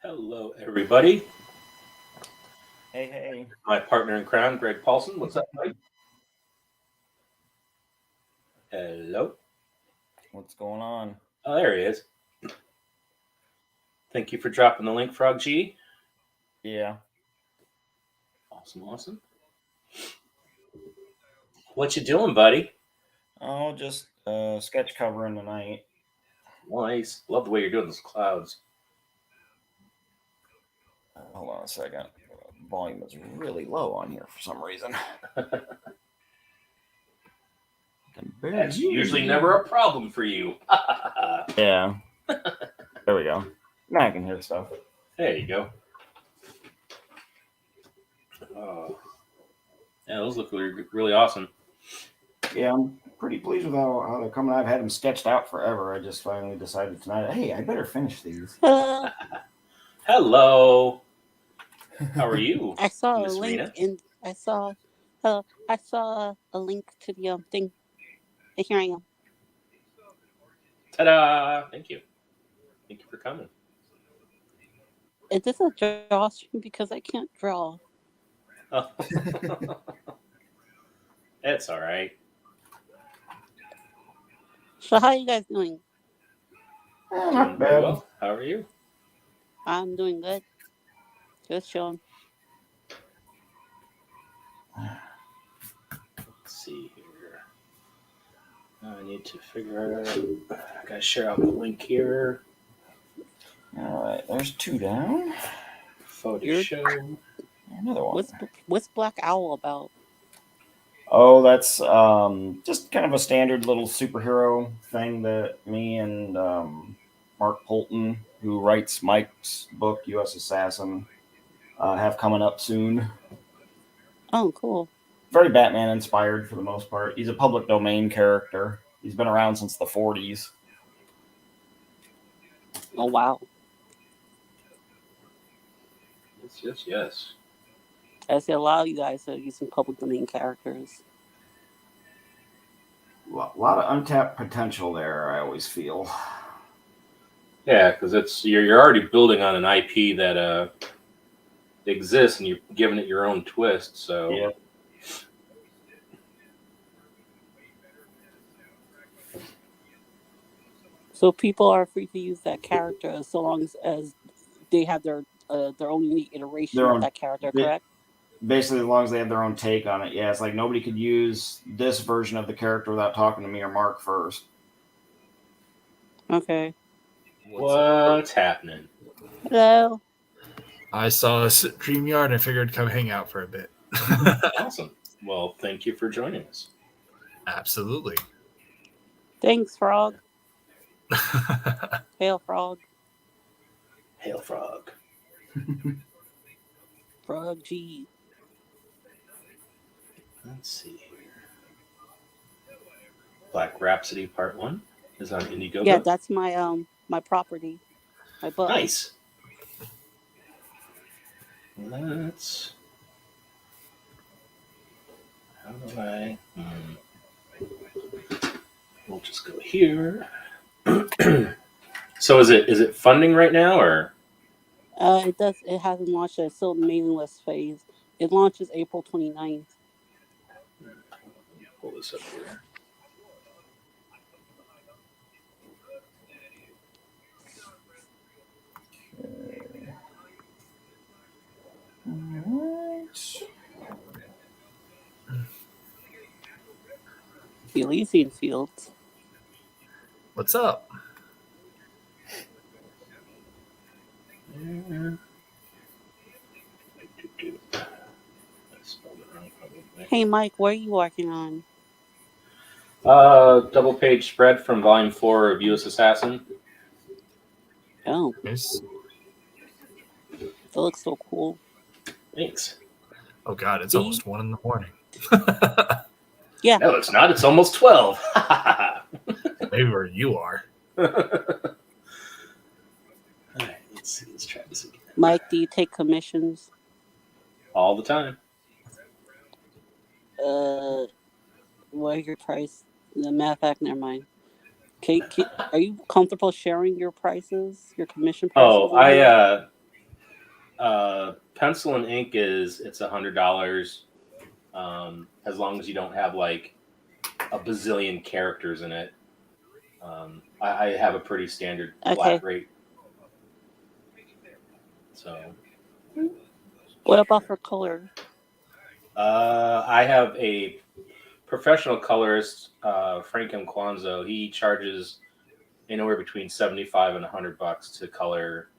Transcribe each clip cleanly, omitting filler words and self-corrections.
Hello, everybody. Hey. My partner in crime, Greg Paulson. What's up, Mike? Hello. What's going on? Oh, there he is. Thank you for dropping the link, Frog G. Yeah. Awesome. What you doing, buddy? Oh, just sketch covering tonight. Nice. Love the way you're doing those clouds. Hold on a second. Volume is really low on here for some reason. That's usually never a problem for you. Yeah. There we go. Now I can hear stuff. There you go. Oh. Yeah, those look really awesome. Yeah, I'm pretty pleased with how they're coming. I've had them sketched out forever. I just finally decided tonight, hey, I better finish these. Hello. How are you? I saw Miss a link Rena? and I saw a link to the thing. And here I am. Ta-da! Thank you for coming. Is this a draw stream because I can't draw? Oh. It's all right. So how are you guys doing? Doing very well. How are you? I'm doing good. Just chilling. Let's see here. I need to figure out. I gotta share out the link here. All right, there's two down. Photo show. Another one. What's Black Owl about? Oh, that's just kind of a standard little superhero thing that me and Mark Polton, who writes Mike's book, U.S. Assassin, have coming up soon. Oh, cool. Very Batman inspired for the most part. He's a public domain character. He's been around since the 40s. Oh, wow. Yes. I see a lot of you guys are using public domain characters. A lot of untapped potential there, I always feel. Yeah, because you're already building on an IP that exists, and you're giving it your own twist. So. Yeah. So people are free to use that character so long as they have their own unique iteration of that character, correct? Basically, as long as they have their own take on it. Yeah, it's like nobody could use this version of the character without talking to me or Mark first. Okay. What's happening? Hello. I saw a StreamYard and I figured I'd come hang out for a bit. Awesome. Well, thank you for joining us. Absolutely. Thanks, Frog. Hail, Frog. Hail, Frog. Frog G. Let's see here. Black Rhapsody Part 1 is on Indiegogo. Yeah, that's my my property. My book. Nice. Let's. How do I? We'll just go here. So is it funding right now or? It hasn't launched. It's still in the mailing list phase. It launches April 29th. Pull this up here. Elysian Fields. What's up? Hey, Mike, what are you working on? Double page spread from Volume 4 of U.S. Assassin. Oh. Yes. That looks so cool. Thanks. Oh, God, it's almost 1 in the morning. Yeah. No, it's not. It's almost 12. Maybe where you are. All right, let's try this again. Mike, do you take commissions? All the time. What are your price? Matter of fact, never mind. Are you comfortable sharing your prices, your commission prices? Oh, Pencil and ink it's $100. As long as you don't have like a bazillion characters in it. I have a pretty standard Okay. flat rate. So. What about for color? I have a professional colorist, Frank M. Kwanzo. He charges anywhere between $75 and $100 to color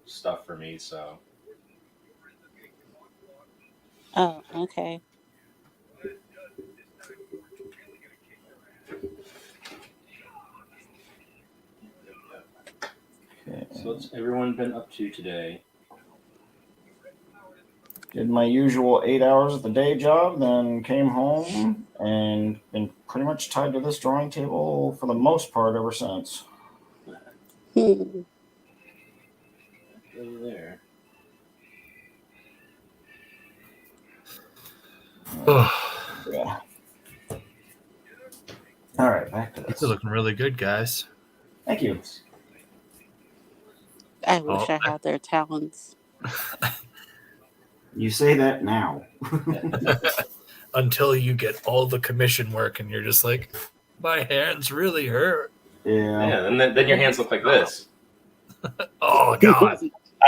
stuff for me. So. Oh, okay. So what's everyone been up to today? Did my usual 8 hours at the day job, then came home and been pretty much tied to this drawing table for the most part ever since. Hmm. There. Yeah. All right, back to this. You're looking really good, guys. Thank you. I wish I had their talents. You say that now. Until you get all the commission work and you're just like, my hands really hurt. Yeah. And then your hands look like this. Oh, God.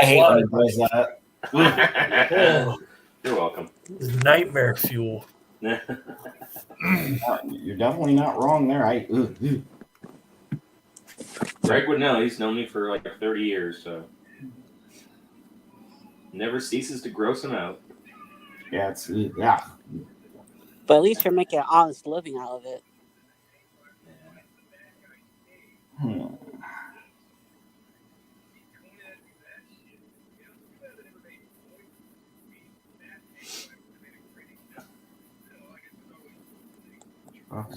I hate when it does that. Oh, You're welcome. nightmare fuel. You're definitely not wrong there. Greg would know. He's known me for like 30 years, so never ceases to gross him out. Yeah, it's yeah. But at least you're making an honest living out of it.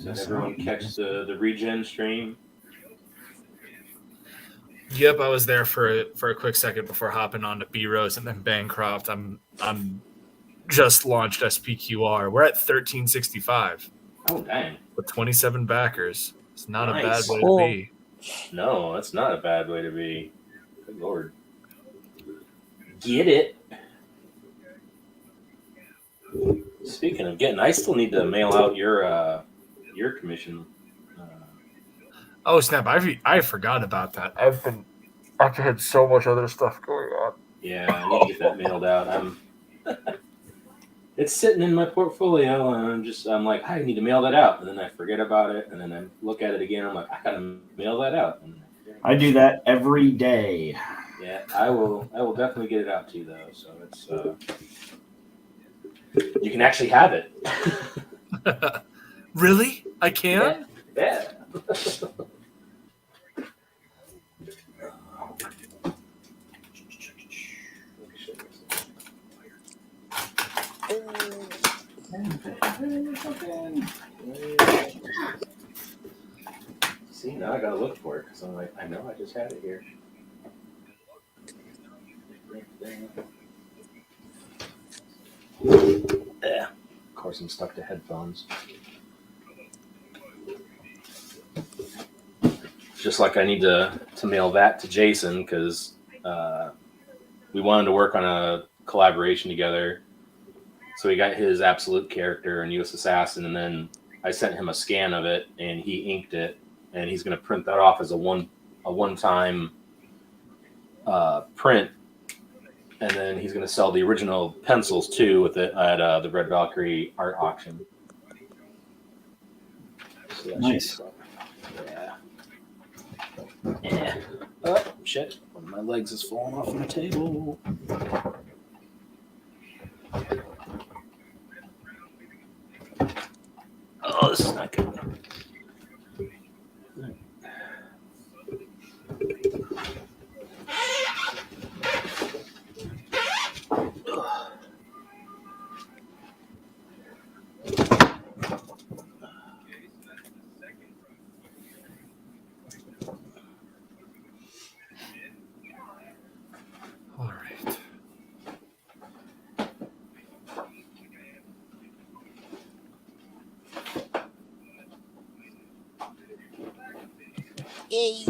Did everyone catch the regen stream? Yep, I was there for a quick second before hopping on to B Rose and then Bancroft. I'm just launched SPQR. We're at 1365. Oh dang! With 27 backers. It's not a bad Nice. way Cool. to be. No, that's not a bad way to be. Good lord. Get it. Speaking of getting, I still need to mail out your commission. Oh snap! I forgot about that. I've had so much other stuff going on. Yeah, I need to get that mailed out. It's sitting in my portfolio, and I'm like, I need to mail that out, and then I forget about it, and then I look at it again. I'm like, I gotta mail that out. I do that every day. Yeah, I will definitely get it out to you though. So it's you can actually have it. Really? I can? Yeah. See, now I gotta look for it because I'm like, I know I just had it here. Yeah. Of course, I'm stuck to headphones. Just like I need to mail that to Jason because we wanted to work on a collaboration together. So he got his absolute character and U.S. Assassin, and then I sent him a scan of it, and he inked it, and he's going to print that off as a one-time print, and then he's going to sell the original pencils too with it at the Red Valkyrie art auction. So Nice. Yeah. Yeah. Oh shit! One of my legs is falling off the table. Oh, this is not good. All right. Yay.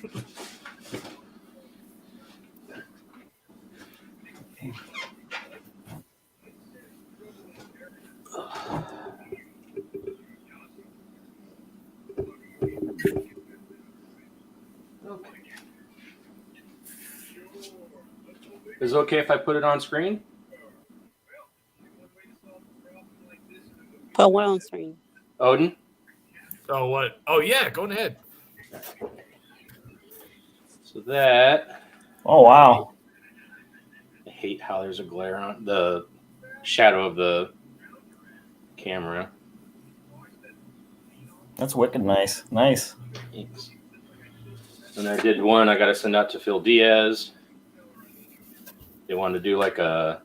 Okay. Is it okay if I put it on screen? Put one on screen. Odin? Oh, what? Oh, yeah, go ahead. So that... Oh, wow. I hate how there's a glare on the shadow of the camera. That's wicked nice. Nice. Thanks. And I did one I got to send out to Phil Diaz. They wanted to do like a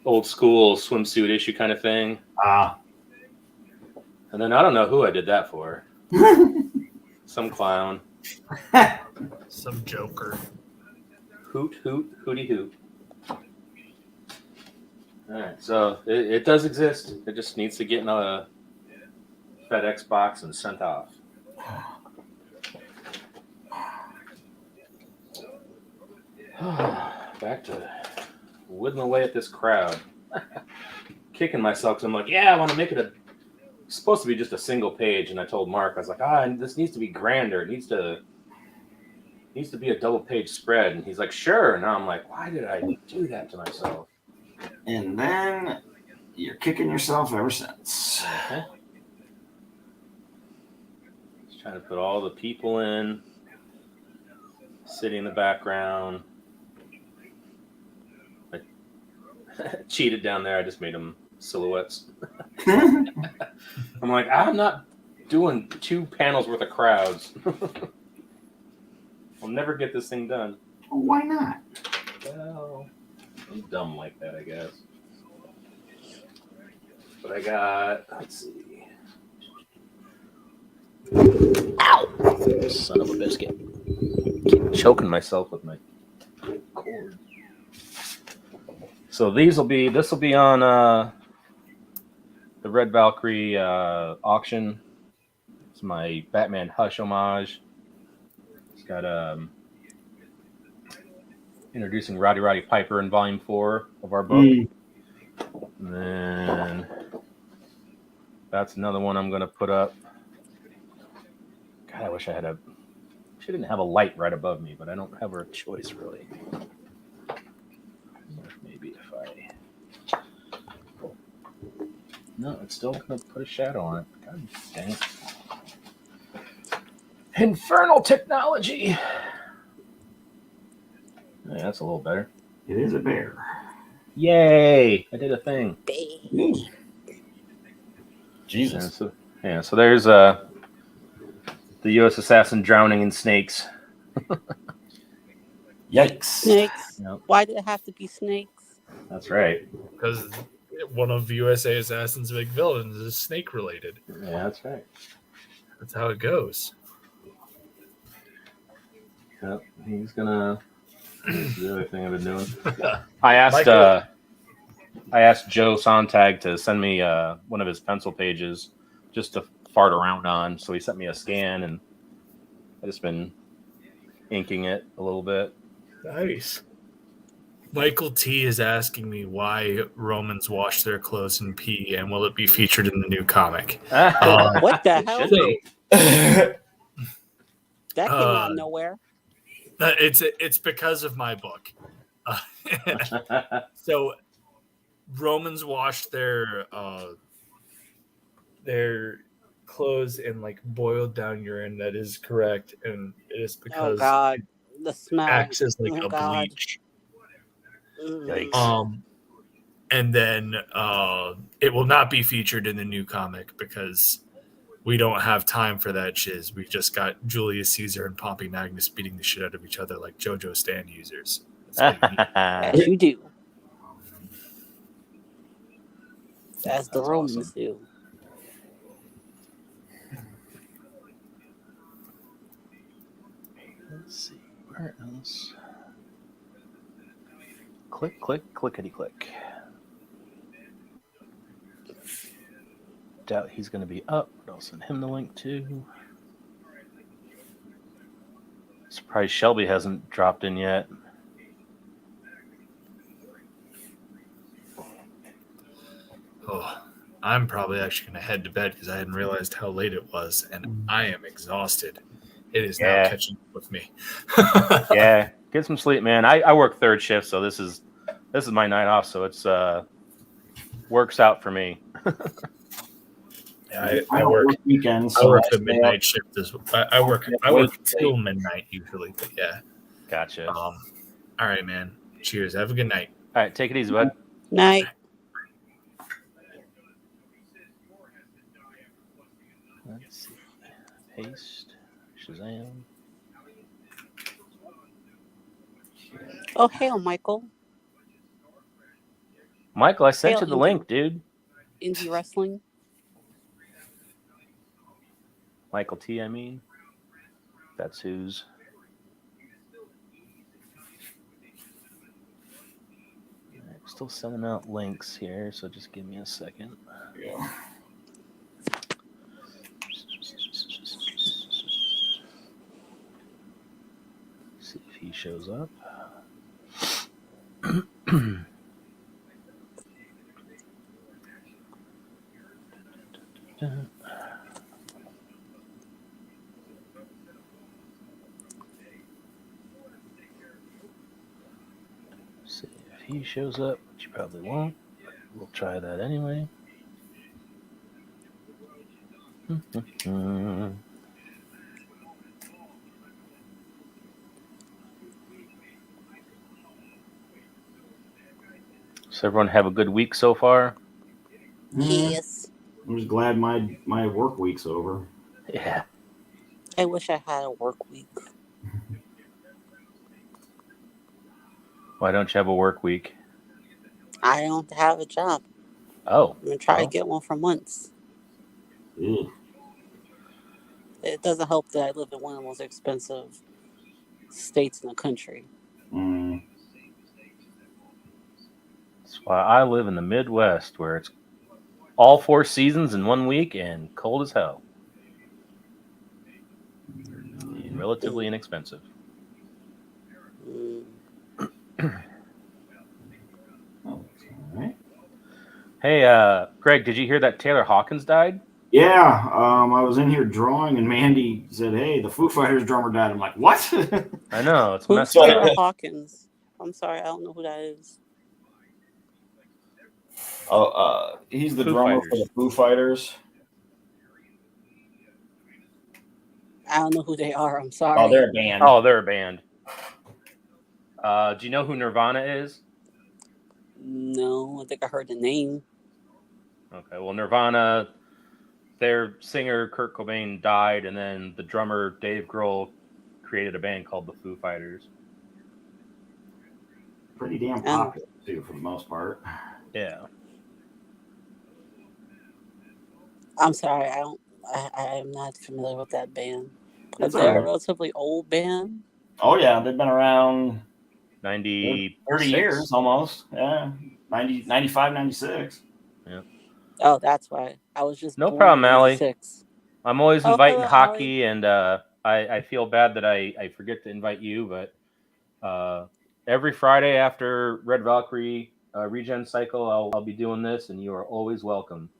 old school swimsuit issue kind of thing. Ah. And then I don't know who I did that for. Some clown. Some joker. Hoot, hoot, hooty hoot. All right, so it does exist. It just needs to get in a FedEx box and sent off. Back to whittling away at this crowd. Kicking myself because I'm like, yeah, I want to make it it's supposed to be just a single page. And I told Mark, I was like, this needs to be grander. It needs to be a double page spread. And he's like, sure. And now I'm like, why did I do that to myself? And then you're kicking yourself ever since. Okay. Just trying to put all the people in, sitting in the background. I cheated down there. I just made them silhouettes. I'm like, I'm not doing 2 panels worth of crowds. I'll never get this thing done. Well, why not? Well, I'm dumb like that, I guess. But I got, let's see. Ow! Son of a biscuit. Keep choking myself with my cord. So this will be on the Red Valkyrie auction. It's my Batman Hush homage. It's got introducing Roddy Piper in Volume 4 of our book. And then that's another one I'm going to put up. God, I wish I didn't have a light right above me, but I don't have a choice really. Maybe if I... No, it's still going to put a shadow on it. God dang it. Infernal technology! Yeah, that's a little better. It is a bear. Yay! I did a thing. Jesus. So there's the U.S. assassin drowning in snakes. Yikes. Snakes. Yep. Why did it have to be snakes? That's right. Because one of USA Assassin's big villains is snake related. Yeah, that's right. That's how it goes. Yep, he's gonna. That's the other thing I've been doing. I asked Joe Sontag to send me one of his pencil pages just to fart around on. So he sent me a scan, and I've just been inking it a little bit. Nice. Michael T is asking me why Romans wash their clothes in pee, and will it be featured in the new comic? What the It hell? should be. That came out of nowhere. It's because of my book. So Romans washed their clothes in like boiled down urine. That is correct, and it is because Oh God, the smell it acts as like Oh, a God. bleach. Yikes. And then it will not be featured in the new comic because we don't have time for that shiz. We just got Julius Caesar and Pompey Magnus beating the shit out of each other like JoJo stand users. That's what we need. As you do. As the That's Romans awesome. do. Let's see, where else? Click, click, clickety click. Doubt he's going to be up, but I'll send him the link too. Surprised Shelby hasn't dropped in yet. Oh, I'm probably actually going to head to bed because I hadn't realized how late it was, and I am exhausted. It is now Yeah. catching up with me. Yeah, get some sleep, man. I work third shift, so this is my night off, so it's works out for me. Yeah, I don't work weekends, I so work I the stay midnight up. shift as well. I work till midnight usually, but yeah. Gotcha. All right, man. Cheers. Have a good night. All right, take it easy, bud. Night. Let's see. Paste. Shazam. Oh, hail, Michael. Michael, I sent Hail, you the link, dude. Indie wrestling. Michael T, I mean. That's who's. I'm still sending out links here, so just give me a second. Yeah. See if he shows up. See if he shows up, which you probably won't. We'll try that anyway. So everyone have a good week so far? Yes. I'm just glad my work week's over. Yeah. I wish I had a work week. Why don't you have a work week? I don't have a job. Oh. I'm going to try to get one for months. Ugh. It doesn't help that I live in one of the most expensive states in the country. That's why I live in the Midwest, where it's all 4 seasons in 1 week and cold as hell. And relatively inexpensive. All right. Hey, Greg, did you hear that Taylor Hawkins died? Yeah, I was in here drawing, and Mandy said, "Hey, the Foo Fighters drummer died." I'm like, "What?" I know, it's Who's messed up. Taylor Hawkins? I'm sorry, I don't know who that is. He's the Foo drummer Fighters. for the Foo Fighters. I don't know who they are. I'm sorry. Oh, they're a band. Oh, they're a band. Do you know who Nirvana is? No, I think I heard the name. Okay, well, Nirvana, their singer Kurt Cobain died, and then the drummer Dave Grohl created a band called the Foo Fighters. Pretty damn popular too, for the most part. Yeah. I'm sorry, I am not familiar with that band. But It's they're a a relatively old band. Oh yeah, they've been around 90 30 years almost. Yeah, 90, 95, 96. Yeah. Oh, that's why. I was just No born problem, in Allie. 96. I'm always Oh, inviting hello, hockey, and I feel bad that I forget to invite you, but every Friday after Red Valkyrie Regen Cycle, I'll be doing this, and you are always welcome.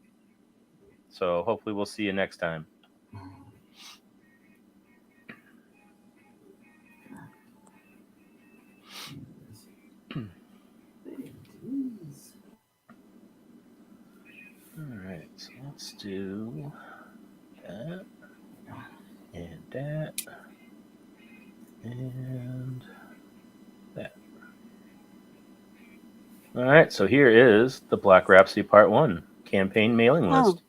So hopefully we'll see you next time. All right, so let's do that and that and that. All right, so here is the Black Rhapsody Part 1 campaign mailing list.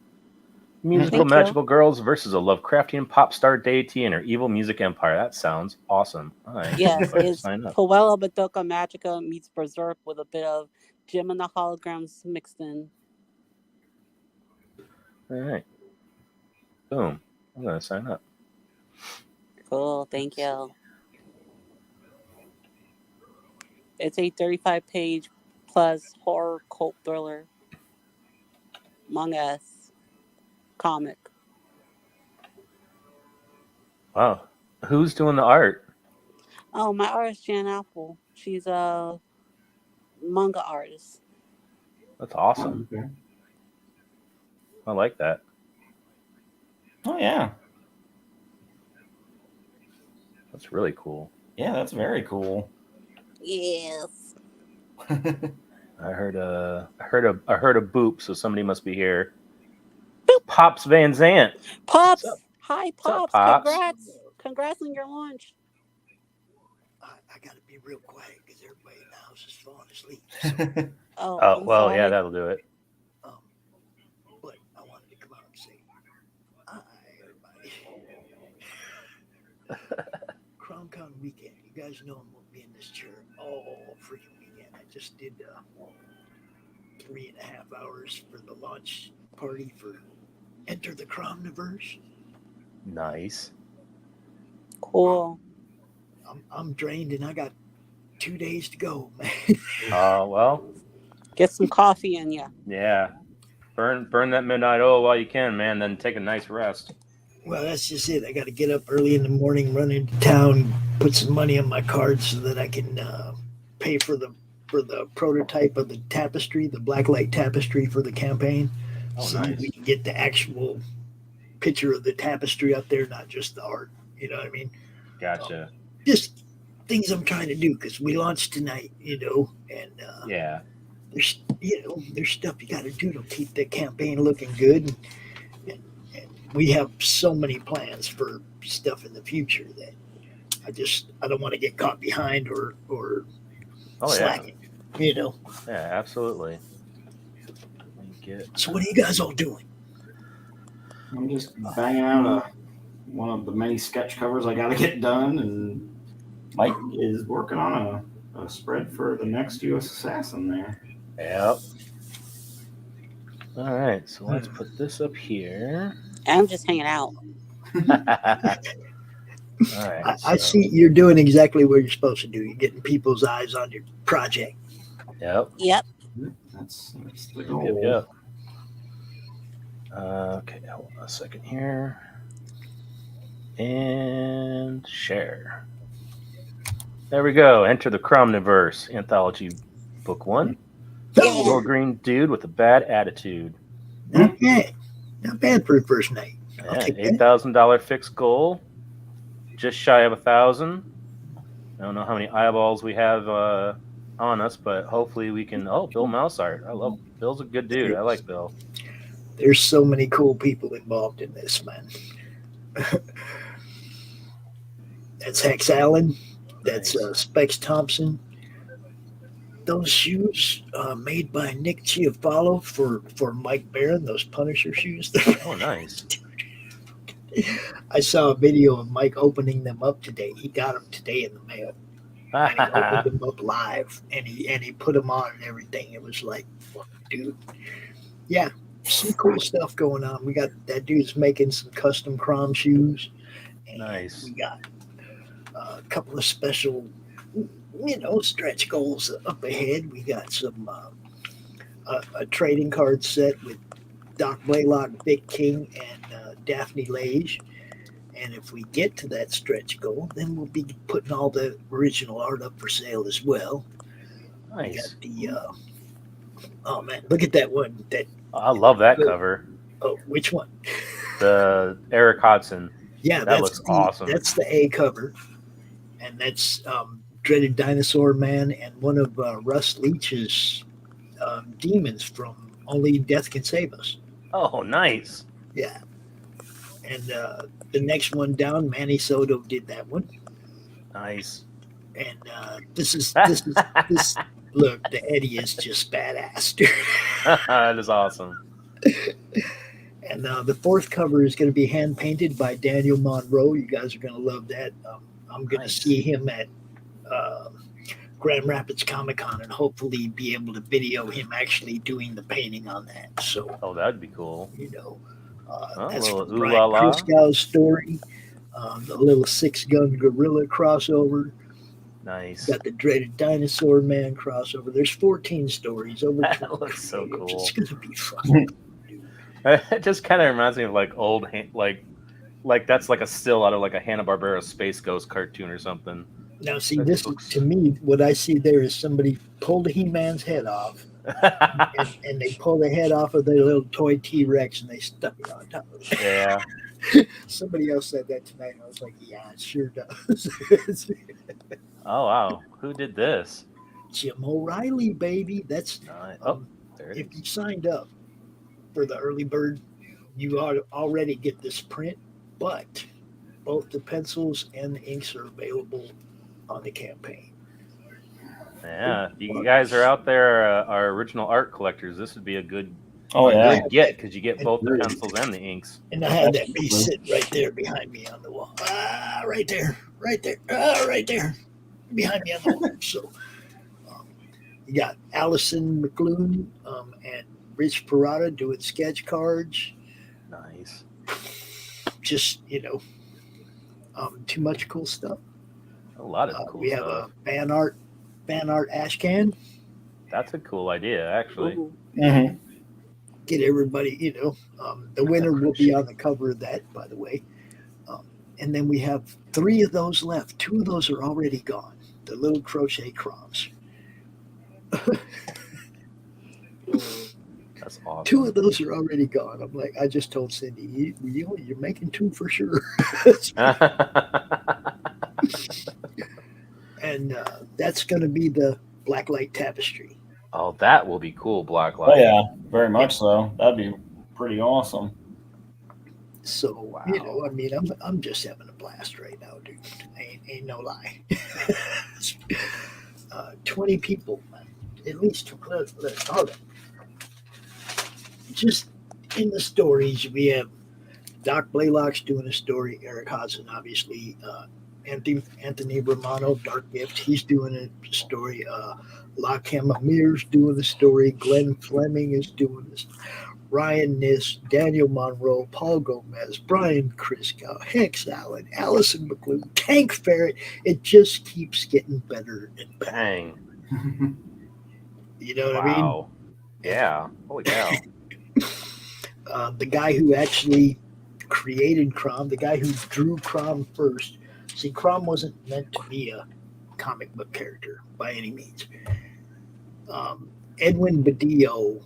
Musical Thank magical girls versus a Lovecraftian pop star deity and her evil music empire. That sounds awesome. All right, Yes, go ahead, it's sign up. Puella Badoka Magica meets Berserk with a bit of Gem and the Holograms mixed in. All right. Boom. I'm going to sign up. Cool, thank you. It's a 35-page plus horror cult thriller manga comic. Wow. Who's doing the art? Oh, my artist Jan Apple. She's a manga artist. That's awesome. Okay. I like that. Oh yeah. That's really cool. Yeah, that's very cool. Yes. I heard a boop, so somebody must be here. Pops Van Zant. Pops. What's up? Hi, What's up, Pops. Pops? Congrats on your launch. I got to be real quiet because everybody in the house is falling asleep. Oh, Oh, I'm well, sorry. yeah, that'll do it. But I wanted to come out and say, hi, everybody. ChromCon weekend. You guys know I'm going to be in this chair all freaking weekend. I just did 3.5 hours for the launch party for Enter the Chromniverse. Nice. Cool. I'm drained and I got 2 days to go, man. Well, Get some coffee in ya. yeah. Burn that midnight oil while you can, man. Then take a nice rest. Well, that's just it. I got to get up early in the morning, run into town, put some money on my card so that I can pay for the prototype of the tapestry, the blacklight tapestry for the campaign, so nice. we can get the actual picture of the tapestry up there, not just the art. You know what I mean? Gotcha. Just things I'm trying to do because we launched tonight, and Yeah. there's stuff you got to do to keep the campaign looking good, and we have so many plans for stuff in the future that I don't want to get caught behind or slacking. Yeah, absolutely. So what are you guys all doing? I'm just banging out one of the many sketch covers I got to get done, and Mike is working on a spread for the next U.S. Assassin there. Yep. All right, so let's put this up here. I'm just hanging out. All right. I see you're doing exactly what you're supposed to do. You're getting people's eyes on your project. Yep. That's the goal. Yep. Okay, hold on a second here. And share. There we go. Enter the Chromniverse Anthology Book 1. Little green dude with a bad attitude. Not bad. Not bad for a first night. Yeah, $8,000 fixed goal. Just shy of 1,000. I don't know how many eyeballs we have on us, but hopefully we can. Oh, Bill Mouseart. I love Bill's a good dude. I like Bill. There's so many cool people involved in this, man. That's Hex Allen. That's Specs Thompson. Those shoes made by Nick Chiafalo for Mike Barron, those Punisher shoes. Oh, nice. I saw a video of Mike opening them up today. He got them today in the mail. And he opened them up live, and he put them on and everything. It was like, dude, yeah, some cool stuff going on. We got that dude's making some custom Chrom shoes. And nice. We got a couple of special, stretch goals up ahead. We got some a trading card set with Doc Blaylock, Vic King, and Daphne Lage. And if we get to that stretch goal, then we'll be putting all the original art up for sale as well. Nice. We got oh man, look at that one. I love that cover. Oh, which one? The Eric Hodson. Yeah, that looks awesome. That's the A cover, and that's Dreaded Dinosaur Man and one of Russ Leach's demons from Only Death Can Save Us. Oh, nice. Yeah. And the next one down, Manny Soto did that one. Nice. And this look, the Eddie is just badass. That is awesome. And the fourth cover is going to be hand painted by Daniel Monroe. You guys are going to love that. I'm going to see him at Grand Rapids Comic Con and hopefully be able to video him actually doing the painting on that. So, that'd be cool. That's from Brian Kruskow's story. The little 6-gun gorilla crossover. Nice. Got the Dreaded Dinosaur Man crossover. There's 14 stories over. That looks so cool. It's gonna be fun. It just kind of reminds me of like old, like that's like a still out of like a Hanna-Barbera Space Ghost cartoon or something. Now, see, That this is, looks- to me, what I see there is somebody pulled He-Man's head off, and they pulled the head off of their little toy T-Rex, and they stuck it on top of it. Yeah. Somebody else said that tonight, and I was like, yeah, it sure does. It's Oh wow. Who did this? Jim O'Reilly, baby. That's Oh, there it if is. you signed up for the early bird, you ought to already get this print, but both the pencils and the inks are available on the campaign. Yeah. If you guys are out there, our original art collectors, this would be a good Oh yeah. good get because you get both the Agreed. pencils and the inks. And I had that Absolutely. piece sitting right there behind me on the wall. Right there, right there, right there, behind me on the wall. So you got Allison McLuhan and Rich Parada doing sketch cards. Nice. Just too much cool stuff. A lot of cool We have stuff. a fan art ashcan. That's a cool idea, actually. Ooh. Mm-hmm. Get everybody, the winner will be on the cover of that, by the way. And then we have 3 of those left. 2 of those are already gone. The little crochet Chroms. That's awesome. 2 of those are already gone. I'm like, I just told Cindy, you're making 2 for sure. And that's going to be the Blacklight Tapestry. Oh, that will be cool, Blacklight. Oh yeah, very much so. That'd be pretty awesome. So Wow. I mean, I'm just having a blast right now, dude. Ain't no lie. 20 people, man. At least let's hold it. Just in the stories, we have Doc Blaylock's doing a story. Eric Hodson, obviously. Anthony Romano, Dark Gift, he's doing a story. Lakham Amir's doing a story. Glenn Fleming is doing this. Ryan Niss, Daniel Monroe, Paul Gomez, Brian Kriskow, Hex Allen, Allison McLuhan, Tank Ferret. It just keeps getting better and better. Dang. You know what I mean? Wow. Yeah. Holy cow. The guy who actually created Chrom, the guy who drew Chrom first. See, Chrom wasn't meant to be a comic book character by any means. Edwin Badillo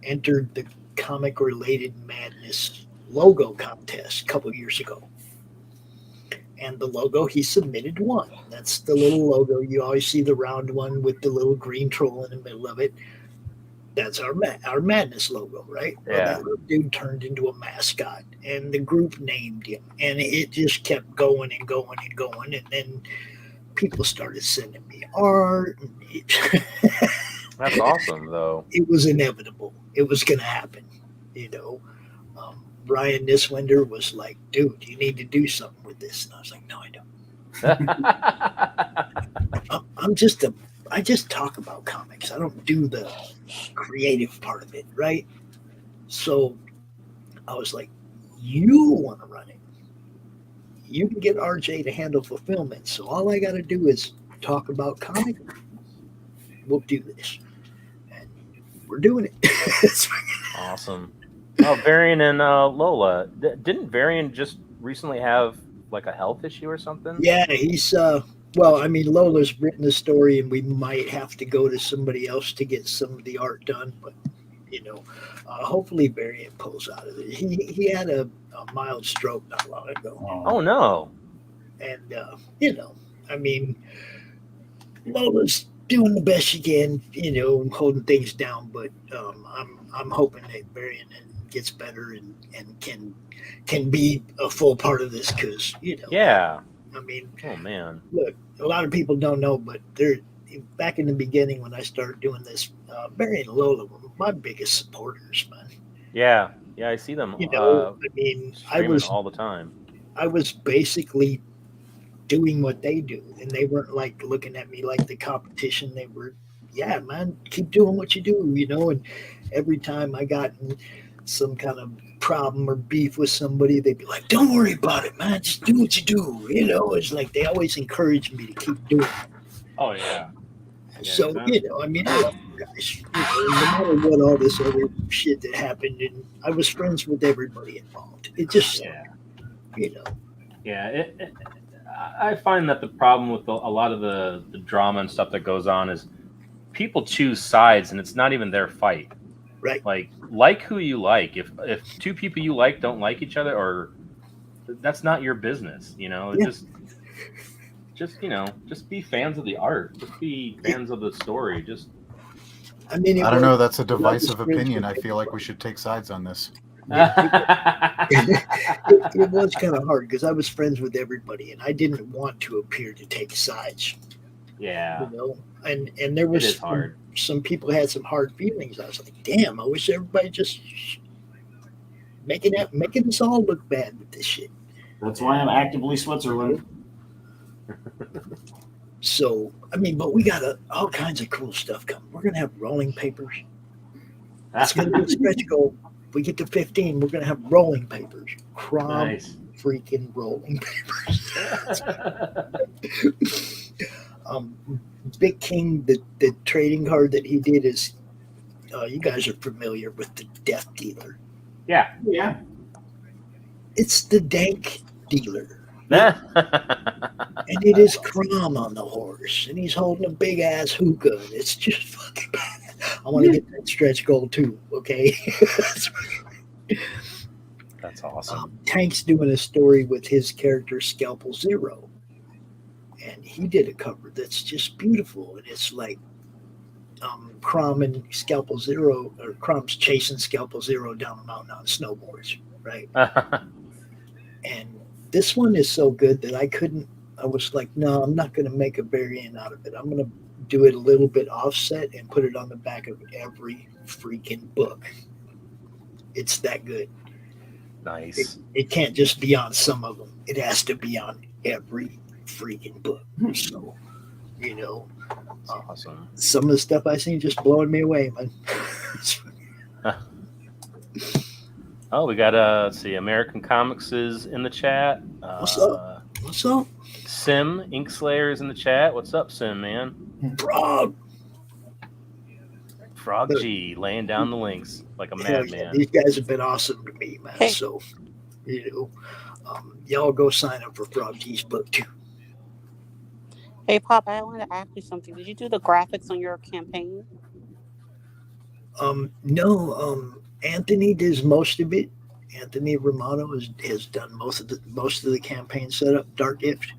entered the Comic Related Madness logo contest a couple years ago. And the logo, he submitted one. That's the little logo. You always see the round one with the little green troll in the middle of it. That's our Madness logo, right? Yeah. Well, that little dude turned into a mascot, and the group named him, and it just kept going and going and going, and then people started sending me art. And That's awesome, though. it was inevitable. It was going to happen, Brian Niswinder was like, dude, you need to do something with this. And I was like, no, I don't. I just talk about comics. I don't do the creative part of it, right? So I was like, you want to run it. You can get RJ to handle fulfillment. So all I got to do is talk about comics. We'll do this. And we're doing it. Awesome. Oh, Varian and Lola. Didn't Varian just recently have like a health issue or something? Yeah, he's well, I mean, Lola's written the story, and we might have to go to somebody else to get some of the art done. But hopefully, Varian pulls out of it. He had a mild stroke not long ago, Oh no. and I mean, Lola's doing the best she can, holding things down. But I'm hoping that Varian gets better and can be a full part of this because Yeah. I mean, Oh man. look, a lot of people don't know, but they're back in the beginning when I started doing this. Barry and Lola were my biggest supporters, man. Yeah. Yeah, I see them I mean, streaming all the time. I was basically doing what they do, and they weren't like looking at me like the competition. They were, yeah, man, keep doing what you do, And every time I got in some kind of problem or beef with somebody, they'd be like, "Don't worry about it, man. Just do what you do." It's like they always encourage me to keep doing it. Oh yeah. So I mean, I love you guys. No matter what, all this other shit that happened, and I was friends with everybody involved. It just, Yeah. you know. Yeah, I find that the problem with a lot of the drama and stuff that goes on is people choose sides, and it's not even their fight. Right. Like who you like. If two people you like don't like each other, or that's not your business. Yeah. Just just be fans of the art. Just be fans of the story. Just I mean, I don't know. That's a I was divisive friends opinion. with I feel like we should take sides on this. it was kind of hard because I was friends with everybody, and I didn't want to appear to take sides. Yeah, And there it was is hard. some people had some hard feelings. I was like, damn, I wish everybody just making us all look bad with this shit. That's why I'm actively Switzerland. So I mean, but we got all kinds of cool stuff coming. We're gonna have rolling papers. It's gonna be a stretch goal. If we get to 15, we're gonna have rolling papers. Chrom Nice. freaking rolling papers. Big King, the trading card that he did is, you guys are familiar with the Death Dealer. Yeah. Yeah. It's the Dank Dealer. Yeah. And it is Chrom on the horse, and he's holding a big ass hookah. And it's just fucking bad. I want to get that stretch goal too. Okay. That's awesome. Tank's doing a story with his character Scalpel Zero, and he did a cover that's just beautiful, and it's like Chrom and Scalpel Zero, or Chrom's chasing Scalpel Zero down the mountain on snowboards, right? And this one is so good that I was like, no, I'm not going to make a variant out of it. I'm going to do it a little bit offset and put it on the back of every freaking book. It's that good. Nice. It can't just be on some of them. It has to be on every freaking book. So, That's awesome. some of the stuff I seen just blowing me away, man. Oh, we got let's see, American Comics is in the chat. What's up? What's up? Sim Inkslayer is in the chat. What's up, Sim, man? Frog G laying down the links like a madman. These guys have been awesome to me, man. Hey. So, y'all go sign up for Frog G's book too. Hey, Pop, I wanted to ask you something. Did you do the graphics on your campaign? No, Anthony does most of it. Anthony Romano has done most of the campaign setup. Dark Gift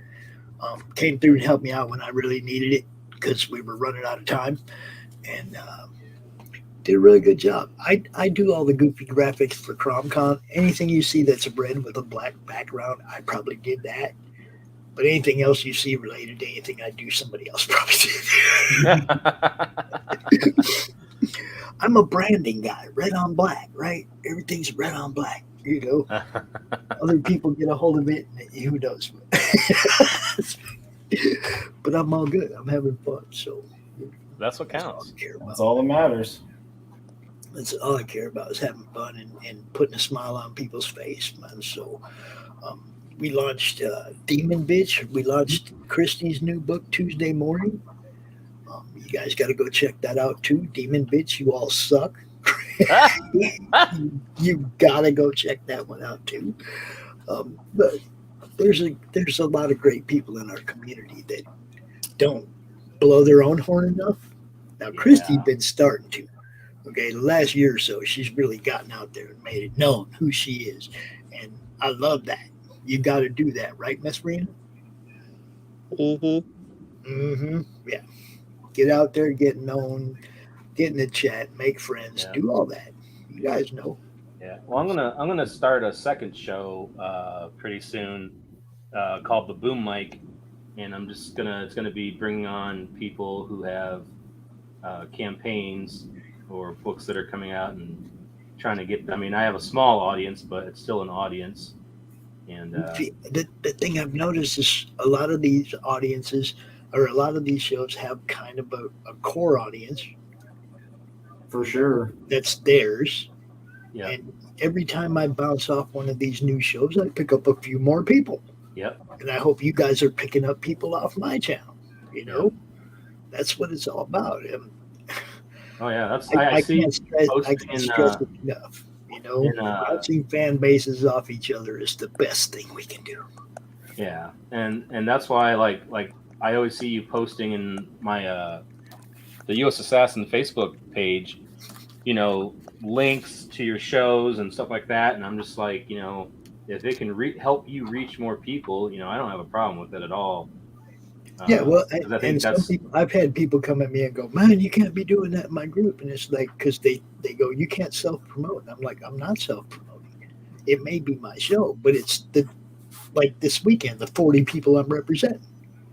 came through and helped me out when I really needed it because we were running out of time, and did a really good job. I do all the goofy graphics for ChromCon. Anything you see that's red with a black background, I probably did that. But anything else you see related to anything I do, somebody else probably did. I'm a branding guy, red on black, right? Everything's red on black, Other people get a hold of it, and who knows? But I'm all good. I'm having fun, so That's what counts. That's all that matters. That's all I care about is having fun and putting a smile on people's face, man. So we launched Demon Bitch. We launched Christie's new book Tuesday morning. You guys got to go check that out too. Demon Bitch, you all suck. You got to go check that one out too. But there's a lot of great people in our community that don't blow their own horn enough. Now, Christie's been starting to. Okay, the last year or so, she's really gotten out there and made it known who she is. And I love that. You got to do that, right, Miss Rena? Mm-hmm. Mm-hmm. Yeah. Get out there, get known, get in the chat, make friends, do all that. You guys know. Yeah. Well, I'm gonna start a second show pretty soon called the Boom Mic, and it's gonna be bringing on people who have campaigns or books that are coming out and trying to get. I mean, I have a small audience, but it's still an audience. And the thing I've noticed is a lot of these audiences or a lot of these shows have kind of a core audience. For sure. That's theirs. Yeah. And every time I bounce off one of these new shows, I pick up a few more people. Yep. And I hope you guys are picking up people off my channel. That's what it's all about. Oh yeah, that's I see can't stress it enough. in, bouncing fan bases off each other is the best thing we can do. Yeah, and that's why like I always see you posting in my the U.S. Assassin Facebook page, links to your shows and stuff like that, and I'm just like, if it can help you reach more people, I don't have a problem with it at all. Yeah, well, Because I think and some that's people, I've had people come at me and go, "Man, you can't be doing that in my group," and it's like because they go, "You can't self promote." I'm like, "I'm not self promoting. It may be my show, but it's the like this weekend, the 40 people I'm representing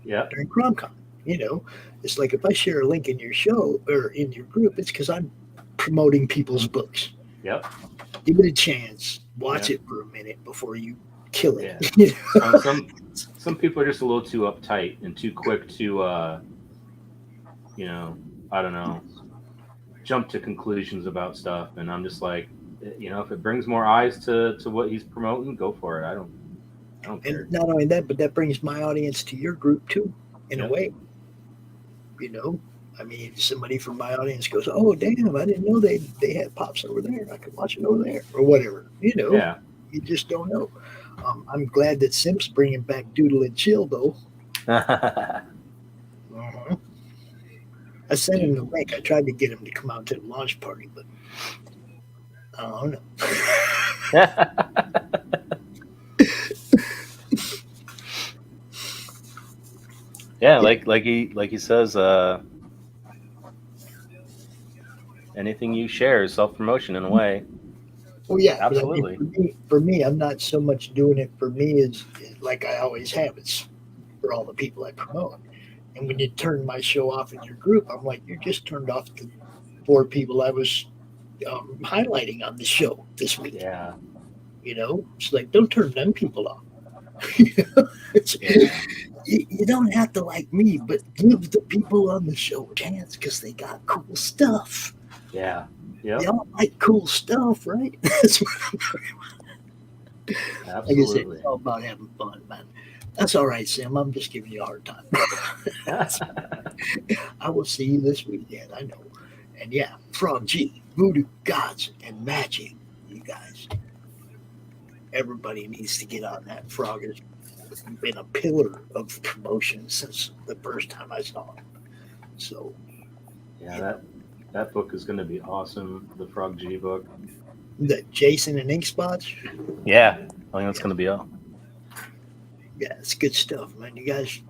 yeah, during CromCon. You know, it's like if I share a link in your show or in your group, it's because I'm promoting people's books. yep, Give it a chance, watch yeah, it for a minute before you kill it. yeah. You know? Some people are just a little too uptight and too quick to you know, I don't know, jump to conclusions about stuff, and I'm just like, if it brings more eyes to what he's promoting, go for it. I don't care. And not only that, but that brings my audience to your group too, in a Yep. way. You know, I mean, somebody from my audience goes, "Oh, damn! I didn't know they had pops over there. I could watch it over there, or whatever." You know, Yeah. you just don't know. I'm glad that Simp's bringing back Doodle and Chill though. Uh-huh. I sent him the link. I tried to get him to come out to the launch party, but I don't know. Yeah, like he says, anything you share is self promotion in a way. Well, yeah, but I mean, Absolutely. for me, I'm not so much doing it for me as like I always have. It's for all the people I promote. And when you turn my show off in your group, I'm like, you just turned off the 4 people I was highlighting on the show this week. Yeah. You know, it's like don't turn them people off. Yeah. You don't have to like me, but give the people on the show a chance because they got cool stuff. Yeah. Yep. Y'all like cool stuff, right? That's what I'm talking about. Like I said, Absolutely. it's all about having fun, man. That's all right, Sam. I'm just giving you a hard time. I will see you this weekend. I know. And yeah, Frog G, Voodoo Gods, and Magic. You guys, everybody needs to get on that. Frog has been a pillar of promotion since the first time I saw him. So, Yeah, you know, that book is going to be awesome. The Frog G book. the Jason and Ink Spots. Yeah, I think that's going to be all. Yeah, it's good stuff, man. You guys,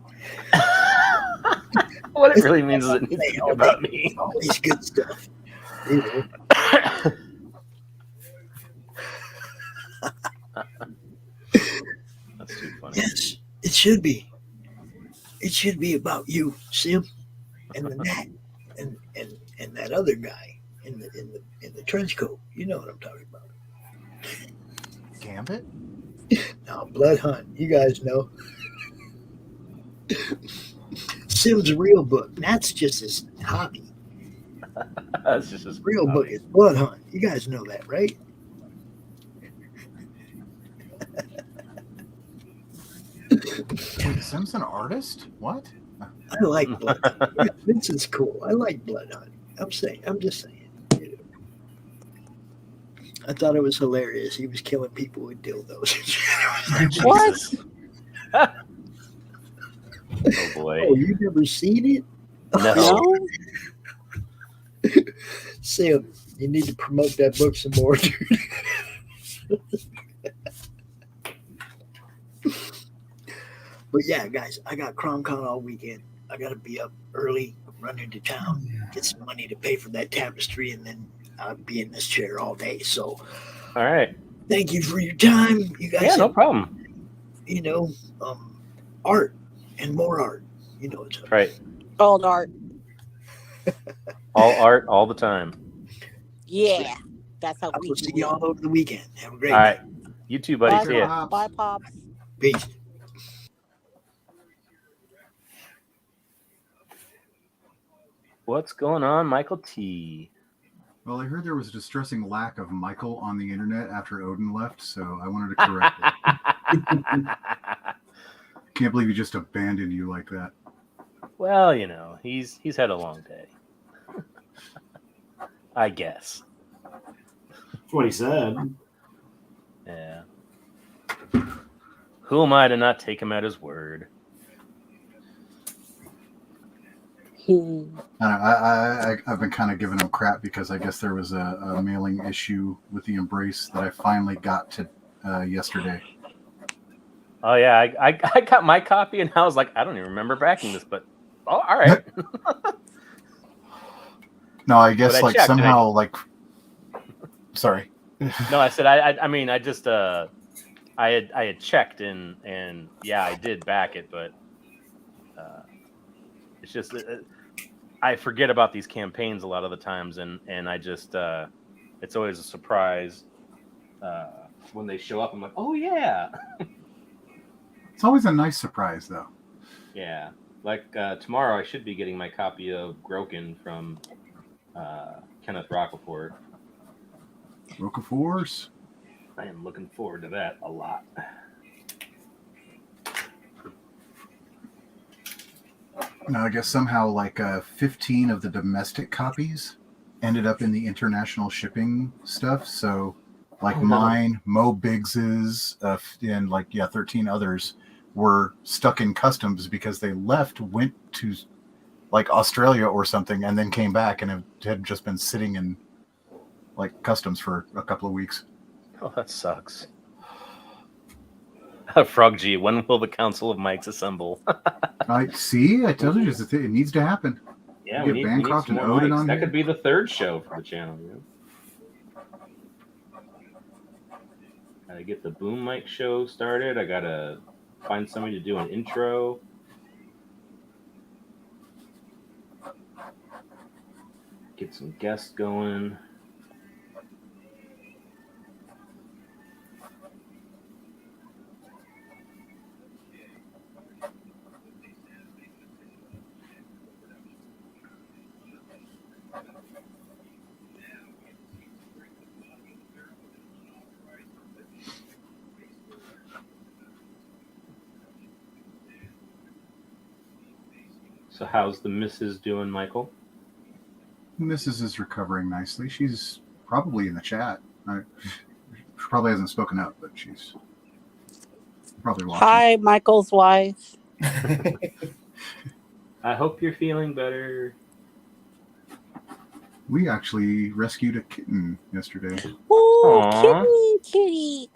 What it really means is it needs to be about me. always good stuff. You know, That's too funny. yes, it should be. It should be about you, Sim, and the Nat, and that other guy in the trench coat. You know what I'm talking about. Gambit? Now, Blood Hunt. You guys know. Sim's real book. Nat's just his hobby. That's just his Real book hobby. is Blood Hunt. You guys know that, right? Wait, Sim's an artist? What? I like Blood Hunt. Yeah, Vincent's cool. I like Blood Hunt. I'm just saying. You know. I thought it was hilarious. He was killing people with dildos. What? Jesus. Oh boy. Oh, you never seen it? No. No? Sam, you need to promote that book some more, dude. But yeah, guys, I got CromCon all weekend. I got to be up early, run into town, get some money to pay for that tapestry, and then I'll be in this chair all day. So All right. thank you for your time. You guys, Yeah, no problem. you know, art and more art. You know, it's That's right. All art. All art, all the time. Yeah. That's how I we will do see you it. all over the weekend. Have a great All right. night. You too, buddy. Bye, See ya. Bye, Pops. Peace. What's going on, Michael T? Well, I heard there was a distressing lack of Michael on the internet after Odin left, so I wanted to correct it. Can't believe he just abandoned you like that. Well, he's had a long day. I guess. That's what he said. Yeah. Who am I to not take him at his word? I've been kind of giving him crap because I guess there was a mailing issue with the Embrace that I finally got to yesterday. Oh yeah, I got my copy and I was like, I don't even remember backing this, but all right. No, I guess But I like checked, somehow like. Sorry. No, I said I mean I just I had checked and yeah, I did back it, but it's just I forget about these campaigns a lot of the times, and I just it's always a surprise when they show up. I'm like, oh yeah, It's always a nice surprise, though. yeah. Like tomorrow, I should be getting my copy of Groken from Kenneth Rocafort. Rocafors. I am looking forward to that a lot. No, I guess somehow like 15 of the domestic copies ended up in the international shipping stuff. So like mine, Mo Biggs's, and like 13 others were stuck in customs because they went to like Australia or something, and then came back and it had just been sitting in like customs for a couple of weeks. Oh, that sucks. Frog G, when will the Council of Mikes assemble? I told you it needs to happen. Yeah, You we get need Bancroft some and more Odin mics. on That here. could be the third show for the channel. You know? Gotta get the boom mic show started. I gotta find somebody to do an intro. Get some guests going. So how's the missus doing, Michael? Mrs. is recovering nicely. She's probably in the chat. She probably hasn't spoken up, but she's probably watching. Hi, Michael's wife. I hope you're feeling better. We actually rescued a kitten yesterday. Oh, Aw. kitty.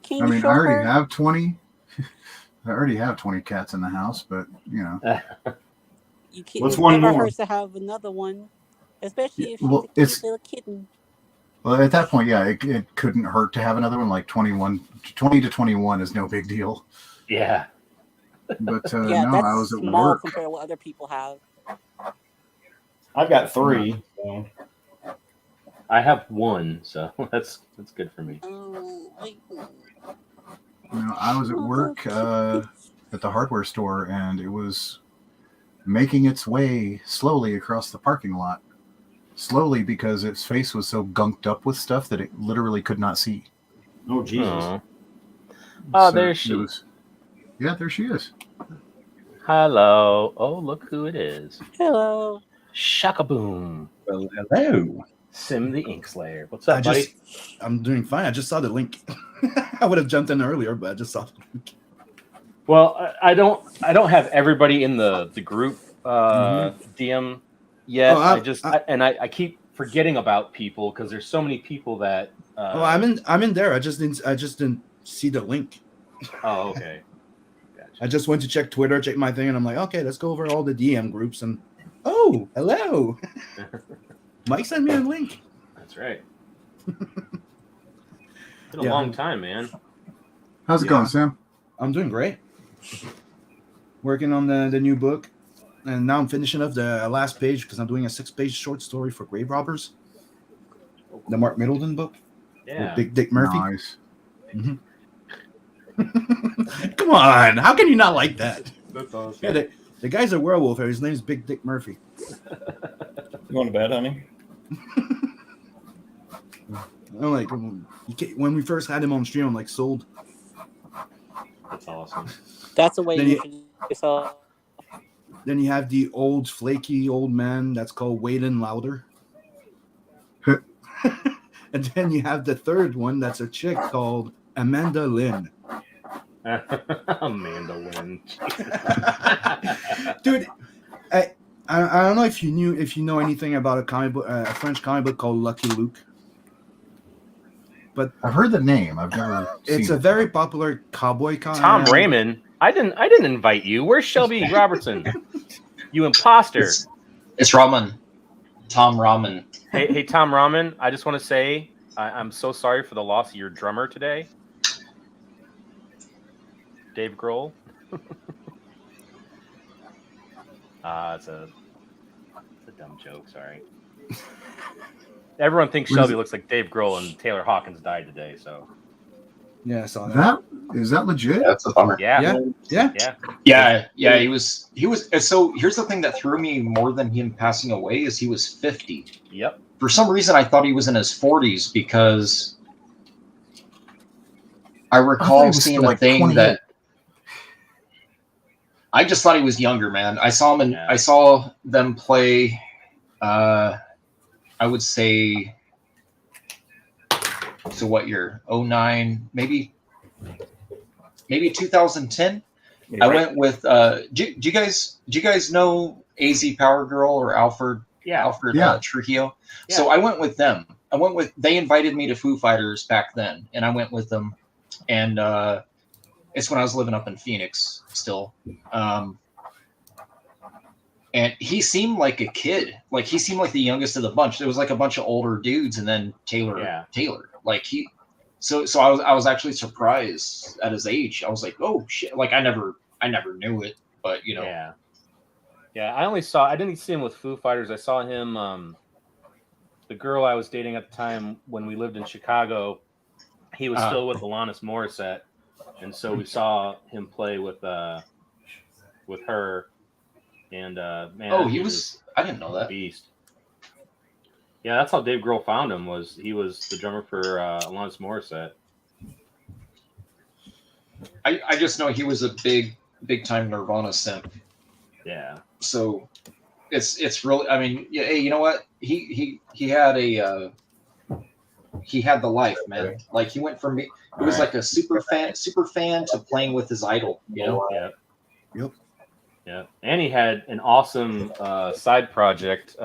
Can I you mean, show I already her? have 20. I already have 20 cats in the house, but you know. You can What's one never more? hurts to have another one, especially if she's Well, a cute little kitten. Well, at that point, yeah, it couldn't hurt to have another one. Like 20 to 21 is no big deal. Yeah. But Yeah, no, that's I was at small work. compared to what other people have. I've got 3. So. I have one, so that's good for me. Oh, You know, I was at work at the hardware store, and it was making its way slowly across the parking lot. Slowly, because its face was so gunked up with stuff that it literally could not see. Oh, Jesus. Aww. Oh, there she is. Yeah, there she is. Hello. Oh, look who it is. hello. Shaka boom. Well, hello. Sim the Ink Slayer. What's up, buddy? I'm doing fine. I just saw the link. I would have jumped in earlier, but I just saw the link. Well, I don't have everybody in the group DM yet. I keep forgetting about people because there's so many people that. I'm in there. I just didn't see the link. Oh, okay. Gotcha. I just went to check Twitter, check my thing, and I'm like, okay, let's go over all the DM groups. And oh, hello. Mike sent me a link. That's right. Been a long time, man. How's it going, Sam? I'm doing great. Working on the new book, and now I'm finishing up the last page because I'm doing a 6-page short story for Grave Robbers, the Mark Middleton book. Yeah. With Big Dick Murphy. Nice. Mm-hmm. Come on, how can you not like that? That's awesome. Yeah, the guy's a werewolf. His name's Big Dick Murphy. You going to bed, honey? I'm like, when we first had him on stream, I'm like, sold. That's awesome. That's the way Then you you- should yourself. Then you have the old flaky old man that's called Waden Louder. And then you have the third one that's a chick called Amanda Lynn. Amanda Lynn. Dude, I don't know if you know anything about a comic book, a French comic book called Lucky Luke, but I've heard the name. I've never. it's seen a it. very popular cowboy comic. Tom Raymond. I didn't invite you. Where's Shelby Robertson? You imposter. It's Ramen. Tom Ramen. Hey, Tom Ramen. I just want to say I'm so sorry for the loss of your drummer today, Dave Grohl. It's a dumb joke. Sorry. Everyone thinks Shelby looks like Dave Grohl, and Taylor Hawkins died today. So Yeah, I saw that. Is that legit? That's a bummer. yeah. He was. So here's the thing that threw me more than him passing away is he was 50. Yep. For some reason, I thought he was in his 40s because I recall seeing a thing 28. that I just thought he was younger, man. I saw him and Yeah. I saw them play. I would say. So what year? 09, maybe 2010. Yeah, I right. went with. Do you guys know AZ Power Girl or Alfred Yeah. Trujillo? Yeah. So I went with them. They invited me to Foo Fighters back then, and I went with them. And it's when I was living up in Phoenix still. And he seemed like a kid. Like he seemed like the youngest of the bunch. There was like a bunch of older dudes, and then Taylor. Like he. So I was actually surprised at his age. I was like, oh shit! Like I never knew it, but you know. Yeah. I didn't see him with Foo Fighters. I saw him. The girl I was dating at the time when we lived in Chicago, he was still with Alanis Morissette, and so we saw him play with her. And man, he was. I didn't know a that. beast. Yeah, that's how Dave Grohl found him. He was the drummer for Alanis Morissette. I just know he was a big time Nirvana simp. Yeah. So it's really. I mean, yeah. Hey, you know what? He had the life, man. Like he went from he was like a super fan to playing with his idol. You know. Yeah. Yep. Yeah, and he had an awesome side project.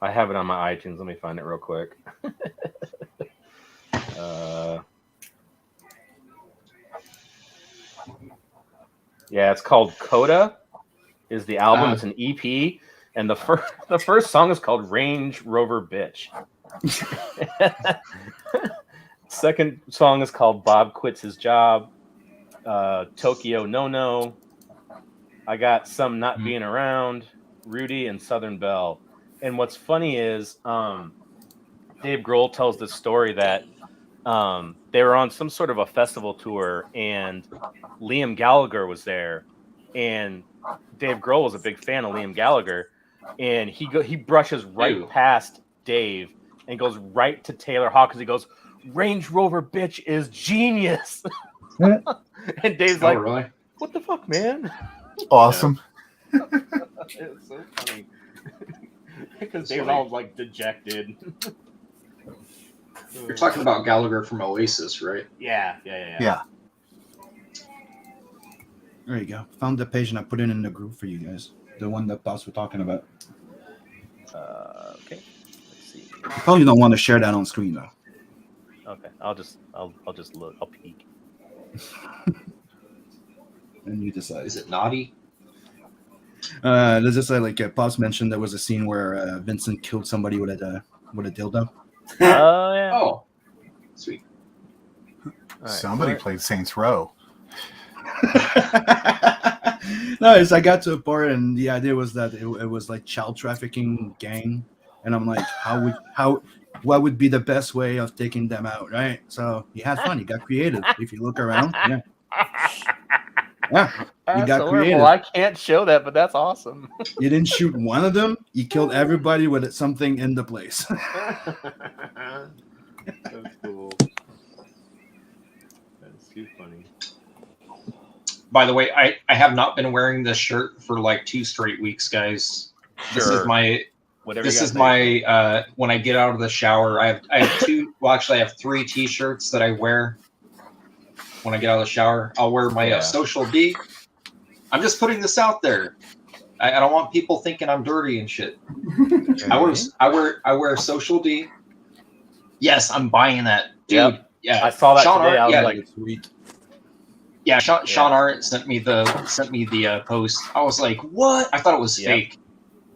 I have it on my iTunes. Let me find it real quick. Yeah, it's called Coda. Is the album? It's an EP, and the first song is called Range Rover Bitch. Second song is called Bob Quits His Job. Tokyo No, I Got Some Not Being Around, Rudy, and Southern Belle. And what's funny is Dave Grohl tells this story that they were on some sort of a festival tour, and Liam Gallagher was there, and Dave Grohl was a big fan of Liam Gallagher, and he brushes right past Dave and goes right to Taylor Hawkins. He goes, "Range Rover Bitch is genius." And Dave's like, really? "What the fuck, man?" Awesome. It was so funny because Dave's all like dejected. You're talking about Gallagher from Oasis, right? Yeah. Yeah. There you go. Found the page and I put it in the group for you guys. The one that Boss were talking about. Okay. Let's see. Probably don't want to share that on screen though. Okay. I'll just look. I'll peek. And you decide. Is it naughty? Let's just say, like Pops mentioned, there was a scene where Vincent killed somebody with a dildo. Oh yeah. Oh, sweet. All right, Somebody played Saints Row. No, I got to a part, and the idea was that it was like child trafficking gang, and I'm like, what would be the best way of taking them out, right? So he had fun. He got creative. If you look around, yeah, he got horrible. creative. I can't show that, but that's awesome. You didn't shoot one of them. You killed everybody with something in the place. That's cool. That's too funny. By the way, I have not been wearing this shirt for like 2 straight weeks, guys. This is my Whatever. This is my when I get out of the shower. I have 2. Well, actually, I have 3 T-shirts that I wear. when I get out of the shower. I'll wear my social D. I'm just putting this out there. I don't want people thinking I'm dirty and shit. I wear social D. Yes, I'm buying that, dude. Yep. Yeah, I saw that Sean today. Art, I was like, sweet. Yeah, Sean Art sent me the post. I was like, what? I thought it was fake.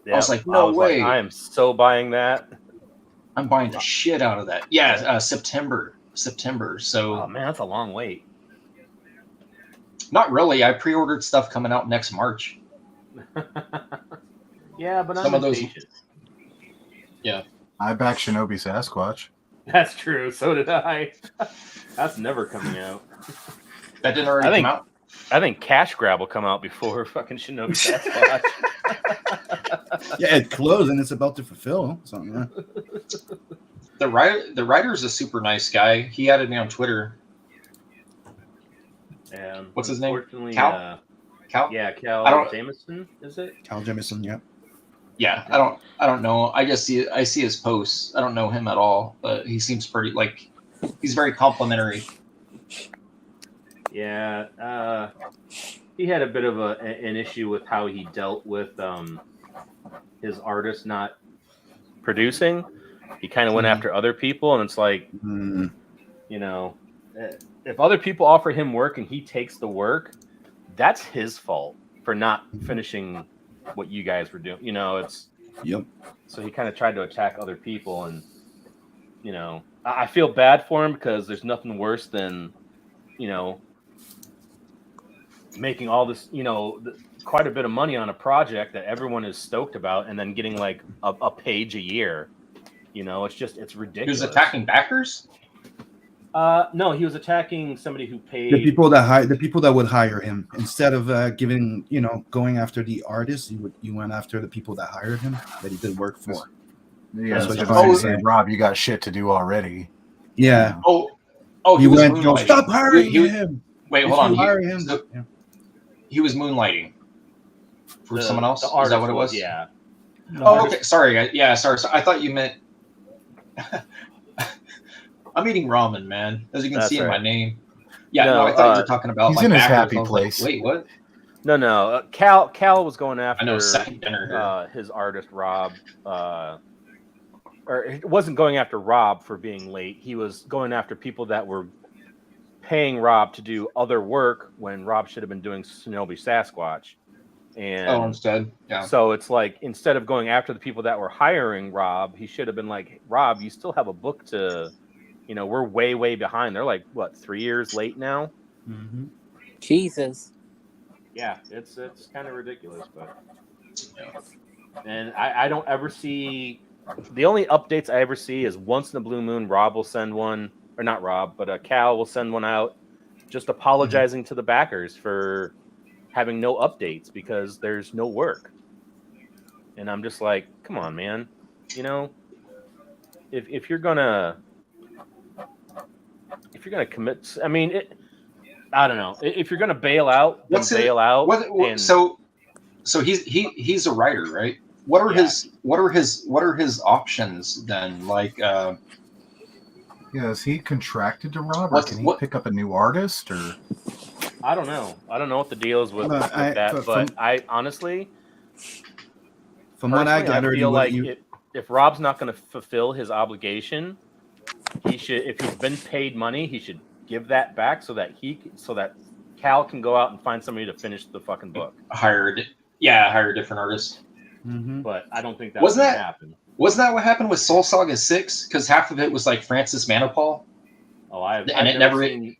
Yep. I was like, no way. I am so buying that. I'm buying the shit out of that. Yeah, September. So, oh man, that's a long wait. Not really. I pre-ordered stuff coming out next March. Yeah, but some of those. Yeah, I back Shinobi Sasquatch. That's true. So did I. That's never coming out. That didn't already come out. I think Cash Grab will come out before fucking Shinobi Sasquatch. Yeah, it closed and it's about to fulfill something. Yeah. The writer's a super nice guy. He added me on Twitter. And what's his name? Cal? Yeah, Cal Jameson, is it? Cal Jameson, yeah. Yeah, I don't know. I see his posts. I don't know him at all, but he seems pretty he's very complimentary. Yeah, he had a bit of an issue with how he dealt with his artists not producing. He kind of went after other people, and it's like, you know, if other people offer him work and he takes the work, that's his fault for not finishing what you guys were doing. You know, it's So he kind of tried to attack other people, and you know, I feel bad for him because there's nothing worse than, you know, making all this, you know, quite a bit of money on a project that everyone is stoked about, and then getting like a page a year. You know, it's ridiculous. He was attacking backers? No, he was attacking somebody who paid the people that would hire him instead of going after the artist. You went after the people that hired him that he did work for. Yeah, that's what you say, Rob. You got shit to do already. Yeah. Oh, he went. Stop hiring him. Wait, hold on. Hire him. So, he was moonlighting for someone else. Is that what it was? Yeah. Oh, okay. Sorry. Yeah, sorry. So I thought you meant. I'm eating ramen, man. As you can see in my name. Yeah, no, I thought you were talking about. He's in his happy place. Like, wait, what? No. Cal was going after. I know, second dinner here. His artist Rob. Or it wasn't going after Rob for being late. He was going after people that were paying Rob to do other work when Rob should have been doing Shinobi Sasquatch. And instead, yeah. So it's like, instead of going after the people that were hiring Rob, he should have been like, Rob, you still have a book to, you know, we're way, way behind. They're like, what, 3 years late now? Mm-hmm. Jesus. Yeah, it's kind of ridiculous, but. And I don't ever see. The only updates I ever see is once in a blue moon, Rob will send one, or not Rob, but Cal will send one out, just apologizing to the backers for having no updates because there's no work. And I'm just like, come on, man. You know, if you're gonna commit, I mean, I don't know. If you're gonna bail out, then bail out. So he's a writer, right? What are his options then? Like, yeah, is he contracted to Rob, or can he pick up a new artist, or? I don't know. I don't know what the deal is with that, but I honestly, from what I gathered, feel like if Rob's not going to fulfill his obligation, he should. If he's been paid money, he should give that back so that Cal can go out and find somebody to finish the fucking book. Hire a different artist. Mm-hmm. But I don't think that's going to happen. Wasn't that what happened with Soul Saga 6? Because half of it was like Francis Manipal. Oh, I've never seen.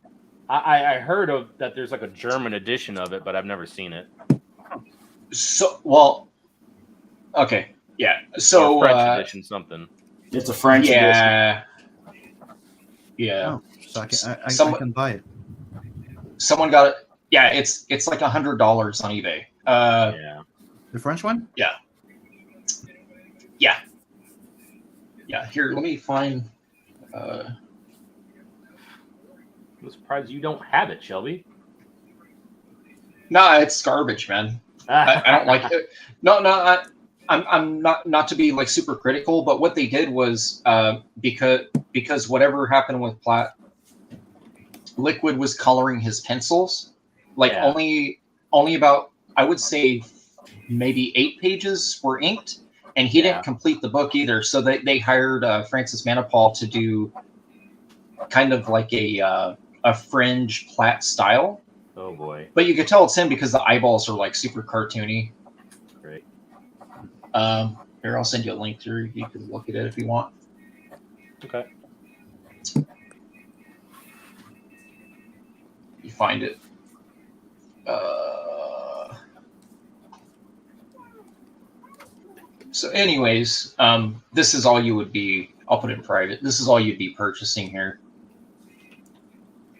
I heard of that. There's like a German edition of it, but I've never seen it. So, well, okay, yeah. So or French edition, something. It's a French edition. Yeah. Oh, so I can buy it. Someone got it. Yeah, it's like $100 on eBay. Yeah. The French one? Yeah. Here, let me find. I'm surprised you don't have it, Shelby. Nah, it's garbage, man. I don't like it. No, I'm not to be like super critical, but what they did was because whatever happened with Liquid was coloring his pencils. Like Yeah. only about, I would say, maybe 8 pages were inked, and he didn't complete the book either. So they hired Francis Manipal to do kind of like a fringe Platt style. Oh boy. But you could tell it's him because the eyeballs are like super cartoony. Great. Here, I'll send you a link through. You can look at it if you want. Okay. You find it. So anyways, this is all you would be, I'll put it in private. This is all you'd be purchasing here.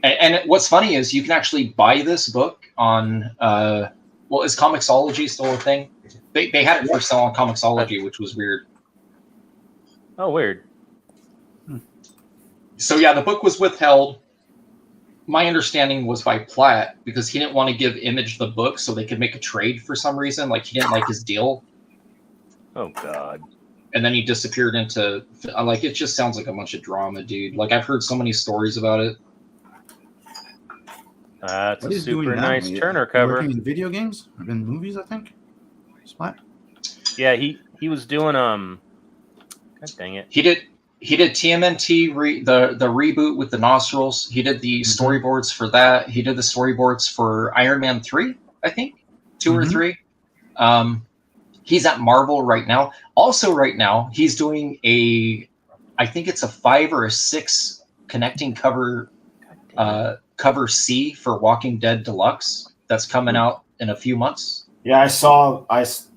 And what's funny is you can actually buy this book on, well, is Comixology still a thing? They had it for sale on Comixology, which was weird. Oh, weird. So yeah, the book was withheld. My understanding was by Platt because he didn't want to give Image the book so they could make a trade for some reason. Like he didn't like his deal. Oh God. And then he disappeared into, like, it just sounds like a bunch of drama, dude. Like I've heard so many stories about it. That's What a he's doing super now? nice Turner cover. Working in video games, or in movies, I think. Splat. Yeah, he was doing God dang it. He did TMNT the reboot with the nostrils. He did the storyboards for that. He did the storyboards for Iron Man 3, I think, 2 or 3. He's at Marvel right now. Also, right now he's doing I think it's a 5 or a 6 connecting cover cover C for Walking Dead Deluxe that's coming out in a few months. Yeah,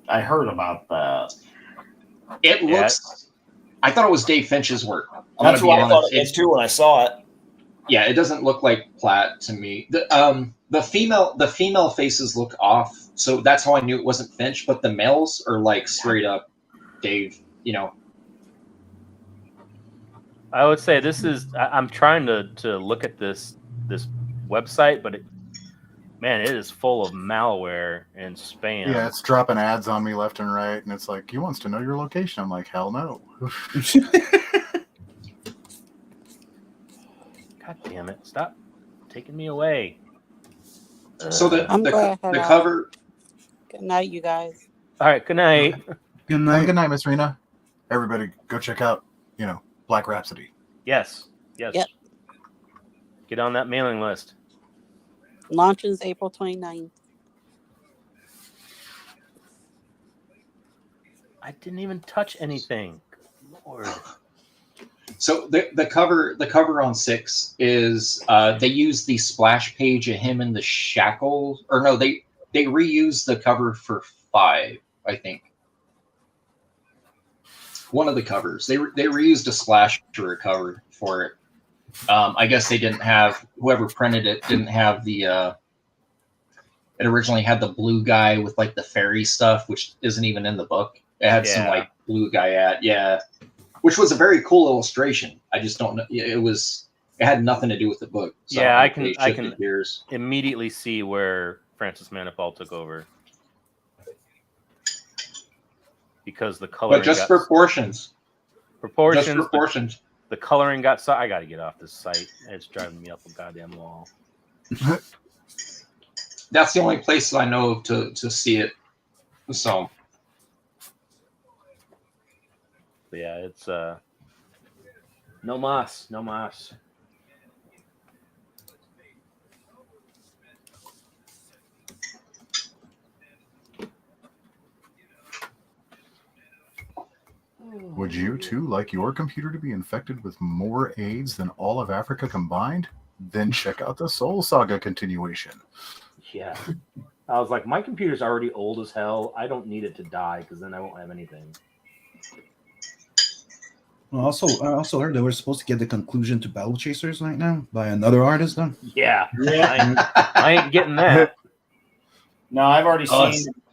I heard about that. It looks. I thought it was Dave Finch's work. That's what I thought it was too when I saw it. Yeah, it doesn't look like Platt to me. The female faces look off, so that's how I knew it wasn't Finch. But the males are like straight up Dave. You know. I would say this is. I'm trying to look at this website, but it is full of malware and spam. Yeah, it's dropping ads on me left and right, and it's like, he wants to know your location. I'm like, hell no. God damn it! Stop taking me away. So the cover. Good night, you guys. All right. Good night. Good night. Good night, Miss Rena. Everybody, go check out, Black Rhapsody. Yes. Yep. Get on that mailing list. Launches April 29th. I didn't even touch anything. Lord. So the cover on 6 is they use the splash page of him in the shackles, or no, they reuse the cover for 5, I think. One of the covers they reused a splash cover for it. I guess they didn't have, whoever printed it didn't have the. It originally had the blue guy with like the fairy stuff, which isn't even in the book. It had some like blue guy which was a very cool illustration. I just don't know. It had nothing to do with the book. So I can immediately see where Francis Manipal took over because the coloring. But just proportions. Proportions. Just proportions. The coloring got so. I got to get off this site. It's driving me up a goddamn wall. That's the only place I know of to see it. So. Yeah, it's no mas. Would you too like your computer to be infected with more AIDS than all of Africa combined? Then check out the Soul Saga continuation. Yeah. I was like, my computer's already old as hell. I don't need it to die because then I won't have anything. I also heard they were supposed to get the conclusion to Battle Chasers right now by another artist. Then yeah. I ain't getting that. No,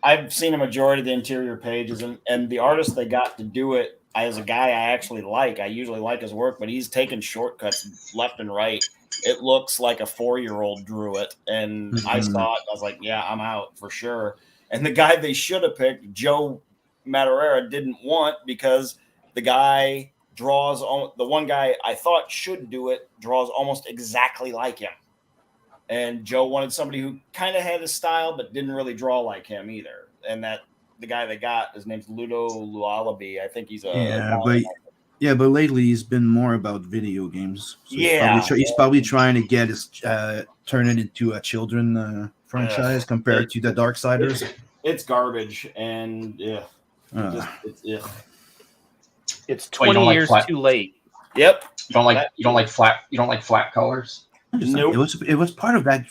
I've seen a majority of the interior pages, and the artist they got to do it as a guy I actually like. I usually like his work, but he's taking shortcuts left and right. It looks like a 4-year-old drew it, and I saw it. I was like, yeah, I'm out for sure. And the guy they should have picked, Joe Madureira, didn't want because the guy draws the one guy I thought should do it draws almost exactly like him. And Joe wanted somebody who kind of had his style, but didn't really draw like him either. And that the guy they got, his name's Ludo Lualaby. I think he's but lately he's been more about video games. So yeah, he's probably trying to get his turn it into a children franchise compared to the Darksiders. It's garbage, and it's 20 years too late. Yep. You don't like flat colors. Nope. It was part of that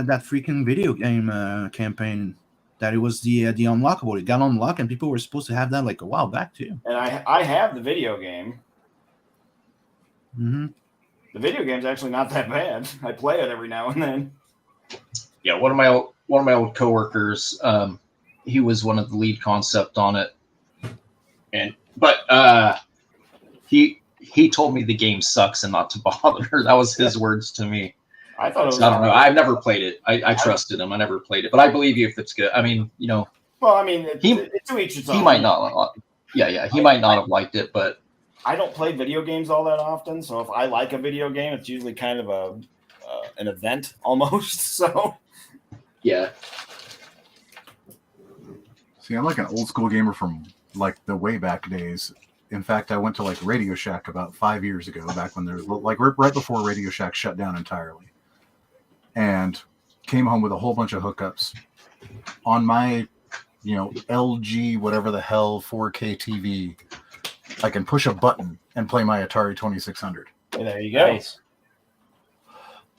that freaking video game campaign. That it was the unlockable. It got unlocked, and people were supposed to have that like a while back too. And I have the video game. Mm-hmm. The video game's actually not that bad. I play it every now and then. Yeah, one of my old coworkers, he was one of the lead concept on it, but he told me the game sucks and not to bother. That was his words to me. I thought it was. I don't know. I've never played it. I trusted him. I never played it, but I believe you if it's good. I mean, Well, I mean, it's to each its own. He might not. Yeah. He might not have liked it, but I don't play video games all that often. So if I like a video game, it's usually kind of an event almost. So. Yeah. See, I'm like an old school gamer from like the way back days. In fact, I went to like Radio Shack about 5 years ago, back when there was like right before Radio Shack shut down entirely, and came home with a whole bunch of hookups on my, LG whatever the hell 4K TV. I can push a button and play my Atari 2600. There you go. Nice.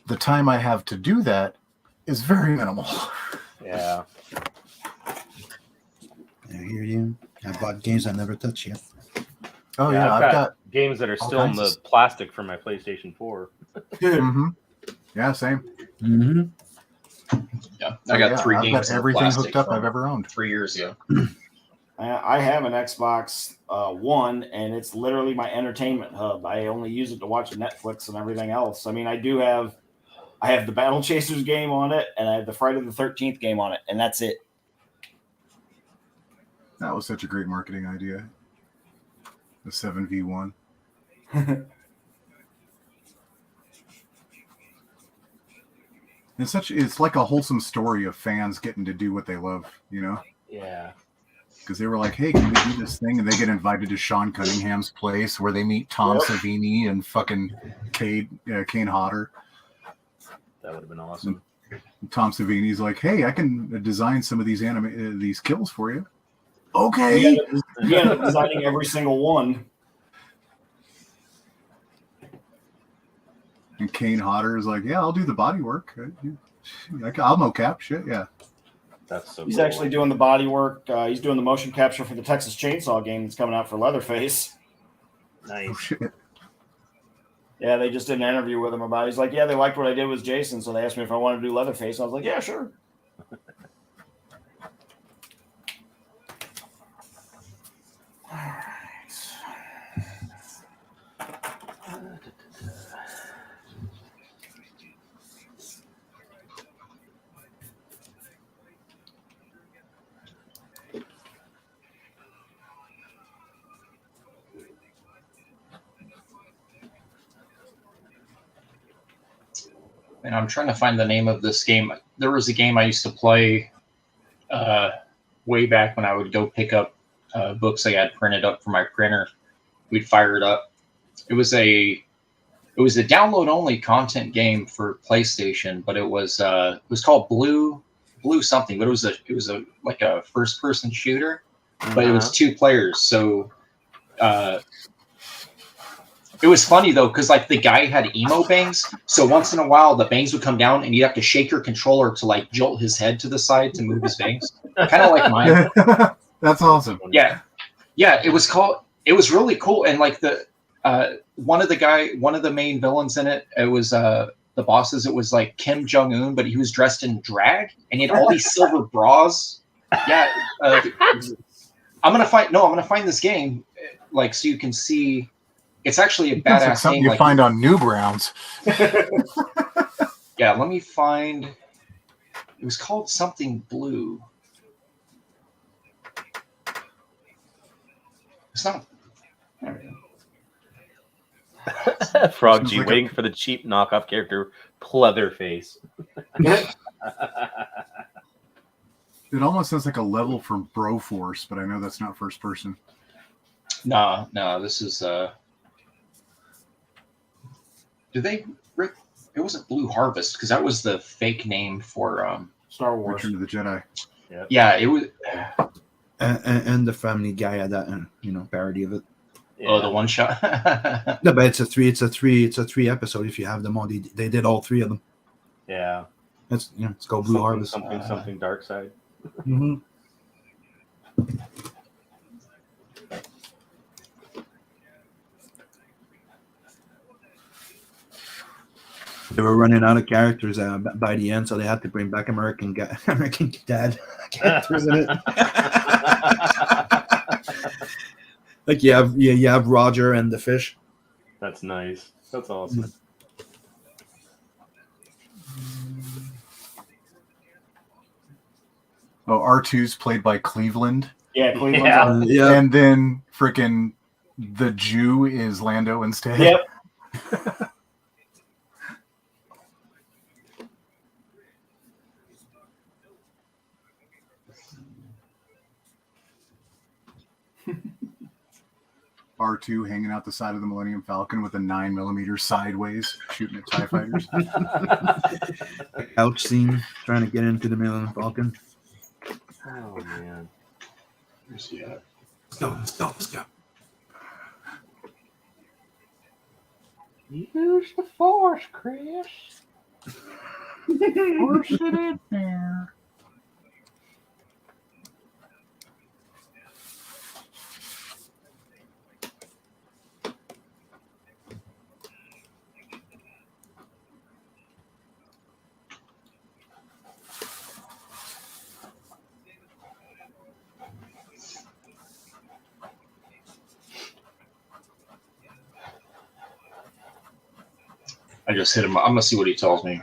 The time I have to do that is very minimal. Yeah. I hear you. I bought games I never touched yet. Oh yeah, I've got games that are still in the plastic from my PlayStation 4. Mm-hmm. Yeah, same. Mm-hmm. Yeah, I got 3 games. I've got everything hooked up I've ever owned. 3 years ago. I have an Xbox One, and it's literally my entertainment hub. I only use it to watch Netflix and everything else. I mean, I have the Battle Chasers game on it, and I have the Friday the 13th game on it, and that's it. That was such a great marketing idea. The 7v1. It's like a wholesome story of fans getting to do what they love, Yeah. Because they were like, hey, can we do this thing? And they get invited to Sean Cunningham's place where they meet Tom Savini and fucking Kane Hodder. That would have been awesome. And Tom Savini's like, hey, I can design some of these these kills for you. Okay. He ended up designing every single one. And Kane Hodder is like, yeah, I'll do the body work. I'll mocap shit, yeah. That's so He's cool. actually doing the body work. He's doing the motion capture for the Texas Chainsaw game that's coming out for Leatherface. Nice. Oh, shit. Yeah, they just did an interview with him about it. He's like, yeah, they liked what I did with Jason, so they asked me if I wanted to do Leatherface. I was like, yeah, sure. All right. And I'm trying to find the name of this game. There was a game I used to play way back when I would go pick up books I had printed up for my printer. We'd fire it up. It was a download only content game for PlayStation, but it was called Blue something. But it was like a first person shooter, but it was 2 players. So it was funny though, because like the guy had emo bangs, so once in a while the bangs would come down, and you'd have to shake your controller to like jolt his head to the side to move his bangs, kind of like mine. That's awesome. Yeah. It was really cool, and like the one of the main villains in it, it was the bosses. It was like Kim Jong Un, but he was dressed in drag, and he had all these silver bras. Yeah, I'm gonna find this game, like so you can see. It's actually a badass like something game. you find on Newgrounds. Yeah, let me find. It was called something Blue. It's not. There we go. Frog Sounds G like waiting for the cheap knockoff character Pleatherface. It almost sounds like a level from Broforce, but I know that's not first person. No, this is did they Rick? It wasn't Blue Harvest because that was the fake name for Star Wars. Return of the Jedi. Yeah, it was. And the Family Guy had that, parody of it. Yeah. Oh, the one shot. No, but it's a three episode. If you have them all, they did all three of them. Yeah. It's called Blue Harvest. Something Dark Side. Mm-hmm. They were running out of characters by the end, so they had to bring back American Dad characters in it. Like you have Roger and the fish. That's nice. That's awesome. Oh, R2's played by Cleveland. Yeah, Cleveland. Yeah. Yeah. And then freaking the Jew is Lando instead. Yep. R2 hanging out the side of the Millennium Falcon with a 9mm sideways, shooting at TIE fighters. Couch scene trying to get into the Millennium Falcon. Oh man. Where's he at? Let's go. Use the Force, Chris. Force it in there. I just hit him. I'm gonna see what he tells me.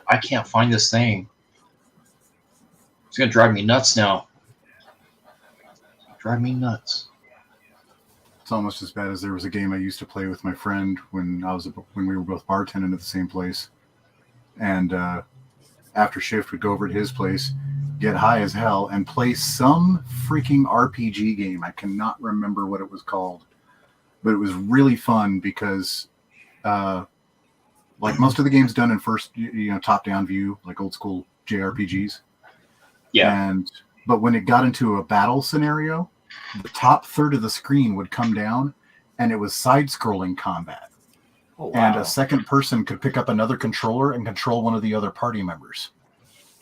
I can't find this thing. It's gonna drive me nuts now. Drive me nuts. It's almost as bad as there was a game I used to play with my friend when we were both bartending at the same place, and after shift we'd go over to his place, get high as hell, and play some freaking RPG game. I cannot remember what it was called, but it was really fun because like most of the games done in first, top-down view, like old school JRPGs. Yeah. But when it got into a battle scenario, the top third of the screen would come down, and it was side-scrolling combat. Oh, wow. And a second person could pick up another controller and control one of the other party members.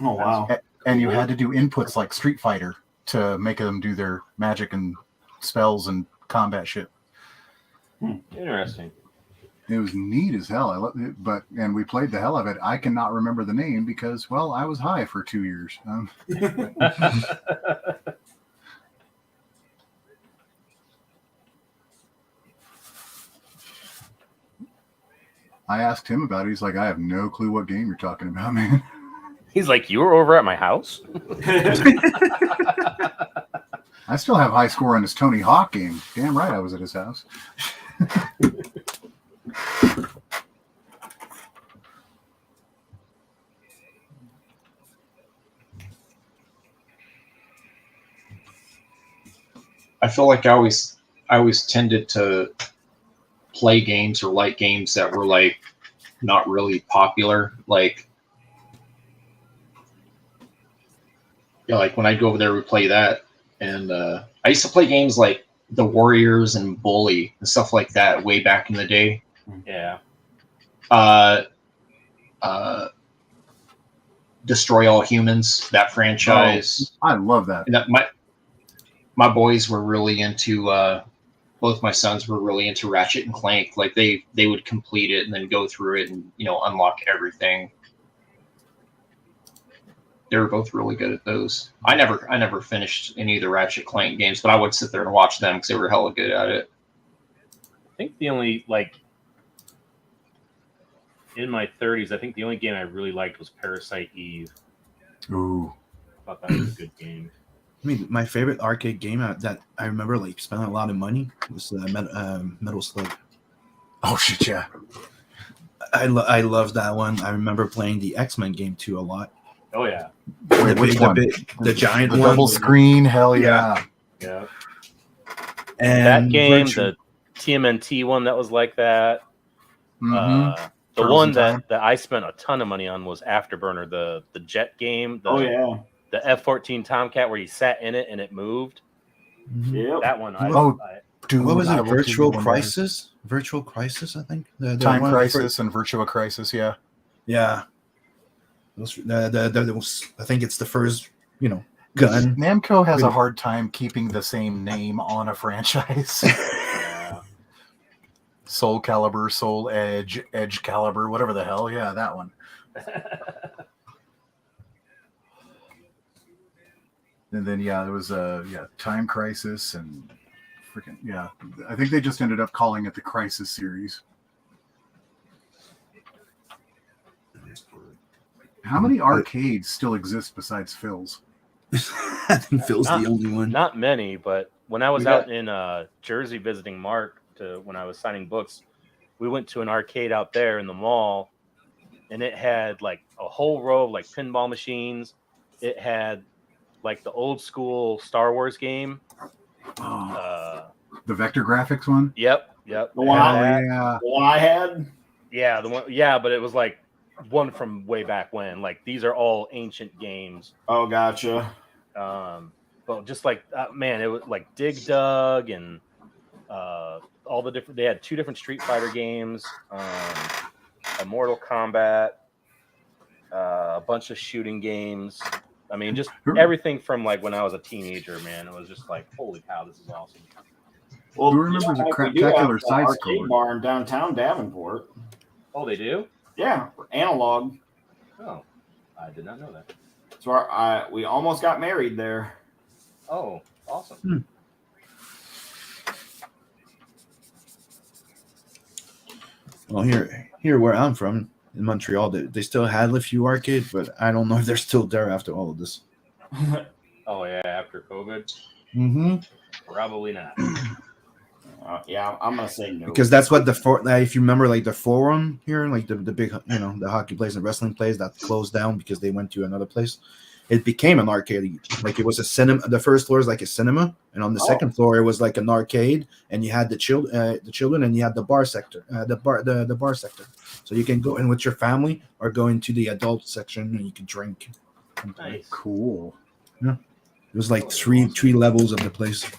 Oh wow. And you had to do inputs like Street Fighter to make them do their magic and spells and combat shit. Interesting. It was neat as hell. And we played the hell of it. I cannot remember the name because, well, I was high for 2 years. I asked him about it. He's like, I have no clue what game you're talking about, man. He's like, you were over at my house? I still have high score on this Tony Hawk game. Damn right I was at his house. I feel like I always tended to play games or like games that were like not really popular. Like when I'd go over there, we'd play that. And I used to play games like The Warriors and Bully and stuff like that way back in the day. Yeah. Destroy All Humans, that franchise. Oh, I love that. And that my boys were really into both my sons were really into Ratchet and Clank. Like they would complete it and then go through it and unlock everything. They were both really good at those. I never finished any of the Ratchet Clank games, but I would sit there and watch them because they were hella good at it. I think the only in my 30s, I think the only game I really liked was Parasite Eve. Ooh. I thought that was a good game. I mean, my favorite arcade game that I remember spending a lot of money was Metal Slug. Oh shit, yeah. I love that one. I remember playing the X-Men game too a lot. Oh yeah. Wait, which one? The giant the one. Double screen. Hell yeah. Yeah. And that game, the TMNT one that was like that. Mm-hmm. The Turtles one in Time. that I spent a ton of money on was Afterburner, the jet game. yeah. The F-14 Tomcat where you sat in it and it moved. Yep. That one. Dude, what was I it? will tell you Virtual one Crisis? Virtual Crisis, I think. The Time one Crisis and Virtua Crisis, yeah. Yeah. I think it's the first, gun. Namco has a hard time keeping the same name on a franchise. Yeah. Soul Calibur, Soul Edge, Edge Calibur, whatever the hell. Yeah, that one. And then there was Time Crisis and freaking I think they just ended up calling it the Crisis series. How many arcades still exist besides Phil's? I think Phil's the only one. Not many, but when I was out in Jersey visiting Mark when I was signing books, we went to an arcade out there in the mall, and it had like a whole row of like pinball machines. It had like the old school Star Wars game. The vector graphics one? Yep. The one I had? Yeah, the one. Yeah, but it was like one from way back when. Like these are all ancient games. Oh, gotcha. But just like man, it was like Dig Dug and all the different. They had 2 different Street Fighter games, a Mortal Kombat, a bunch of shooting games. I mean, just everything from like when I was a teenager, man. It was just like, holy cow, this is awesome. Well, who remembers the Craptacular Side Scroller bar in downtown Davenport? Oh, they do? Yeah, Analog. Oh, I did not know that. So we almost got married there. Oh, awesome. Well, here where I'm from in Montreal, they still had a few arcades, but I don't know if they're still there after all of this. Oh yeah, after COVID. Mm-hmm. Probably not. Yeah, I'm gonna say no. Because that's what if you remember, like the Forum here, like the big, the hockey place and wrestling place that closed down because they went to another place. It became an arcade. Like it was a cinema. The first floor is like a cinema, and on the second floor it was like an arcade, and you had the children, and you had the bar sector, the bar sector. So you can go in with your family or go into the adult section and you can drink. Nice. Cool. Yeah, it was like three levels of the place.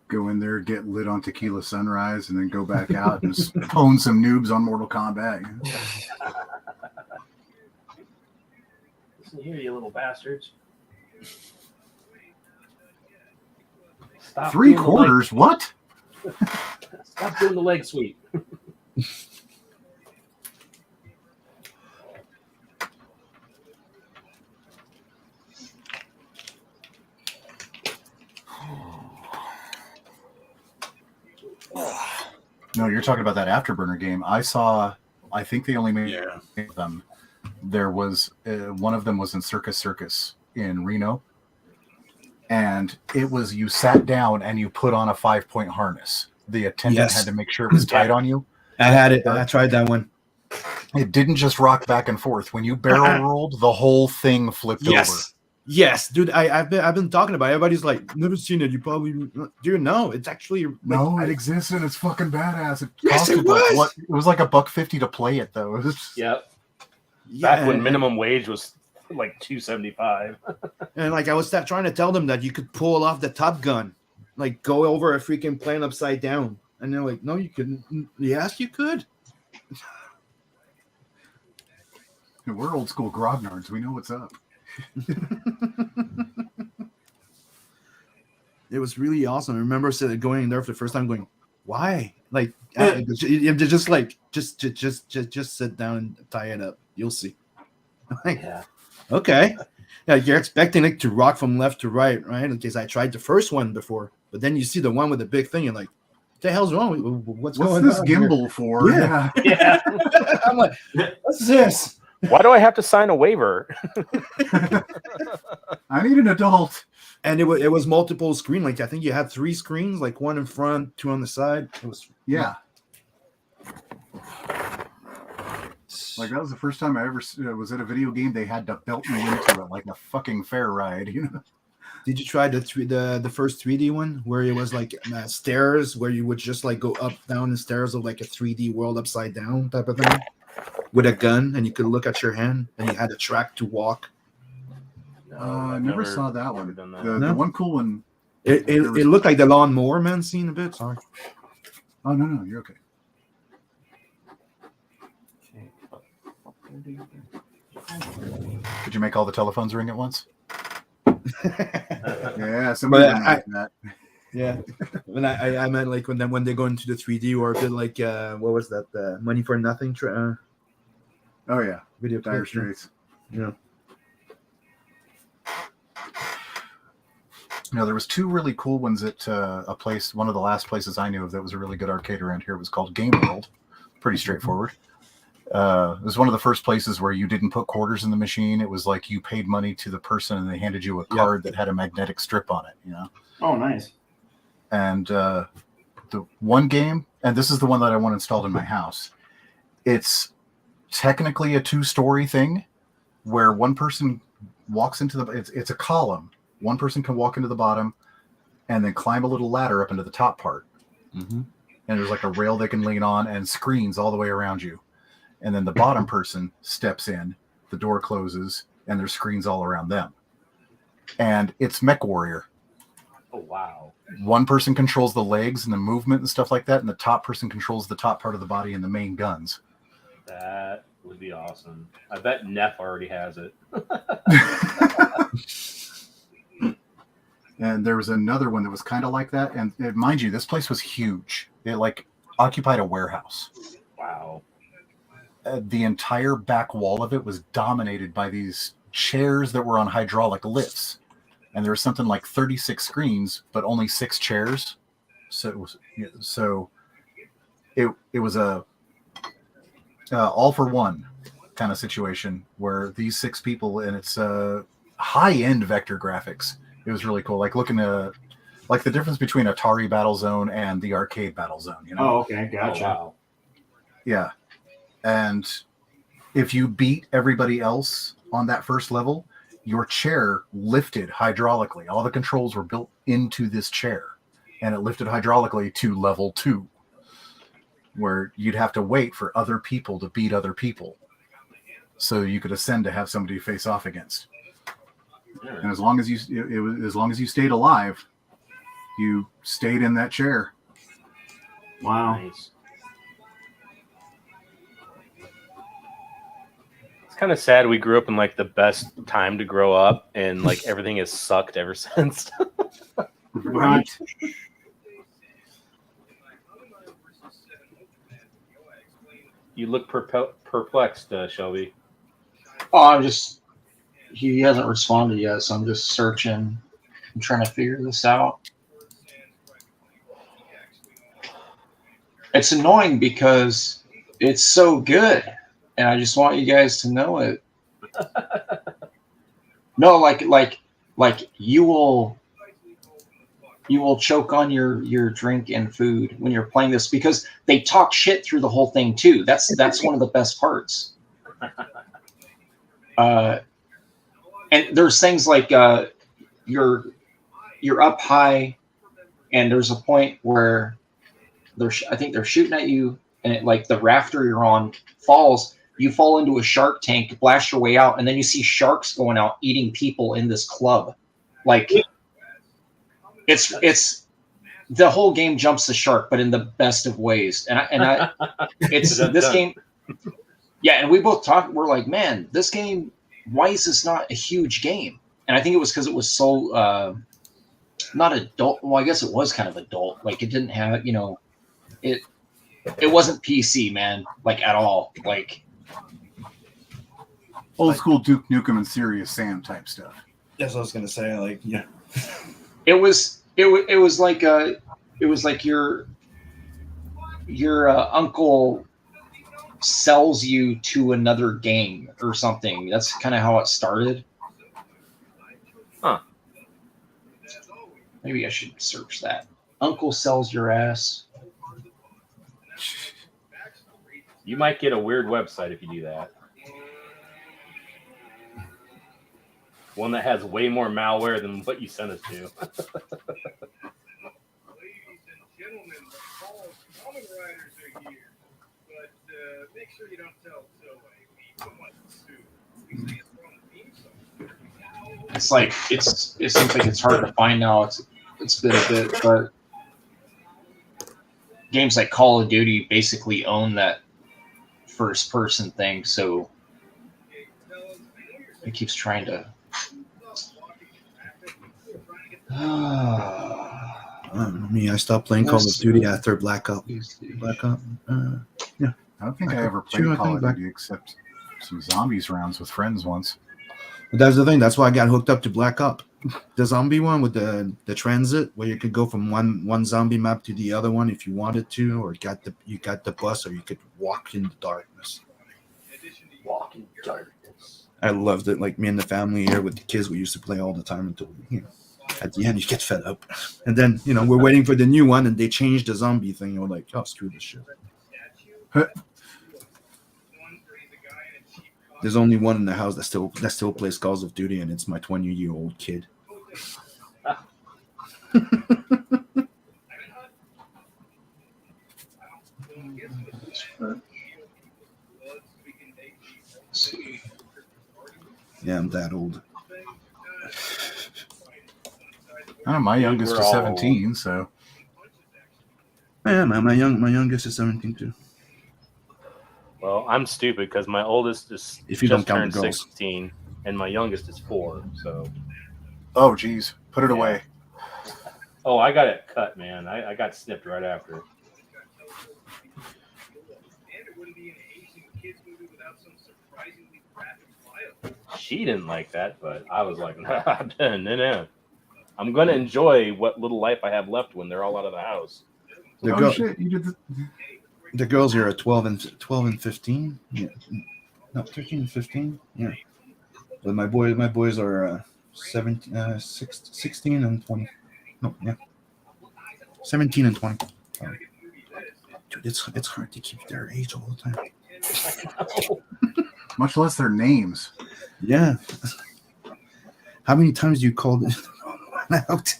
Go in there, get lit on Tequila Sunrise, and then go back out and pwn some noobs on Mortal Kombat. Listen here, you little bastards. Stop 3/4? What? Stop doing the leg sweep. No, you're talking about that Afterburner game. I think they only made them. There was one of them was in Circus in Reno, and it was you sat down and you put on a 5-point harness. The attendant had to make sure it was tight on you. I had it. I tried that one. It didn't just rock back and forth. When you barrel rolled, the whole thing flipped over. Yes, dude. I've been talking about it. Everybody's like, never seen it. You probably do. No, it's actually it exists and it's fucking badass. It was. It was like $1.50 to play it though. Yep. Back when minimum wage was like $2.75. And like I was trying to tell them that you could pull off the Top Gun, like go over a freaking plane upside down, and they're like, no, you couldn't. Yes, you could. We're old school grognards. We know what's up. It was really awesome. I remember going in there for the first time, going, "Why?" Like, just sit down and tie it up. You'll see. Like, okay. Yeah, you're expecting it to rock from left to right, right? Because I tried the first one before, but then you see the one with the big thing, and like, what the hell's wrong? What's going this on gimbal here? for? Yeah. I'm like, what's this? Why do I have to sign a waiver? I need an adult. And it was multiple screen. Like I think you had 3 screens, like 1 in front, 2 on the side. It was Like that was the first time I ever was at a video game. They had to belt me into it like a fucking fair ride, you know. Did you try the first 3D one where it was like stairs where you would just like go up down the stairs of like a 3D world upside down type of thing with a gun and you could look at your hand and you had a track to walk? I never saw that one. That. The one cool one. It looked like the Lawnmower Man scene a bit. Sorry. Oh no, you're okay. Did you make all the telephones ring at once? Yeah, somebody like that. Yeah, when I meant like when they go into the 3D or a bit like what was that Money for Nothing? Oh yeah, video Dire clip, Straits. Yeah. No, there was 2 really cool ones at a place. One of the last places I knew of that was a really good arcade around here was called Game World. Pretty straightforward. It was one of the first places where you didn't put quarters in the machine. It was like you paid money to the person and they handed you a card that had a magnetic strip on it, you know? Oh, nice. And the one game, and this is the one that I want installed in my house, it's technically a 2-story thing where one person walks into it's a column. One person can walk into the bottom and then climb a little ladder up into the top part. Mm-hmm. And there's like a rail they can lean on and screens all the way around you. And then the bottom person steps in, the door closes, and there's screens all around them. And it's Mech Warrior. Oh, wow. One person controls the legs and the movement and stuff like that, and the top person controls the top part of the body and the main guns. That would be awesome. I bet Neff already has it. And there was another one that was kind of like that. And mind you, this place was huge. It like occupied a warehouse. Wow. The entire back wall of it was dominated by these chairs that were on hydraulic lifts. And there was something like 36 screens, but only 6 chairs. So it was a all for one kind of situation where these 6 people, and it's high-end vector graphics. It was really cool. Like looking at like the difference between Atari Battlezone and the arcade Battlezone, you know? Oh, okay, gotcha. Oh, wow. Yeah. And if you beat everybody else on that first level, your chair lifted hydraulically. All the controls were built into this chair, and it lifted hydraulically to level 2, where you'd have to wait for other people to beat other people so you could ascend to have somebody to face off against. Yeah. And as long as you stayed alive, you stayed in that chair. Wow. Nice. It's kind of sad we grew up in like the best time to grow up, and like everything has sucked ever since. Right. You look perplexed, Shelby. Oh, he hasn't responded yet, so I'm just searching. I'm trying to figure this out. It's annoying because it's so good, and I just want you guys to know it. No, like you will choke on your drink and food when you're playing this because they talk shit through the whole thing too. That's one of the best parts. And there's things like you're up high, and there's a point where I think they're shooting at you, and it, like the rafter you're on falls. You fall into a shark tank, blast your way out, and then you see sharks going out eating people in this club. Like it's the whole game jumps the shark, but in the best of ways. And it's this game. Yeah, and we both talked. We're like, man, this game. Why is this not a huge game? And I think it was because it was so not adult. Well, I guess it was kind of adult. Like it didn't have, it wasn't PC, man, like at all. Like old school Duke Nukem and Serious Sam type stuff. That's what I was gonna say. Like, yeah, it was like your uncle sells you to another game or something. That's kind of how it started. Huh. Maybe I should search that. Uncle sells your ass. You might get a weird website if you do that. One that has way more malware than what you sent us to. Ladies and gentlemen, Paul's common riders are here. But make sure you don't tell Zoe. We don't want to sue. We say it's from the theme song. It's like it seems like it's hard to find now. It's been a bit, but games like Call of Duty basically own that first person thing, so it keeps trying to I stopped playing Call of Duty after Black Ops. Yeah. I don't think I ever played Call of Duty except some zombies rounds with friends once. But that's the thing. That's why I got hooked up to Black Ops. The zombie one with the transit, where you could go from one zombie map to the other one if you wanted to, or you got the bus, or you could walk in the darkness. Walk in darkness. I loved it. Like me and the family here with the kids, we used to play all the time until at the end you get fed up. And then we're waiting for the new one, and they changed the zombie thing. And we're like, oh, screw this shit. There's only one in the house that still plays Call of Duty, and it's my 20-year-old kid. Yeah, I'm that old. My youngest is 17, so. Yeah, my youngest is 17 too. Well, I'm stupid because my oldest is if you just don't count turned girls. 16, and my youngest is 4. So. Oh, geez, put it away. Oh, I got it cut, man. I got snipped right after. She didn't like that, but I was like, no. I'm going to enjoy what little life I have left when they're all out of the house. Shit, you did the girls here are 12 and 15. Yeah. No, 13 and 15. Yeah. But my boys are 16 and 20. No, yeah. 17 and 20. Dude, it's hard to keep their age all the time. Much less their names. Yeah. How many times do you call it out?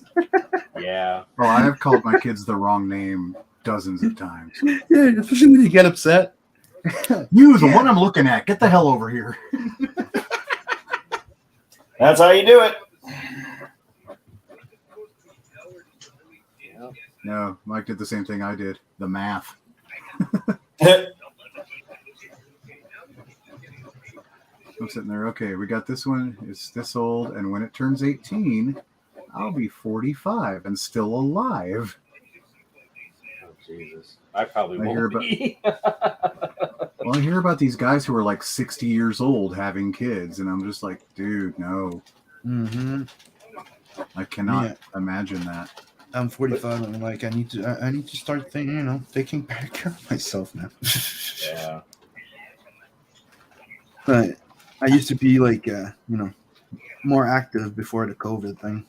Yeah. Well, I have called my kids the wrong name dozens of times. Yeah, especially when you get upset. You, the one I'm looking at. Get the hell over here. That's how you do it. No, Mike did the same thing I did. The math. I'm sitting there, okay, we got this one. It's this old, and when it turns 18, I'll be 45 and still alive. Oh, Jesus. I probably won't be. Well, I hear about these guys who are like 60 years old having kids, and I'm just like, dude, no. Mm-hmm. I cannot imagine that. I'm 45, and I'm like, I need to start thinking, taking better care of myself now. Yeah. But I used to be like, more active before the COVID thing.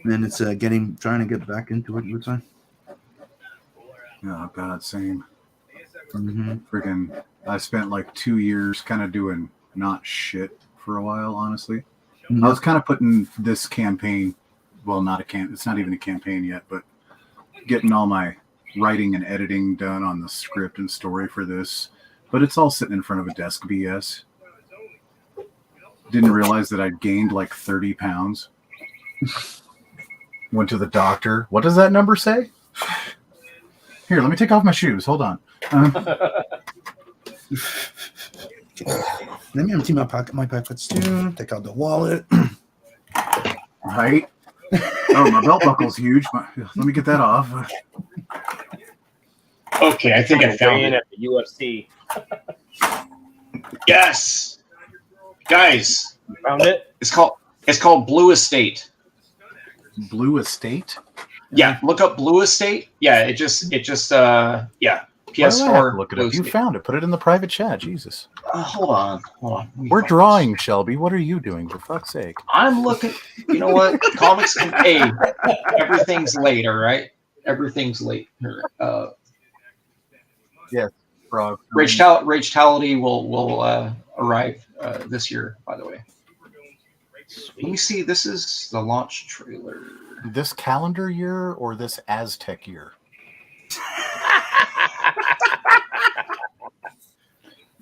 And it's trying to get back into it with time. Oh, God, same. Mm-hmm. Freaking, I spent like 2 years kind of doing not shit for a while, honestly. Mm-hmm. I was kind of putting this campaign, well, it's not even a campaign yet, but getting all my writing and editing done on the script and story for this, but it's all sitting in front of a desk BS. Didn't realize that I'd gained like 30 pounds. Went to the doctor. What does that number say? Here, let me take off my shoes. Hold on. Let me empty my pockets too. Take out the wallet. Right? Oh, my belt buckle's huge. Let me get that off. Okay, I think I found it. At the UFC. Yes, guys, Found it? it's called Blue Estate. Blue Estate? Yeah, look up Blue Estate. Yeah, it just yeah. Why do I have to PS4. look it up? You found it. Put it in the private chat. Jesus. Hold on. We're drawing, Shelby. What are you doing? For fuck's sake. I'm looking. You know what? Comics can. Hey, everything's late. All right. Everything's late. Yes, Frog. Ragetality will arrive this year. By the way. Let me see. This is the launch trailer. This calendar year or this Aztec year?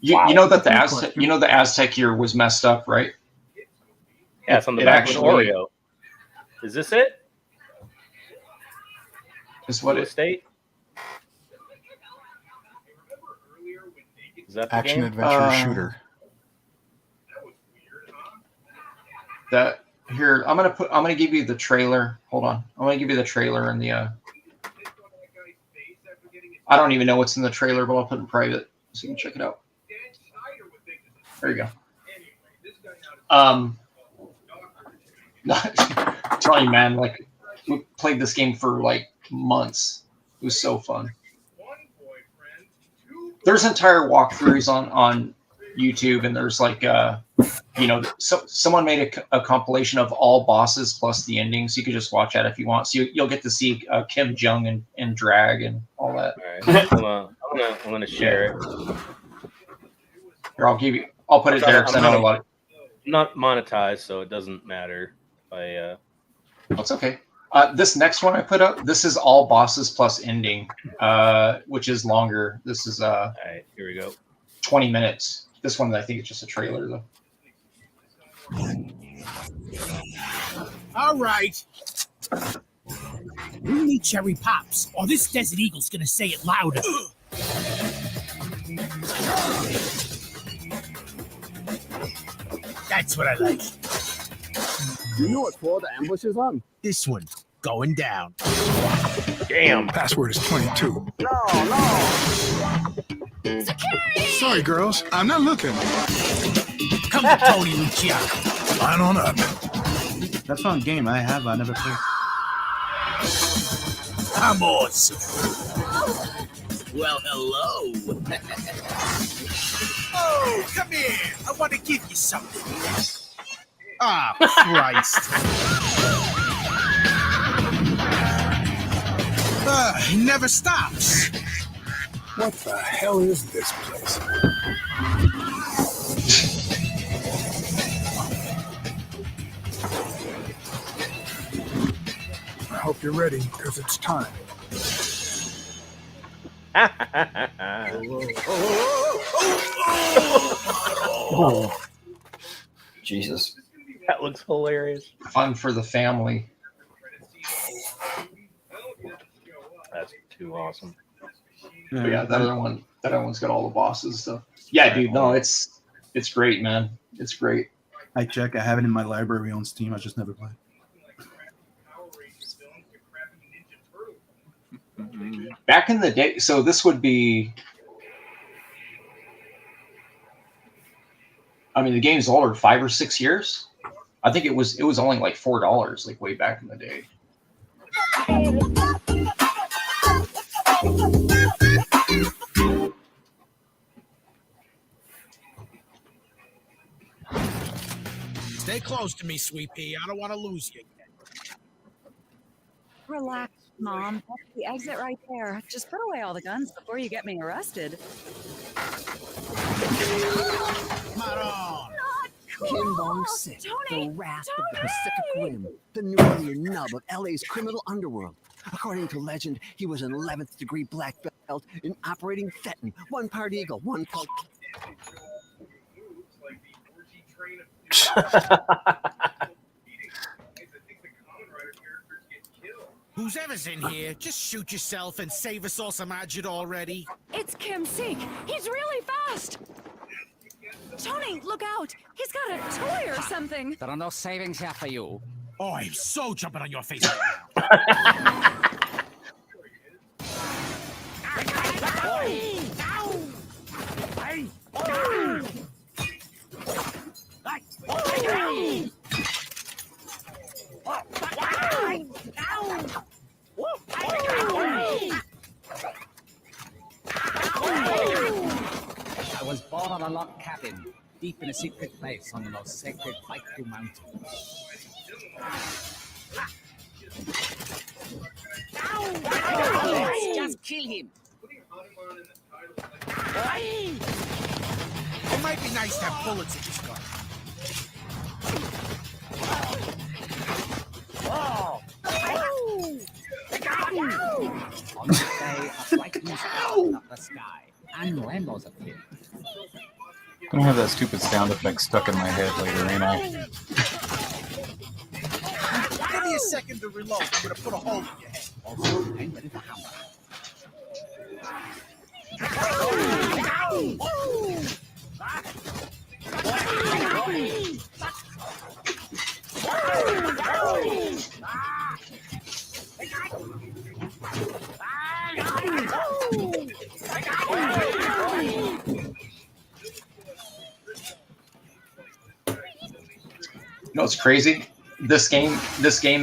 You know that the Aztec year was messed up, right? Yeah, it's on the back of an Oreo. Is this it? Is what it state? Is that the action game? adventure shooter? That here, I'm gonna give you the trailer. Hold on, I'm gonna give you the trailer and the. I don't even know what's in the trailer, but I'll put it in private so you can check it out. There you go. Telling you, man, like we played this game for like months. It was so fun. There's entire walkthroughs on YouTube, and there's like someone made a compilation of all bosses plus the ending, so you could just watch that if you want. So you'll get to see Kim Jong and drag and all that. All right, I'm gonna share it. Here, I'll put it there because I know a lot. I'm not monetized, so it doesn't matter. That's okay. This next one I put up, this is all bosses plus ending, which is longer. This is all right, here we go. 20 minutes. This one, I think it's just a trailer though. All right. We need cherry pops, or this desert eagle's gonna say it louder. That's what I like. You know what floor the ambush is on? This one, going down. Damn. Password is 22. No. Security! Sorry, girls. I'm not looking. Come to Tony Luciano. Line on up. That's not a game I never played. I'm awesome. Well, hello. Oh, come here. I want to give you something. Ah, Christ. It never stops. What the hell is this place? I hope you're ready, because it's time. Oh, Jesus. That looks hilarious. Fun for the family. That's too awesome. But yeah, that other one's got all the bosses stuff. Yeah, dude, no, it's great, man. It's great. I have it in my library on Steam. I just never played. Back in the day, so this would be. I mean, the game's older, 5 or 6 years. I think it was only like $4, like way back in the day. Stay close to me, sweet pea. I don't want to lose you. Relax, Mom. That's the exit right there. Just put away all the guns before you get me arrested. Come on. Kim Bong-sik, the wrath of the Pacific Rim, the nuclear nub of LA's criminal underworld. According to legend, he was an 11th degree black belt in operating Fenton, one part eagle, one part... Whoever's in here, just shoot yourself and save us all some agit already. It's Kim Seek. He's really fast. Tony, look out. He's got a toy or something. There are no savings here for you. Oh, I'm so jumping on your face right now. discovered a locked cabin deep in a secret place on the most sacred Haiku Mountain. Let's just kill him. It might be nice to have bullets in this gun. On this day, a frightening star lit up the sky, and rainbows appeared. Gonna have that stupid sound effect stuck in my head later, ain't I? Give me a second to reload. I'm gonna put a hole in your head. Also, I'm ready for hammer. You know what's crazy? This game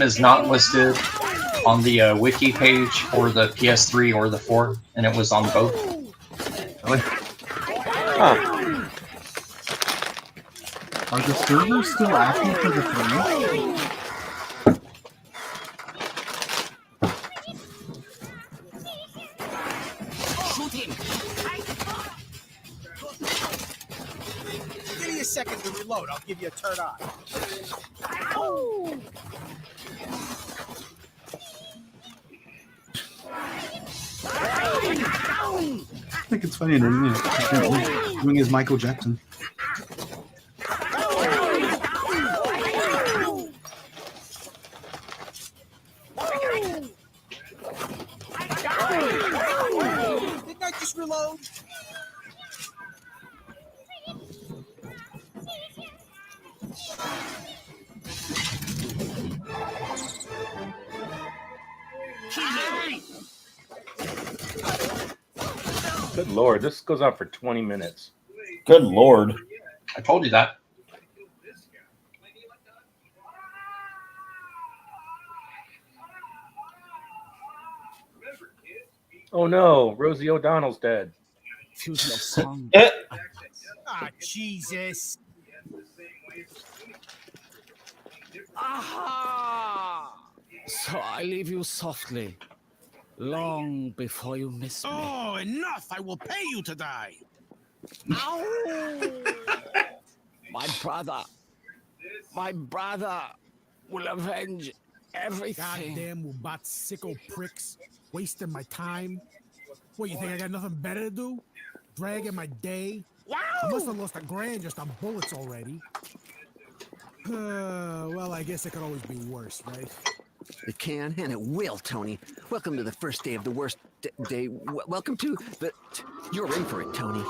is not listed on the wiki page for the PS3 or the 4, and it was on both. Really? Huh. Are the servers still active for the 3? Shoot him! Give me a second to reload. I'll give you a turn on. I think it's funny that doing his Michael Jackson. Didn't I just reload? Good lord, this goes on for 20 minutes. Good lord. I told you that. Oh no, Rosie O'Donnell's dead. Fusion of song. Ah, Jesus. Aha! So I leave you softly, long before you miss me. Oh, enough! I will pay you to die. Ow! My brother will avenge everything. Goddamn Mubat sicko pricks, wasting my time. What, you think I got nothing better to do? Dragging my day? I must have lost $1,000 just on bullets already. Well, I guess it could always be worse, right? It can, and it will, Tony. Welcome to the first day of the worst day. Welcome to the... You're in for it, Tony.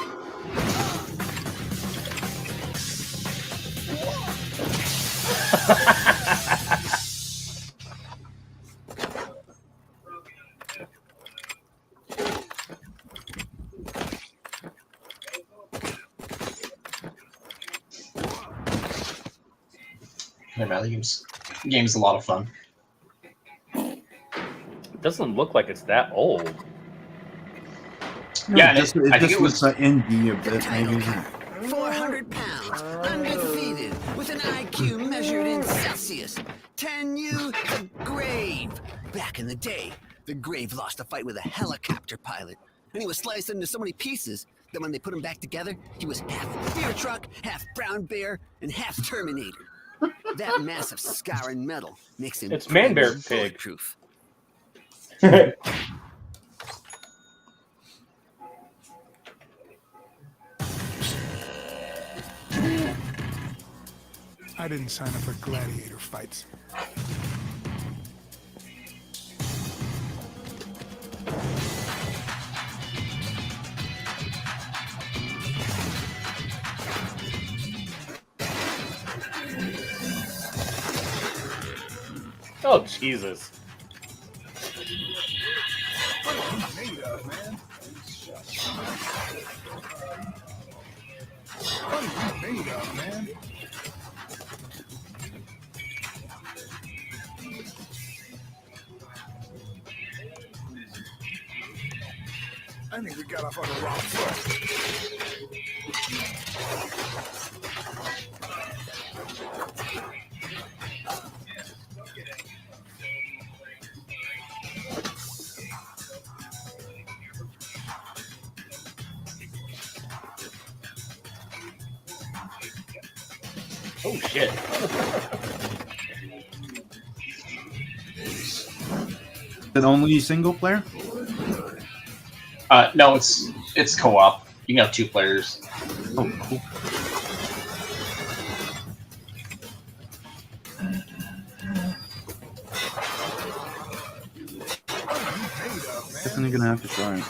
Yeah, man, the game's a lot of fun. It doesn't look like it's that old. Yeah, it just was indie a bit, maybe. 400 pounds, undefeated, with an IQ measured in Celsius. 10U, the Grave. Back in the day, the Grave lost a fight with a helicopter pilot, and he was sliced into so many pieces that when they put him back together, he was half beer truck, half brown bear, and half Terminator. That massive scar and metal makes him It's Man Bear Pig. bulletproof. I didn't sign up for gladiator fights. Oh, Jesus. What are you made of, man? What are you made of, man? I think we got off on the wrong foot. Oh shit! Is it only single player? No, it's co-op. You can have 2 players. Oh, cool. Definitely gonna have to try it.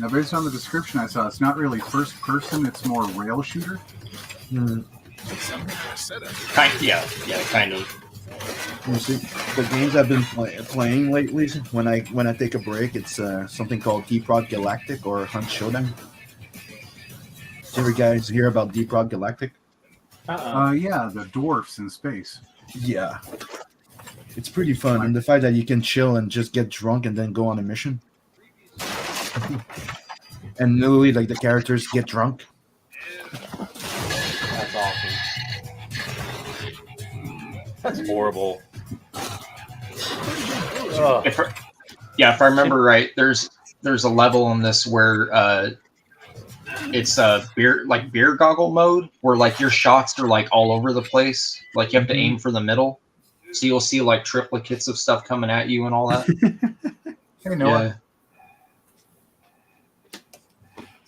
Now, based on the description I saw, it's not really first person; it's more rail shooter. Mm. Kind of. You see, the games I've been playing lately, when I take a break, it's something called Deep Rock Galactic or Hunt Showdown. Did you ever guys hear about Deep Rock Galactic? Yeah, the dwarfs in space. Yeah. It's pretty fun, and the fact that you can chill and just get drunk and then go on a mission. And literally, like, the characters get drunk. That's awesome. That's horrible. If I remember right, there's a level in this where it's beer goggle mode, where like your shots are like all over the place. Like you have to aim for the middle, so you'll see like triplicates of stuff coming at you and all that. Hey, Noah.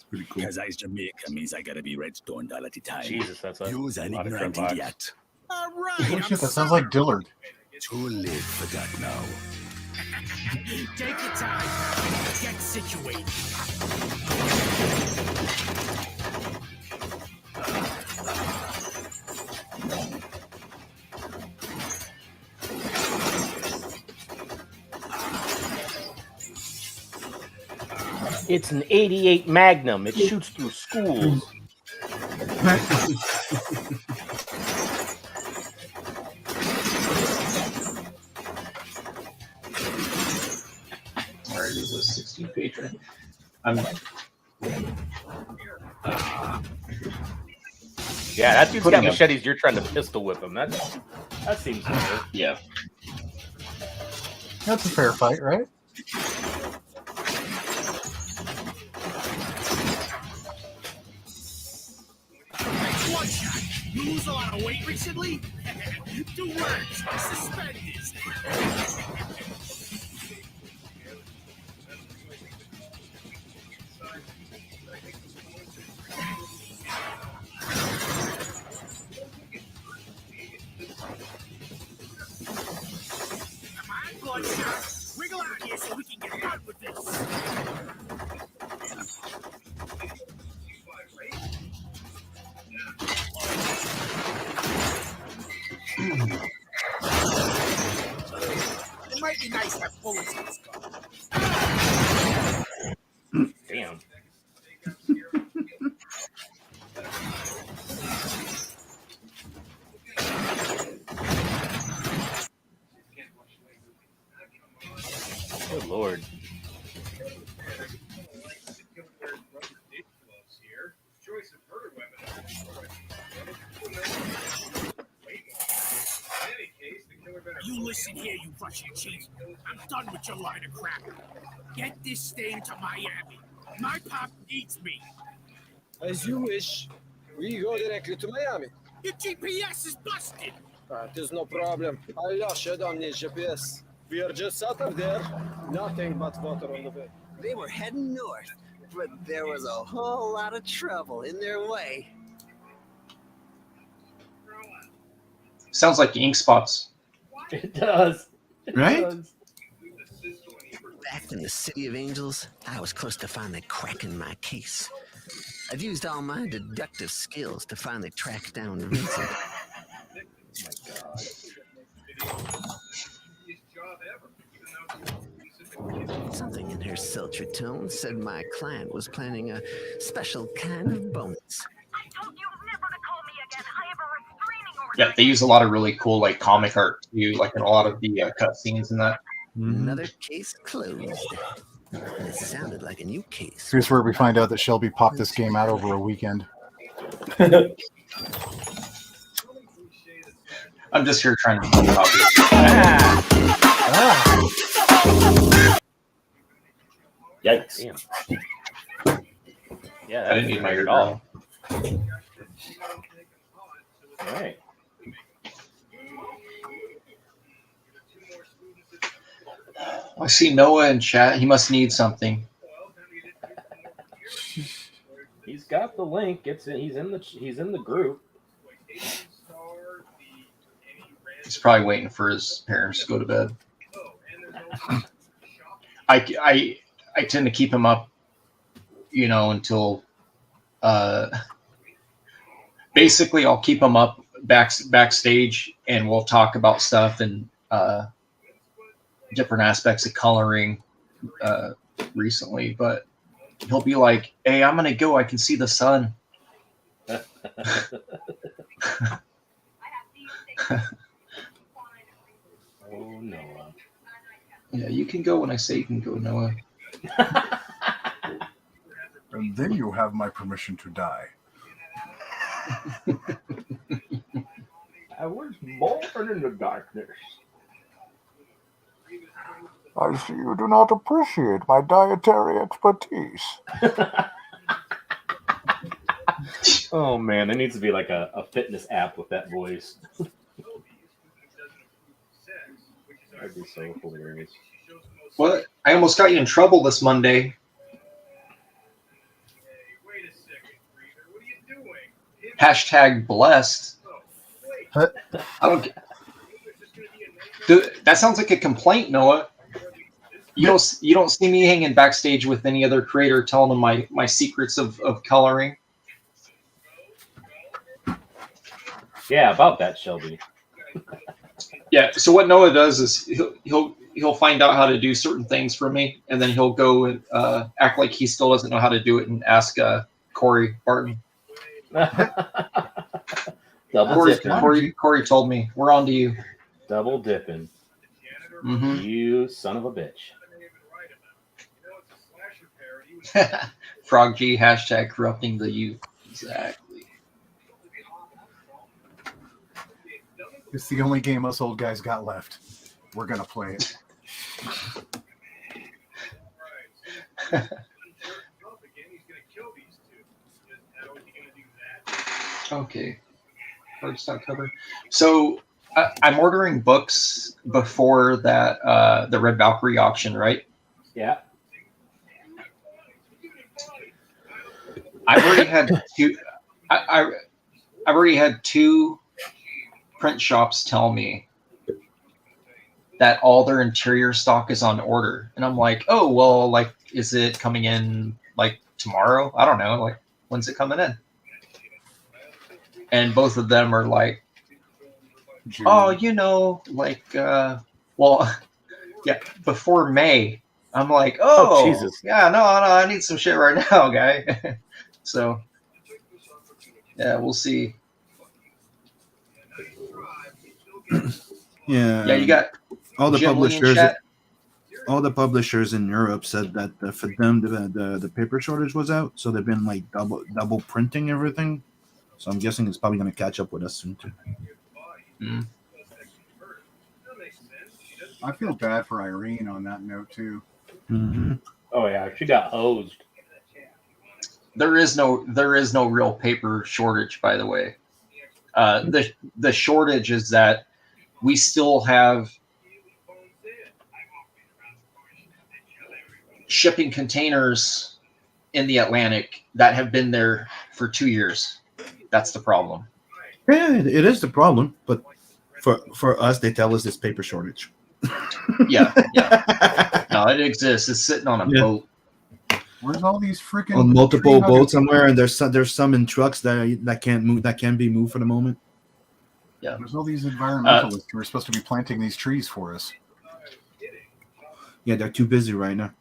Pretty cool. Because I's Jamaica means I gotta be redstoned all at the time. Jesus, that's a Use an lot of ignorant crap box. idiot. All right. Oh shit, that sounds like Dillard. Too late for that now. Take your time. Get situated. It's an 88 Magnum. It shoots through schools. All right, is a 16 patron. Yeah, that dude's got machetes. You're trying to pistol whip him. That seems fair. Yeah. That's a fair fight, right? One shot. You lose a lot of weight recently? 2 words. Suspenders. Come on, bloodshot. Wiggle out here so we can get done with this. It might be nice to have bullets in this gun. Damn. Good lord. You listen here, you Russian cheese. I'm done with your line of crap. Get this thing to Miami. My pop needs me. As you wish. We go directly to Miami. Your GPS is busted. There's no problem. I lost it on the GPS. We are just out of there. Nothing but water on the way. They were heading north, but there was a whole lot of trouble in their way. Sounds like ink spots. It does. Right? Back in the City of Angels, I was close to finally cracking my case. I'd used all my deductive skills to finally track down Vincent. Oh my God. Something in her sultry tone said my client was planning a special kind of bonus. I told you never to call me again. I have a restraining Yeah, they use a lot of really cool like comic art too, like in a lot of the cut scenes and that. Another case closed. And it sounded like a new case. Here's where we find out that Shelby popped this game out over a weekend. I'm just here trying to find copies. Yikes. Damn. Yeah, I didn't need my at ear all. All right. I see Noah in chat. He must need something. He's got the link. He's in the group. He's probably waiting for his parents to go to bed. I tend to keep him up, until basically I'll keep him up backstage, and we'll talk about stuff and different aspects of coloring recently. But he'll be like, "Hey, I'm gonna go. I can see the sun." Oh, Noah. Yeah, you can go when I say you can go, Noah. And then you have my permission to die. I was born in the darkness. I see you do not appreciate my dietary expertise. Oh man, there needs to be like a fitness app with that voice. That'd be so hilarious. What? I almost got you in trouble this Monday. Hashtag blessed. I don't. Dude, that sounds like a complaint, Noah. You don't see me hanging backstage with any other creator telling them my secrets of coloring. Yeah, about that, Shelby. Yeah. So what Noah does is he'll find out how to do certain things for me, and then he'll go and act like he still doesn't know how to do it and ask Corey Barton. Corey told me. We're on to you. Double dipping. Mm-hmm. You son of a bitch. Frog G hashtag corrupting the youth. Exactly. It's the only game us old guys got left. We're gonna play it. Okay. Cardstock cover. So I'm ordering books before that the Red Valkyrie auction, right? Yeah. I've already had two. I've already had two print shops tell me that all their interior stock is on order, and I'm like, oh well, like, is it coming in like tomorrow? I don't know. Like, when's it coming in? And both of them are like, oh, like, well, yeah, before May. I'm like, oh Jesus. Yeah, no, I need some shit right now, guy. So, yeah, we'll see. Yeah, you got all the Jim Lee in publishers. chat. All the publishers in Europe said that for them the paper shortage was out, so they've been like double printing everything. So I'm guessing it's probably going to catch up with us soon too. Mm. I feel bad for Irene on that note too. Mm-hmm. Oh yeah, she got hosed. There is no real paper shortage, by the way. The shortage is that we still have shipping containers in the Atlantic that have been there for 2 years. That's the problem. Yeah, it is the problem, but for us, they tell us it's paper shortage. Yeah. No, it exists. It's sitting on a boat. Where's all these freaking on multiple boats somewhere, and there's some in trucks that can't move, that can be moved for the moment. Yeah, there's all these environmentalists who are supposed to be planting these trees for us. Yeah, they're too busy right now.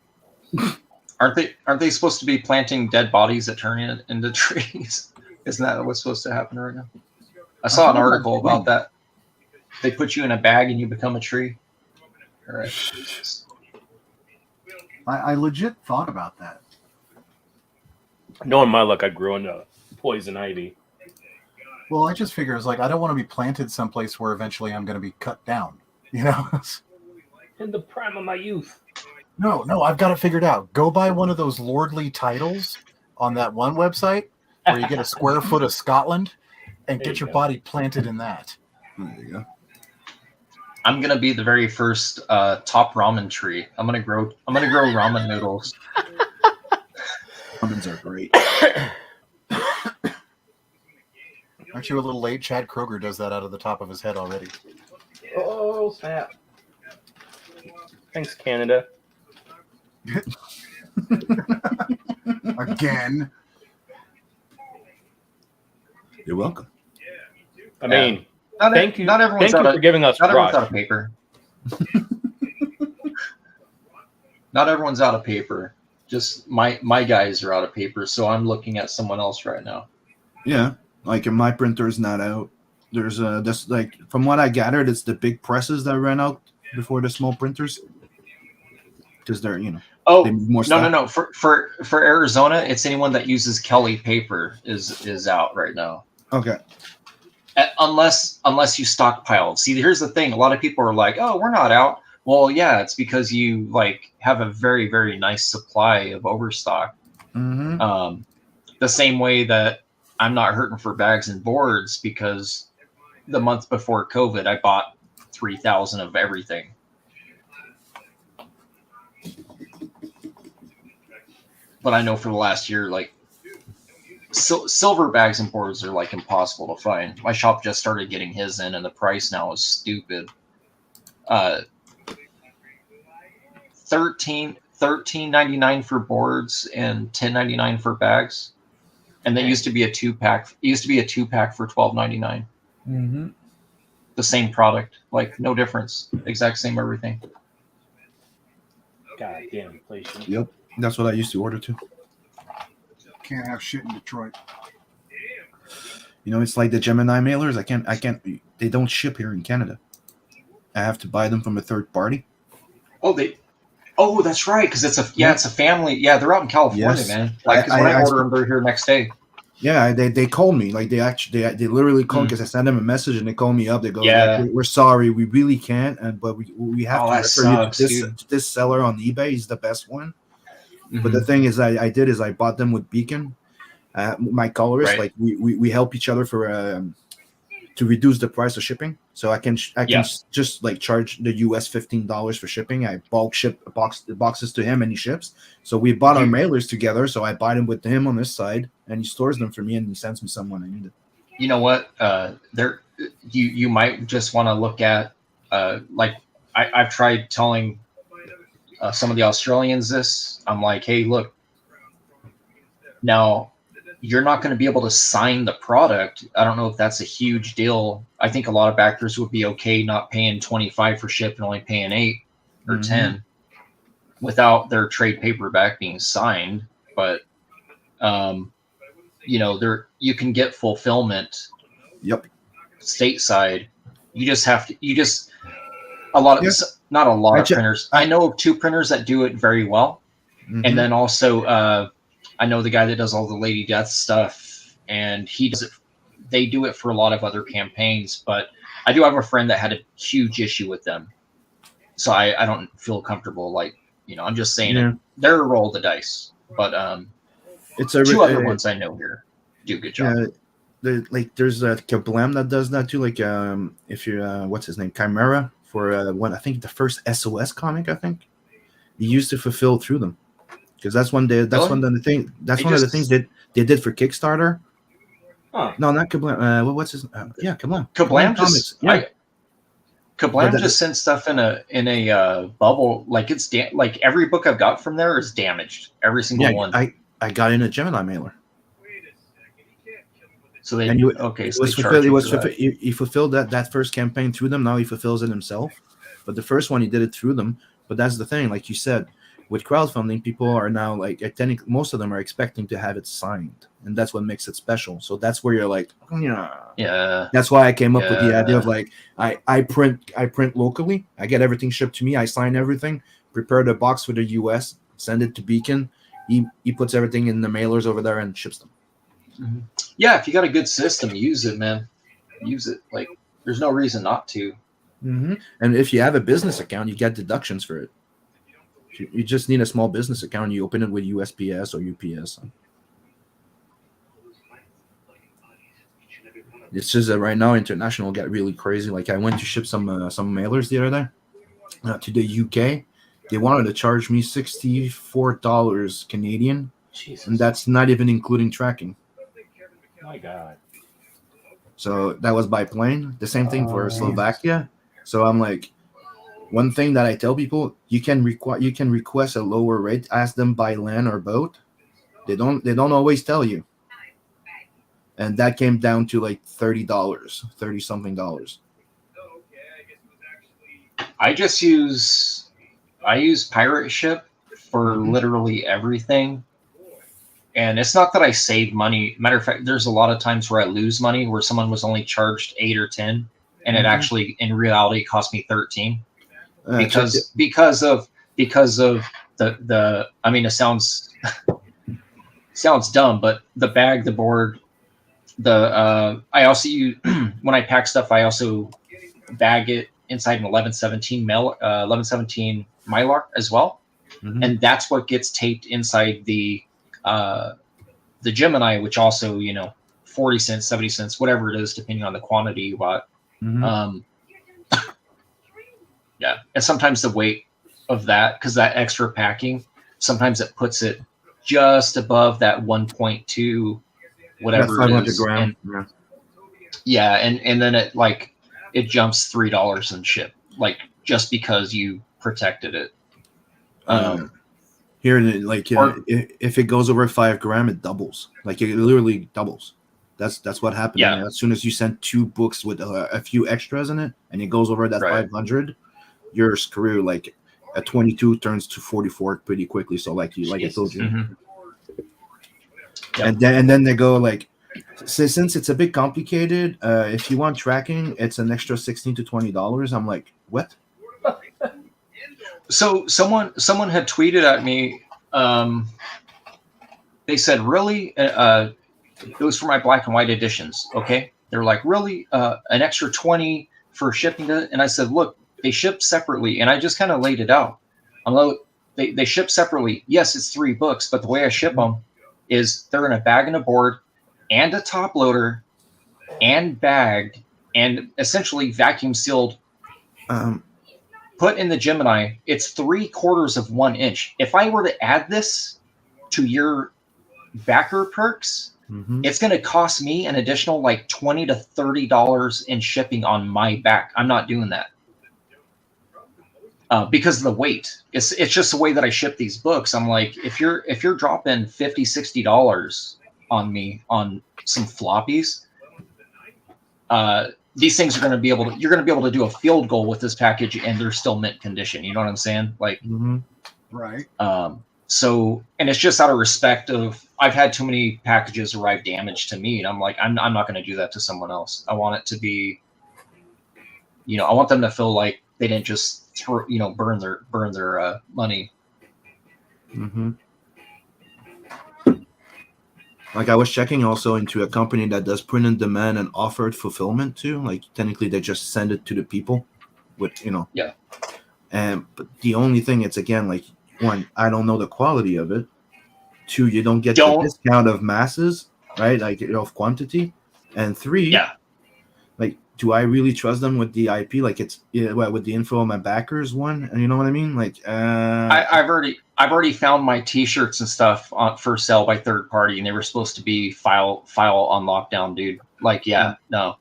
Aren't they supposed to be planting dead bodies that turn into trees? Isn't that what's supposed to happen right now? I saw an article about that. They put you in a bag and you become a tree. All right. I legit thought about that. Knowing my luck, I grew into poison ivy. Well, I just figure it's like I don't want to be planted someplace where eventually I'm going to be cut down. You know. In the prime of my youth. No, I've got it figured out. Go buy one of those lordly titles on that one website where you get a square foot of Scotland and get your body planted in that. There you go. I'm gonna be the very first top ramen tree. I'm gonna grow ramen noodles. Ramens are great. Aren't you a little late? Chad Kroger does that out of the top of his head already. Oh, snap. Thanks, Canada. Again. You're welcome. I mean, Thank you for giving us Not everyone's Rush. out of paper. Not everyone's out of paper. Just my guys are out of paper, so I'm looking at someone else right now. Yeah, like if my printer is not out, there's this like from what I gathered, it's the big presses that ran out before the small printers because they're they need more stock. No. For Arizona, it's anyone that uses Kelly paper is out right now. Okay. Unless you stockpile. See, here's the thing. A lot of people are like, "Oh, we're not out." Well, yeah, it's because you like have a very, very nice supply of overstock. Mm-hmm. The same way that I'm not hurting for bags and boards because the month before COVID, I bought 3,000 of everything. But I know for the last year, like silver bags and boards are like impossible to find. My shop just started getting his in, and the price now is stupid. $13.99 for boards and $10.99 for bags, and that used to be a 2-pack. It used to be a 2-pack for $12.99. Mm-hmm. The same product, like no difference, exact same everything. God damn inflation. Yep, that's what I used to order too. Can't have shit in Detroit. You know, it's like the Gemini mailers. I can't. They don't ship here in Canada. I have to buy them from a third party. Oh, that's right, because it's a family. Yeah, they're out in California, Yes. man. Like, 'cause when I order them, they're here next day. Yeah, they called me. Like they literally called because I sent them a message and they called me up. They go, Yeah. like, we're sorry, we really can't, but we have to that refer you sucks, to dude. this seller on eBay. He's the best one. Mm-hmm. But the thing is, I bought them with Beacon. My colorist, Right. like we help each other for to reduce the price of shipping. So I can just like charge the US $15 for shipping. I bulk ship the boxes to him and he ships. So we bought our mailers together. So I buy them with him on this side and he stores them for me and he sends me someone I need it. You know what? You might just want to look at like I've tried telling some of the Australians this. I'm like, hey, look, now you're not going to be able to sign the product. I don't know if that's a huge deal. I think a lot of backers would be okay not paying $25 for ship and only paying $8 or $10 without their trade paperback being signed. But you know, you can get fulfillment. Yep. Stateside. Not a lot of printers. I know of 2 printers that do it very well. Mm-hmm. And then also I know the guy that does all the Lady Death stuff, and he does it. They do it for a lot of other campaigns, but I do have a friend that had a huge issue with them, so I don't feel comfortable. Like, you know, I'm just saying they're a roll of the dice. But it's 2 other ones I know here do a good job. There's a Kablam that does that too. Like if you what's his name, Chimera for I think the first SOS comic. I think he used to fulfill through them. Because that's one of the things that they did for Kickstarter. Huh. No, not Kablam. What's his? Kablam. Kablam Comics. Kablam just sent stuff in a bubble. Like like every book I've got from there is damaged. Every single one. I got in a Gemini mailer. So they he fulfilled that first campaign through them. Now he fulfills it himself. But the first one he did it through them. But that's the thing, like you said. with crowdfunding, people are now like, I think most of them are expecting to have it signed, and that's what makes it special. So that's where you're like, Yeah. That's why I came up with the idea of like, I print locally, I get everything shipped to me, I sign everything, prepare the box for the US, send it to Beacon. He puts everything in the mailers over there and ships them. Mm-hmm. Yeah, if you got a good system, use it, man. Use it. Like, there's no reason not to. Mm-hmm. And if you have a business account, you get deductions for it. You just need a small business account. You open it with USPS or UPS. It's just that right now international got really crazy. Like I went to ship some mailers the other day to the UK. They wanted to charge me $64 Canadian, Jesus. and that's not even including tracking. My God. So that was by plane. The same thing for Slovakia. So I'm like, one thing that I tell people, you can request a lower rate. Ask them by land or boat. They don't always tell you. And that came down to like $30 something. I use Pirate Ship for literally everything. And it's not that I save money. Matter of fact, there's a lot of times where I lose money where someone was only charged 8 or 10, and it actually in reality cost me 13. Because of the I mean, it sounds dumb, but the bag, the board, I also use when I pack stuff, I also bag it inside an 1117 Mylar as well, and that's what gets taped inside the Gemini, which also 40 cents, 70 cents, whatever it is, depending on the quantity you bought. Yeah, and sometimes the weight of that, because that extra packing, sometimes it puts it just above that 1.2 whatever it is. Gram. And then it jumps $3 in ship, like just because you protected it. Here, if it goes over 5 gram, it doubles. Like it literally doubles. That's what happened. Yeah. As soon as you send 2 books with a few extras in it, and it goes over that 500, you're screwed. Like a 22 turns to 44 pretty quickly. So like I told you. And then they go like, since it's a bit complicated, if you want tracking, it's an extra $16 to $20. I'm like, what? So someone had tweeted at me. They said, really? It was for my black and white editions. Okay, they're like, really, an extra 20 for shipping it? And I said, look, they ship separately, and I just kind of laid it out. I'm like, they ship separately. Yes, it's 3 books, but the way I ship them is they're in a bag and a board, and a top loader, and bagged, and essentially vacuum sealed. Put in the Gemini, it's 3/4 of 1 inch. If I were to add this to your backer perks, it's going to cost me an additional like $20 to $30 in shipping on my back. I'm not doing that because of the weight. It's just the way that I ship these books. I'm like, if you're dropping $50, $60 on me on some floppies, these things are going to be able to, you're going to be able to do a field goal with this package and they're still mint condition. You know what I'm saying? Like, right. So, and it's just out of respect of, I've had too many packages arrive damaged to me. And I'm like, I'm not going to do that to someone else. I want it to be, I want them to feel like they didn't just throw, burn their money. Like I was checking also into a company that does print on demand and offered fulfillment too. Like technically they just send it to the people with, Yeah. But the only thing, it's again, like 1, I don't know the quality of it. 2, you don't get the discount of masses, right? Like of quantity. And 3, like, do I really trust them with the IP? Like it's with the info on my backers one, and you know what I mean? Like I've already found my T-shirts and stuff for sale by third party, and they were supposed to be file on lockdown, dude. Like, no.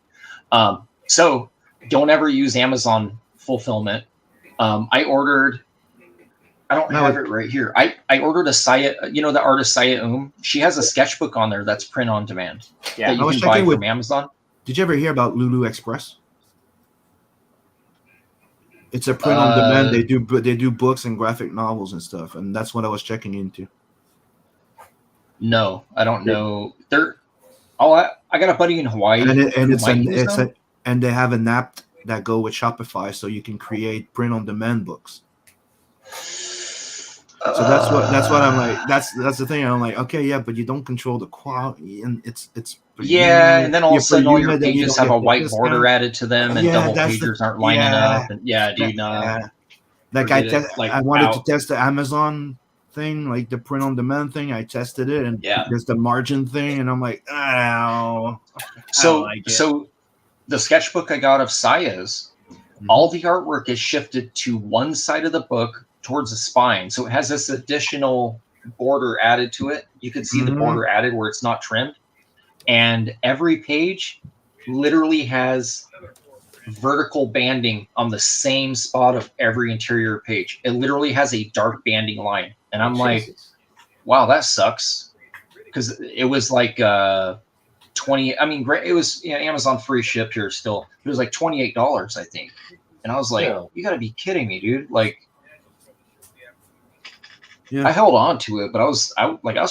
So don't ever use Amazon fulfillment. I ordered. I don't have it right here. I ordered a Saya, the artist Saya She has a sketchbook on there that's print on demand. Yeah, that you can buy from Amazon. Did you ever hear about Lulu Express? It's a print on demand. They do books and graphic novels and stuff, and that's what I was checking into. No, I don't know. I got a buddy in Hawaii And who might use them. And they have an app that go with Shopify, so you can create print on demand books. So that's what I'm like. That's the thing. I'm like, okay, yeah, but you don't control the quality, and it's and then all of a sudden all your then you pages don't have a get the white discount. border added to them, and double pagers aren't lining up. And dude, like I wanted to test the Amazon thing, like the print on demand thing. I tested it, and there's the margin thing, and I'm like, oh. So the sketchbook I got of Saya's, all the artwork is shifted to one side of the book towards the spine, so it has this additional border added to it. You can see the border added where it's not trimmed, and every page literally has vertical banding on the same spot of every interior page. It literally has a dark banding line, and I'm like, wow, that sucks, because it was like 20. I mean, it was Amazon free ship here still. It was like $28, I think, and I was like, you got to be kidding me, dude! Like, I held on to it, but I was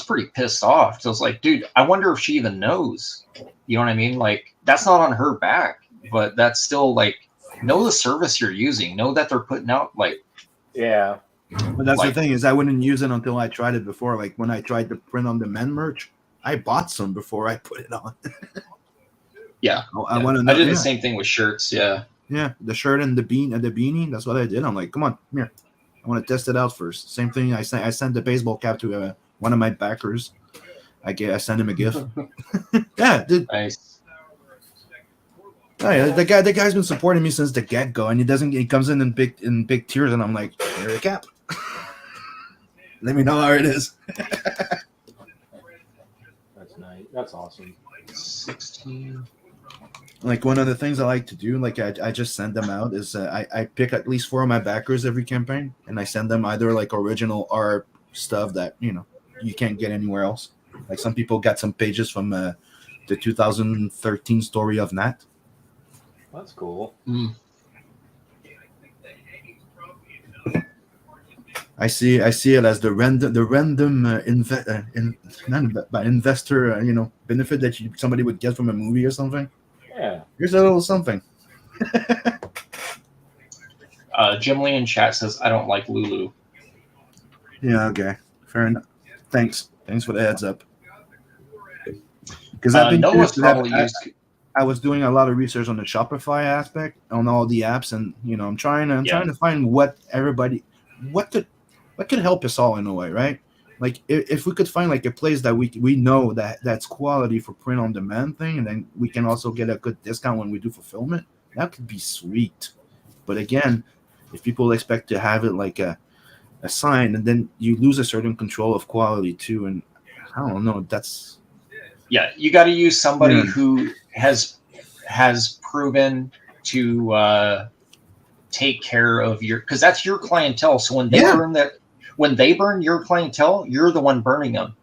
pretty pissed off. So I was like, dude, I wonder if she even knows. You know what I mean? Like, that's not on her back, but that's still like, know the service you're using. Know that they're putting out like. Yeah. But that's the thing is, I wouldn't use it until I tried it before. Like when I tried to print on demand merch, I bought some before I put it on. I want to know. I did the same thing with shirts. Yeah. Yeah, the shirt and the beanie. That's what I did. I'm like, come on, come here. I want to test it out first. Same thing. I sent the baseball cap to one of my backers. I sent him a gift. Yeah, dude. Nice. Oh, yeah, the guy's been supporting me since the get go, and he comes in big tears, and I'm like, here a cap. Let me know how it is. That's nice. That's awesome. 16. Like one of the things I like to do, like I just send them out, is I pick at least 4 of my backers every campaign, and I send them either like original art stuff that you can't get anywhere else. Like some people got some pages from the 2013 story of Nat. That's cool. I see it as the random investor benefit that somebody would get from a movie or something. Yeah. Here's a little something. Jim Lee in chat says, I don't like Lulu. Yeah, okay. Fair enough. Thanks for the heads up. Because I was doing a lot of research on the Shopify aspect, on all the apps, and I'm trying to find what could help us all in a way, right? Like if we could find like a place that we know that's quality for print on demand thing, and then we can also get a good discount when we do fulfillment, that could be sweet. But again, if people expect to have it like a sign, and then you lose a certain control of quality too, and I don't know, you got to use somebody who has proven to take care of because that's your clientele. So when they burn your clientele, you're the one burning them.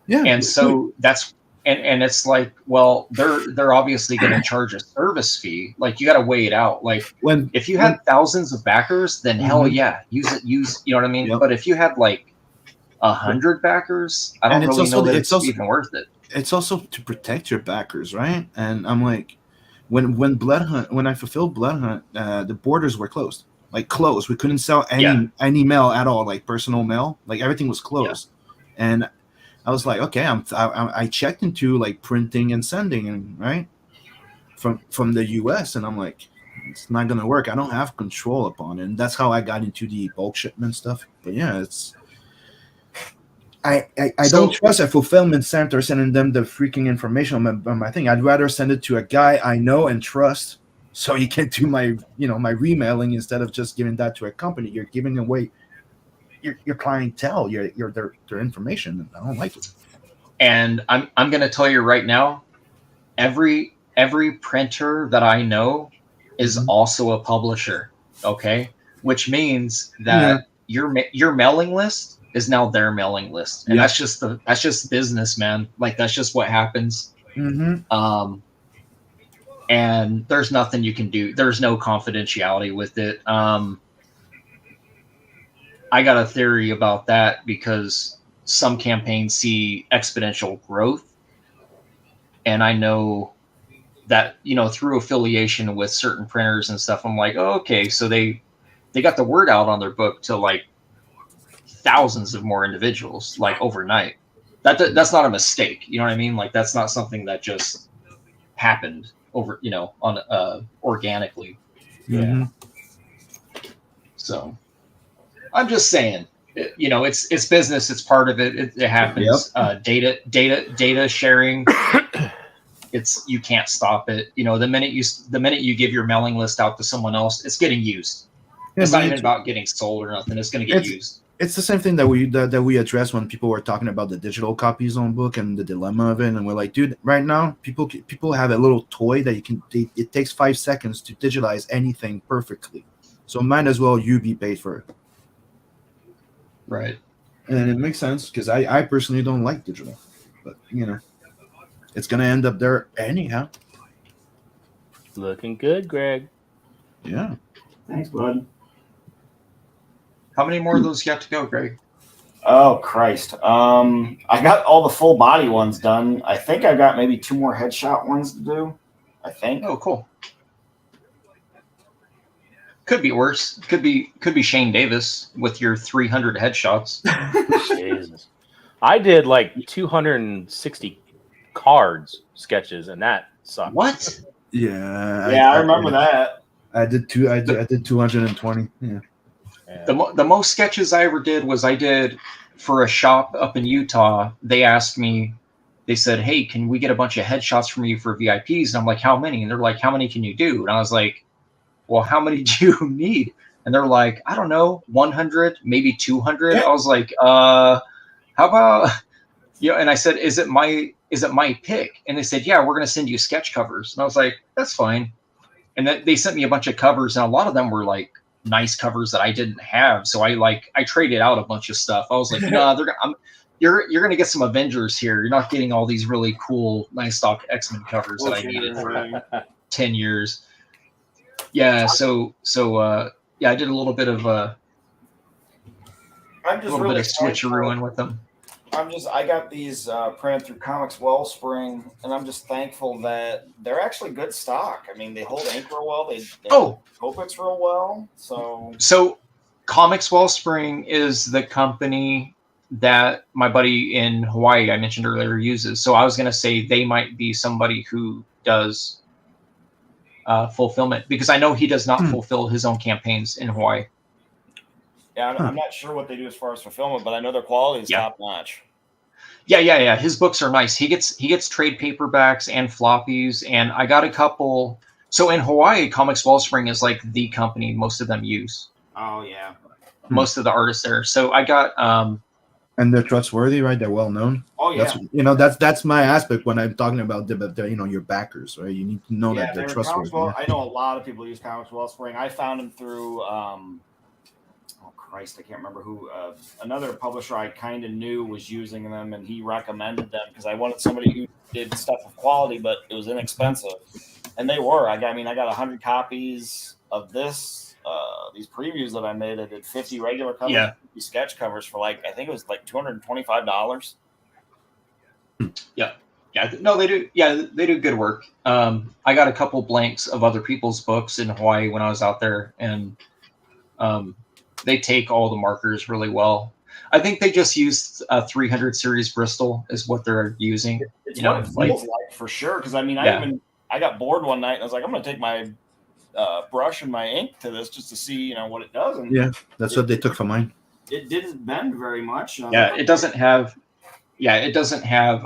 Yeah. And so that's and it's like, well, they're obviously going to charge a service fee. Like you got to weigh it out. Like if you had thousands of backers, then hell yeah, use it. You know what I mean? Yep. But if you had like 100 backers, I don't really know that it's even worth it. It's also to protect your backers, right? And I'm like, when I fulfilled Blood Hunt, the borders were closed. Like closed. We couldn't sell any mail at all, like personal mail. Like everything was closed. Yeah. And I was like, okay, I checked into like printing and sending, and right from the US, and I'm like, it's not gonna work. I don't have control upon it. And that's how I got into the bulk shipment stuff. But yeah, it's I don't trust a fulfillment center sending them the freaking information on my thing. I'd rather send it to a guy I know and trust, so he can do my my remailing instead of just giving that to a company. You're giving away your clientele, their information. I don't like it. And I'm going to tell you right now, every printer that I know is also a publisher. Okay, which means that your mailing list is now their mailing list, and that's just business, man. Like that's just what happens. Mm-hmm. and there's nothing you can do. There's no confidentiality with it. I got a theory about that because some campaigns see exponential growth, and I know that, you know, through affiliation with certain printers and stuff, I'm like, oh, okay, so they got the word out on their book to like thousands of more individuals like overnight. That's not a mistake, you know what I mean? Like that's not something that just happened over, you know, on organically. Yeah. So I'm just saying, you know, it's business. It's part of it. It happens. Yep. Data sharing. You can't stop it. You know, the minute you give your mailing list out to someone else, it's getting used. Yeah, it's not even about getting sold or nothing. It's going to get used. It's the same thing that we addressed when people were talking about the digital copies on book and the dilemma of it, and we're like, dude, right now people have a little toy that it takes 5 seconds to digitalize anything perfectly, so might as well you be paid for it. Right. And it makes sense because I personally don't like digital, but you know, it's gonna end up there anyhow. Looking good, Greg. Yeah. Thanks, bud. How many more of those you have to go, Greg? Oh Christ! I got all the full body ones done. I think I've got maybe 2 more headshot ones to do. I think. Oh, cool. Could be worse. Could be Shane Davis with your 300 headshots. Jesus. I did like 260 cards sketches, and that sucked. What? Yeah. I remember that. I did 220. Yeah. The most sketches I ever did was I did for a shop up in Utah. They asked me, they said, hey, can we get a bunch of headshots from you for VIPs? And I'm like, how many? And they're like, how many can you do? And I was like, well, how many do you need? And they're like, I don't know, 100, maybe 200. I was like, how about, you know, and I said, is it my pick? And they said, yeah, we're going to send you sketch covers. And I was like, that's fine. And then they sent me a bunch of covers, and a lot of them were like nice covers that I didn't have. So I traded out a bunch of stuff. I was like, you're going to get some Avengers here. You're not getting all these really cool, nice stock X-Men covers that I needed for 10 years. Yeah. So I did a little bit of switcherooing with them. I got these printed through Comics Wellspring, and I'm just thankful that they're actually good stock. I mean, they hold ink real well. They hope it's real well. So Comics Wellspring is the company that my buddy in Hawaii I mentioned earlier uses. So I was going to say they might be somebody who does fulfillment, because I know he does not fulfill his own campaigns in Hawaii. Yeah, I'm not sure what they do as far as fulfillment, but I know their quality is top notch. Yeah. His books are nice. He gets trade paperbacks and floppies, and I got a couple. So in Hawaii, Comics Wellspring is like the company most of them use. Oh yeah. Most of the artists there. So I got and they're trustworthy, right? They're well known. Oh yeah. That's my aspect when I'm talking about your backers, right? You need to know that they're trustworthy. I know a lot of people use Comics Wellspring. I found them through I can't remember who. Another publisher I kind of knew was using them, and he recommended them because I wanted somebody who did stuff of quality, but it was inexpensive. And they were. I got 100 copies of this. These previews that I made, I did 50 regular covers, 50 sketch covers for I think it was like $225. Yeah. No, they do. Yeah, they do good work. I got a couple blanks of other people's books in Hawaii when I was out there, and they take all the markers really well. I think they just used 300 series Bristol is what they're using. It's what it feels like for sure. Because I got bored one night and I was like, I'm going to take my brush and my ink to this just to see what it does. And that's what they took from mine. It didn't bend very much. It doesn't have. Yeah, it doesn't have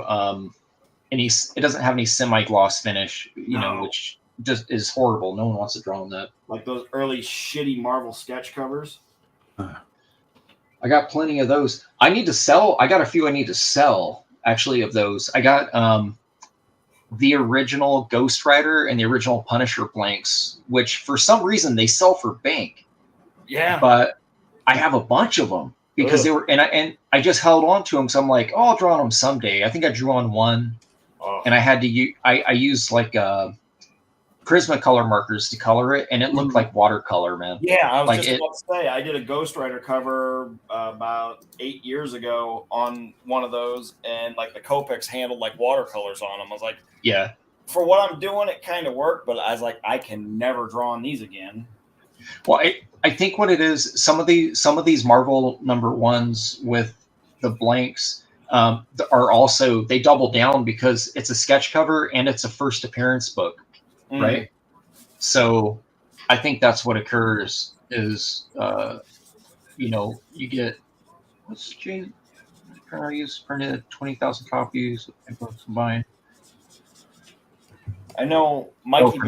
any. It doesn't have any semi-gloss finish. Which just is horrible. No one wants to draw on that. Like those early shitty Marvel sketch covers. I got plenty of those. I need to sell. I got a few I need to sell, actually, of those. I got the original Ghost Rider and the original Punisher blanks, which for some reason they sell for bank. Yeah. But I have a bunch of them because they were, and I just held on to them. So I'm like, I'll draw on them someday. I think I drew on one, and I had to use I used like Prismacolor markers to color it, and it looked like watercolor, man. Yeah, I was like just about to say, I did a Ghost Rider cover about 8 years ago on one of those, and like the Copics handled like watercolors on them. I was like, yeah. For what I'm doing, it kind of worked, but I was like, I can never draw on these again. Well, I think what it is, some of these Marvel #1s with the blanks are also, they double down because it's a sketch cover and it's a first appearance book, right? So I think that's what occurs is, you know, you get, what's James printed 20,000 copies of books combined. I know Mikey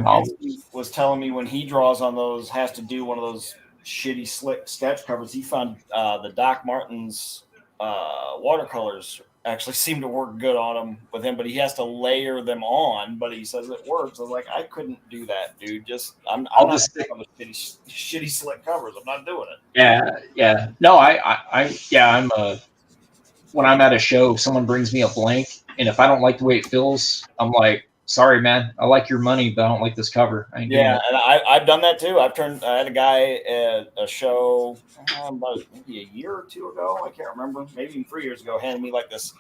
was telling me when he draws on those, has to do one of those shitty slick sketch covers. He found the Doc Martens watercolors actually seem to work good on them with him, but he has to layer them on. But he says it works. I was like, I couldn't do that, dude. I'm not stick on the shitty slick covers. I'm not doing it. Yeah. No, I'm when I'm at a show, if someone brings me a blank, and if I don't like the way it feels, I'm like, sorry, man, I like your money, but I don't like this cover. I ain't doing it. And I've done that too. I had a guy at a show about maybe a year or two ago. I can't remember. Maybe even 3 years ago. Handed me like this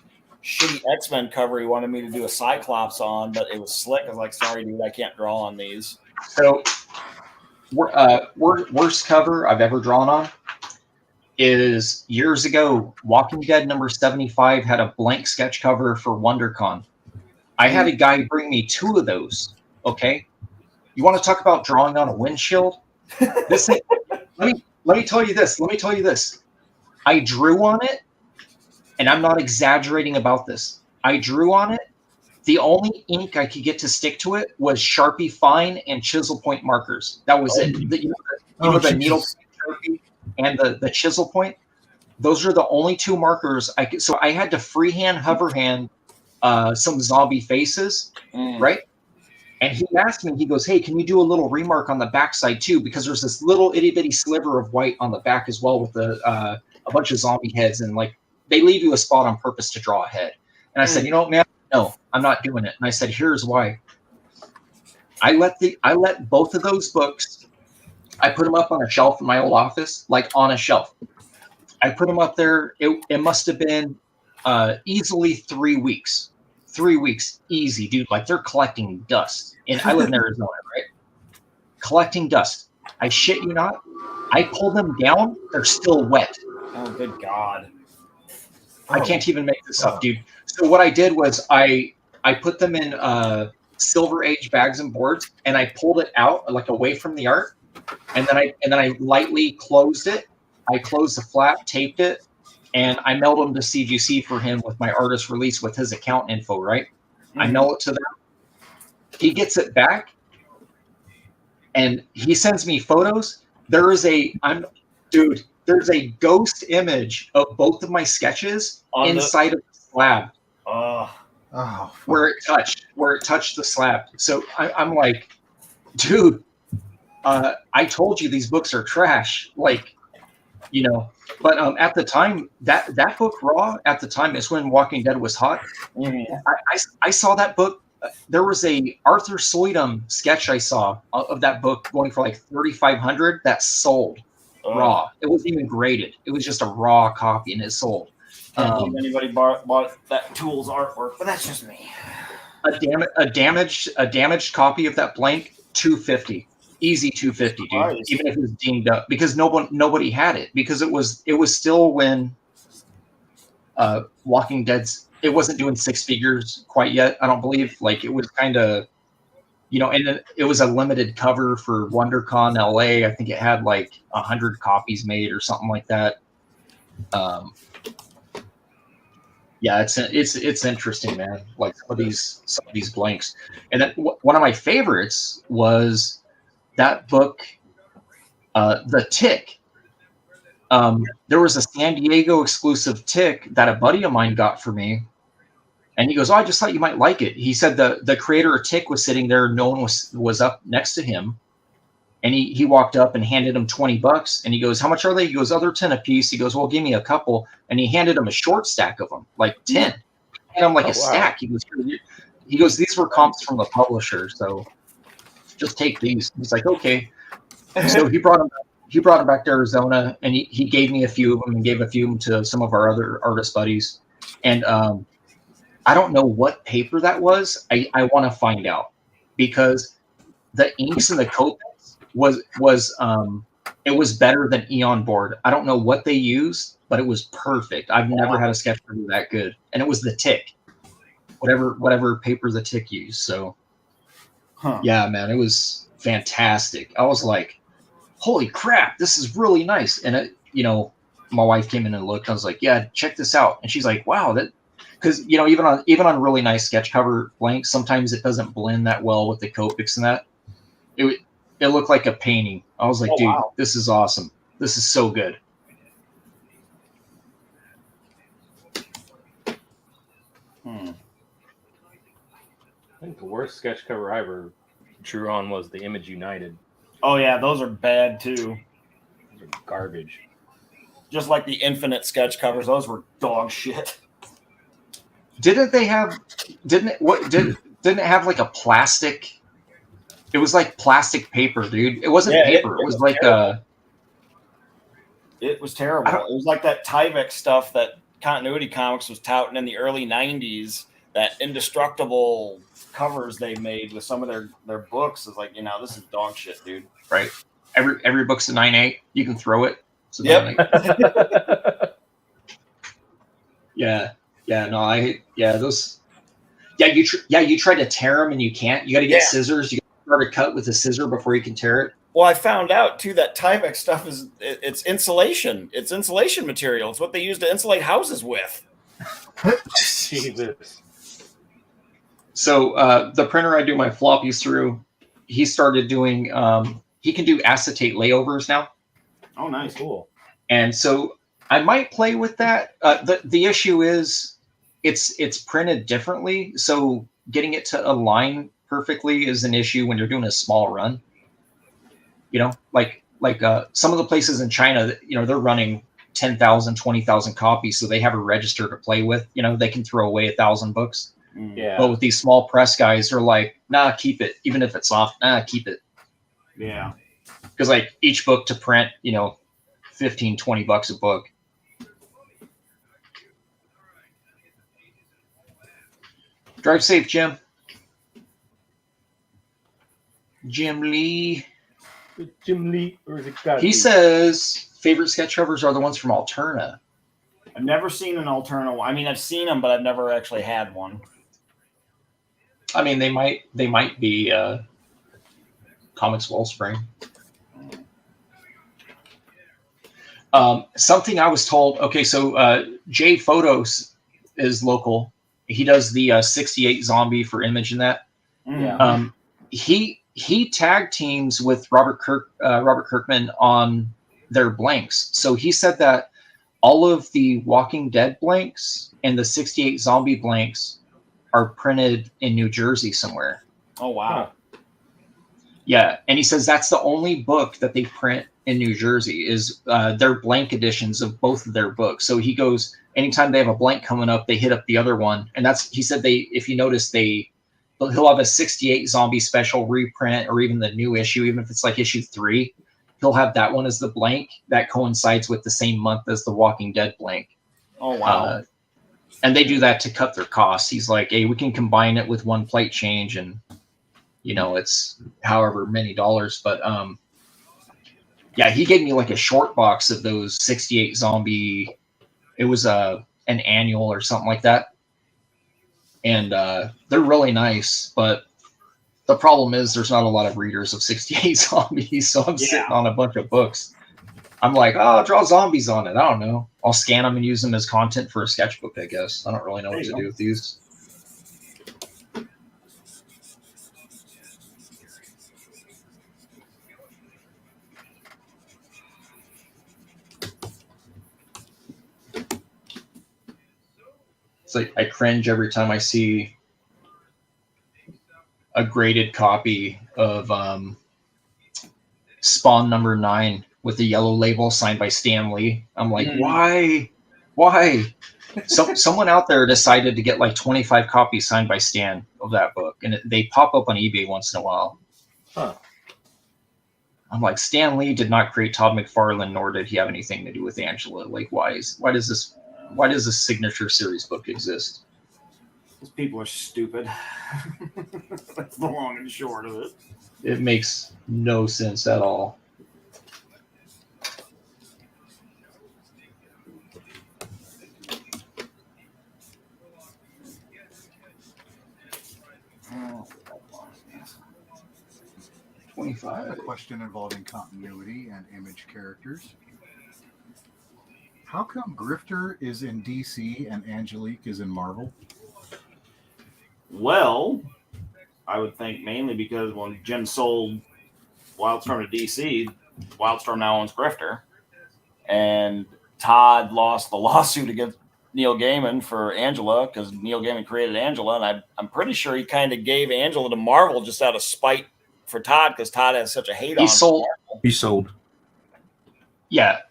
shitty X-Men cover. He wanted me to do a Cyclops on, but it was slick. I was like, sorry, dude, I can't draw on these. So, worst cover I've ever drawn on is years ago. Walking Dead #75 had a blank sketch cover for WonderCon. I had a guy bring me 2 of those. Okay, you want to talk about drawing on a windshield? Let me tell you this. Let me tell you this. I drew on it, and I'm not exaggerating about this. I drew on it. The only ink I could get to stick to it was Sharpie Fine and chisel point markers. That was it. The needle Sharpie and the chisel point. Those are the only 2 markers I could. So I had to freehand, hover hand some zombie faces, right? And he asked me, he goes, hey, can you do a little remark on the backside too? Because there's this little itty bitty sliver of white on the back as well with a bunch of zombie heads, and like they leave you a spot on purpose to draw a head. And I said, you know what, man, no, I'm not doing it. And I said, here's why. I let both of those books, I put them up on a shelf in my old office, like on a shelf. I put them up there. It must have been easily 3 weeks. 3 weeks, easy, dude. Like they're collecting dust. And I live in Arizona, right? Collecting dust. I shit you not. I pull them down. They're still wet. Oh, good God. I can't even make this up, dude. So what I did was I put them in Silver Age bags and boards, and I pulled it out like away from the art, and then I lightly closed it. I closed the flap, taped it, and I mailed them to CGC for him with my artist release with his account info, right? I mail it to them. He gets it back, and he sends me photos. There's a ghost image of both of my sketches inside of the slab. Where it touched the slab. So I'm like, dude, I told you these books are trash. Like, you know, but at the time, that book Raw at the time is when Walking Dead was hot. I saw that book. There was a Arthur Soydum sketch I saw of that book going for like $3,500 that sold raw. It wasn't even graded. It was just a raw copy and it sold. Can't believe anybody bought that Tool's artwork, but that's just me. A damaged copy of that blank, $250. Easy $250, dude. Nice. Even if it was deemed up, because nobody had it, because it was still when Walking Dead's, it wasn't doing 6 figures quite yet. I don't believe. Like it was kind of, you know, and it was a limited cover for WonderCon LA. I think it had like 100 copies made or something like that. Yeah, it's interesting, man. Like some of these blanks, and then one of my favorites was that book, The Tick. There was a San Diego exclusive Tick that a buddy of mine got for me, and he goes, "Oh, I just thought you might like it." He said the creator of Tick was sitting there, no one was up next to him, and he walked up and handed him $20, and he goes, "How much are they?" He goes, "Oh, they're 10 a piece." He goes, "Well, give me a couple," and he handed him a short stack of them, like 10, and I'm like, stack. He goes, "These were comps from the publisher." So just take these. He's like, okay. So he brought him back to Arizona, and he gave me a few of them and gave a few of them to some of our other artist buddies. And I don't know what paper that was. I want to find out, because the inks and the coats was it was better than Eon board. I don't know what they used, but it was perfect. I've never had a sketch cover that good, and it was the Tick, whatever paper the Tick used. So, yeah, man, it was fantastic. I was like, holy crap, this is really nice. And my wife came in and looked. I was like, yeah, check this out. And she's like, wow, that, because even on really nice sketch cover blanks, sometimes it doesn't blend that well with the Copics and that. It looked like a painting. I was like, dude, wow, this is awesome. This is so good. I think the worst sketch cover I ever drew on was the Image United. Oh yeah, those are bad too. Those are garbage. Just like the Infinite sketch covers, those were dog shit. Didn't it have like a plastic? It was like plastic paper, dude. It wasn't paper. It was like terrible. It was terrible. It was like that Tyvek stuff that Continuity Comics was touting in the early 90s, that indestructible covers they made with some of their books. Is like, this is dog shit, dude. Right. Every book's a 9.8. You can throw it. So yep. Those. You try to tear them and you can't. You got to get scissors. You got to start a cut with a scissor before you can tear it. Well, I found out too that Tyvek stuff it's insulation. It's insulation material. It's what they use to insulate houses with. Jesus. So the printer I do my floppies through, he started doing. He can do acetate layovers now. Oh, nice, cool. And so I might play with that. The issue is it's printed differently, so getting it to align perfectly is an issue when you're doing a small run. Like some of the places in China, they're running 10,000, 20,000 copies, so they have a register to play with. They can throw away 1,000 books. Yeah. But with these small press guys, they're like, nah, keep it. Even if it's off, nah, keep it. Yeah. Because like each book to print, $15, $20 a book. Drive safe, Jim. Jim Lee. Jim Lee, or is it Godby? He says favorite sketch covers are the ones from Alterna. I've never seen an Alterna one. I mean, I've seen them, but I've never actually had one. I mean, they might be Comics Wellspring. Something I was told. Okay, so Jay Photos is local. He does the 68 zombie for Image and that. Yeah. He tag teams with Robert Kirkman on their blanks. So he said that all of the Walking Dead blanks and the 68 zombie blanks are printed in New Jersey somewhere. Oh, wow. Yeah. And he says that's the only book that they print in New Jersey is their blank editions of both of their books. So he goes, anytime they have a blank coming up, they hit up the other one. And he said if you notice, he'll have a 68 zombie special reprint, or even the new issue, even if it's like issue 3, he'll have that one as the blank that coincides with the same month as the Walking Dead blank. Oh, wow. And they do that to cut their costs. He's like, hey, we can combine it with one plate change, and it's however many dollars. But yeah, he gave me like a short box of those 68 zombie. It was an annual or something like that. And they're really nice, but the problem is there's not a lot of readers of 68 zombies, so I'm sitting on a bunch of books. I'm like, oh, draw zombies on it. I don't know. I'll scan them and use them as content for a sketchbook, I guess. I don't really know what to do with these. It's like I cringe every time I see a graded copy of Spawn #9 with the yellow label signed by Stan Lee. I'm like, why? Someone out there decided to get like 25 copies signed by Stan of that book, and they pop up on eBay once in a while. Huh. I'm like, Stan Lee did not create Todd McFarlane, nor did he have anything to do with Angela. Like, why does this signature series book exist? Those people are stupid. That's the long and short of it. It makes no sense at all. I have a question involving continuity and image characters. How come Grifter is in DC and Angelique is in Marvel? Well, I would think mainly because when Jim sold Wildstorm to DC, Wildstorm now owns Grifter, and Todd lost the lawsuit against Neil Gaiman for Angela because Neil Gaiman created Angela, and I'm pretty sure he kind of gave Angela to Marvel just out of spite for Todd because Todd has such a hate on Marvel. He sold. Yeah,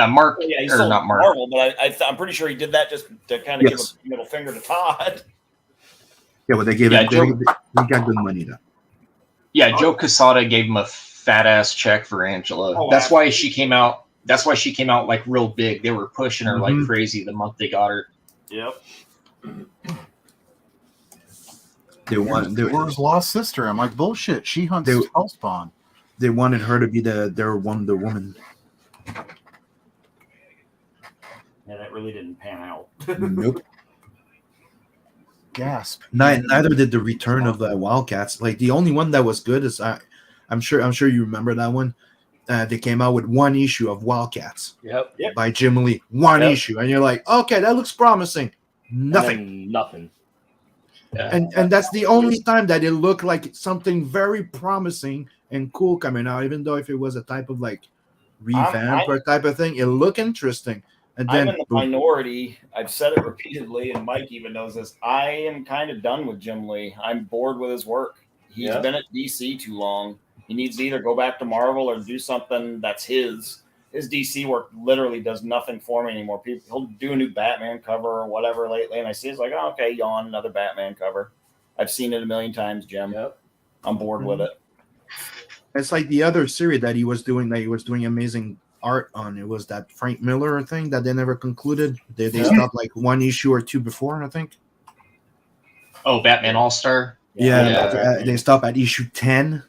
Mark. Yeah, he or sold not Mark. Marvel, but I'm pretty sure he did that just to kind of give a middle finger to Todd. Yeah, but they gave him. He got good money though. Yeah, Joe Quesada gave him a fat ass check for Angela. Oh, That's why she came out. That's why she came out like real big. They were pushing her like crazy the month they got her. Yep. Thor's lost sister. I'm like, bullshit. She hunts Hellspawn. They wanted her to be their Wonder Woman. Yeah, that really didn't pan out. Nope. Gasp. Neither did the Return of the Wildcats. Like the only one that was good is I'm sure you remember that one. They came out with one issue of Wildcats. Yep. By Jim Lee. One issue, and you're like, okay, that looks promising. Nothing. Yeah. And that's the only time that it looked like something very promising and cool coming out, even though if it was a type of like revamp or type of thing, it looked interesting. And then I'm in the minority. I've said it repeatedly, and Mike even knows this. I am kind of done with Jim Lee. I'm bored with his work. He's been at DC too long. He needs to either go back to Marvel or do something that's his. His DC work literally does nothing for me anymore. He'll do a new Batman cover or whatever lately, and I see it's like, oh, okay, yawn, another Batman cover. I've seen it a million times, Jim. Yep. I'm bored with it. it's like the other series that he was doing amazing art on. It was that Frank Miller thing that they never concluded. They stopped like one issue or two before, I think. Oh, Batman All-Star? They stopped at issue 10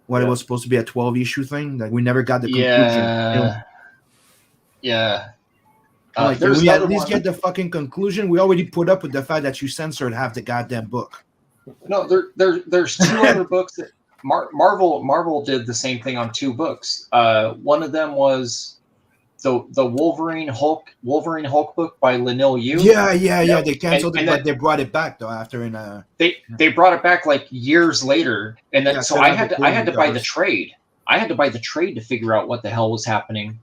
when it was supposed to be a 12 issue thing. Like we never got the conclusion. Yeah. Like, can we at least get the fucking conclusion? We already put up with the fact that you censored half the goddamn book. No, there's two other books that Marvel did the same thing on two books. One of them was the Wolverine Hulk book by Leinil Yu. Yeah. They canceled it, but they brought it back though after they brought it back like years later, and then so I had to buy the trade. I had to buy the trade to figure out what the hell was happening.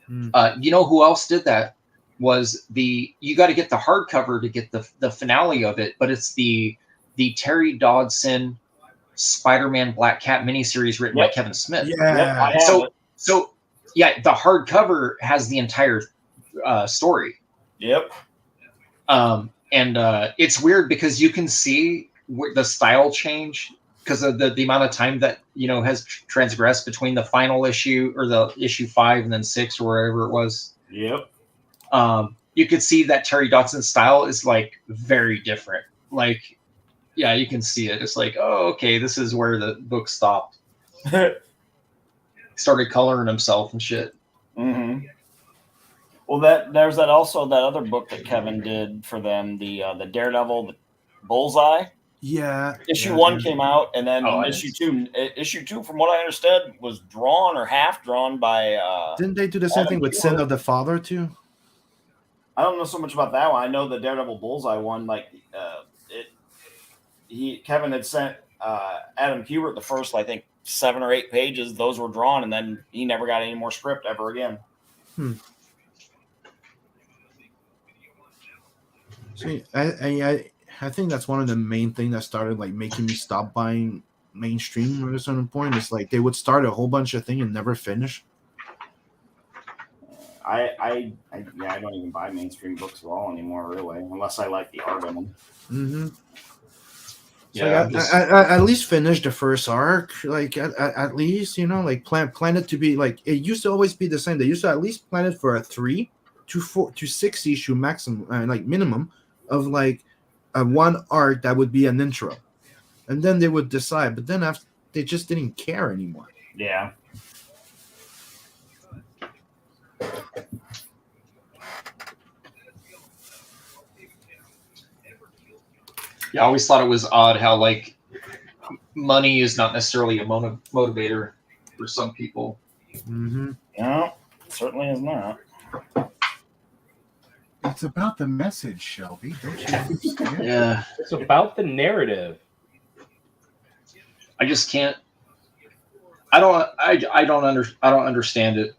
You know who else did that? Was you got to get the hardcover to get the finale of it, but it's the Terry Dodson Spider-Man Black Cat miniseries written by Kevin Smith. Yeah. So the hardcover has the entire story. Yep. And it's weird because you can see the style change because of the amount of time that has transgressed between the final issue or the issue 5 and then 6 or wherever it was. Yep. You could see that Terry Dodson's style is like very different. Like, yeah, you can see it. It's like, oh, okay, this is where the book stopped. Started coloring himself and shit. Mm-hmm. Well, there's that other book that Kevin did for them, the Daredevil, the Bullseye. Yeah. Issue 1 came out, and then issue 2, from what I understood, was drawn or half drawn by. Didn't they do the same thing with Sin of the Father too? I don't know so much about that one. I know the Daredevil Bullseye one. Like, Kevin had sent Adam Kubert the first, I think, 7 or 8 pages. Those were drawn, and then he never got any more script ever again. See, I think that's one of the main things that started like making me stop buying mainstream at a certain point. It's like they would start a whole bunch of things and never finish. I don't even buy mainstream books at all anymore, really, unless I like the art of them. Mm-hmm. So at least finish the first arc, like at least, you know, like plan it to be like it used to always be the same. They used to at least plan it for a 3 to 4 to 6 issue maximum, like minimum of like a one arc that would be an intro, and then they would decide. But then after they just didn't care anymore. Yeah. Yeah, I always thought it was odd how like money is not necessarily a motivator for some people. Mm-hmm. No, certainly is not. It's about the message, Shelby. Don't you understand? Yeah, It's about the narrative. I just can't. I don't understand it.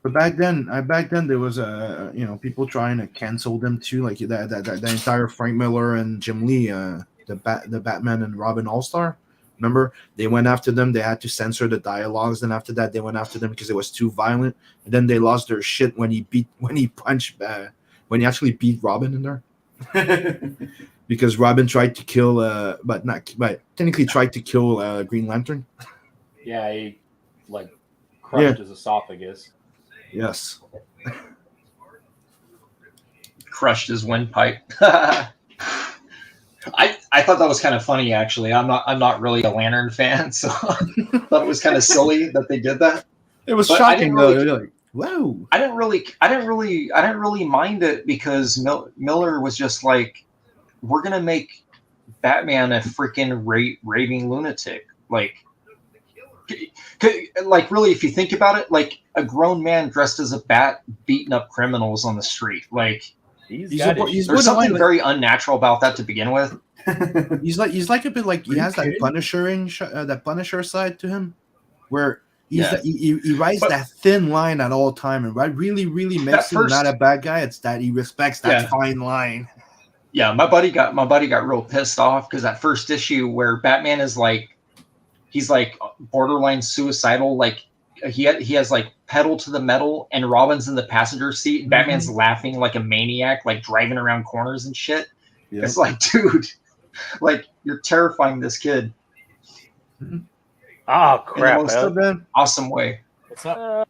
But back then there was you know, people trying to cancel them too, like that entire Frank Miller and Jim Lee, the Batman and Robin All-Star. Remember, they went after them. They had to censor the dialogues. Then after that, they went after them because it was too violent. And then they lost their shit when he actually beat Robin in there. Because Robin tried to kill, but technically tried to kill Green Lantern. Yeah, he like crushed his esophagus. Yes. Crushed his windpipe. I thought that was kind of funny, actually. I'm not really a Lantern fan, so I thought it was kind of silly that they did that. It was But shocking though. You're like, whoa. I didn't really mind it because Miller was just like, we're gonna make Batman a freaking raving lunatic. Like really, if you think about it, like a grown man dressed as a bat beating up criminals on the street. Like there's something very unnatural about that to begin with. He's like a bit like he has that Punisher side to him, where he rides that thin line at all time, and what really makes him not a bad guy, it's that he respects that fine line. Yeah, my buddy got real pissed off because that first issue where Batman is like, he's like borderline suicidal, like he has like pedal to the metal, and Robin's in the passenger seat, and Batman's laughing like a maniac, like driving around corners and shit. Yep. It's like, dude, like you're terrifying this kid. Oh crap! In the most awesome way. What's up?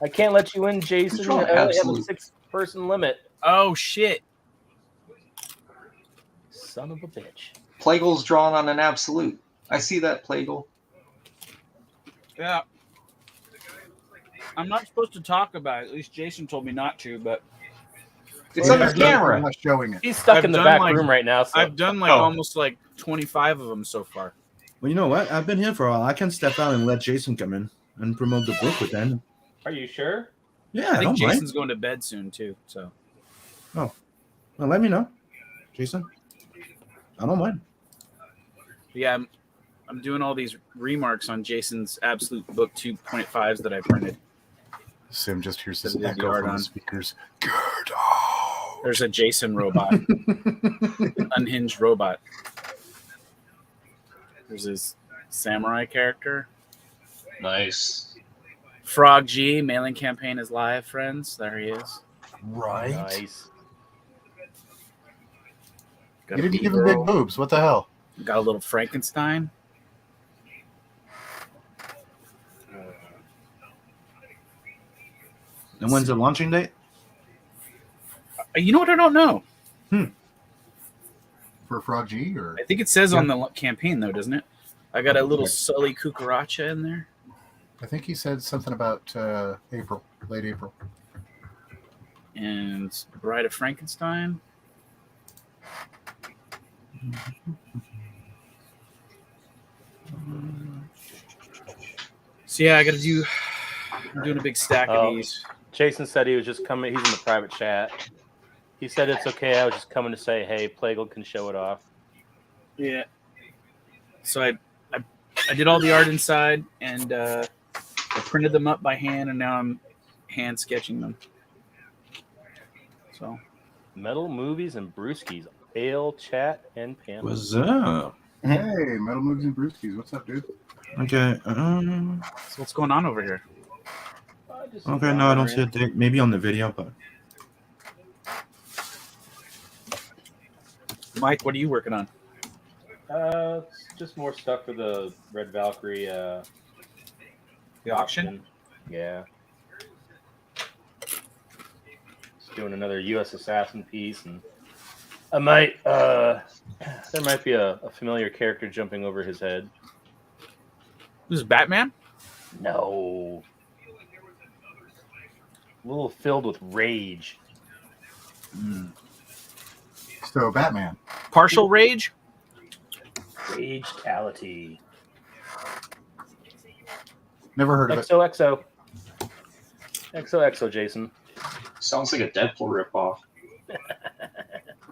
I can't let you in, Jason. I only have a 6-person limit. Oh shit! Son of a bitch. Plague's drawn on an absolute. I see that, Plague. Yeah. I'm not supposed to talk about it. At least Jason told me not to, but it's on the camera. I'm not showing it. He's stuck in the back room right now. So. I've done almost 25 of them so far. Well, you know what? I've been here for a while. I can step out and let Jason come in and promote the book with them. Are you sure? Yeah, I think Jason's going to bed soon too. So. Oh, well, let me know, Jason. I don't mind. Yeah, I'm doing all these remarks on Jason's Absolute Book 2.5s that I printed. Sim just hears this echo from the speakers. There's a Jason robot. Unhinged robot. There's his samurai character. Nice. Frog G, mailing campaign is live, friends. There he is. Right. Nice. You didn't give him big boobs. What the hell? Got a little Frankenstein. And when's the launching date? You know what? I don't know. For Frog G? Or I think it says on the campaign, though, doesn't it? I got a little Sully Cucaracha in there. I think he said something about April, late April. And Bride of Frankenstein. So yeah, I'm doing a big stack of these. Jason said he was just coming. He's in the private chat. He said it's okay. I was just coming to say, hey, Plague can show it off. Yeah. So I did all the art inside, and I printed them up by hand, and now I'm hand sketching them. So. Metal Movies and Brewskis. Ale, chat, and panel. What's up? Hey, Metal Movies and Brewskis. What's up, dude? Okay. So what's going on over here? Okay, no, I don't see it. Maybe on the video, but Mike, what are you working on? Just more stuff for the Red Valkyrie. The auction? Yeah. Just doing another U.S. Assassin piece, and I might. There might be a familiar character jumping over his head. This is Batman? No. A little filled with rage. So Batman. Partial rage? Ragetality. Never heard of XOXO. XOXO, Jason. Sounds like a Deadpool ripoff.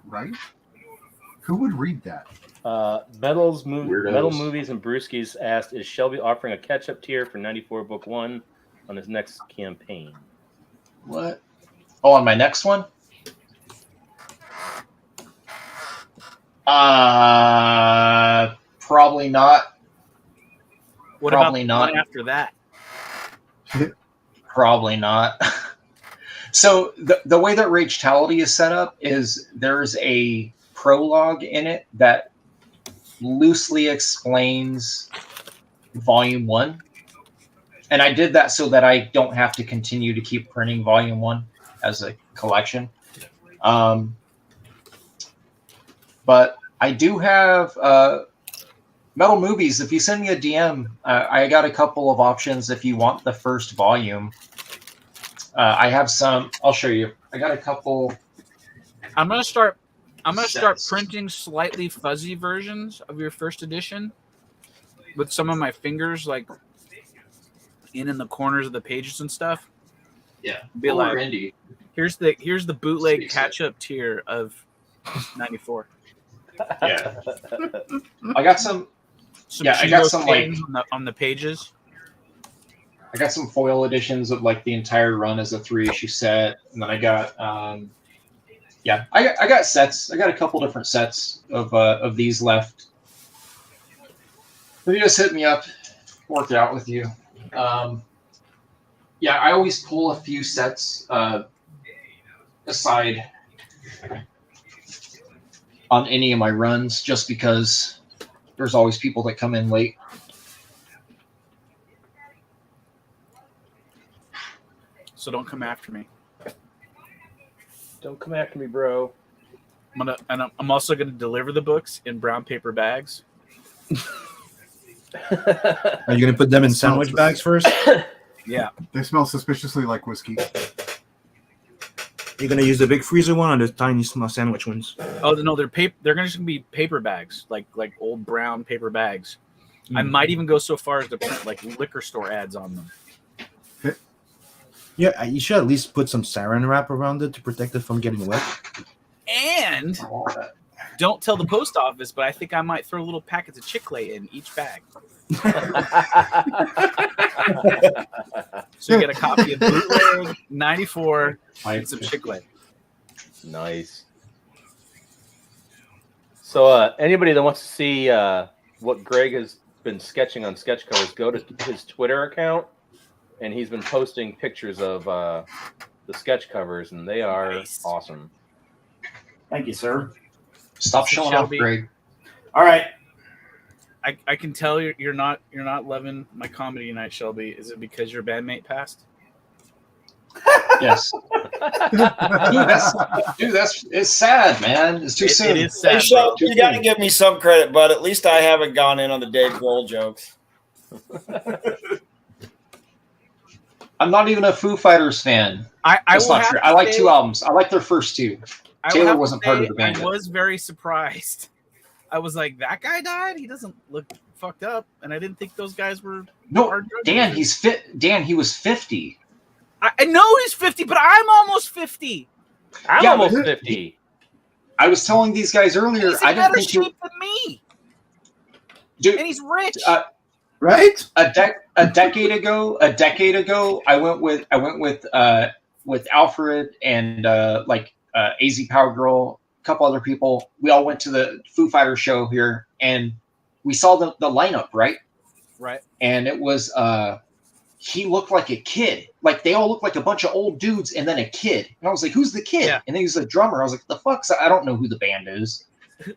Right? Who would read that? Metal Weirdos. Movies and Brewskis asked, is Shelby offering a catch-up tier for 94 Book 1 on his next campaign? What? Oh, on my next one? Probably not. What Probably about not. the one after that? Probably not. So the way that Ragetality is set up is there's a prologue in it that loosely explains Volume 1. And I did that so that I don't have to continue to keep printing Volume 1 as a collection. But I do have Metal Movies. If you send me a DM, I got a couple of options if you want the first volume. I have some. I'll show you. I got a couple. I'm gonna start printing slightly fuzzy versions of your first edition with some of my fingers like in the corners of the pages and stuff. Yeah. Be like, indie. here's the bootleg catch-up tier of 94. Yeah. I got some. I got some like on the pages. I got some foil editions of like the entire run as a 3-issue set, and then I got I got sets. I got a couple different sets of these left. If you just hit me up, work it out with you. I always pull a few sets aside on any of my runs, just because there's always people that come in late. So don't come after me. Don't come after me, bro. I'm also gonna deliver the books in brown paper bags. Are you gonna put them in sandwich bags first? Yeah. They smell suspiciously like whiskey. You're gonna use the big freezer one or the tiny small sandwich ones? Oh no, they're just gonna be paper bags, like old brown paper bags. I might even go so far as to print like liquor store ads on them. Yeah, you should at least put some saran wrap around it to protect it from getting wet. And don't tell the post office, but I think I might throw little packets of Chick-fil-A in each bag. So you get a copy of Bootleg 94 and some Chick-fil-A. Nice. So anybody that wants to see what Greg has been sketching on sketch covers, go to his Twitter account, and he's been posting pictures of the sketch covers, and they are awesome. Thank you, sir. Stop showing off, Greg. All right. I can tell you're not loving my comedy tonight, Shelby. Is it because your bandmate passed? Yes. It's sad, man. It's too soon. It is sad. Hey, Shelby, you got to give me some credit, bud. At least I haven't gone in on the Dave Grohl jokes. I'm not even a Foo Fighters fan. That's not true. I like 2 albums. I like their first 2. Taylor wasn't part of the band. I was very surprised. I was like, that guy died? He doesn't look fucked up. And I didn't think those guys were No, Dan, he's fit. Dan, he was 50. I know he's 50, but I'm almost 50. I'm almost 50. I was telling these guys earlier, He's in better shape than me. Dude, and he's rich. Right? A decade ago, I went with Alfred and AZ Power Girl, a couple other people. We all went to the Foo Fighters show here, and we saw the lineup, right? Right. And it was he looked like a kid. Like they all looked like a bunch of old dudes, and then a kid. And I was like, "Who's the kid?" Yeah. And then he was a drummer. I was like, "The fuck? I don't know who the band is."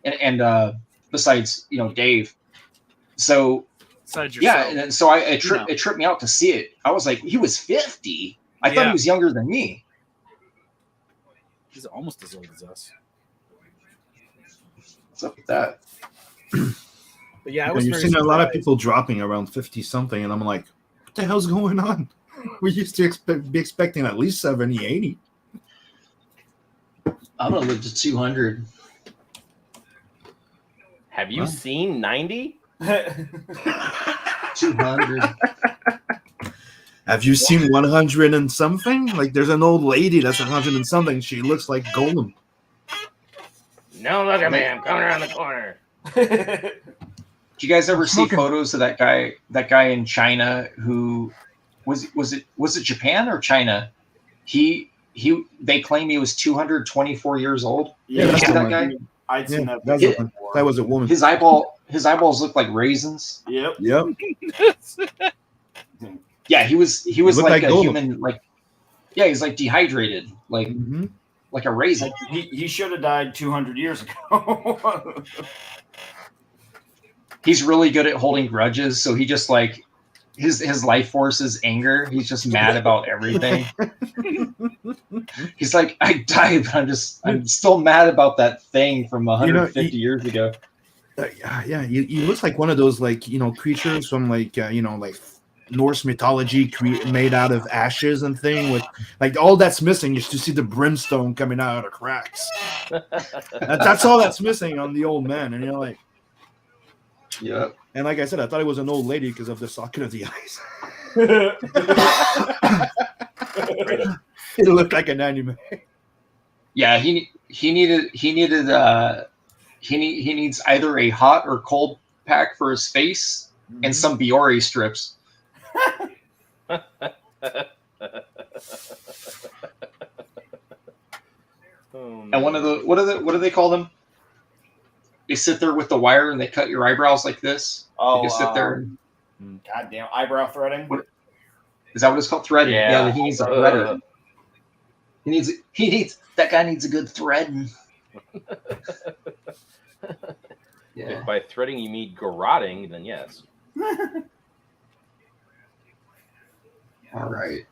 and besides, Dave. So Besides yeah, yourself. and then, so it tripped me out to see it. I was like, he was 50. I thought he was younger than me. He's almost as old as us. What's up with that? But yeah, I And was you've very seen a lot of surprised. people dropping around 50 something, and I'm like, what the hell's going on? We used to be expecting at least 70, 80. I'm gonna live to 200. Have you seen 90? 200. Have you seen 100 and something? Like, there's an old lady that's 100 and something. She looks like Golem. No, look at me. I'm coming around the corner. Do you guys ever see photos of that guy in China who was it Japan or China? They claim he was 224 years old. Yeah, Did you that's see the that one. guy? I'd seen that. That was a woman. His eyeballs look like raisins. Yep. Yeah, he was looked like like a Golem. human, he's like dehydrated, like a raisin. He should have died 200 years ago. He's really good at holding grudges, so he just like his life force is anger. He's just mad about everything. He's like, I died, but I'm still mad about that thing from 150 years ago. Yeah, he looks like one of those creatures from like Norse mythology made out of ashes and thing with like all that's missing is to see the brimstone coming out of cracks. That's all that's missing on the old man, and you're like, yeah. And like I said, I thought it was an old lady because of the socket of the eyes. It looked like an anime. Yeah, he needs either a hot or cold pack for his face and some Biore strips. And one of the what do they call them? They sit there with the wire and they cut your eyebrows like this. Oh, you just sit there. Goddamn eyebrow threading. Is that what it's called? Threading. Yeah. He needs a threader. He needs that guy needs a good threading. If by threading you mean garroting, then yes. All right.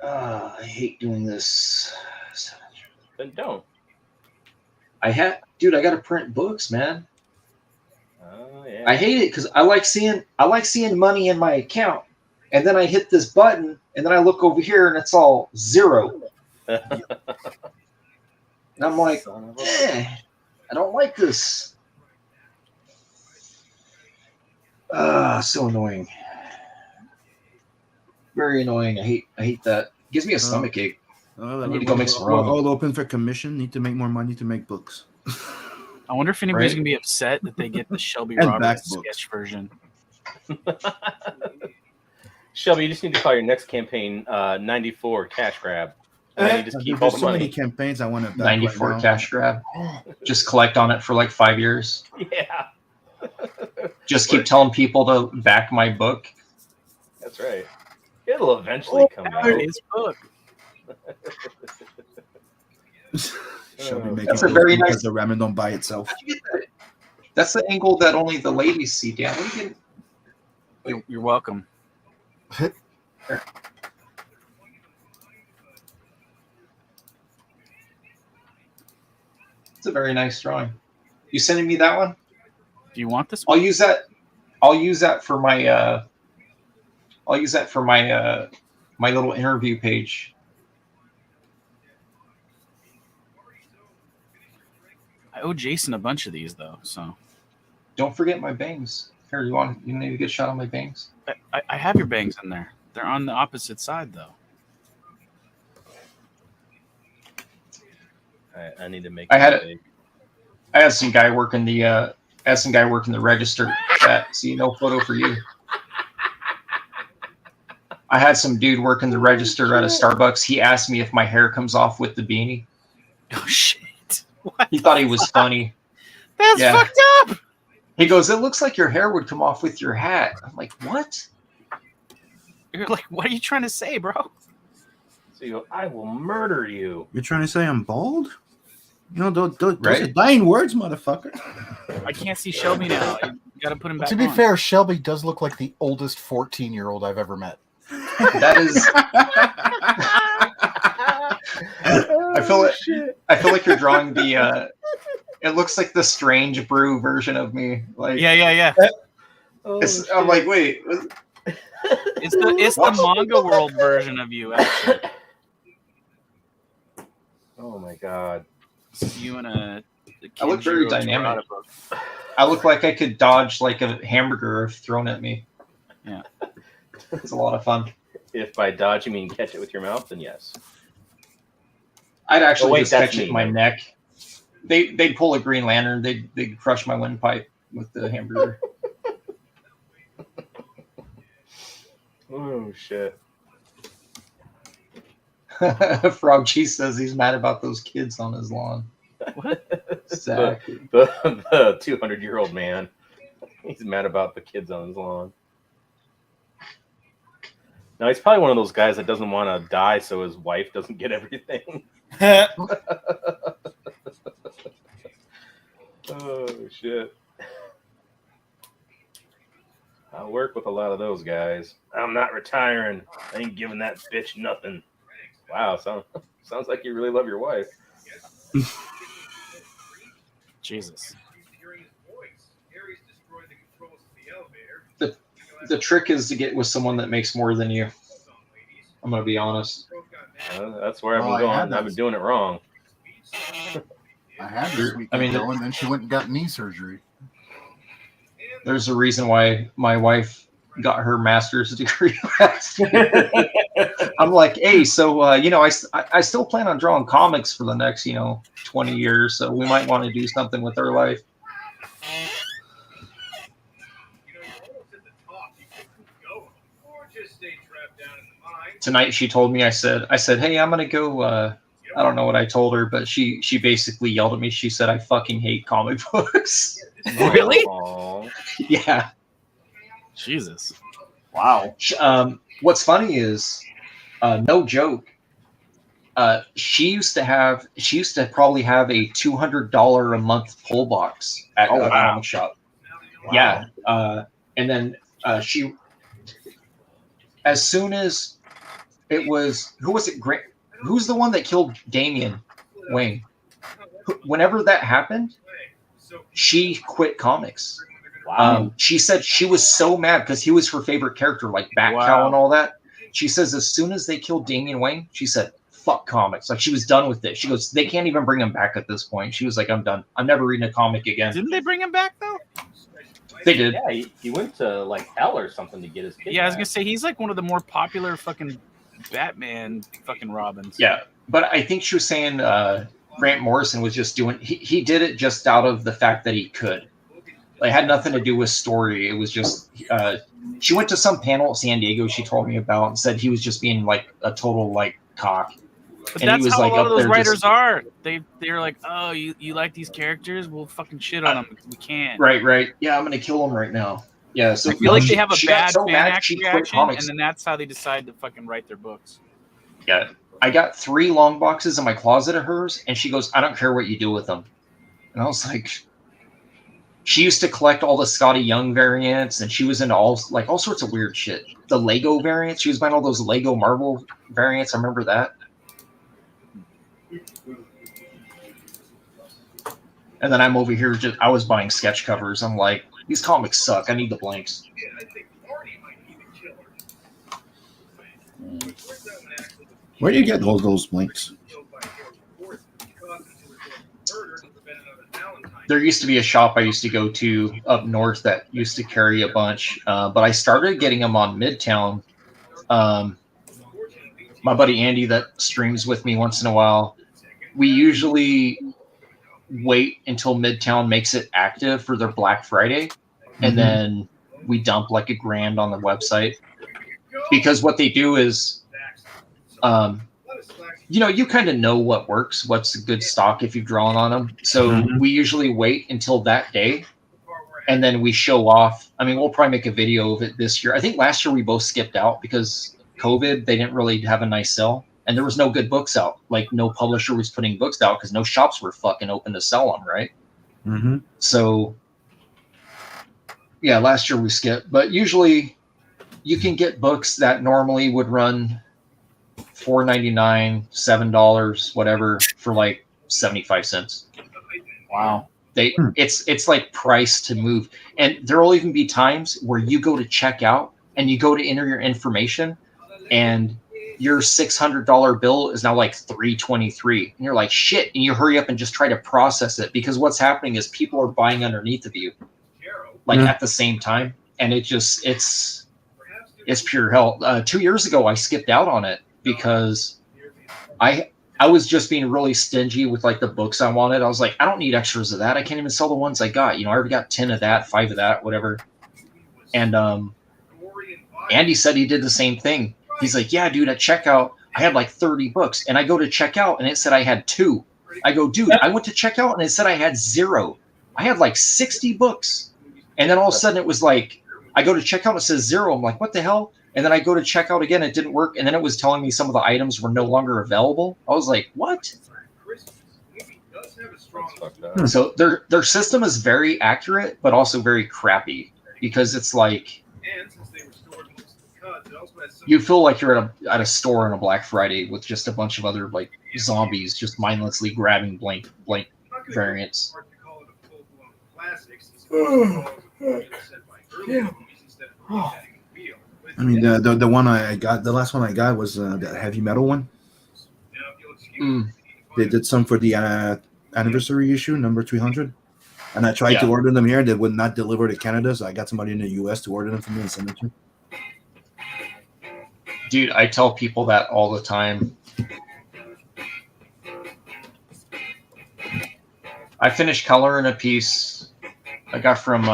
I hate doing this. Then don't. I gotta print books, man. Oh yeah. I hate it because I like seeing money in my account, and then I hit this button, and then I look over here, and it's all zero. And I'm like, I don't like this. So annoying. Very annoying. I hate that. It gives me a stomach ache. I need to go make some ramen. All open for commission. Need to make more money to make books. I wonder if anybody's Right? gonna be upset that they get the Shelby And Roberts back books. sketch version. Shelby, you just need to call your next campaign 94 cash grab. And then you just keep all There's the so many money. campaigns I want to back 94 right now. cash grab. Just collect on it for like 5 years. Yeah. Just keep telling people to back my book. That's right. It'll eventually come out. His book. Shall we make That's it a very because nice- the ramen don't buy itself. That's the angle that only the ladies see, Dan. What are you getting? You're welcome. It's a very nice drawing. You sending me that one? Do you want this I'll one? use that. I'll use that for my. I'll use that for my my little interview page. I owe Jason a bunch of these though, so Don't forget my bangs. Here, you need a good shot on my bangs? I have your bangs in there. They're on the opposite side though. I need to make. I had some guy working the register. See, no photo for you. I had some dude working the register at a Starbucks. He asked me if my hair comes off with the beanie. Oh shit! He thought he was funny. That's Yeah. fucked up. He goes, "It looks like your hair would come off with your hat." I'm like, "What?" You're like, what are you trying to say, bro? So you go, I will murder you. You're trying to say I'm bald? You know, those Right. are dying words, motherfucker. I can't see Shelby now. You got to put him back To be on. fair, Shelby does look like the oldest 14-year-old I've ever met. That is. I feel like you're drawing the. It looks like the Strange Brew version of me. Like Yeah. I'm like, wait. It's the manga world version of you, actually. Oh my god. You and a I look very dynamic. I look like I could dodge like a hamburger if thrown at me. Yeah. It's a lot of fun. If by dodge you mean catch it with your mouth, then yes. I'd actually wait, just that's catch it me, in my though. neck. They'd pull a Green Lantern. They'd crush my windpipe with the hamburger. Oh shit. Frog Cheese says he's mad about those kids on his lawn. What? Exactly. The 200-year-old man. He's mad about the kids on his lawn. Now he's probably one of those guys that doesn't want to die so his wife doesn't get everything. Oh shit. I'll work with a lot of those guys. I'm not retiring. I ain't giving that bitch nothing. Wow, sounds like you really love your wife. Jesus. The trick is to get with someone that makes more than you. I'm gonna be honest. That's where I've been going. I've been doing it wrong. I had this weekend girl, and then she went and got knee surgery. There's a reason why my wife got her master's degree last year. I'm like, hey, so I still plan on drawing comics for the next 20 years, so we might want to do something with our life. Tonight she told me, I said, hey, I'm gonna go. I don't know what I told her, but she basically yelled at me. She said, I fucking hate comic books. Really? Yeah. Jesus. Wow. What's funny is, no joke. She used to probably have a $200 a month pull box at a comic shop. Wow. Yeah. And then she, as soon as it was, who was it? Who's the one that killed Damian Wayne? Whenever that happened, she quit comics. Wow. She said she was so mad because he was her favorite character, like Batcow and all that. She says as soon as they killed Damian Wayne, she said, fuck comics. Like she was done with it. She goes, they can't even bring him back at this point. She was like, I'm done. I'm never reading a comic again. Didn't they bring him back though? They did. Yeah, he went to like hell or something to get his kid. Yeah, I was gonna say he's like one of the more popular fucking Batman fucking Robins. Yeah, but I think she was saying Grant Morrison was just doing. He did it just out of the fact that he could. It had nothing to do with story. It was just she went to some panel at San Diego. She told me about and said he was just being like a total like cock. But and that's he was how like a lot of up those there writers just, are. They're like, oh, you like these characters? We'll fucking shit on them. We can't. Right. Yeah, I'm gonna kill him right now. Yeah, so I feel like they have a she bad got so fan mad she quit reaction, comics. and then that's how they decide to fucking write their books. Yeah, I got 3 long boxes in my closet of hers, and she goes, I don't care what you do with them. And I was like, she used to collect all the Scotty Young variants, and she was into all sorts of weird shit. The Lego variants, she was buying all those Lego Marvel variants. I remember that. And then I'm over here, I was buying sketch covers. I'm like, these comics suck. I need the blanks. Where do you get all those links? There used to be a shop I used to go to up north that used to carry a bunch, but I started getting them on Midtown. My buddy Andy that streams with me once in a while, we usually wait until Midtown makes it active for their Black Friday, and then we dump like $1,000 on the website. Because what they do is, you kind of know what works, what's a good stock if you've drawn on them. So we usually wait until that day, and then we show off. I mean, we'll probably make a video of it this year. I think last year we both skipped out because COVID. They didn't really have a nice sale. and there was no good books out. Like no publisher was putting books out because no shops were fucking open to sell them, right? Mm-hmm. So yeah, last year we skipped, but usually you can get books that normally would run $4.99, $7, whatever, for like 75 cents. Wow. It's like price to move. And there'll even be times where you go to check out and you go to enter your information and your $600 bill is now like $323. And you're like, shit. And you hurry up and just try to process it, because what's happening is people are buying underneath of you, like at the same time. And it's pure hell. 2 years ago, I skipped out on it because I was just being really stingy with like the books I wanted. I was like, I don't need extras of that. I can't even sell the ones I got. You know, I already got 10 of that, 5 of that, whatever. And Andy said he did the same thing. He's like, yeah, dude, at checkout, I had like 30 books. And I go to checkout and it said I had 2. I go, dude, I went to checkout and it said I had 0. I had like 60 books. And then all of a sudden it was like, I go to checkout and it says 0. I'm like, what the hell? And then I go to checkout again, it didn't work. And then it was telling me some of the items were no longer available. I was like, what? So their system is very accurate, but also very crappy, because it's like you feel like you're at a store on a Black Friday with just a bunch of other like zombies just mindlessly grabbing blank variants. I mean, the one I got, the last one I got was the heavy metal one. They did some for the anniversary issue, number 300. And I tried to order them here. They would not deliver to Canada, so I got somebody in the US to order them for me and send it to. Dude, I tell people that all the time. I finished coloring a piece I got from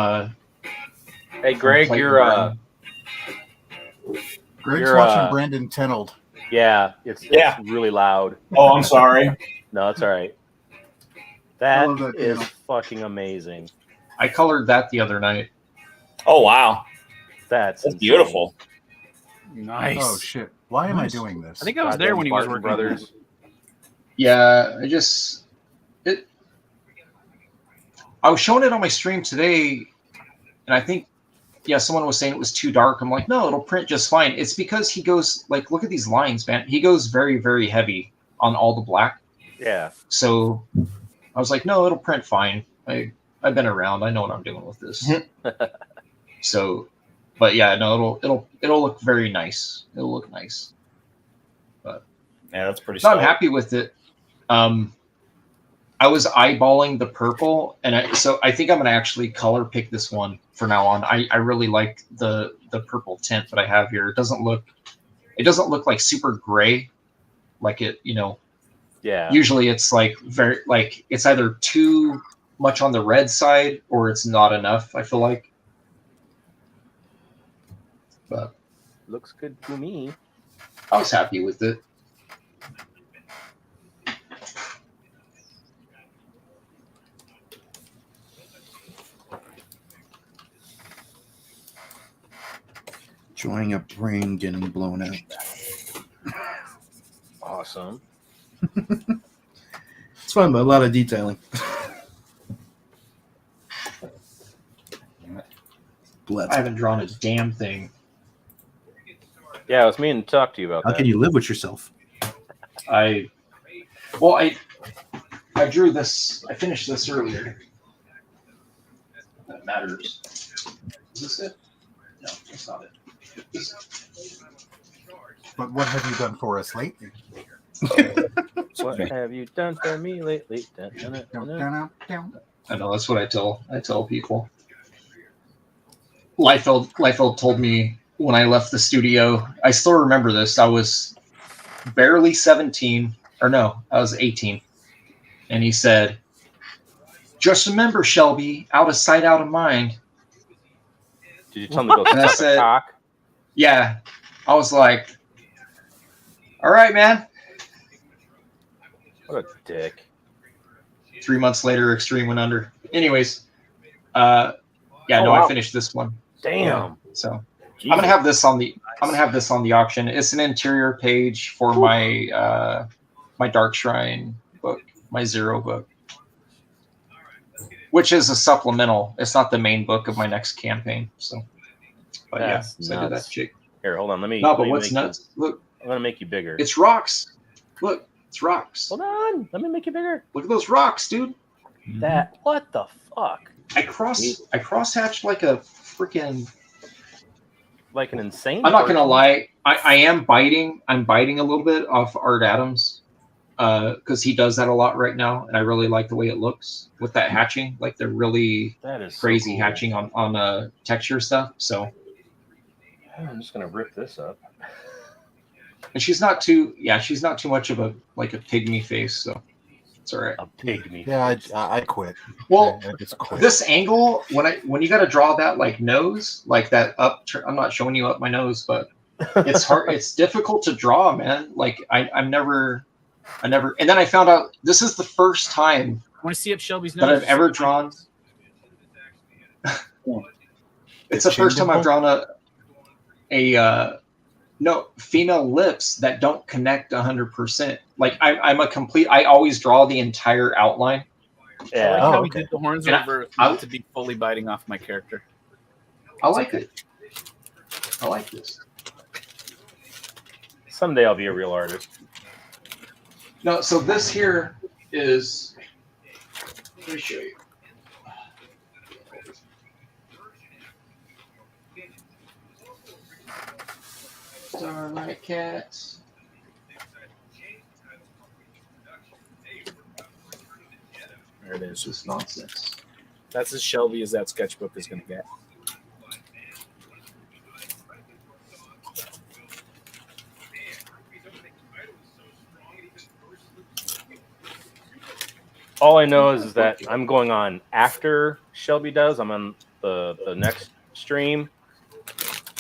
Hey Greg, you're Greg's watching Brandon Tenold. Yeah, it's really loud. Oh, I'm sorry. No, it's all right. That is fucking amazing. I colored that the other night. Oh wow, that's beautiful. Nice. Oh shit! Why am I doing this? I think I was there when he was working. Brothers. Yeah, I was showing it on my stream today, and I think, someone was saying it was too dark. I'm like, no, it'll print just fine. It's because he goes, like, look at these lines, man. He goes very, very heavy on all the black. Yeah. So I was like, no, it'll print fine. I've been around. I know what I'm doing with this. So, but yeah, no, it'll look very nice. It'll look nice. But yeah, that's pretty. So I'm happy with it. I was eyeballing the purple, and so I think I'm gonna actually color pick this one for now on. I really like the purple tint that I have here. It doesn't look like super gray, like it, Yeah. Usually it's like very, like it's either too much on the red side or it's not enough, I feel like. But looks good to me. I was happy with it. Drawing a brain getting blown out. Awesome. It's fun, but a lot of detailing. I haven't drawn a damn thing. Yeah, I was meaning to talk to you about that. How can you live with yourself? I drew this. I finished this earlier. That matters. Is this it? No, that's not it. But what have you done for us lately? What have you done for me lately? I know, that's what I tell people. Liefeld told me when I left the studio, I still remember this. I was barely 17, or no, I was 18. And he said, "Just remember, Shelby, out of sight, out of mind." Did you tell him to go suck a cock? Yeah. I was like, all right, man. What a dick. 3 months later, Extreme went under. Anyways, I finished this one. Damn. So I'm gonna have this on the I'm gonna have this on the auction. It's an interior page for my my Dark Shrine book, my Zero book, which is a supplemental. It's not the main book of my next campaign. So, but That's yeah, so I did that nuts. chick. Here, hold on. Let me. No, let but me what's make nuts? You, Look, I'm gonna make you bigger. it's rocks. Look, it's rocks. Hold on. Let me make you bigger. Look at those rocks, dude. That. What the fuck? I crosshatched like a freaking. Like an insane. I'm not gonna person. lie. I am biting. I'm biting a little bit off Art Adams, because he does that a lot right now, and I really like the way it looks with that hatching. Like the really That is so crazy cool. hatching on texture stuff. So. I'm just gonna rip this up. And she's not too much of a pygmy face, so it's all right. A pygmy. Yeah, I quit. Well, I just quit. this angle when you got to draw that like nose, like that up. I'm not showing you up my nose, but it's hard. It's difficult to draw, man. Like I never. And then I found out this is the first time I want to see up Shelby's nose. that I've ever drawn. It's the first time I've drawn a female lips that don't connect 100%. Like I'm a complete. I always draw the entire outline. I like how he okay. did the horns And over to be fully biting off my character. I like it. I like this. Someday I'll be a real artist. No, so this here is. Let me show you. Starlight Cats. There it is. This nonsense. That's as Shelby as that sketchbook is going to get. All I know is that I'm going on after Shelby does. I'm on the next stream.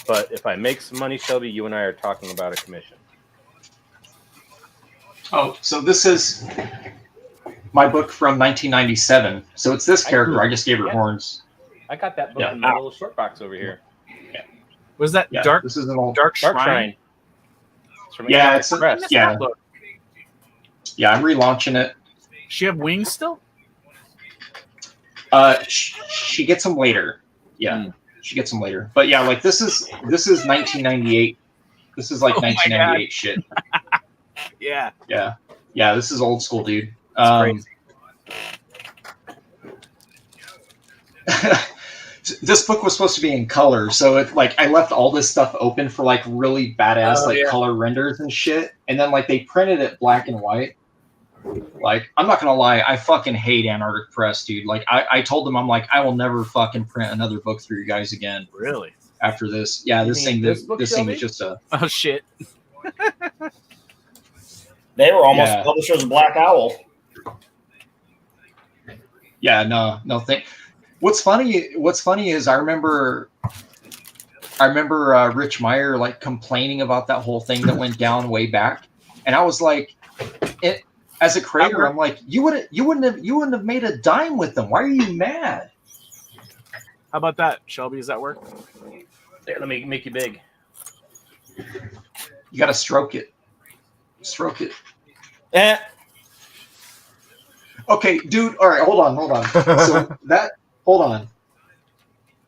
But if I make some money, Shelby, you and I are talking about a commission. Oh, so this is my book from 1997. So it's this character. I just gave her horns. I got that book Yeah. in my little short box over here. Was that Yeah, Dark? This is an old Dark Shrine. It's from Yeah, Alien it's Express. yeah. Yeah, I'm relaunching it. She have wings still? She gets them later. Yeah, she gets them later. But yeah, like this is 1998. This is like 1998 shit. Yeah. Yeah. This is old school, dude. This book was supposed to be in color, so it like I left all this stuff open for like really badass color renders and shit, and then like they printed it black and white. Like, I'm not gonna lie, I fucking hate Antarctic Press, dude. Like, I told them, I'm like, I will never fucking print another book for you guys again. Really? After this, yeah, this thing is just a. Oh shit! They were almost published as a Black Owl. Yeah, no. What's funny is I remember Rich Meyer like complaining about that whole thing that went down way back, and I was like, as a creator, I'm like, you wouldn't have made a dime with them. Why are you mad? How about that, Shelby? Does that work? There, let me make you big. You gotta stroke it. Stroke it. Okay, dude. All right, hold on. So hold on.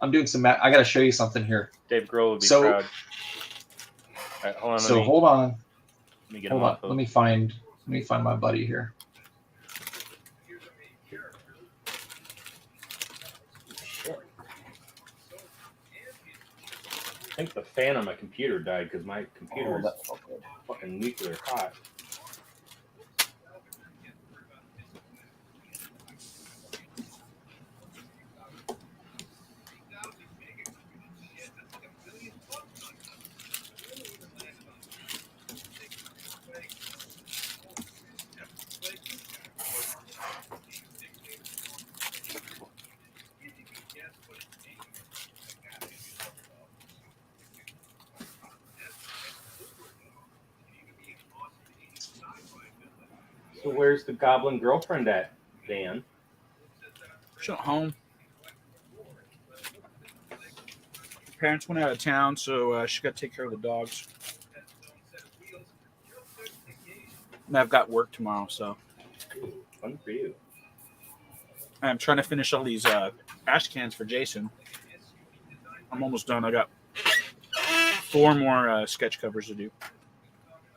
I'm doing some math. I gotta show you something here. Dave Grohl would be proud. All right, hold on. Hold on. Let me get Hold him on. off of. Let me find my buddy here. I think the fan on my computer died because my computer is fucking nuclear hot. So where's the goblin girlfriend at, Dan? She's at home. parents went out of town, so she got to take care of the dogs. And I've got work tomorrow, so fun for you. I'm trying to finish all these ash cans for Jason. I'm almost done. I got 4 more sketch covers to do.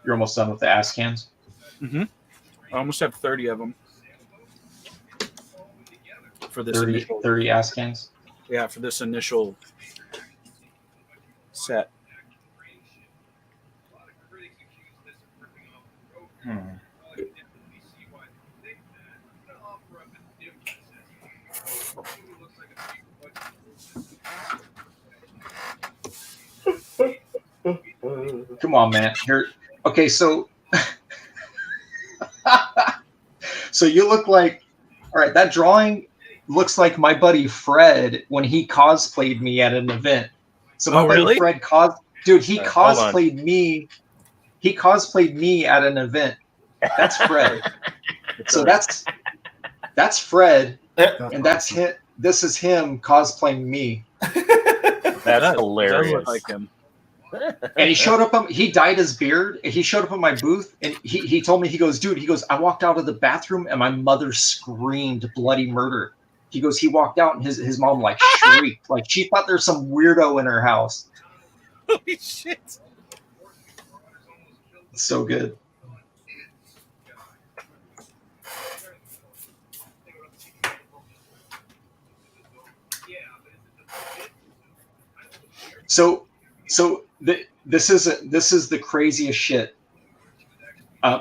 You're almost done with the ass cans? Mm-hmm. I almost have 30 of them. For this 30 ass cans? Yeah, for this initial set. Come on, man. Here. Okay, so so you look like, all right, that drawing looks like my buddy Fred when he cosplayed me at an event. So my buddy really? Fred he cosplayed me. He cosplayed me at an event. That's Fred. So that's Fred, and that's him. This is him cosplaying me. That's hilarious. Does look like him. And he showed up. He dyed his beard. And he showed up in my booth, and he told me, he goes, dude, I walked out of the bathroom, and my mother screamed bloody murder. He goes, he walked out, and his mom like shrieked, like she thought there's some weirdo in her house. Holy shit! It's so good. This is the craziest shit.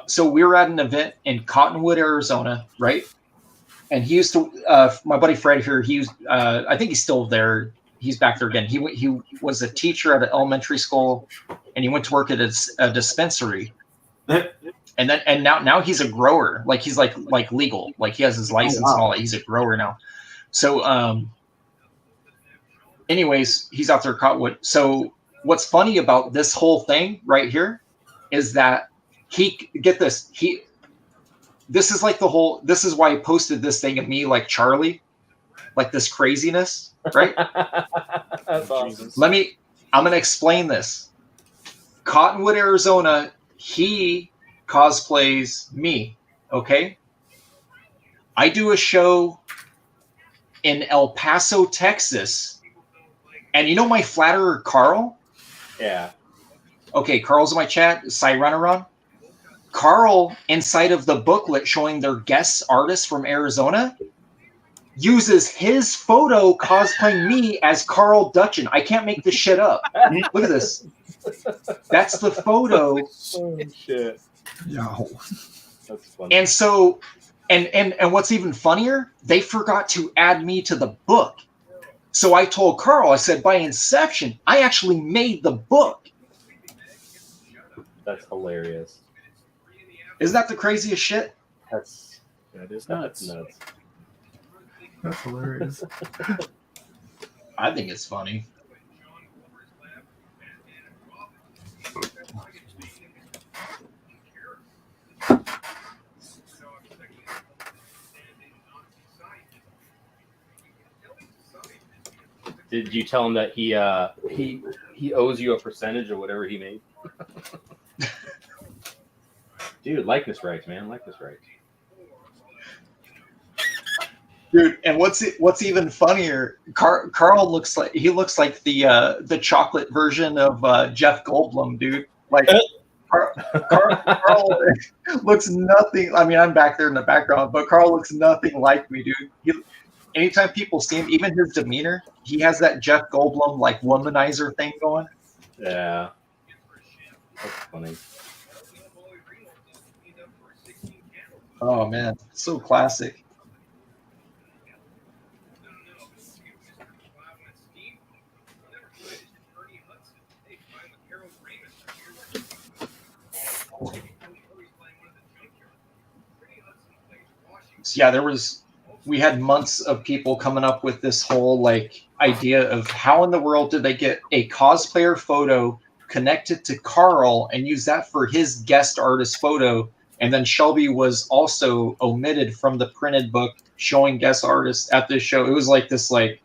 So we were at an event in Cottonwood, Arizona, right? And he used to, my buddy Fred here. He was, I think he's still there. He's back there again. He was a teacher at an elementary school, and he went to work at a dispensary. And now he's a grower. Like he's like legal. Like he has his license and all that. He's a grower now. So, anyways, he's out there at Cottonwood. So what's funny about this whole thing right here is that this is like this is why he posted this thing of me like Charlie, like this craziness, right? That's awesome. I'm going to explain this. Cottonwood, Arizona, he cosplays me, okay? I do a show in El Paso, Texas, and you know my flatterer, Carl? Yeah. Okay, Carl's in my chat, Cyrenaron. Carl, inside of the booklet showing their guest artists from Arizona, uses his photo cosplaying me as Carl Dutchin. I can't make this shit up. Look at this. That's the photo. Oh, shit. No. That's funny. And so, and what's even funnier, they forgot to add me to the book. So I told Carl, I said, by inception, I actually made the book. That's hilarious. Isn't that the craziest shit? That is nuts. That's hilarious. I think it's funny. Did you tell him that he owes you a percentage of whatever he made? Dude, likeness rights, man, likeness rights. Dude, and what's even funnier? Carl looks like the chocolate version of Jeff Goldblum, dude. Like Carl looks nothing. I mean, I'm back there in the background, but Carl looks nothing like me, dude. Anytime people see him, even his demeanor, he has that Jeff Goldblum like womanizer thing going. Yeah, that's funny. Oh man, so classic. So yeah, we had months of people coming up with this whole like idea of how in the world did they get a cosplayer photo connected to Carl and use that for his guest artist photo. And then Shelby was also omitted from the printed book showing guest artists at this show. It was like this, like,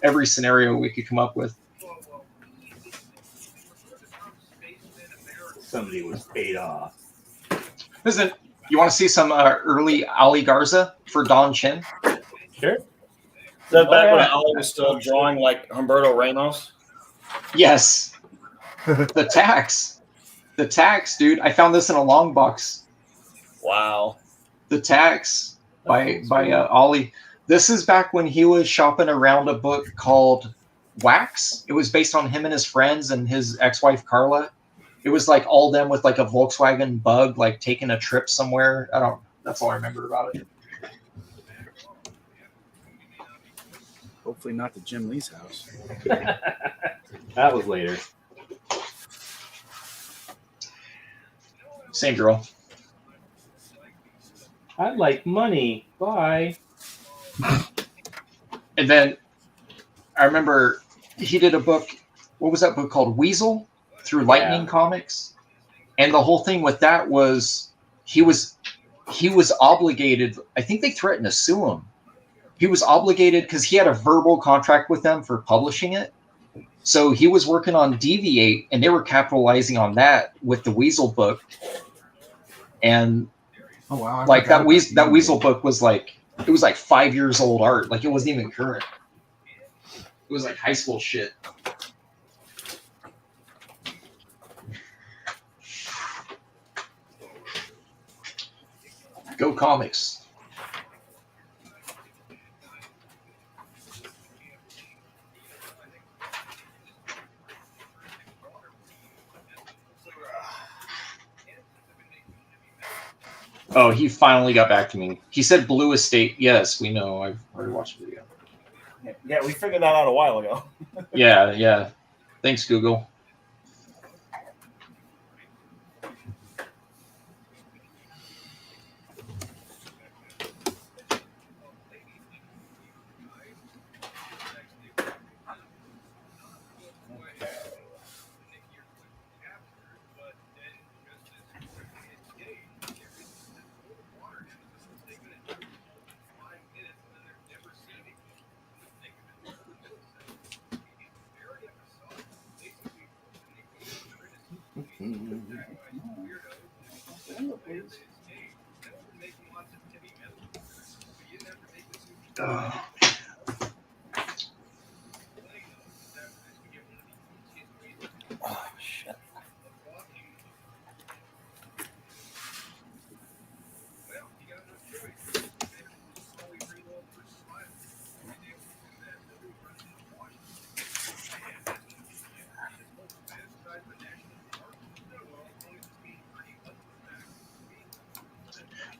every scenario we could come up with. Somebody was paid off. Listen, you want to see some early Ali Garza for Don Chen? Sure. Is that back when Ali was still drawing like Humberto Ramos? Yes. The tax, dude. I found this in a long box. Wow. The tax by Ollie. This is back when he was shopping around a book called Wax. It was based on him and his friends and his ex-wife Carla. It was like all them with like a Volkswagen Bug, like taking a trip somewhere. That's all I remember about it. Hopefully not to Jim Lee's house. That was later. Same girl. I'd like money. Bye. And then I remember he did a book. What was that book called? Weasel through Lightning Comics. And the whole thing with that was he was obligated. I think they threatened to sue him. He was obligated because he had a verbal contract with them for publishing it. So he was working on Deviate, and they were capitalizing on that with the Weasel book. And oh wow, like that Weasel book was like, it was like 5 years old art. Like it wasn't even current. It was like high school shit. Go comics. Oh, he finally got back to me. He said Blue Estate. Yes, we know. I've already watched the video. Yeah, we figured that out a while ago. Yeah. Thanks, Google. Oh, shit.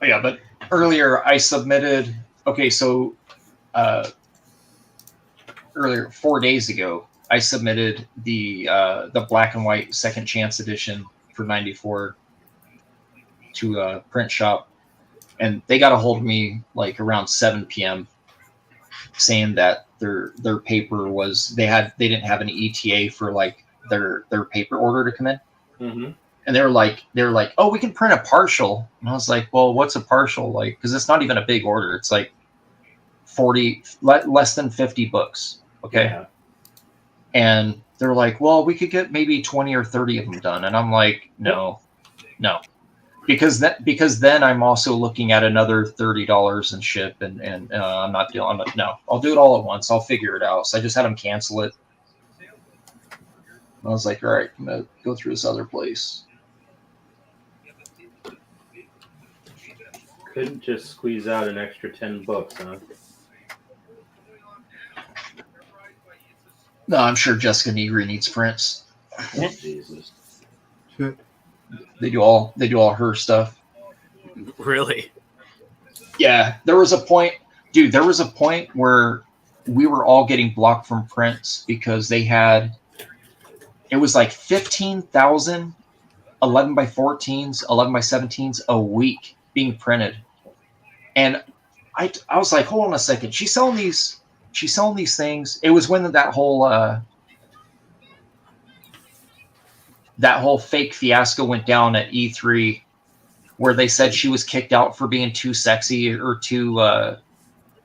Oh, yeah, but earlier I submitted. Okay, so earlier 4 days ago, I submitted the black and white second chance edition for '94 to a print shop, and they got a hold of me like around 7 p.m. saying that their paper was they didn't have any ETA for like their paper order to come in. Mm-hmm. And they were like, oh, we can print a partial. And I was like, well, what's a partial? Like, because it's not even a big order. It's like 40, less than 50 books. Okay. Yeah. And they're like, well, we could get maybe 20 or 30 of them done. And I'm like, no. Because then I'm also looking at another $30 and ship. And I'm not doing, no, I'll do it all at once. I'll figure it out. So I just had them cancel it. I was like, all right, I'm going to go through this other place. Couldn't just squeeze out an extra 10 books, huh? No, I'm sure Jessica Negri needs prints. Jesus. They do all her stuff. Really? Yeah, there was a point where we were all getting blocked from prints because it was like 15,000 11 by 14s, 11 by 17s a week being printed. And I was like, hold on a second. She's selling these things. It was when that whole fake fiasco went down at E3, where they said she was kicked out for being too sexy or too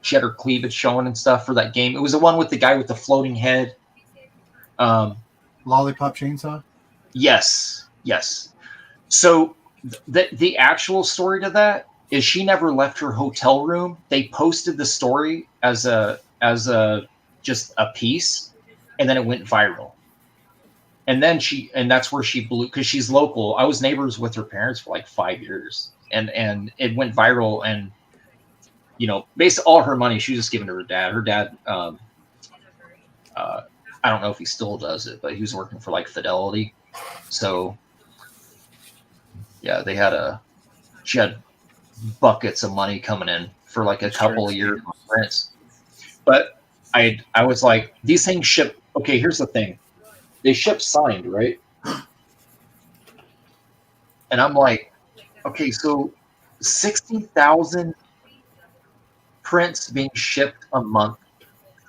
She had her cleavage showing and stuff for that game. It was the one with the guy with the floating head. Lollipop Chainsaw? Yes. So the actual story to that is she never left her hotel room. They posted the story as a just a piece, and then it went viral. And then that's where she blew, because she's local. I was neighbors with her parents for like 5 years, and it went viral. And basically all her money she was just giving to her dad. Her dad, I don't know if he still does it, but he was working for like Fidelity. So yeah, she had buckets of money coming in for like a couple of years on rents. But I was like, these things ship. Okay, here's the thing. They ship signed, right? And I'm like, okay, so 60,000 prints being shipped a month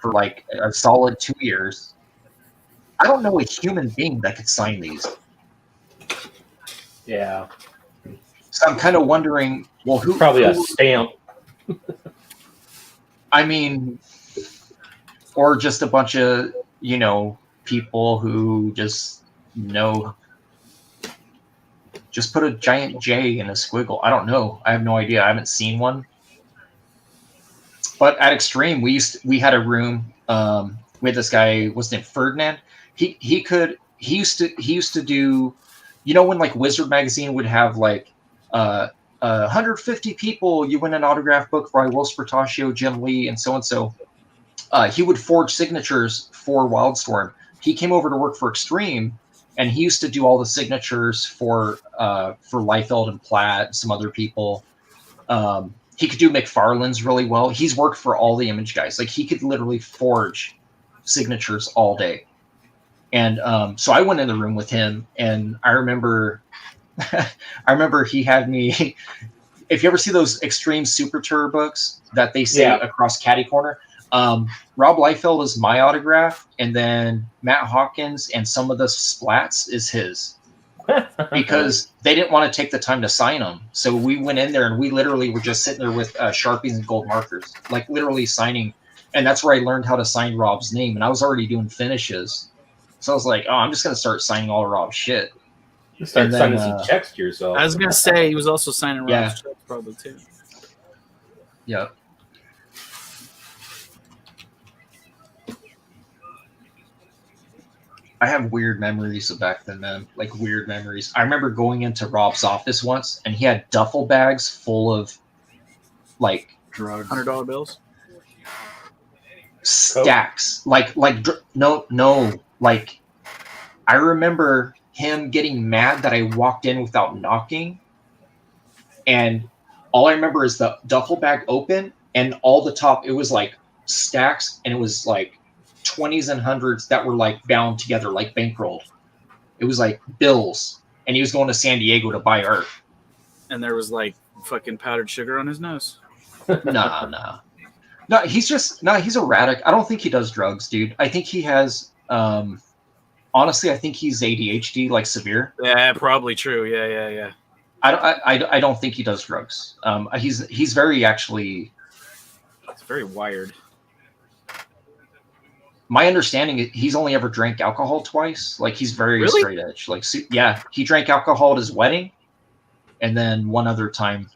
for like a solid 2 years. I don't know a human being that could sign these. Yeah. So I'm kind of wondering, well, who? Probably a stamp. I mean, or just a bunch of, people who just know. Just put a giant J in a squiggle. I don't know. I have no idea. I haven't seen one. But at Extreme, we had a room. We had this guy, what's his name, Ferdinand. He used to do, when like Wizard magazine would have like 150 people, you win an autograph book by Will Spartaccio, Jim Lee, and so and so. He would forge signatures for Wildstorm. He came over to work for Extreme, and he used to do all the signatures for Liefeld and Platt and some other people. He could do McFarlane's really well. He's worked for all the Image guys. Like, he could literally forge signatures all day. And so I went in the room with him, and I remember he had me. If you ever see those Extreme Super Tour books that they say across Caddy Corner, Rob Liefeld is my autograph, and then Matt Hawkins and some of the splats is his. Because they didn't want to take the time to sign them. So we went in there and we literally were just sitting there with Sharpies and gold markers, like literally signing. And that's where I learned how to sign Rob's name. And I was already doing finishes. So I was like, oh, I'm just going to start signing all of Rob's shit. You start signing some checks to yourself. I was going to say, he was also signing Rob's checks probably too. Yeah. I have weird memories of back then, man. Like, weird memories. I remember going into Rob's office once, and he had duffel bags full of, like, drugs, $100 bills, stacks. Like, I remember him getting mad that I walked in without knocking, and all I remember is the duffel bag open, and all the top, it was like stacks, and it was like 20s and 100s that were like bound together, like bankrolled. It was like bills, and he was going to San Diego to buy art. And there was like fucking powdered sugar on his nose. No, he's erratic. I don't think he does drugs, dude. I think he has, honestly, I think he's ADHD, like severe. Yeah, probably true. Yeah. I don't think he does drugs. He's very actually. It's very wired. My understanding is he's only ever drank alcohol twice. Like, he's very straight edge. Like, yeah, he drank alcohol at his wedding, and then one other time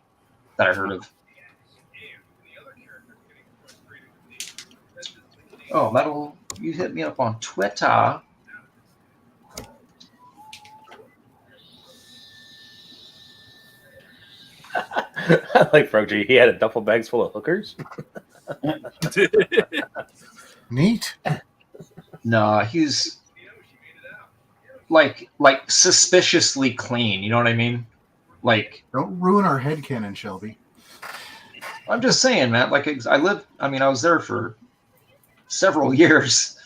that I heard of. Oh, Metal, you hit me up on Twitter. I like Froggy. He had a duffel bags full of hookers. Neat. No, he's like suspiciously clean. You know what I mean? Like, don't ruin our headcanon, Shelby. I'm just saying, man. Like, I was there for several years.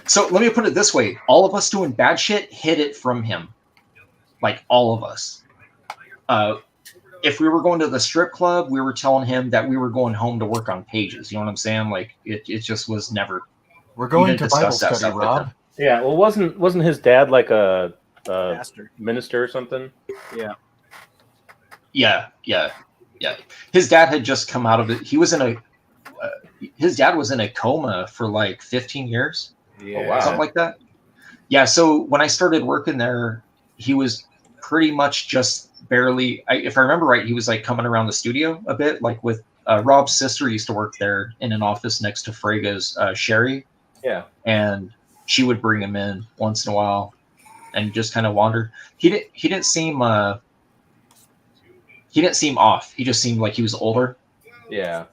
So let me put it this way: all of us doing bad shit hid it from him. Like, all of us. If we were going to the strip club, we were telling him that we were going home to work on pages. You know what I'm saying? Like, it just was never. We're going to Bible study, Rob. Yeah. Well, wasn't his dad like a minister or something? Yeah. Yeah. Yeah, his dad had just come out of it. He was in a his dad was in a coma for like 15 years. Oh, wow. Something like that. Yeah, so when I started working there, he was pretty much just barely, if I remember right, he was like coming around the studio a bit, like with Rob's sister used to work there in an office next to Frega's, Sherry. Yeah. And she would bring him in once in a while and just kind of wander. He didn't seem off. He just seemed like he was older. Yeah.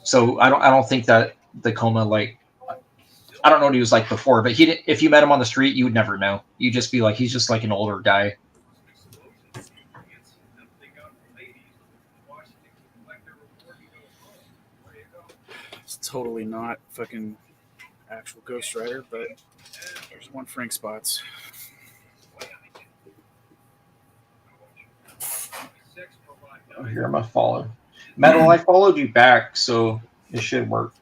So I don't think that the coma, like, I don't know what he was like before, but if you met him on the street, you would never know. You'd just be like, he's just like an older guy. It's totally not fucking actual Ghost Rider, but there's one Frank spots. Oh, here I'm a follow. Metal, I followed you back, so it should work.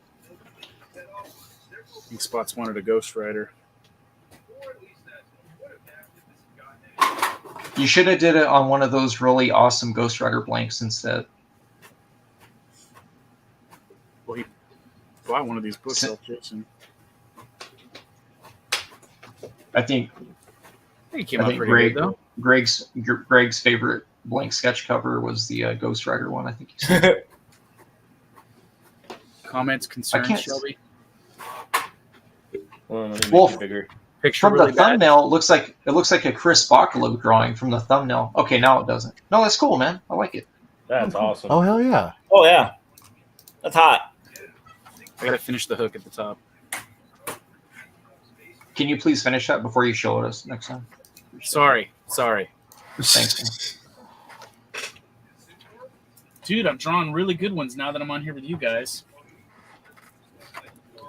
Frank spots wanted a Ghost Rider. You should have did it on one of those really awesome Ghost Rider blanks instead. Well, he bought one of these books off Jason. I think he came out pretty good, though. Greg's favorite blank sketch cover was the Ghost Rider one. I think he said. Comments, concerns, Shelby? Well, bigger. Picture from really the thumbnail, it looks like a Chris Bachalo drawing from the thumbnail. Okay, now it doesn't. No, that's cool, man. I like it. That's awesome. Oh, hell yeah. Oh, yeah. That's hot. I gotta finish the hook at the top. Can you please finish that before you show it us next time? Sorry. Thanks. Dude, I'm drawing really good ones now that I'm on here with you guys.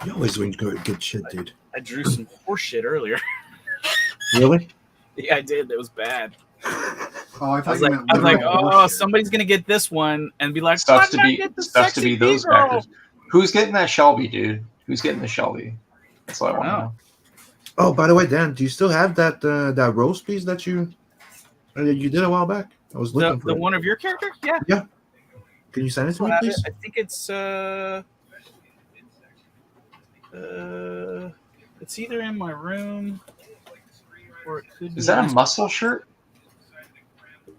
You always doing good shit, dude. I drew some horse shit earlier. Really? Yeah, I did. It was bad. Oh, I I thought was you like, meant oh, literal somebody's gonna get this one and be like, Stuff why to did I be get the stuff to sexy be those B-girl? backers. Who's getting that Shelby, dude? Who's getting the Shelby? That's what I want to know. Oh, by the way, Dan, do you still have that that rose piece that you did a while back? I was looking for the it. one of your character? Yeah. Yeah. Can you send it to me, please? I think it's either in my room or it could be. Is that a muscle shirt?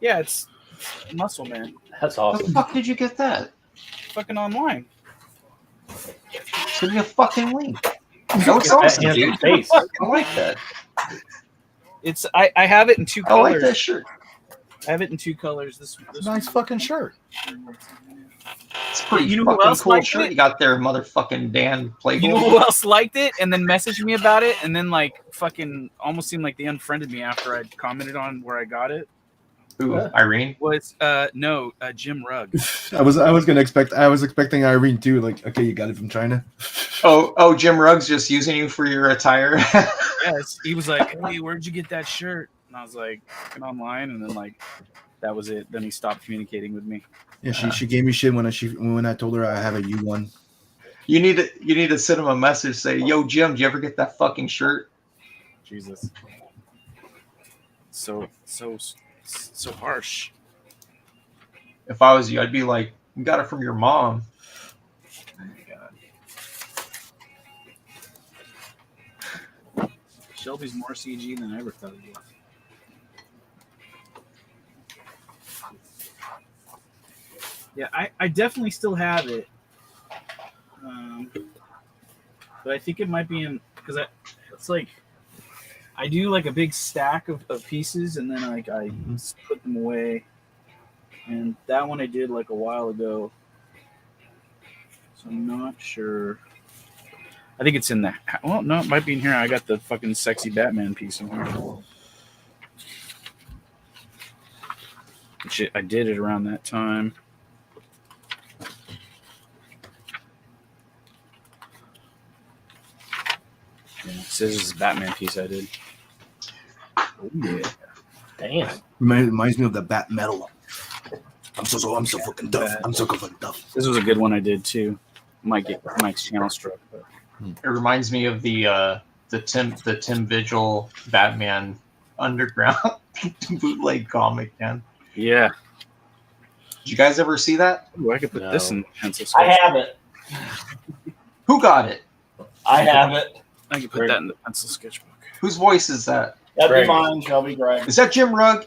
Yeah, it's Muscle Man. That's How the awesome. fuck did you get that? Fucking online. Send me a fucking link. That looks awesome, dude. I like that. It's I have it in two I colors. like that shirt. I have it in two colors. This Nice fucking shirt. It's pretty You know who fucking else cool liked shirt it? you got there, motherfucking Dan Playboy. You know who else liked it and then messaged me about it and then like fucking almost seemed like they unfriended me after I commented on where I got it? Who? Irene? Was Jim Rugg. I was expecting Irene too. Like, okay, you got it from China. Oh, Jim Rugg's just using you for your attire. Yes, he was like, "Hey, where'd you get that shirt?" And I was like, "Fucking online." And then like, that was it. Then he stopped communicating with me. Yeah, she gave me shit when I told her I have a U1. You need to send him a message. Say, "Yo, Jim, do you ever get that fucking shirt?" Jesus. So harsh. If I was you, I'd be like, "You got it from your mom." Oh my god. Shelby's more CG than I ever thought it was. Yeah, I definitely still have it. But I think it might be in because it's like I do like a big stack of pieces and then like I put them away. And that one I did like a while ago. So I'm not sure. I think it's in that. Well, no, it might be in here. I got the fucking sexy Batman piece in here. Which I did it around that time. Yeah, it says it's a Batman piece I did. Oh, yeah. Damn. Reminds me of the Bat Metal. I'm so fucking tough. I'm so fucking tough. This was a good one I did too. Might get Mike's channel struck. But. It reminds me of the Tim Vigil Batman Underground bootleg comic, man. Yeah. Did you guys ever see that? Ooh, I could put this in pencil I sketch. have it. Who got it? I have it. I can put that in the pencil sketchbook. Whose voice is that? That'd Greg. be mine, Shelby Greg. Is that Jim Rugg?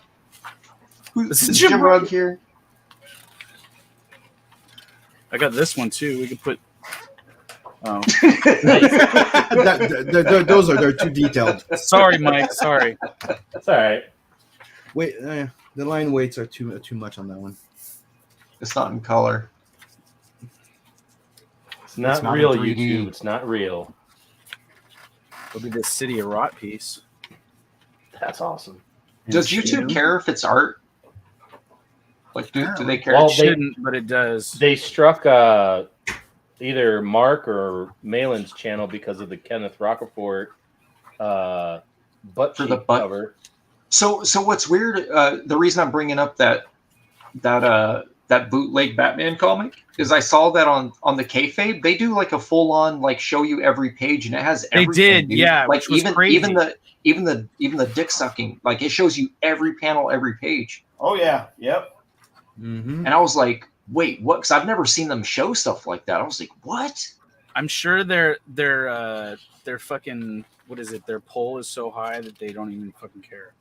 This Is is Jim Rugg here? I got this one too. We could put. Oh, they're too detailed. Sorry, Mike. Sorry. It's all right. Wait, the line weights are too much on that one. It's not in color. It's not It's not real, in 3D. YouTube. It's not real. It'll be this City of Rot piece. That's awesome. Does YouTube care if it's art? Like, do they care? Well, It shouldn't, but it does. They struck either Mark or Malin's channel because of the Kenneth Rocafort butt For the cheek butt cover. So what's weird? The reason I'm bringing up that bootleg Batman comic is I saw that on the kayfabe. They do like a full on like show you every page, and it has They everything, did, dude. yeah, Like which was even crazy. the dick sucking. Like it shows you every panel, every page. Oh yeah, yep. And I was like, wait, what? Because I've never seen them show stuff like that. I was like, what? I'm sure their fucking, what is it? Their poll is so high that they don't even fucking care.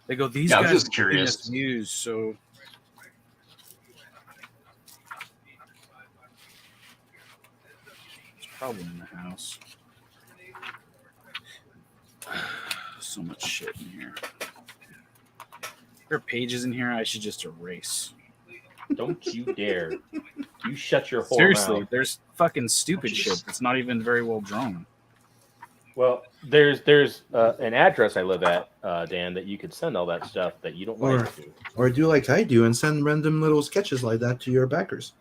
They go, these Yeah, I'm guys just are giving curious. us views, so it's probably in the house. So much shit in here. There are pages in here I should just erase. Don't you dare. You shut your whole Seriously, mouth. there's fucking stupid shit that's not even very well drawn. Well, there's an address I live at, Dan, that you could send all that stuff that you don't like to. Or do like I do and send random little sketches like that to your backers.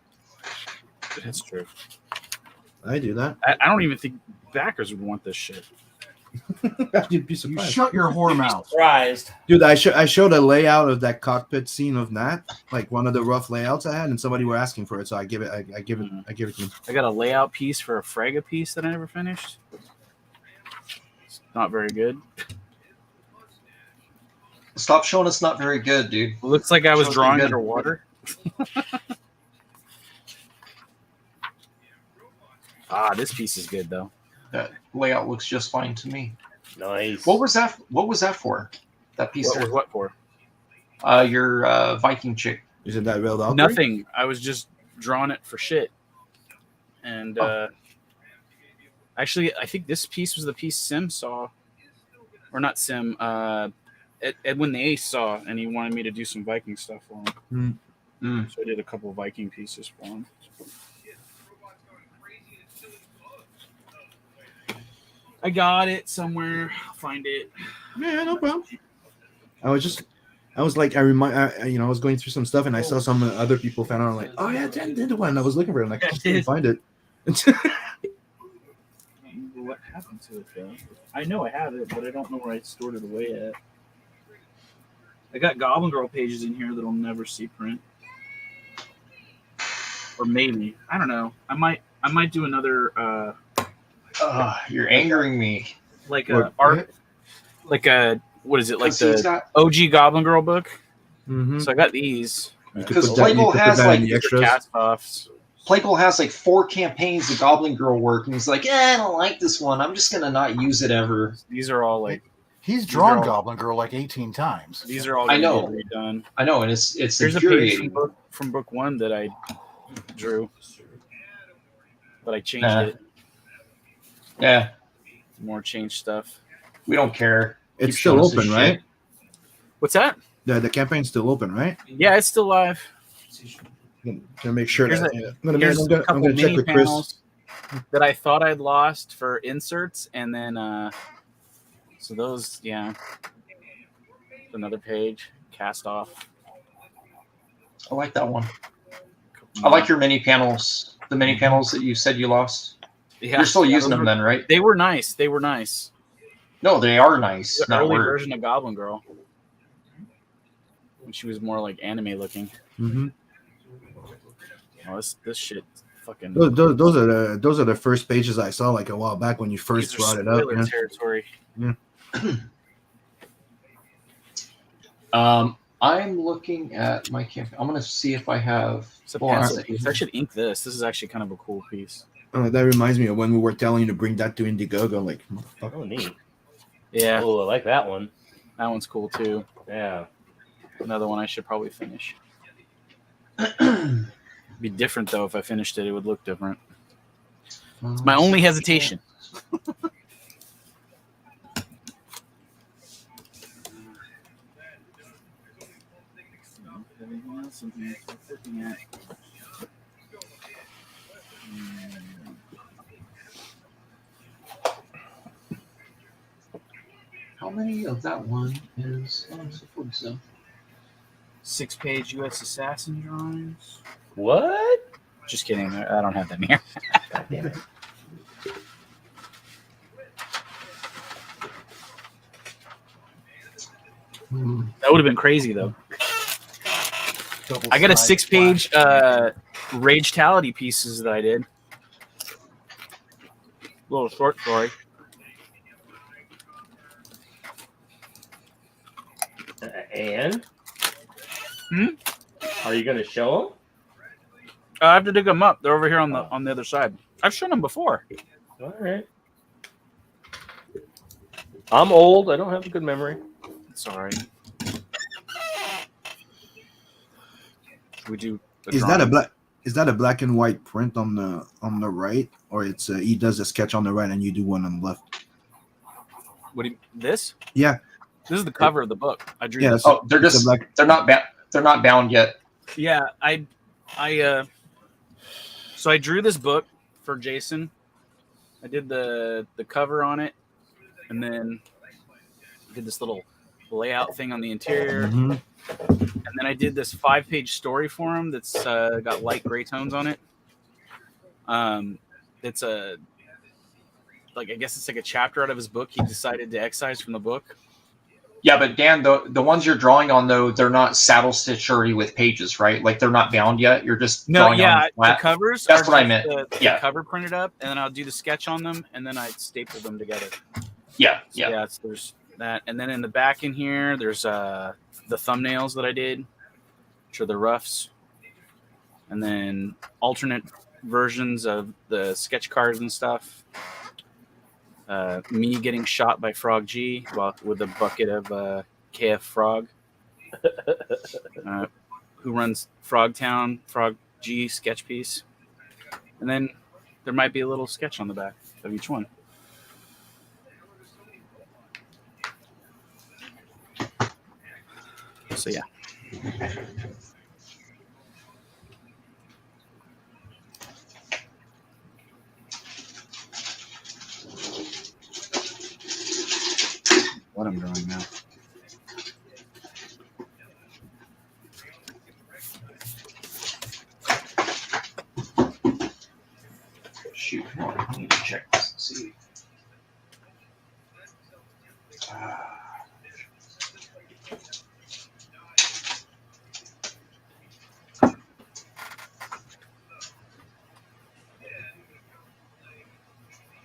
That's true. I do that. I don't even think backers would want this shit. You'd be You surprised. shut your whore mouth. Surprised. Dude, I showed a layout of that cockpit scene of Nat, like one of the rough layouts I had, and somebody were asking for it, so I give it to them. I got a layout piece for a Frega piece that I never finished. It's not very good. Stop showing us not very good, dude. It looks like I was Shows drawing good. underwater. This piece is good though. That layout looks just fine to me. Nice. What was that? What was that for? That piece. What was what for? Your Viking chick. Isn't that real? Valkyrie? Nothing. I was just drawing it for shit. And actually, I think this piece was the piece Sim saw, or not Sim. Edwin the Ace saw, and he wanted me to do some Viking stuff for him. So I did a couple of Viking pieces for him. I got it somewhere. I'll find it. Yeah, no problem. I was like, I was going through some stuff and I saw some other people found out. I'm like, oh yeah, Dan did one. I was looking for it. I'm like, I just didn't find it. What happened to it though? I know I have it, but I don't know where I stored it away at. I got Goblin Girl pages in here that'll never see print. Or maybe. I don't know. I might do another You're angering me. Like a art, like a, what is it, like the OG Goblin Girl book. Mm-hmm. So I got these. Because Playgirl has like cast offs. Playgirl has like 4 campaigns of Goblin Girl work, and he's like, I don't like this one. I'm just gonna not use it ever. These are all like He's drawn Goblin Girl like 18 times. These are all I know. redone. I know, and it's Here's a page infuriating. from book 1 that I drew, but I changed it. Yeah, more changed stuff. We don't care. It's Keep still showing us open, this right? shit. What's that? The campaign's still open, right? Yeah, it's still live. Gonna make sure Here's that here's a I'm couple gonna check mini with Chris. panels that I thought I'd lost for inserts, and then so those, yeah, another page cast off. I like that one. I like your mini panels. The mini panels that you said you lost. Yeah, You're still using those them then, right? They were nice. They were nice. No, they are nice. The Not early word. version of Goblin Girl, when she was more like anime looking. Mm-hmm. Oh, this shit, fucking. Those are the first pages I saw like a while back when you first These are brought it up. spoiler territory. Yeah. I'm looking at my campaign. I'm going to see if I have. It's a Hold on a pencil second. piece. I should ink this. This is actually kind of a cool piece. That reminds me of when we were telling you to bring that to Indiegogo. Like, Oh, neat. Yeah. Oh, I like that one. That one's cool too. Yeah. Another one I should probably finish. Be different though if I finished it. It would look different. It's my only hesitation. Everything else in here I'm looking at. How many of that one is? Oh, it's 47. 6-page U.S. assassin drawings. What? Just kidding. I don't have them here. God damn it. That would have been crazy though. I got a 6-page Ragetality pieces that I did. Little short story. And? Hmm? Are you going to show them? I have to dig them up. They're over here on the other side. I've shown them before. All right. I'm old. I don't have a good memory. Sorry. We do. Is that a black and white print on the right, or it's he does a sketch on the right and you do one on the left? What do you, this? Yeah. This is the cover of the book. I drew. Yeah, this. Oh, they're just they're not bound yet. Yeah, so I drew this book for Jason. I did the cover on it, and then did this little layout thing on the interior, and then I did this 5-page story for him that's got light gray tones on it. It's I guess it's like a chapter out of his book he decided to excise from the book. Yeah, but Dan, the ones you're drawing on though, they're not saddle stitchery with pages, right? Like they're not bound yet. You're just drawing on the flat. covers. That's are what I just meant. The cover printed up, and then I'll do the sketch on them, and then I staple them together. Yeah, so, yeah. So there's that, and then in the back in here, there's the thumbnails that I did, which are the roughs, and then alternate versions of the sketch cards and stuff. Me getting shot by Frog G with a bucket of KF Frog, who runs Frogtown, Frog G sketch piece. And then there might be a little sketch on the back of each one. So, yeah. What I'm drawing now. Shoot, I need to check this and see.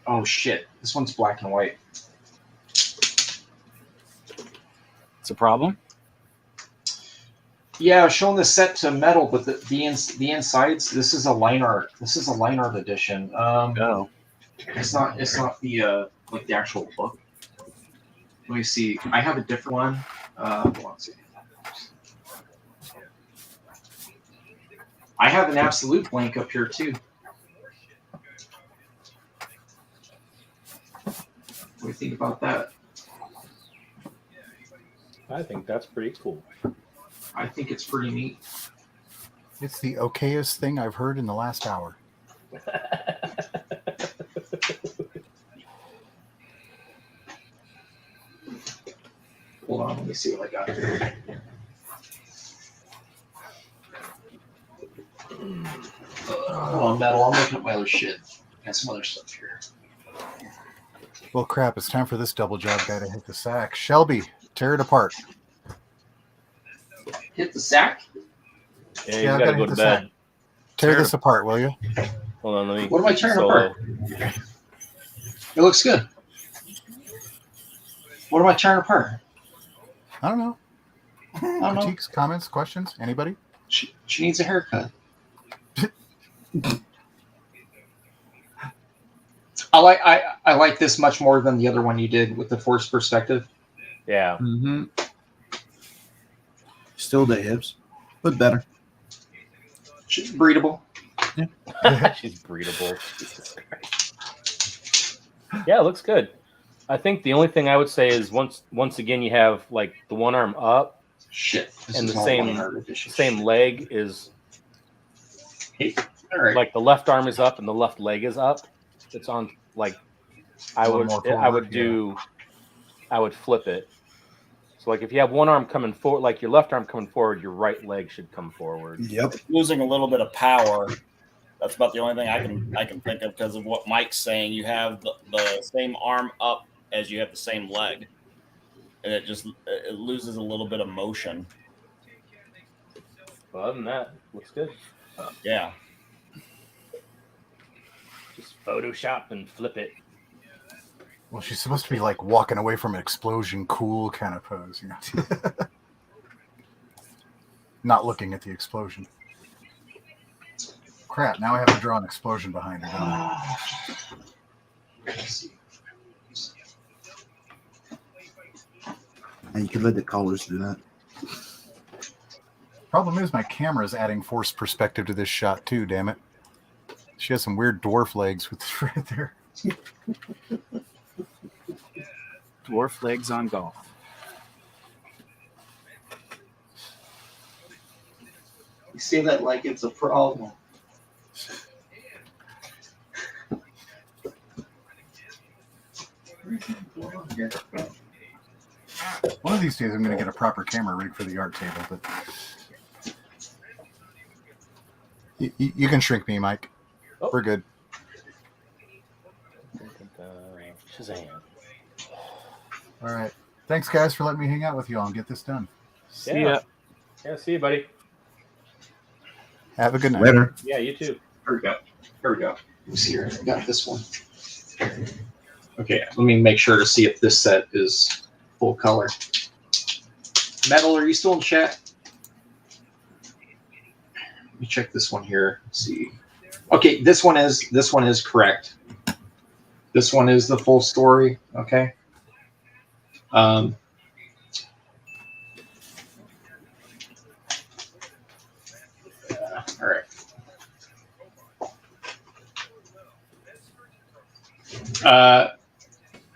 Oh shit! This one's black and white. It's a problem. Yeah, showing the set to metal, but the insides. This is a line art. This is a line art edition. It's not the like the actual book. Let me see. I have a different one. Hold on a second. I have an absolute blank up here too. What do you think about that? I think that's pretty cool. I think it's pretty neat. It's the okayest thing I've heard in the last hour. Hold on, let me see what I got here. Hold on, metal. I'm looking at my other shit. I got some other stuff here. Well, crap, it's time for this double job guy to hit the sack. Shelby, tear it apart. Hit the sack? Yeah, you gotta go to bed. Tear this apart, will you? Hold on, let me. What am I tearing apart? It looks good. What am I tearing apart? I don't know. don't know. Critiques, comments, questions? Anybody? She needs a haircut. I like this much more than the other one you did with the forced perspective. Yeah. Mm-hmm. Still the hips, but better. She's breedable. Yeah. She's breedable. Jesus Christ. Yeah, it looks good. I think the only thing I would say is once again you have like the one arm up. Shit. And the same leg is all right. like the left arm is up and the left leg is up. It's on like I would flip it. So like if you have one arm coming forward, like your left arm coming forward, your right leg should come forward. Yep. It's losing a little bit of power. That's about the only thing I can think of because of what Mike's saying. You have the same arm up as you have the same leg, and it loses a little bit of motion. Well, other than that, looks good. Yeah. Just Photoshop and flip it. Well, she's supposed to be like walking away from an explosion, cool kind of pose, you know. Not looking at the explosion. Crap! Now I have to draw an explosion behind her. And you can let the colors do that. Problem is, my camera is adding forced perspective to this shot too. Damn it! She has some weird dwarf legs with right there. Dwarf legs on golf. You say that like it's a problem. One of these days, I'm going to get a proper camera rig for the art table, but you can shrink me, Mike. Oh. We're good. Shazam. All right. Thanks, guys, for letting me hang out with you all and get this done. See ya. Yeah, see you, buddy. Have a good night. Later. Yeah, you too. Here we go. Let me see here. I got this one. Okay, let me make sure to see if this set is full color. Metal, are you still in chat? Let me check this one here. Let's see. Okay, this one is correct. This one is the full story. Okay. All right.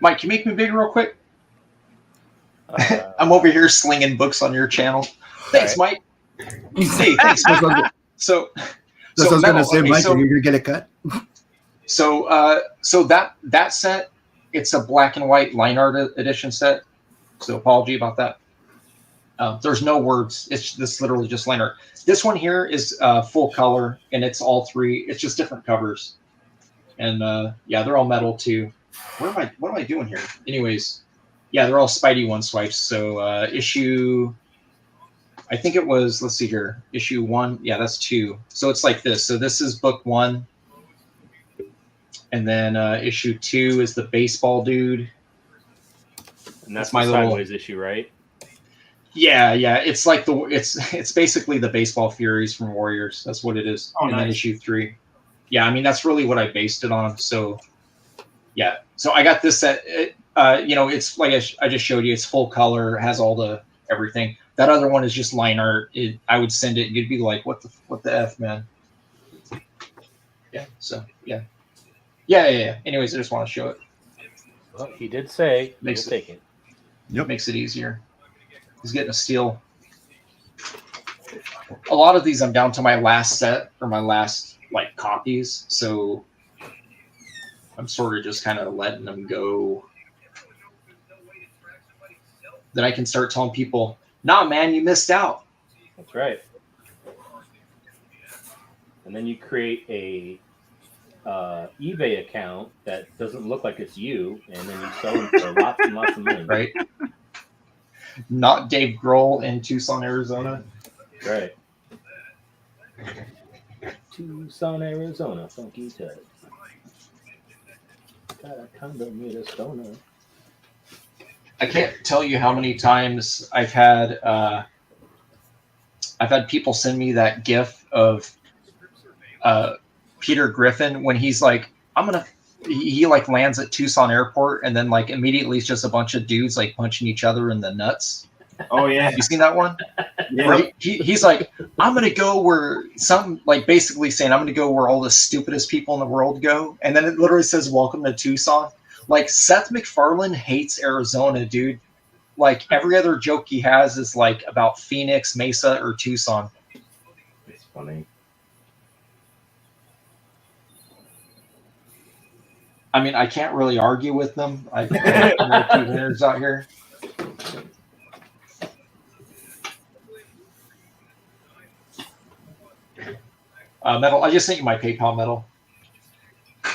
Mike, can you make me bigger real quick? I'm over here slinging books on your channel. Thanks, Mike. Hey, thanks. So I was going to say, okay, Mike, are you going to get a cut? So that set, it's a black and white line art edition set. So apology about that. There's no words. It's this literally just line art. This one here is full color, and it's all three. It's just different covers, and yeah, they're all metal too. What am I doing here? Anyways, yeah, they're all Spidey one swipes. So issue, I think it was. Let's see here. Issue 1. Yeah, that's 2. So it's like this. So this is book 1, and then issue 2 is the baseball dude. And that's my sideways issue, right? Yeah. It's like it's basically the baseball Furies from Warriors. That's what it is. Oh, and then nice. issue 3. Yeah, I mean that's really what I based it on. So yeah. So I got this set. It's like I just showed you. It's full color, has all the everything. That other one is just line art. I would send it. You'd be like, what the F, man? Yeah. So yeah. Anyways, I just want to show it. Well, he did say he'll take it. Yep. Makes it easier. He's getting a steal. A lot of these I'm down to my last set or my last copies, so I'm sort of just kind of letting them go. Then I can start telling people, nah, man, you missed out. That's right. And then you create a eBay account that doesn't look like it's you, and then you sell them for lots and lots of money. Right. Not Dave Grohl in Tucson, Arizona. Right. Tucson, Arizona, funky touch. Got a condom made of stoner. I can't tell you how many times I've had I've had people send me that GIF of Peter Griffin when he's like, he like lands at Tucson Airport and then like immediately it's just a bunch of dudes like punching each other in the nuts. Oh yeah, you seen that one? Yeah. Where he's like, I'm gonna go where some like basically saying I'm gonna go where all the stupidest people in the world go, and then it literally says welcome to Tucson. Like Seth MacFarlane hates Arizona, dude. Like every other joke he has is like about Phoenix, Mesa, or Tucson. It's funny. I mean, I can't really argue with them. I know two winners out here. Metal, I just sent you my PayPal, Metal.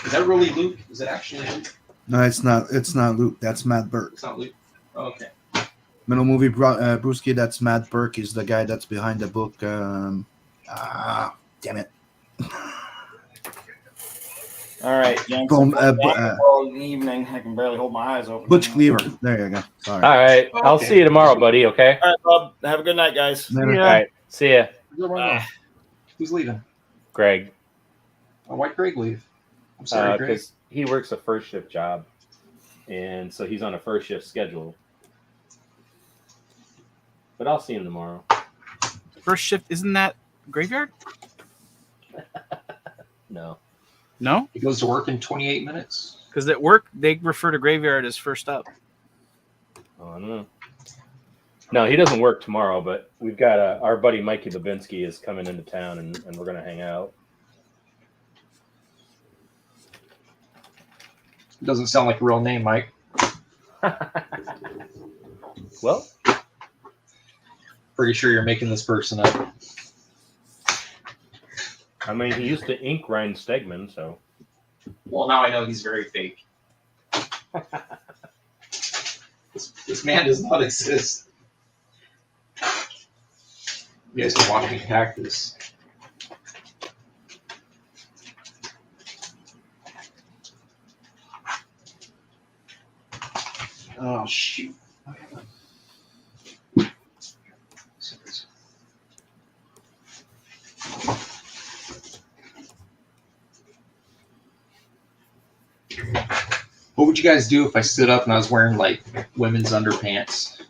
Is that really Luke? Is it actually Luke? No, it's not. It's not Luke. That's Matt Burke. It's not Luke. Oh, okay. Middle movie, Brewski. That's Matt Burke. He's the guy that's behind the book. Damn it. All right, gents. Evening. I can barely hold my eyes open. Butch Cleaver. There you go. Sorry. All right. I'll see you tomorrow, buddy. Okay. All right, Bob. Have a good night, guys. Later. All right. See ya. Who's leaving? Greg. Oh, why'd Greg leave? I'm sorry, Greg. Because he works a first shift job, and so he's on a first shift schedule. But I'll see him tomorrow. First shift, isn't that graveyard? No. No? He goes to work in 28 minutes. Because at work, they refer to graveyard as first up. Oh, I don't know. No, he doesn't work tomorrow, but we've got our buddy Mikey Babinski is coming into town, and we're going to hang out. Doesn't sound like a real name, Mike. Well, pretty sure you're making this person up. I mean, he used to ink Ryan Stegman, so. Well, now I know he's very fake. This man does not exist. You guys are watching Cactus. Oh, shoot. What would you guys do if I stood up and I was wearing like women's underpants?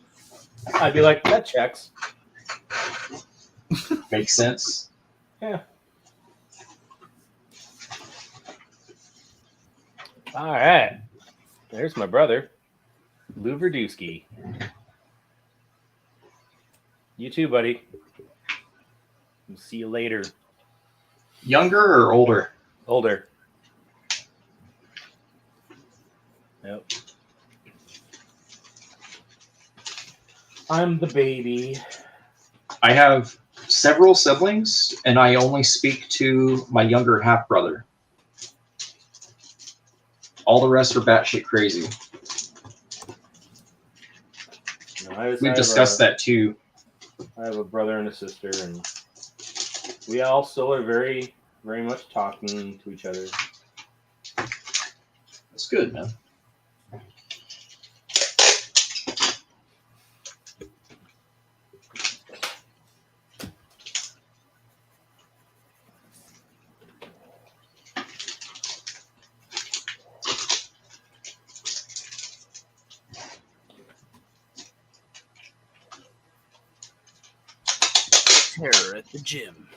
I'd be like, that checks. Makes sense. Yeah. All right. There's my brother, Lou Verdusky. You too, buddy. We'll see you later. Younger or older? Older. Yep. I'm the baby. I have several siblings, and I only speak to my younger half brother. All the rest are batshit crazy. No, We've discussed that too. I have a brother and a sister, and we all still are very, very much talking to each other. That's good, man. Terror at the gym.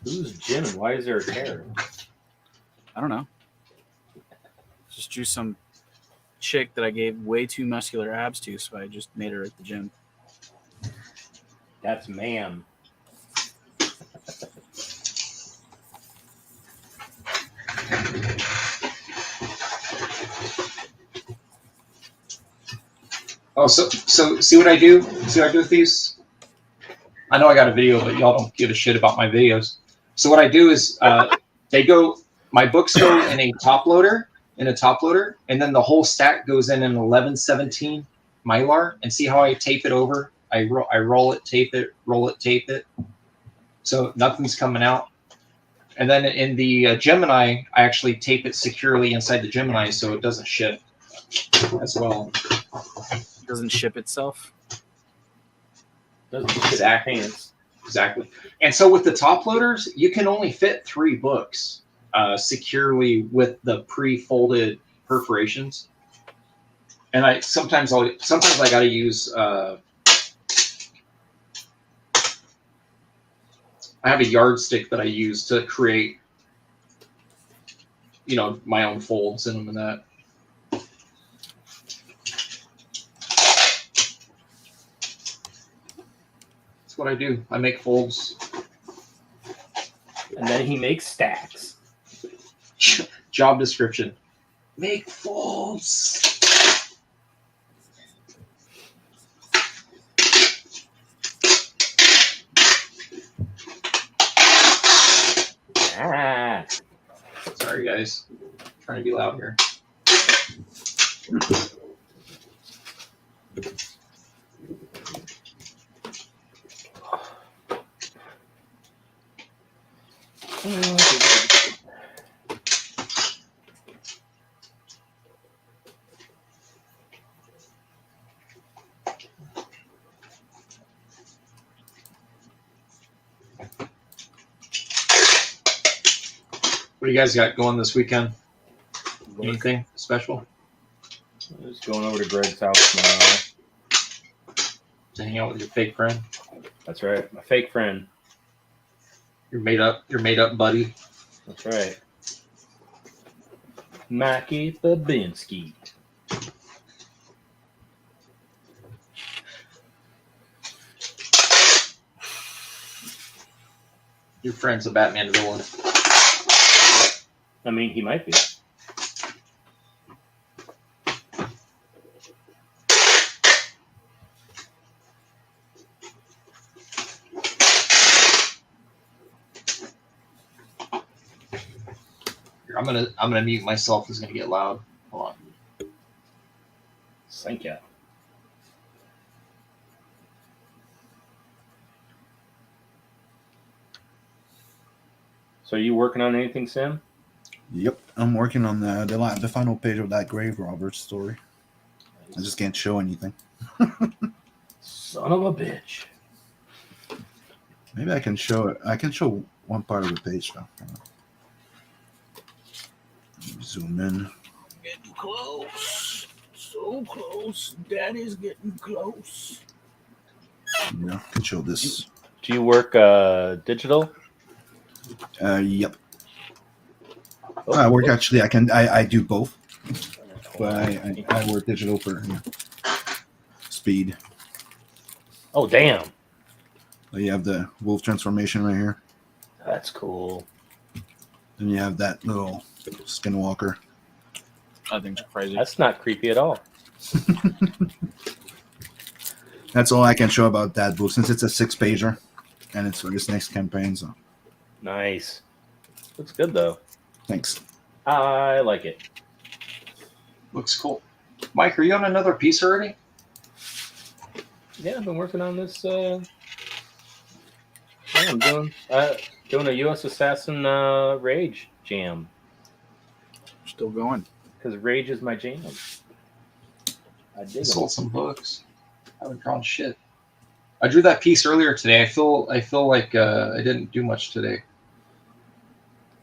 Who's Jim and why is there a terror? I don't know. Just drew some chick that I gave way too muscular abs to, so I just made her at the gym. That's ma'am. Oh, so see what I do? See what I do with these? I know I got a video, but y'all don't give a shit about my videos. So what I do is my books go in a top loader, and then the whole stack goes in an 1117 Mylar. And see how I tape it over? I roll it, tape it, roll it, tape it. So nothing's coming out. And then in the Gemini, I actually tape it securely inside the Gemini so it doesn't shift as well. Doesn't ship itself. Doesn't ship Exactly. pants. Exactly. And so with the top loaders, you can only fit 3 books securely with the pre-folded perforations. And sometimes I got to use. I have a yardstick that I use to create, my own folds in them and that. That's what I do. I make folds. And then he makes stacks. Job description: make folds. Ah. Sorry, guys. Trying to be loud here. What do you guys got going this weekend? Anything special? Just going over to Greg's house tomorrow to hang out with your fake friend. That's right, my fake friend. Your made up buddy. That's right. Mikey Babinski. Your friend's a Batman villain. I mean, he might be. I'm gonna mute myself. It's gonna get loud. Hold on. Thank you. So are you working on anything, Sam? Yep, I'm working on the final page of that Grave Roberts story. I just can't show anything. Son of a bitch. Maybe I can show it. I can show one part of the page though. Zoom in. Getting close. So close. Daddy's getting close. Yeah, I can show this. Do you work digital? Yep. I work actually. I do both, but I work digital for speed. Oh damn! So you have the wolf transformation right here. That's cool. Then you have that little skinwalker. I think it's crazy. That's not creepy at all. That's all I can show about that book since it's a 6-pager, and it's for this next campaign. So Nice. Looks good though. Thanks. I like it. Looks cool. Mike, are you on another piece already? Yeah, I've been working on this. I'm doing a U.S. Assassin Rage jam. Still going. Because Rage is my jam. I dig I it. sold some books. I haven't drawn shit. I drew that piece earlier today. I feel like I didn't do much today.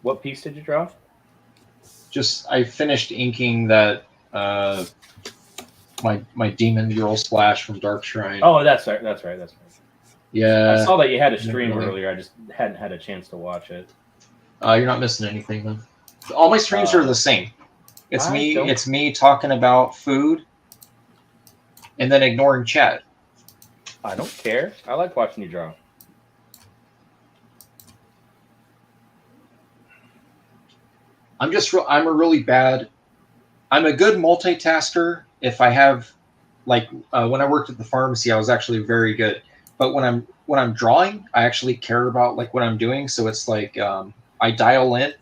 What piece did you draw? Just I finished inking that my demon girl splash from Dark Shrine. Oh, that's right. Yeah. I saw that you had a stream Really. earlier. I just hadn't had a chance to watch it. You're not missing anything then. All my streams are the same. It's I me talking about food and then ignoring chat. I don't care. I like watching you draw. I'm a good multitasker if I have, like, when I worked at the pharmacy, I was actually very good. But when I'm drawing, I actually care about like what I'm doing. So it's like I dial in,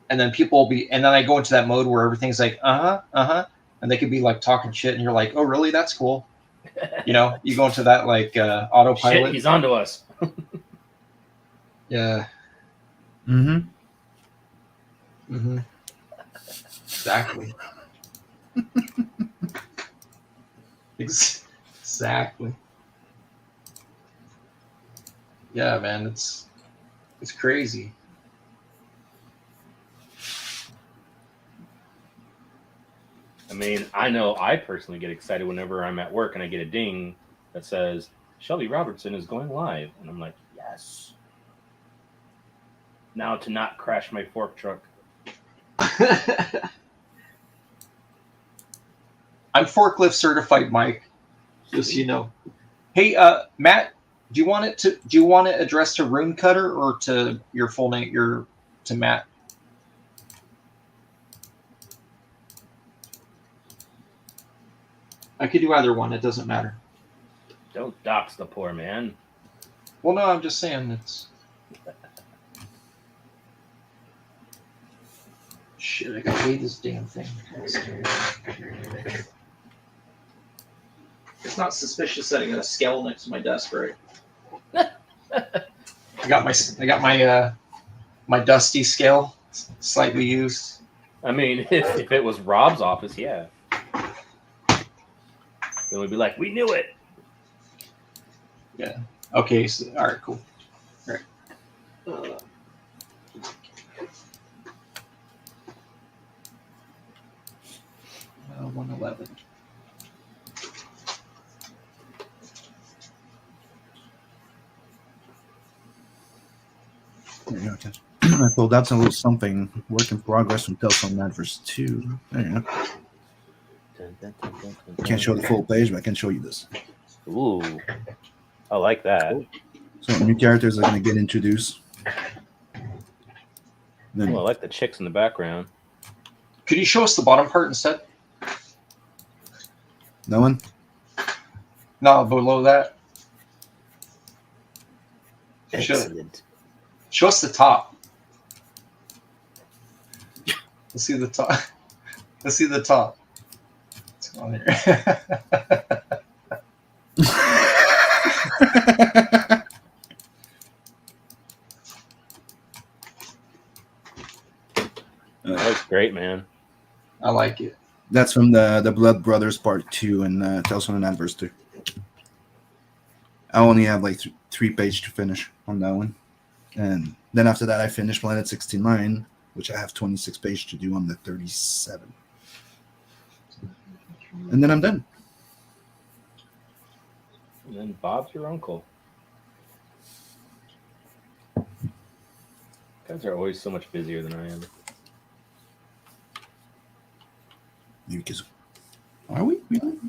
and then and then I go into that mode where everything's like and they could be like talking shit, and you're like, oh really? That's cool. You go into that like autopilot. Shit, he's onto us. Yeah. Mm-hmm. Mm-hmm. Exactly. Exactly. Yeah, man, it's crazy. I mean, I know I personally get excited whenever I'm at work and I get a ding that says Shelby Robertson is going live, and I'm like, yes. Now to not crash my fork truck. I'm forklift certified, Mike. Just so you know. Hey, Matt, do you want it addressed to Rune Cutter or to your full name, to Matt? I could do either one. It doesn't matter. Don't dox the poor man. Well, no, I'm just saying it's. Shit, I gotta weigh this damn thing. It's not suspicious that I got a scale next to my desk, right? I got my dusty scale, slightly used. I mean, if it was Rob's office, yeah. Then we'd be like, we knew it. Yeah. Okay. So, all right. Cool. All right. 111. There you go, Ted. I pulled out a little something. Work in progress from Telephone Adverse 2. There you go. I can't show the full page, but I can show you this. Ooh. I like that. So new characters are going to get introduced. Then, I like the chicks in the background. Could you show us the bottom part instead? No one? No, below that. Excellent. Show us the top. Let's see the top. Let's see the top. What's on here? That was great, man. I like it. That's from the Blood Brothers Part 2 and Tales from an Adverse 2. I only have like 3 pages to finish on that one. And then after that, I finished Planet 69, which I have 26 pages to do on the 37. And then I'm done. And then Bob's your uncle. Guys are always so much busier than I am. Maybe because are we? Really?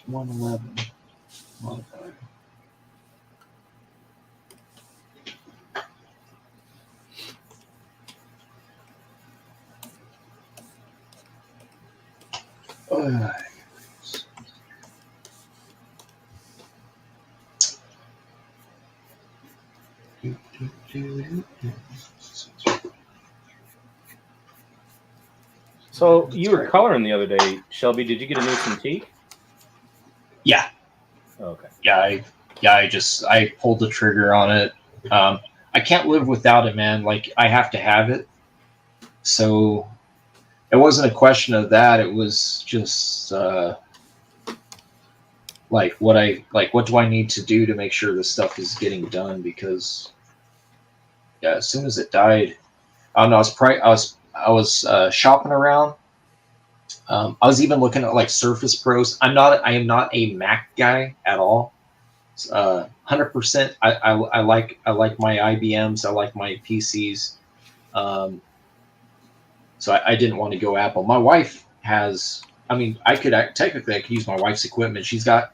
111. Modifier. So you were coloring the other day, Shelby. Did you get a new Cintiq? Yeah. Okay. I pulled the trigger on it. I can't live without it, man. Like I have to have it. So it wasn't a question of that. It was just what do I need to do to make sure this stuff is getting done? Because as soon as it died, I don't know. I was shopping around. I was even looking at like Surface Pros. I am not a Mac guy at all. 100%. I like my IBMs. I like my PCs. So I didn't want to go Apple. My wife has. I mean, I could use my wife's equipment. She's got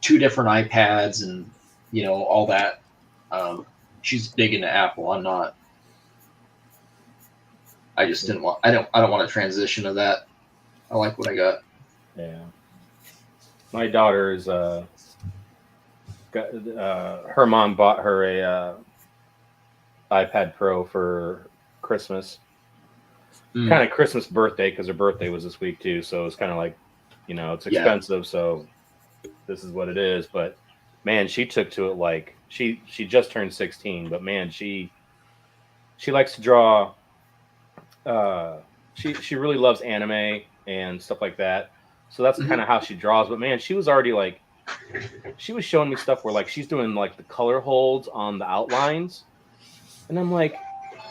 2 different iPads and all that. She's big into Apple. I'm not. I just didn't want. I don't want to transition to that. I like what I got. Yeah. My daughter's her mom bought her a iPad Pro for Christmas. Kind of Christmas birthday, because her birthday was this week too. So it's kind of like, it's expensive. Yeah. So this is what it is. But man, she took to it like she just turned 16. But man, she likes to draw she really loves anime and stuff like that. So that's kind of how she draws. But man, she was already like, she was showing me stuff where like she's doing like the color holds on the outlines, and I'm like,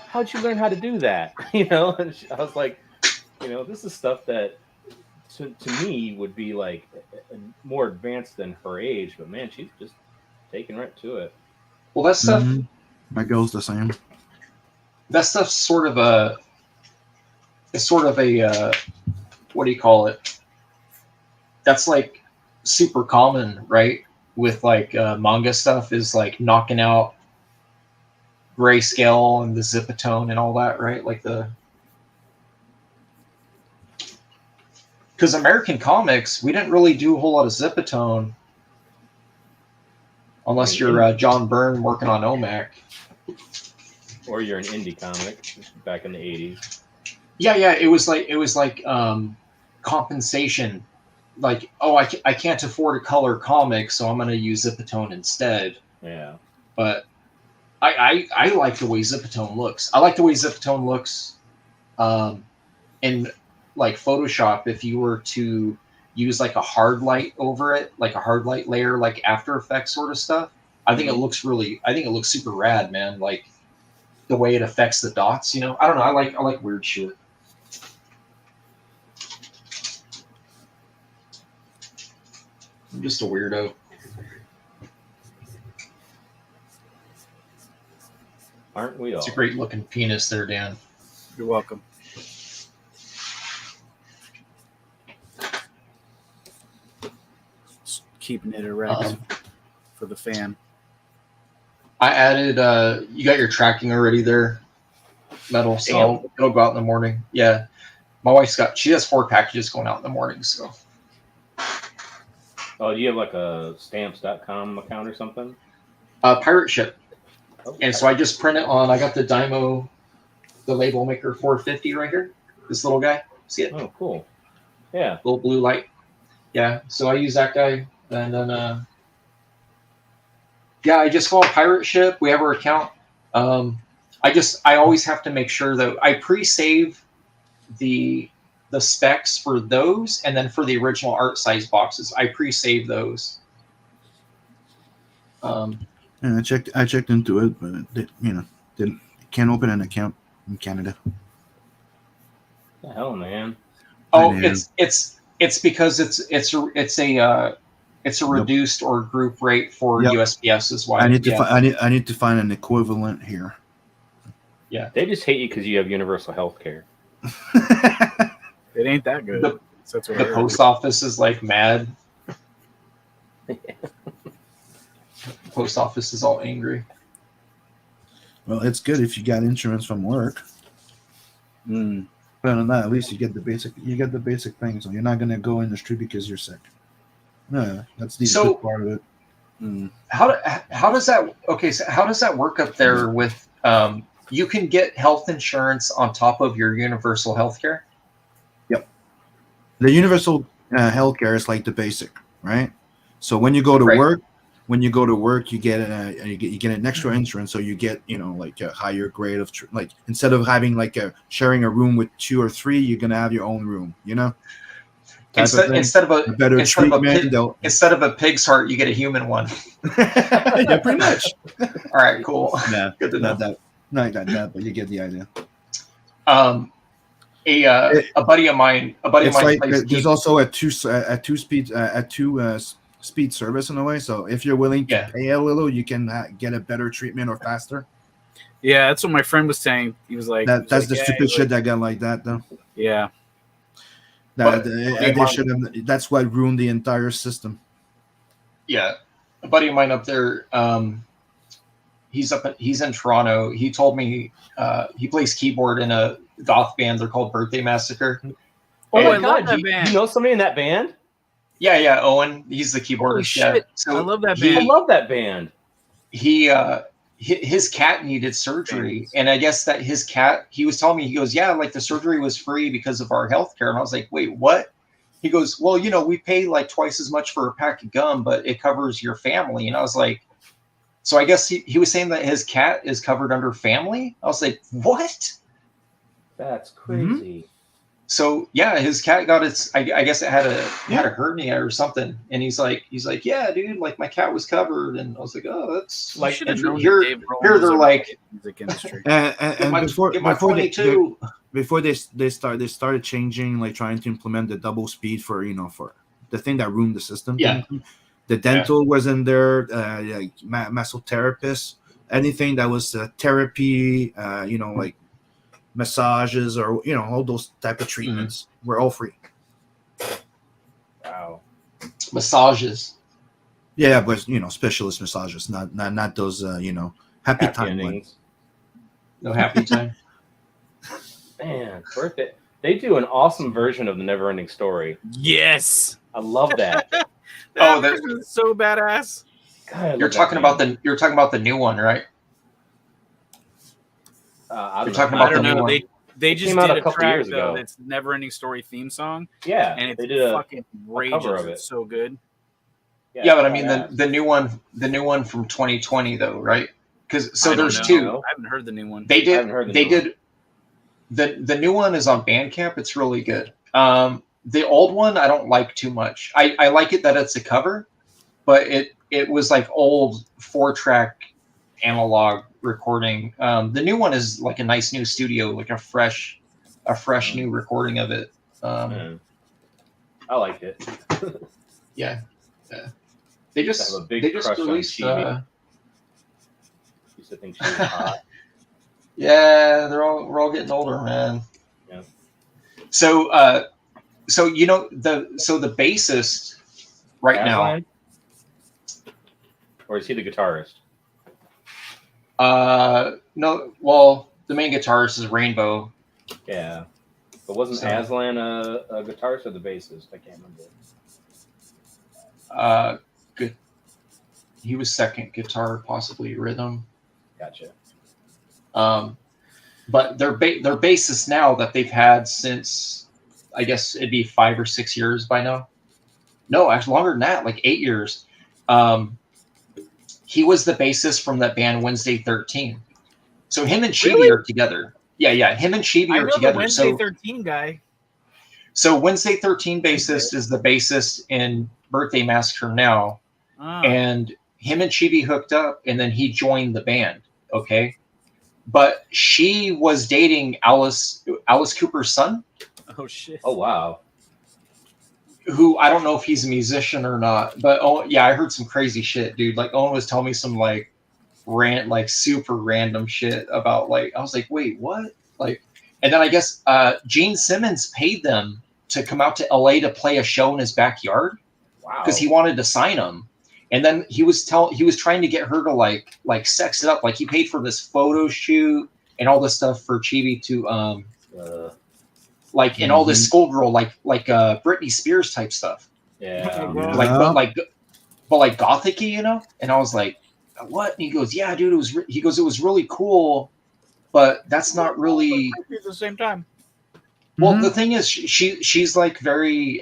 how'd you learn how to do that? You know, and I was like, you know, this is stuff that to me would be like more advanced than her age. But man, she's just taking right to it. Well, that stuff. My girl's the same. That stuff's sort of a. It's sort of a. What do you call it? That's like super common, right? With like manga stuff is like knocking out grayscale and the zipatone and all that, right? Like because American comics, we didn't really do a whole lot of zipatone unless you're John Byrne working on OMAC. Or you're an indie comic back in the 80s. Yeah, it was like compensation. Like, oh, I can't afford a color comic, so I'm going to use zipatone instead. Yeah. But I like the way zipatone looks. I like the way zipatone looks in like Photoshop. If you were to use like a hard light over it, like a hard light layer, like After Effects sort of stuff, I think it looks super rad, man. Like the way it affects the dots, you know. I don't know. I like weird shit. I'm just a weirdo. Aren't we all? It's a great looking penis there, Dan. You're welcome. Just keeping it erect for the fan. I added, you got your tracking already there, Metal, so it'll go out in the morning. Yeah. My wife's she has 4 packages going out in the morning, so. Oh, do you have like a stamps.com account or something? Pirate Ship. Oh, and so I just print it on, I got the Dymo, the Label Maker 450 right here. This little guy. See it? Oh, cool. Yeah. Little blue light. Yeah. So I use that guy. And then, yeah, I just follow Pirate Ship. We have our account. I always have to make sure that I pre-save the specs for those, and then for the original art size boxes, I pre-save those. And I checked into it, but can't open an account in Canada. The hell, man. Oh, it's because it's a reduced or group rate for USPS is why. I need to find an equivalent here. Yeah, they just hate you because you have universal health care. It ain't that good. The post office is like mad. The post office is all angry. Well, it's good if you got insurance from work. But on that, at least you get the basic things. So you're not gonna go in the street because you're sick. No, that's the good part of it. How does that? Okay, so how does that work up there with? You can get health insurance on top of your universal health care? Yep. The universal health care is like the basic, right? So when you go to work, you get an extra insurance, so you get like a higher grade of like instead of having like sharing a room with 2 or 3, you're gonna have your own room. Instead of a pig's heart, you get a human one. Yeah, pretty much. All right, cool. Yeah, good to know. Not that, but you get the idea. A buddy of mine. Like, there's also a two speed service in a way. So if you're willing to pay a little, you can get a better treatment or faster. Yeah, that's what my friend was saying. He was like, that's the stupid shit that got like that, though. Yeah. That's what ruined the entire system. Yeah, a buddy of mine up there. He's in Toronto. He told me he plays keyboard in a goth band. They're called Birthday Massacre. Oh my god! Do you know somebody in that band? Yeah, Owen. He's the keyboardist. Holy shit. Yeah. So I love that band. I love that band. His cat needed surgery, and I guess that his cat. He was telling me, he goes, yeah, like the surgery was free because of our healthcare, and I was like, wait, what? He goes, well, we pay like twice as much for a pack of gum, but it covers your family, and I was like. So I guess he was saying that his cat is covered under family. I was like, what? That's crazy. So yeah, his cat got its. I guess it had a hernia or something, and he's like, yeah, dude, like my cat was covered, and I was like, oh, that's Like and known here that Dave Grohl here was they're a like, music industry. And before get my before 22. before they started changing, like trying to implement the double speed for for the thing that ruined the system. Yeah. The dental was in there, like masotherapist, anything that was therapy, like massages or all those type of treatments were all free. Wow. Massages. Yeah, but specialist massages, not those happy time endings. ones. No happy time. Man, worth it. They do an awesome version of the Neverending Story. Yes, I love that. Oh, that is so badass. God, you're talking about the new one, right? I You're talking about the new one. They It just came out did a couple track, years ago. though. It's Neverending Story theme song. Yeah, and it's they did a fucking rages. cover of it. It's so good. Yeah, but I mean the new one from 2020 though, right? Because there's two. I haven't heard the new one. They did. The new one is on Bandcamp. It's really good. The old one I don't like too much. I like it that it's a cover, but it was like old 4-track analog recording. The new one is like a nice new studio, like a fresh new recording of it. I like it. Yeah. They just have a big released. Chibi. Used to think she was hot. Yeah, we're all getting older, man. Yeah. So the bassist right now. Or is he the guitarist? No. Well, the main guitarist is Rainbow. Yeah, but wasn't Aslan a guitarist or the bassist? I can't remember. Good. He was second guitar, possibly rhythm. Gotcha. But their bassist now that they've had since, I guess it'd be 5 or 6 years by now. No, actually longer than that, like 8 years. He was the bassist from that band Wednesday 13. So him and Chibi are together. Yeah. Him and Chibi I are know together. the Wednesday 13 guy. So Wednesday 13 bassist is the bassist in Birthday Massacre now. And him and Chibi hooked up, and then he joined the band. Okay. But she was dating Alice Cooper's son. Oh shit. Oh wow. Who I don't know if he's a musician or not, but I heard some crazy shit, dude. Like Owen was telling me some like super random shit about I was like, wait, what? Like, and then I guess Gene Simmons paid them to come out to LA to play a show in his backyard. Wow. Because he wanted to sign them. And then he was trying to get her to like sex it up. Like he paid for this photo shoot and all this stuff for Chibi to and all this schoolgirl like Britney Spears type stuff. Yeah. But gothic-y, And I was like, what? And he goes, yeah, dude. It was really cool, but that's not really At the same time. Well, the thing is, she's like very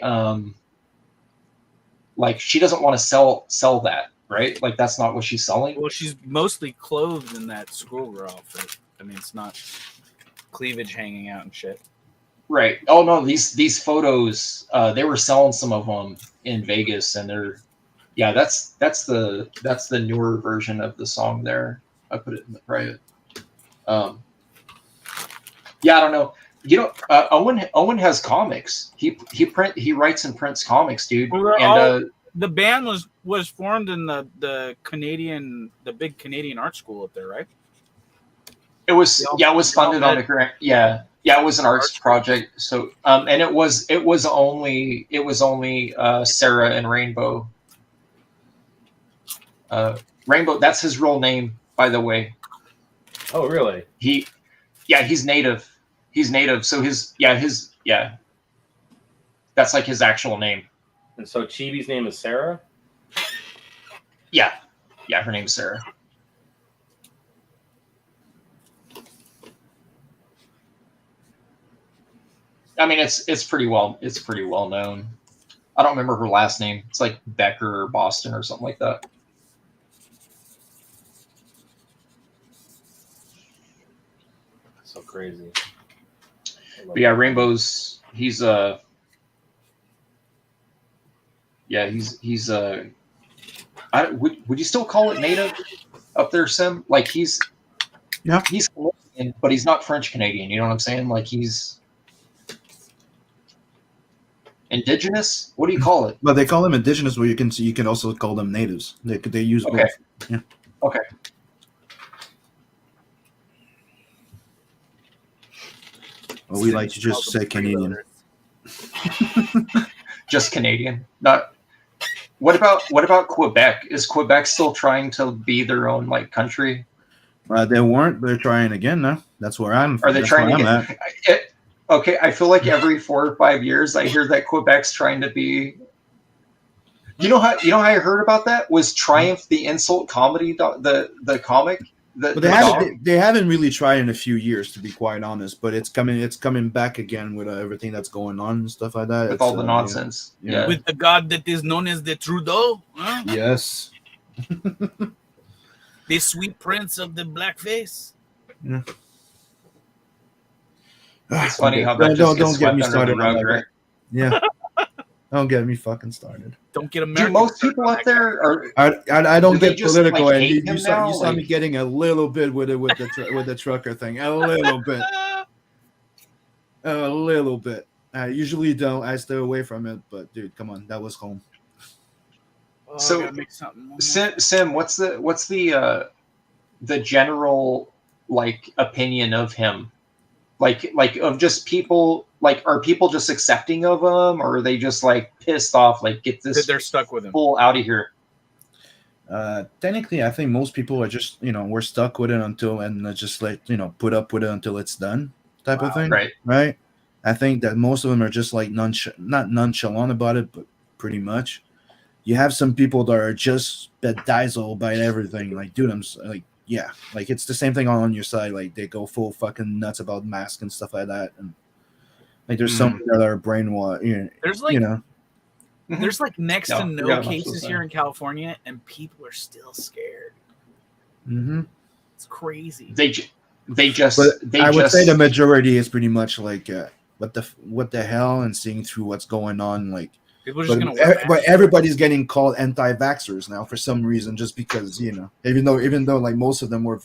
she doesn't want to sell that, right? Like that's not what she's selling. Well, she's mostly clothed in that schoolgirl outfit. I mean, it's not cleavage hanging out and shit. Right. Oh no, these photos, they were selling some of them in Vegas, and that's the newer version of the song there. I put it in the private. I don't know. Owen has comics. He writes and prints comics, dude. The band was formed in the big Canadian art school up there, right? It was funded on a grant. Yeah, it was an arts project. So and it was only Sarah and Rainbow. Rainbow, that's his real name, by the way. Oh, really? He's native. He's native. So that's like his actual name. And so Chibi's name is Sarah? Yeah, her name's Sarah. I mean, it's pretty well known. I don't remember her last name. It's like Becker or Boston or something like that. So crazy. But yeah, Rainbow's he's yeah, he's would you still call it native up there, Sim? Like he's Canadian, but he's not French Canadian. You know what I'm saying? Like he's indigenous. What do you call it? But they call them indigenous, where you can also call them natives. They use both. Yeah. Okay. Well, we like to just say Canadian. Just Canadian. Not. What about Quebec? Is Quebec still trying to be their own like country? They weren't. They're trying again now. That's where I'm. Are they that's trying where to I'm get? Okay, I feel like every 4 or 5 years I hear that Quebec's trying to be. You know how I heard about that was Triumph the insult comedy the comic. But they haven't really tried in a few years, to be quite honest. But it's coming back again with everything that's going on and stuff like that. With all the nonsense. Yeah. With the god that is known as the Trudeau. Huh? Yes. The sweet prince of the blackface. Yeah. It's funny how that just gets get me swept started under the rug, on that. right? Yeah. Don't get me fucking started. Don't get Do American. most people out there are? I don't do they get just, political, like, and hate you him saw now? me getting a little bit with the trucker thing, a little bit. A little bit. I usually don't. I stay away from it, but dude, come on, that was home. So, Sim, what's the general like opinion of him? Like of just people, like are people just accepting of him, or are they just like pissed off, like get this They're stuck with him. fool out of here? Technically, I think most people are just we're stuck with it until just like put up with it until it's done type of thing. Right. I think that most of them are just like not nonchalant about it, but pretty much. You have some people that are just bedazzled by everything. Like, dude, I'm like, yeah, like it's the same thing on your side. Like they go full fucking nuts about masks and stuff like that. And like there's some that are brainwashed. There's like Mm-hmm. there's like next to no forgot cases about here in California, and people are still scared. Mm-hmm. It's crazy. I would say the majority is pretty much like what the hell, and seeing through what's going on. Like, people are just gonna wear masks. but everybody's getting called anti-vaxxers now for some reason, just because even though like most of them are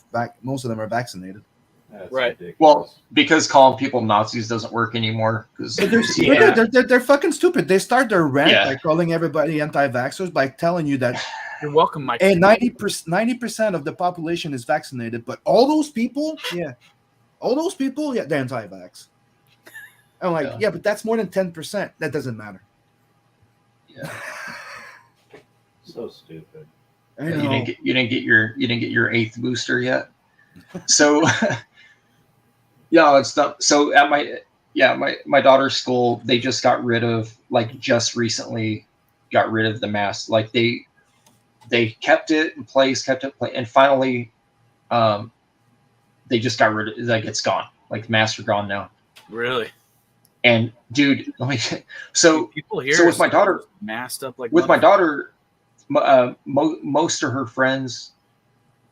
vaccinated. That's right. ridiculous. Well, because calling people Nazis doesn't work anymore. They're fucking stupid. They start their rant Yeah. by calling everybody anti-vaxxers by telling you that You're welcome, Mike. and 90% of the population is vaccinated, but all those people, they're anti-vax. I'm like, yeah, but that's more than 10%. That doesn't matter. Yeah. So stupid. I You know. didn't get your 8th booster yet. So yeah, it's not. So at my daughter's school, they just got rid of recently got rid of the mask. Like they kept it in place, and finally they just got rid of it. Like it's gone. Like the masks are gone now. Really? And dude, People here so with my daughter masked up like with my daughter, most of her friends,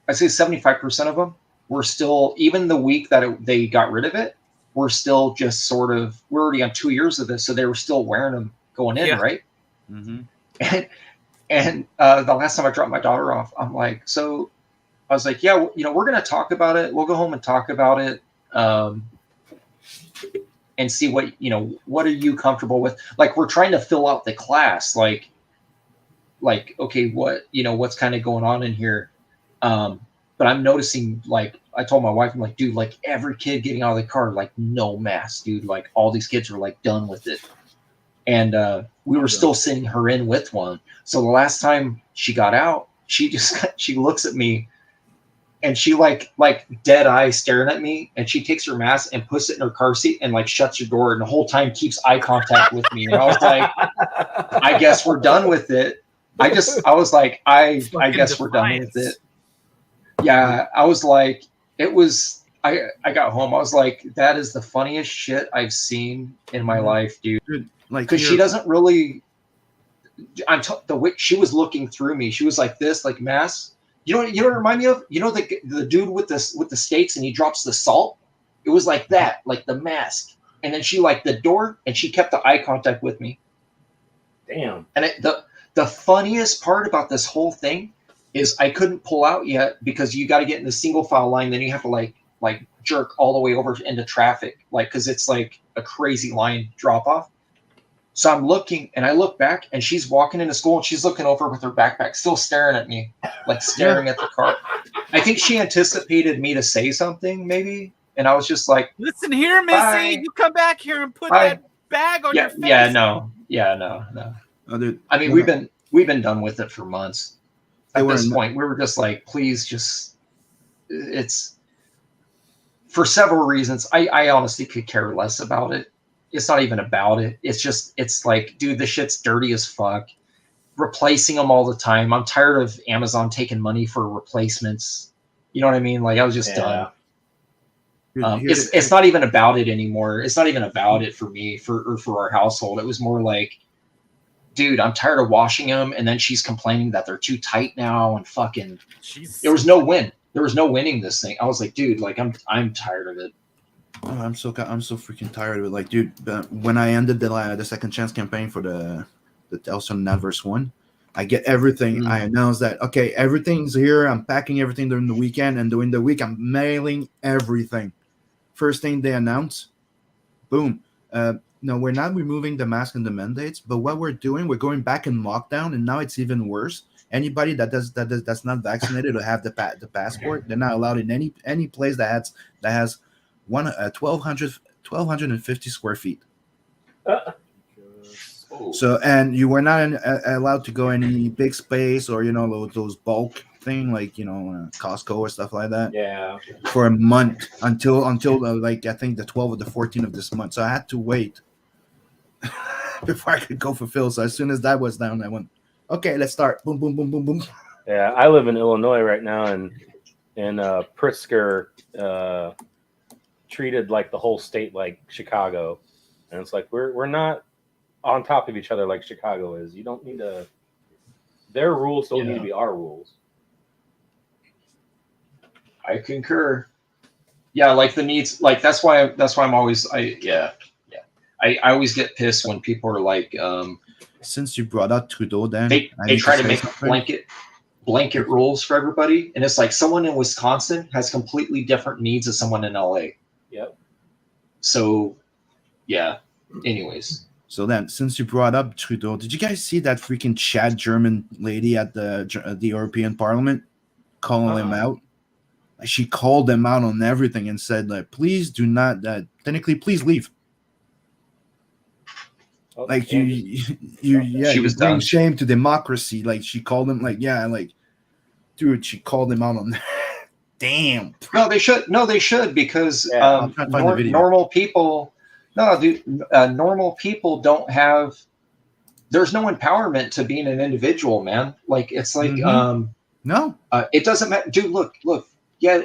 I'd say 75% of them were still, even the week that they got rid of it, we're still just sort of, we're already on 2 years of this, so they were still wearing them going in, right? Mm-hmm. And the last time I dropped my daughter off, I'm like, so I was like, yeah, we're going to talk about it. We'll go home and talk about it. And see what are you comfortable with? Like, we're trying to fill out the class. Like, okay, what's kind of going on in here? But I'm noticing, like, I told my wife, I'm like, dude, like every kid getting out of the car, like no mask, dude. Like all these kids are like done with it. And we were still sending her in with one. So the last time she got out, she looks at me and she like dead eye staring at me, and she takes her mask and puts it in her car seat and like shuts her door, and the whole time keeps eye contact with me. And I was like, I guess we're done with it. I was like, I guess we're done with it. Yeah, I was like, I got home. I was like, that is the funniest shit I've seen in my life, dude. Like, because she doesn't really. The way she was looking through me, she was like this, like mask. You know what it remind me of? You know the dude with the steaks and he drops the salt. It was like that, like the mask. And then she like the door, and she kept the eye contact with me. Damn. And the funniest part about this whole thing is I couldn't pull out yet because you got to get in the single file line. Then you have to like jerk all the way over into traffic, like, because it's like a crazy line drop off. So I'm looking, and I look back, and she's walking into school, and she's looking over with her backpack, still staring at me, like staring at the car. I think she anticipated me to say something, maybe, and I was just like, "Listen here, Missy, bye. You come back here and put Bye. that bag on your face." No. Oh, dude, I mean, we've been done with it for months. At this point, we were just like, please, just it's for several reasons. I honestly could care less about it. It's not even about it. It's like, dude, this shit's dirty as fuck. Replacing them all the time. I'm tired of Amazon taking money for replacements. You know what I mean? Like, I was just done. It's not even about it anymore. It's not even about it for me, for our household. It was more like, dude, I'm tired of washing them, and then she's complaining that they're too tight now, and fucking. There was no win. There was no winning this thing. I was like, dude, like I'm tired of it. Oh, I'm so freaking tired of it. Like, dude, when I ended the second chance campaign for the Elson Adverse one, I get everything. I announced that, okay, everything's here. I'm packing everything during the weekend, and during the week, I'm mailing everything. First thing they announce, boom. No, we're not removing the mask and the mandates, but what we're doing, we're going back in lockdown, and now it's even worse. Anybody that's not vaccinated or have the passport, they're not allowed in any place that has 1,250 square feet. So, and you were not allowed to go any big space or those bulk thing like Costco or stuff like that. Yeah. For a month until like I think the 12th or the 14th of this month. So I had to wait before I could go fulfill. So as soon as that was down, I went, okay, let's start. Boom, boom, boom, boom, boom. Yeah, I live in Illinois right now, and Pritzker treated like the whole state like Chicago, and it's like we're not on top of each other like Chicago is. You don't need to. Their rules don't need to be our rules. I concur. Yeah, like the needs, like that's why I'm always I always get pissed when people are like, since you brought up Trudeau, then they try to make blanket rules for everybody, and it's like someone in Wisconsin has completely different needs as someone in LA. Yep. So, yeah. Anyways. So then, since you brought up Trudeau, did you guys see that freaking Chad German lady at the European Parliament calling him out? She called them out on everything and said, like, please do not, please leave. Like she was bringing shame to democracy. Like she called him, dude, she called him out on that. Damn. No, they should because normal people. No, dude, normal people don't have. There's no empowerment to being an individual, man. Like it's like no, it doesn't matter, dude. Look. Yeah,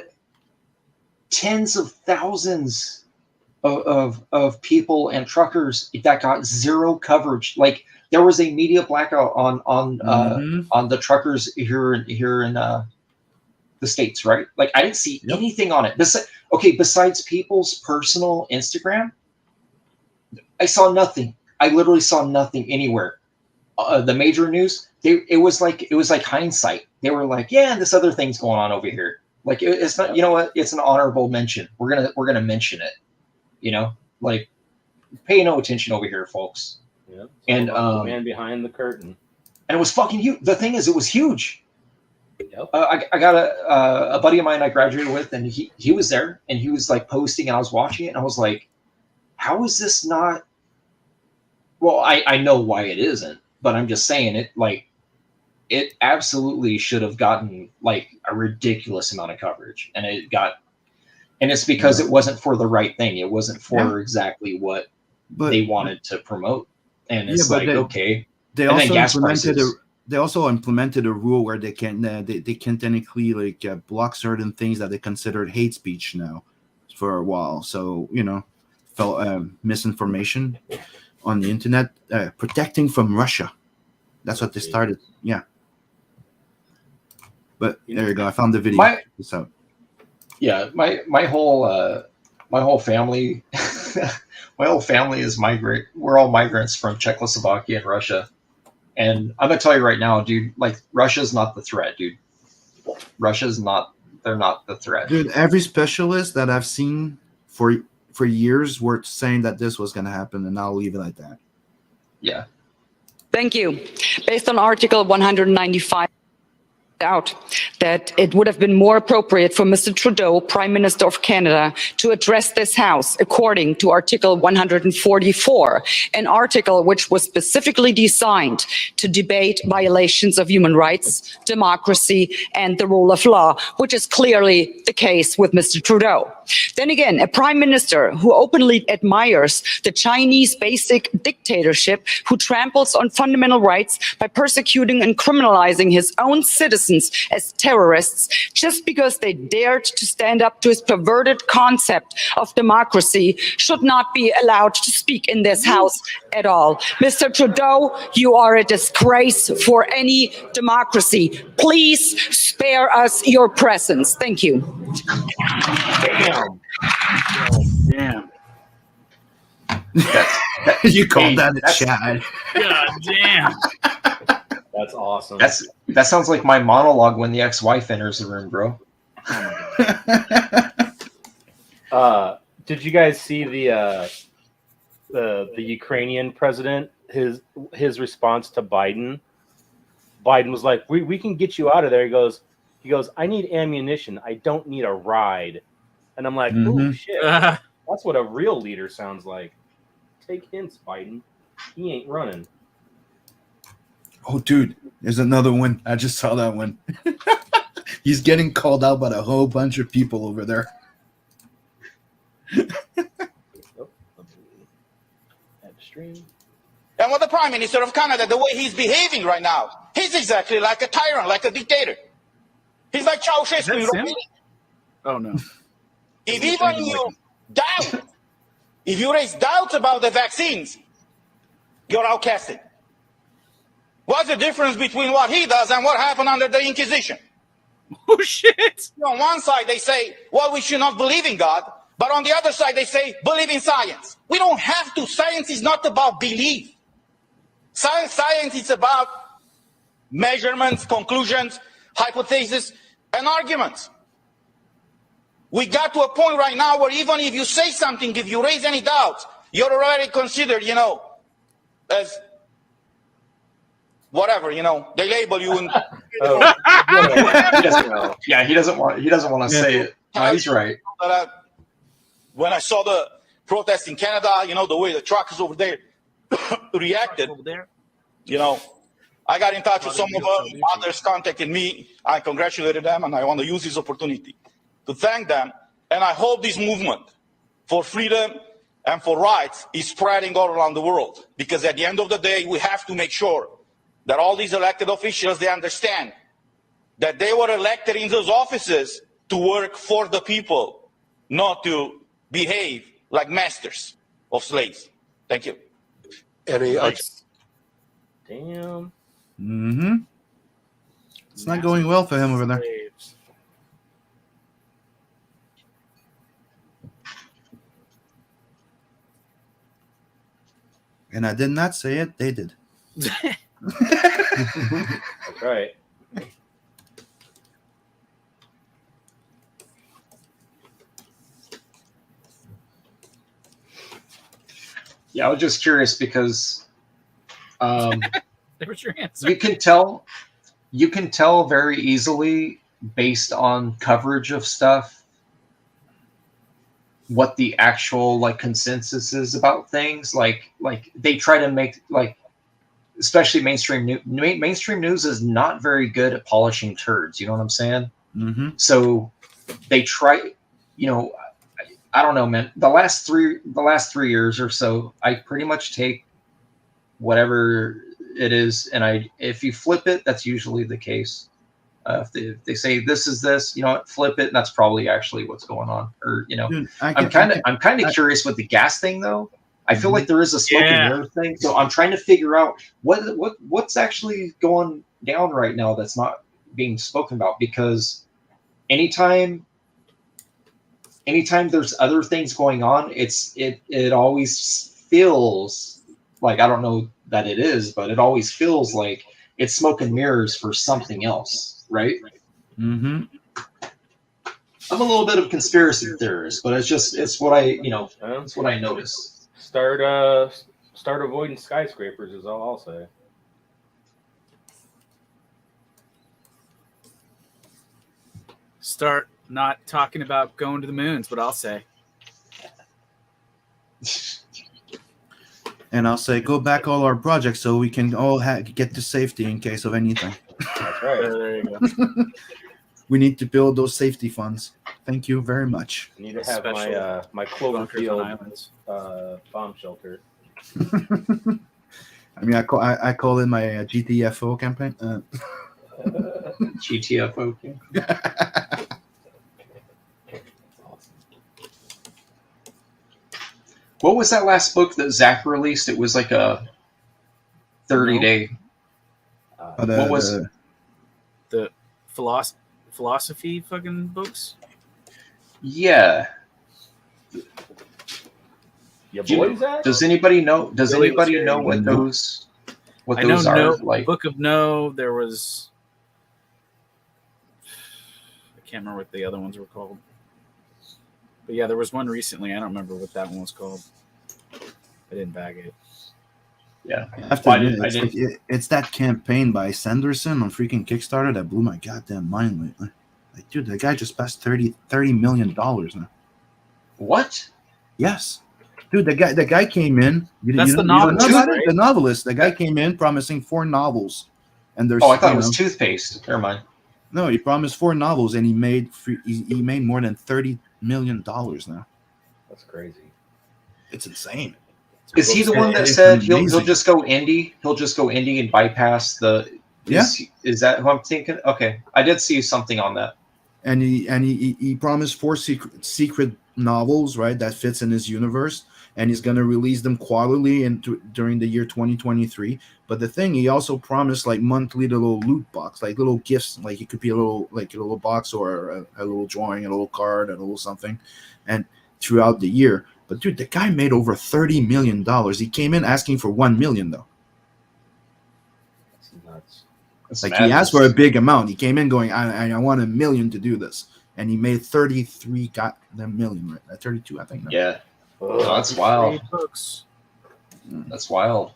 tens of thousands of people and truckers that got zero coverage. Like there was a media blackout on the truckers here in the States, right? Like I didn't see anything on it. Besides people's personal Instagram, I saw nothing. I literally saw nothing anywhere. The major news, it was like hindsight. They were like, yeah, this other thing's going on over here. Like it's not, you know what? It's an honorable mention. We're gonna mention it. Like pay no attention over here, folks. Yeah. And the man behind the curtain. And it was fucking huge. The thing is, it was huge. Yep. I got a buddy of mine I graduated with, and he was there, and he was like posting, and I was watching it, and I was like, how is this not? Well, I know why it isn't, but I'm just saying it. Like, it absolutely should have gotten like a ridiculous amount of coverage, and it's because it wasn't for the right thing. It wasn't for exactly what they wanted to promote, and it's okay. They also implemented a rule where they can technically like block certain things that they considered hate speech now for a while. So misinformation on the internet, protecting from Russia. That's what they started. Yeah. But there you go. I found the video. Yeah, my whole family my whole family is migrant. We're all migrants from Czechoslovakia and Russia. And I'm gonna tell you right now, dude. Like Russia's not the threat, dude. Russia's not. They're not the threat. Dude, every specialist that I've seen for years were saying that this was going to happen, and I'll leave it like that. Yeah. Thank you. Based on Article 195, out that it would have been more appropriate for Mr. Trudeau, Prime Minister of Canada, to address this House according to Article 144, an article which was specifically designed to debate violations of human rights, democracy, and the rule of law, which is clearly the case with Mr. Trudeau. Then again, a Prime Minister who openly admires the Chinese basic dictatorship, who tramples on fundamental rights by persecuting and criminalizing his own citizens as terrorists just because they dared to stand up to his perverted concept of democracy, should not be allowed to speak in this House at all. Mr. Trudeau, you are a disgrace for any democracy. Please spare us your presence. Thank you. Damn. Damn. You called that a chat. God damn. That's awesome. That sounds like my monologue when the ex-wife enters the room, bro. Did you guys see the Ukrainian president? His response to Biden. Biden was like, "We can get you out of there." He goes, "I need ammunition. I don't need a ride." And I'm like, "Oh shit, that's what a real leader sounds like." Take hints, Biden. He ain't running. Oh, dude, there's another one. I just saw that one. He's getting called out by a whole bunch of people over there. And with the Prime Minister of Canada, the way he's behaving right now, he's exactly like a tyrant, like a dictator. He's like Ceausescu. Oh, no. If even you doubt, if you raise doubts about the vaccines, you're outcasted. What's the difference between what he does and what happened under the Inquisition? Oh, shit. On one side, they say, well, we should not believe in God. But on the other side, they say, believe in science. We don't have to. Science is not about belief. Science is about measurements, conclusions, hypotheses, and arguments. We got to a point right now where even if you say something, if you raise any doubts, you're already considered, as whatever, they label you. He doesn't want to say it. No, he's right. When I saw the protest in Canada, the way the truckers over there reacted, I got in touch with some of them. Others contacted me. I congratulated them, and I want to use this opportunity to thank them. And I hope this movement for freedom and for rights is spreading all around the world. Because at the end of the day, we have to make sure that all these elected officials, they understand that they were elected in those offices to work for the people, not to behave like masters of slaves. Thank you. Damn. Mm-hmm. It's not going well for him over there. And I did not say it, they did. That's right. Yeah, I was just curious because There was your answer. you can tell very easily based on coverage of stuff what the actual consensus is about things. Like they try to make especially mainstream news. Mainstream news is not very good at polishing turds. You know what I'm saying? Mm-hmm. So they try. I don't know, man. The last 3 years or so, I pretty much take whatever it is, and if you flip it, that's usually the case. If they say this is this, flip it, and that's probably actually what's going on. Or Dude, I'm kind of curious with the gas thing though. I feel like there is a smoke and mirror thing, so I'm trying to figure out what's actually going down right now that's not being spoken about. Because anytime anytime there's other things going on, it always feels like, I don't know that it is, but it always feels like it's smoke and mirrors for something else, right? Mm-hmm. I'm a little bit of a conspiracy theorist, but it's what it's what I notice. Start avoiding skyscrapers is all I'll say. Start not talking about going to the moon is what I'll say. And I'll say, go back all our projects so we can all get to safety in case of anything. That's right. There you go. We need to build those safety funds. Thank you very much. I need to have my Cloverfield bomb shelter. I mean, I call it my GTFO campaign. GTFO. What was that last book that Zach released? It was like a 30-day. What was it? The philosophy fucking books? Yeah. Does anybody know? Does anybody know what those? What I those know are like? Book of No. There was. I can't remember what the other ones were called. But yeah, there was one recently. I don't remember what that one was called. I didn't bag it. Yeah, I have to admit, it's that campaign by Sanderson on freaking Kickstarter that blew my goddamn mind lately. Like, dude, the guy just passed $30 million now. What? Yes, dude, the guy came in. That's the novelist, right? The novelist. The guy came in promising 4 novels, and there's. Oh, I thought it was toothpaste. Never mind. No, he promised 4 novels, and he made more than $30 million now. That's crazy. It's insane. Is he the one that said he'll just go indie? He'll just go indie and bypass the. Is that who I'm thinking? Okay, I did see something on that. And he promised 4 secret novels, right? That fits in his universe, and he's going to release them quarterly during the year 2023. But the thing, he also promised like monthly little loot box, like little gifts, like it could be a little box or a little drawing, a little card, a little something, and throughout the year. But dude, the guy made over $30 million. He came in asking for $1 million though. That's nuts. Like he asked for a big amount. He came in going, I want $1 million to do this, and he made 33 million, right? 32, I think. Yeah, that's wild. Books. That's wild.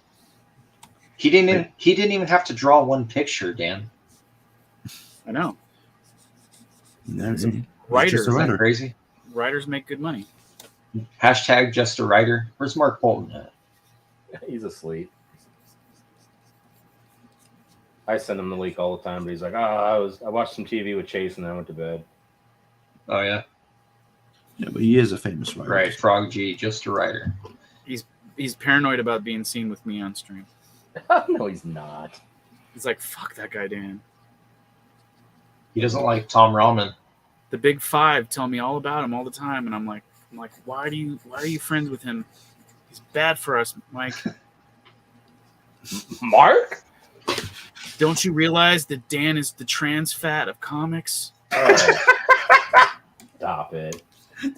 He didn't even have to draw one picture, Dan. I know. Writers, isn't that crazy? Writers make good money. Hashtag just a writer. Where's Mark Bolton at? He's asleep. I send him the link all the time, but he's like, I watched some TV with Chase and then I went to bed. Oh yeah. Yeah, but he is a famous writer. Right, Frog G, just a writer. He's paranoid about being seen with me on stream. No, he's not. He's like, fuck that guy, Dan. He doesn't like Tom Ramen. The Big Five tell me all about him all the time, and I'm like, why are you friends with him? He's bad for us, Mike. Mark? Don't you realize that Dan is the trans fat of comics? Stop it.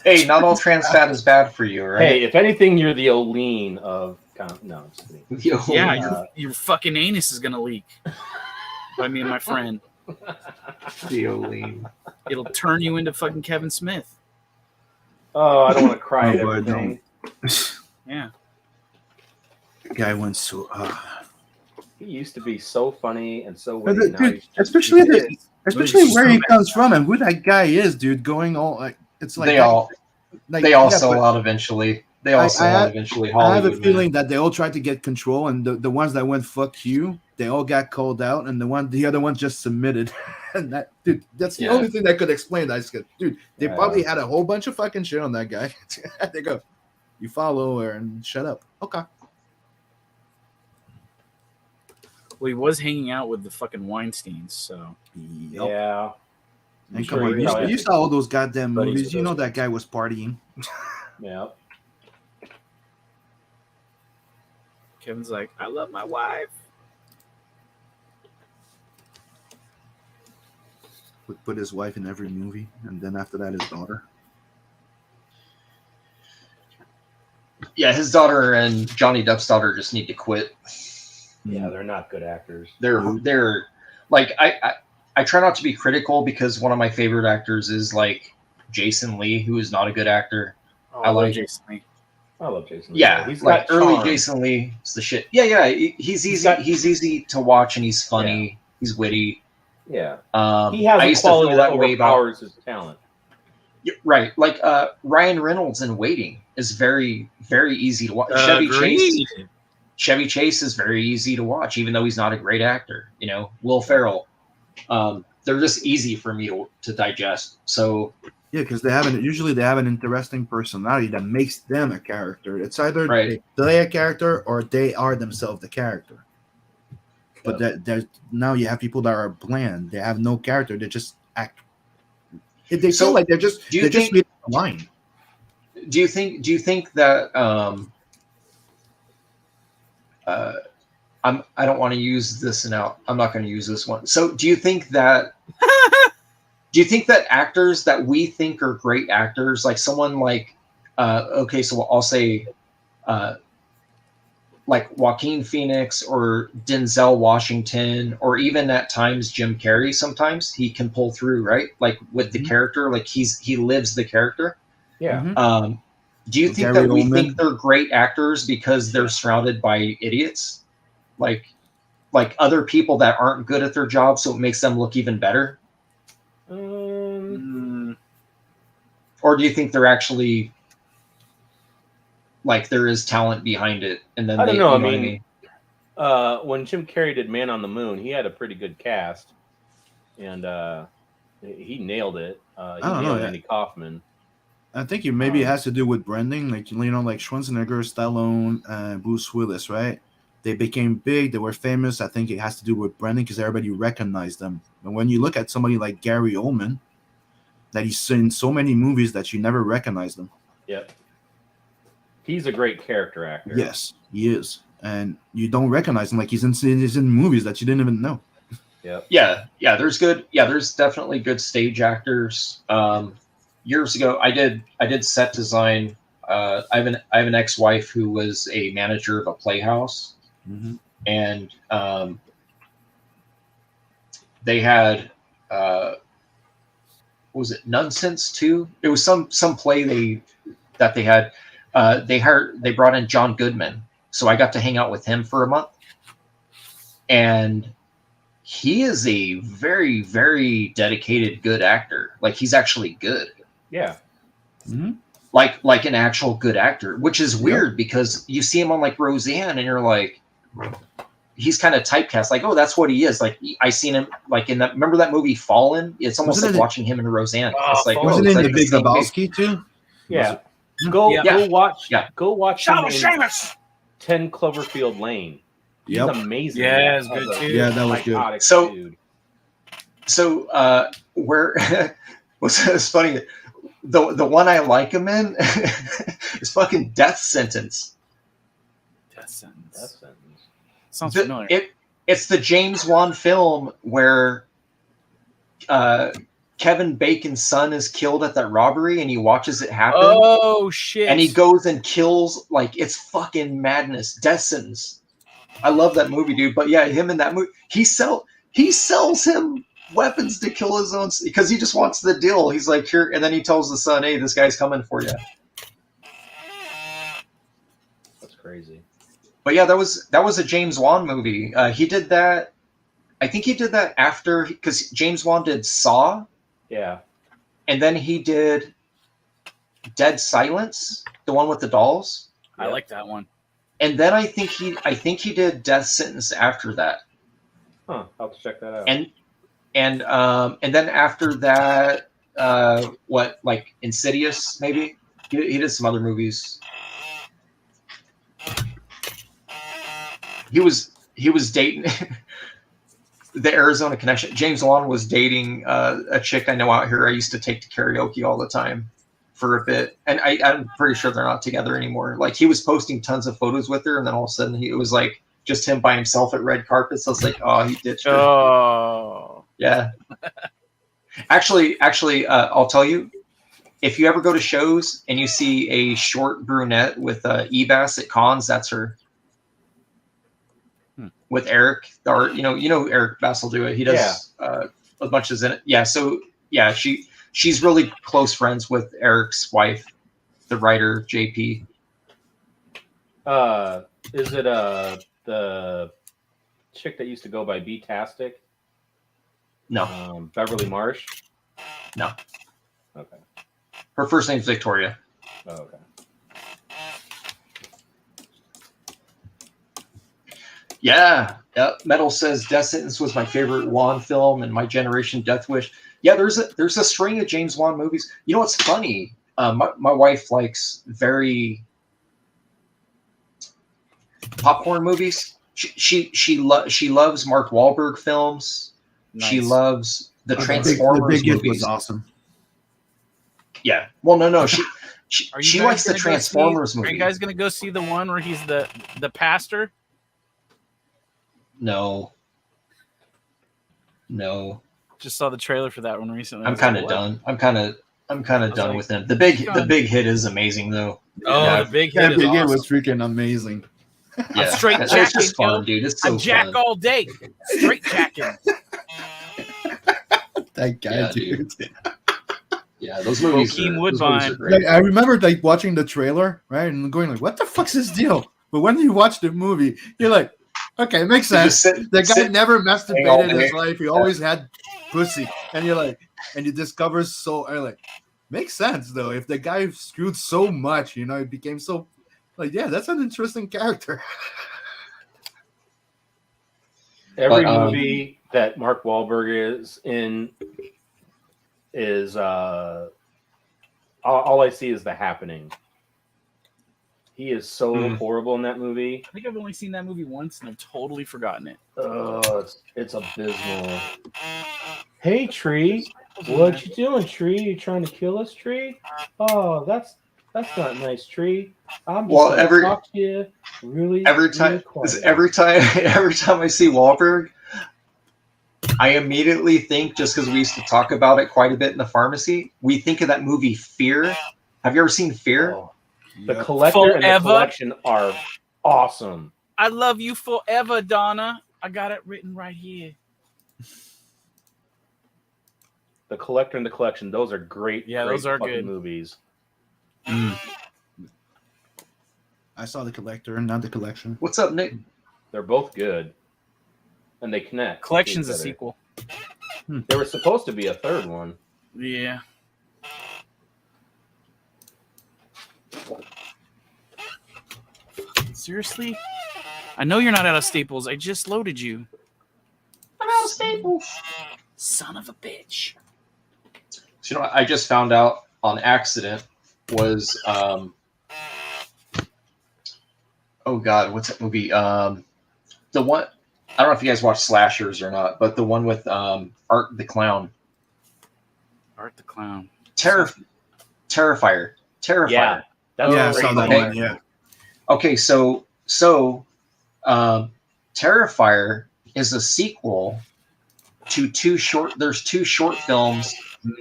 Hey, not all trans fat is bad for you, right? Hey, if anything, you're the Olean of... No, I'm just kidding. Yeah, your fucking anus is going to leak. By me and my friend. The Olean. It'll turn you into fucking Kevin Smith. Oh, I don't want to cry at everything. Yeah. The guy went so... He used to be so funny and so witty. Dude, especially where he comes from and who that guy is, dude. Going all like it's like they all sell out eventually. They all sell out eventually. Hollywood, I have a feeling that they all tried to get control, and the ones that went "fuck you," they all got called out, and the other ones just submitted. And that, dude, that's the only thing that could explain that. Dude, they probably had a whole bunch of fucking shit on that guy. They go, you follow her and shut up. Okay. Well, he was hanging out with the fucking Weinsteins, so yeah. And come on, you saw all those goddamn movies. You know that guy was partying. Yeah. Kevin's like, I love my wife. Would put his wife in every movie, and then after that, his daughter. Yeah, his daughter and Johnny Depp's daughter just need to quit. Yeah, they're not good actors. They're like I try not to be critical because one of my favorite actors is like Jason Lee, who is not a good actor. Oh, I like Jason Lee. I love Jason Lee. Yeah, He's like got early charm. Jason Lee is the shit. Yeah, he's easy. He's easy to watch and he's funny. Yeah. He's witty. Yeah. I He has a used to feel quality that that way about overpowers his talent. right. Like Ryan Reynolds in Waiting is very very easy to watch. Chevy Chase is very easy to watch, even though he's not a great actor. You know, Will Ferrell. They're just easy for me to digest. So yeah, because they have an interesting personality that makes them a character. It's either they play a character or they are themselves the character. But there's now you have people that are bland. They have no character. They just act. They feel like they're just reading a line. Do you think that I don't want to use this now. I'm not going to use this one. So do you think that actors that we think are great actors, like someone like okay, so I'll say like Joaquin Phoenix or Denzel Washington, or even at times Jim Carrey, sometimes he can pull through, right? Like with the character, like he lives the character. Yeah. Do you think that we think they're great actors because they're surrounded by idiots? Like other people that aren't good at their job, so it makes them look even better? Or do you think they're actually like there is talent behind it? And then I don't know. You know what I mean? When Jim Carrey did Man on the Moon, he had a pretty good cast, and he nailed it. He nailed Andy Kaufman. I think maybe it has to do with branding, like like Schwarzenegger, Stallone, Bruce Willis, right? They became big, they were famous. I think it has to do with branding because everybody recognized them. And when you look at somebody like Gary Oldman, that he's in so many movies that you never recognize them. Yep. He's a great character actor. Yes, he is. And you don't recognize him, like he's in movies that you didn't even know. Yep. Yeah, there's definitely good stage actors. Years ago, I did set design. I have an ex-wife who was a manager of a playhouse, and they had was it Nonsense 2? It was some play they had. They brought in John Goodman, so I got to hang out with him for a month, and he is a very very dedicated good actor. Like he's actually good. Yeah. Like an actual good actor, which is weird because you see him on like Roseanne and you're like, he's kind of typecast. Like, oh, that's what he is. Like I seen him like in that. Remember that movie Fallen? It's almost like watching him in Roseanne. It's like wasn't it's in like the Big Lebowski too? Yeah. Go watch. Yeah. Go watch him in Seamus! 10 Cloverfield Lane. He's amazing. Yeah, it's good too. Yeah, that was good. So where was funny? The one I like him in is fucking Death Sentence. Death Sentence. Death Sentence. Sounds familiar. It's the James Wan film where Kevin Bacon's son is killed at that robbery and he watches it happen. Oh shit. And he goes and kills, like, it's fucking madness. Death Sentence. I love that movie, dude. But yeah, him in that movie, he sells him weapons to kill his own, because he just wants the deal. He's like, here, and then he tells the son, hey, this guy's coming for you. That's crazy. But yeah, that was a James Wan movie. He did that. I think he did that after, because James Wan did Saw. Yeah. And then he did Dead Silence, the one with the dolls. I like that one. And then I think he did Death Sentence after that. Huh. I'll have to check that out. And then after that, what, like Insidious, maybe? He did some other movies. He was dating the Arizona Connection. James Wan was dating a chick I know out here I used to take to karaoke all the time for a bit. And I'm pretty sure they're not together anymore. Like, he was posting tons of photos with her, and then all of a sudden it was like just him by himself at red carpets. So I was like, oh, he ditched her. Oh. Yeah. Actually, I'll tell you, if you ever go to shows and you see a short brunette with Ebass at cons, that's her. With Eric, or you know Eric Bass will do it. He does a bunch of it. Yeah, so yeah, she's really close friends with Eric's wife, the writer JP. Is it the chick that used to go by B-tastic? No. Beverly Marsh? No. Okay. Her first name's Victoria. Oh, okay. Yeah. Metal says Death Sentence was my favorite Wan film, and my generation Death Wish. Yeah, there's a string of James Wan movies. You know what's funny? My wife likes very popcorn movies. She loves Mark Wahlberg films. Nice. She loves the Transformers The Big Hit movies. was awesome. Yeah. Well, no. She likes the gonna Transformers Are movies. you guys gonna go see the one where he's the pastor? No. Just saw the trailer for that one recently. I'm kind of done. I'm kind of done with him. The Big Hit is amazing though. Oh, Yeah. the Big That Hit is Big Hit awesome. was freaking amazing. Yeah. I'm straight It's jacking, just fun, yo. dude. It's so I jack fun. all day. Straight jacking. That guy, Yeah, dude. Yeah, those movies. Joaquin Those movies are great. Like, I remember like watching the trailer, right, and going like, "What the fuck's this deal?" But when you watch the movie, you're like, "Okay, it makes You sense." just The guy sit never all masturbated in his day. life. He always had pussy, and you're like, and you discover makes sense though. If the guy screwed so much, it became so like, yeah, that's an interesting character. Every movie that Mark Wahlberg is in is all I see is The Happening. He is so horrible in that movie. I think I've only seen that movie once and I've totally forgotten it. Oh, it's abysmal. Hey, Tree, what you doing, Tree? You trying to kill us, Tree? Oh, that's not nice, Tree. I'm just gonna talk to you really quiet. every time I see Wahlberg, I immediately think, just because we used to talk about it quite a bit in the pharmacy, we think of that movie Fear. Have you ever seen Fear? Oh, the Collector and the Collection are awesome. I love you forever, Donna. I got it written right here. The Collector and the Collection, those are great. Yeah, great those are fucking good movies. I saw The Collector, not The Collection. What's up, Nick? They're both good, and they connect. Collection's to a each other. sequel. There was supposed to be a third one. Yeah. Seriously? I know you're not out of Staples. I just loaded you. I'm out of Staples. Son of a bitch. So, you know what I just found out on accident was oh god, what's that movie? The one, I don't know if you guys watch slashers or not, but the one with Art the Clown. Art the Clown. Terrifier. Yeah, that's I saw that one. Yeah. Okay, so Terrifier is a sequel to there's two short films,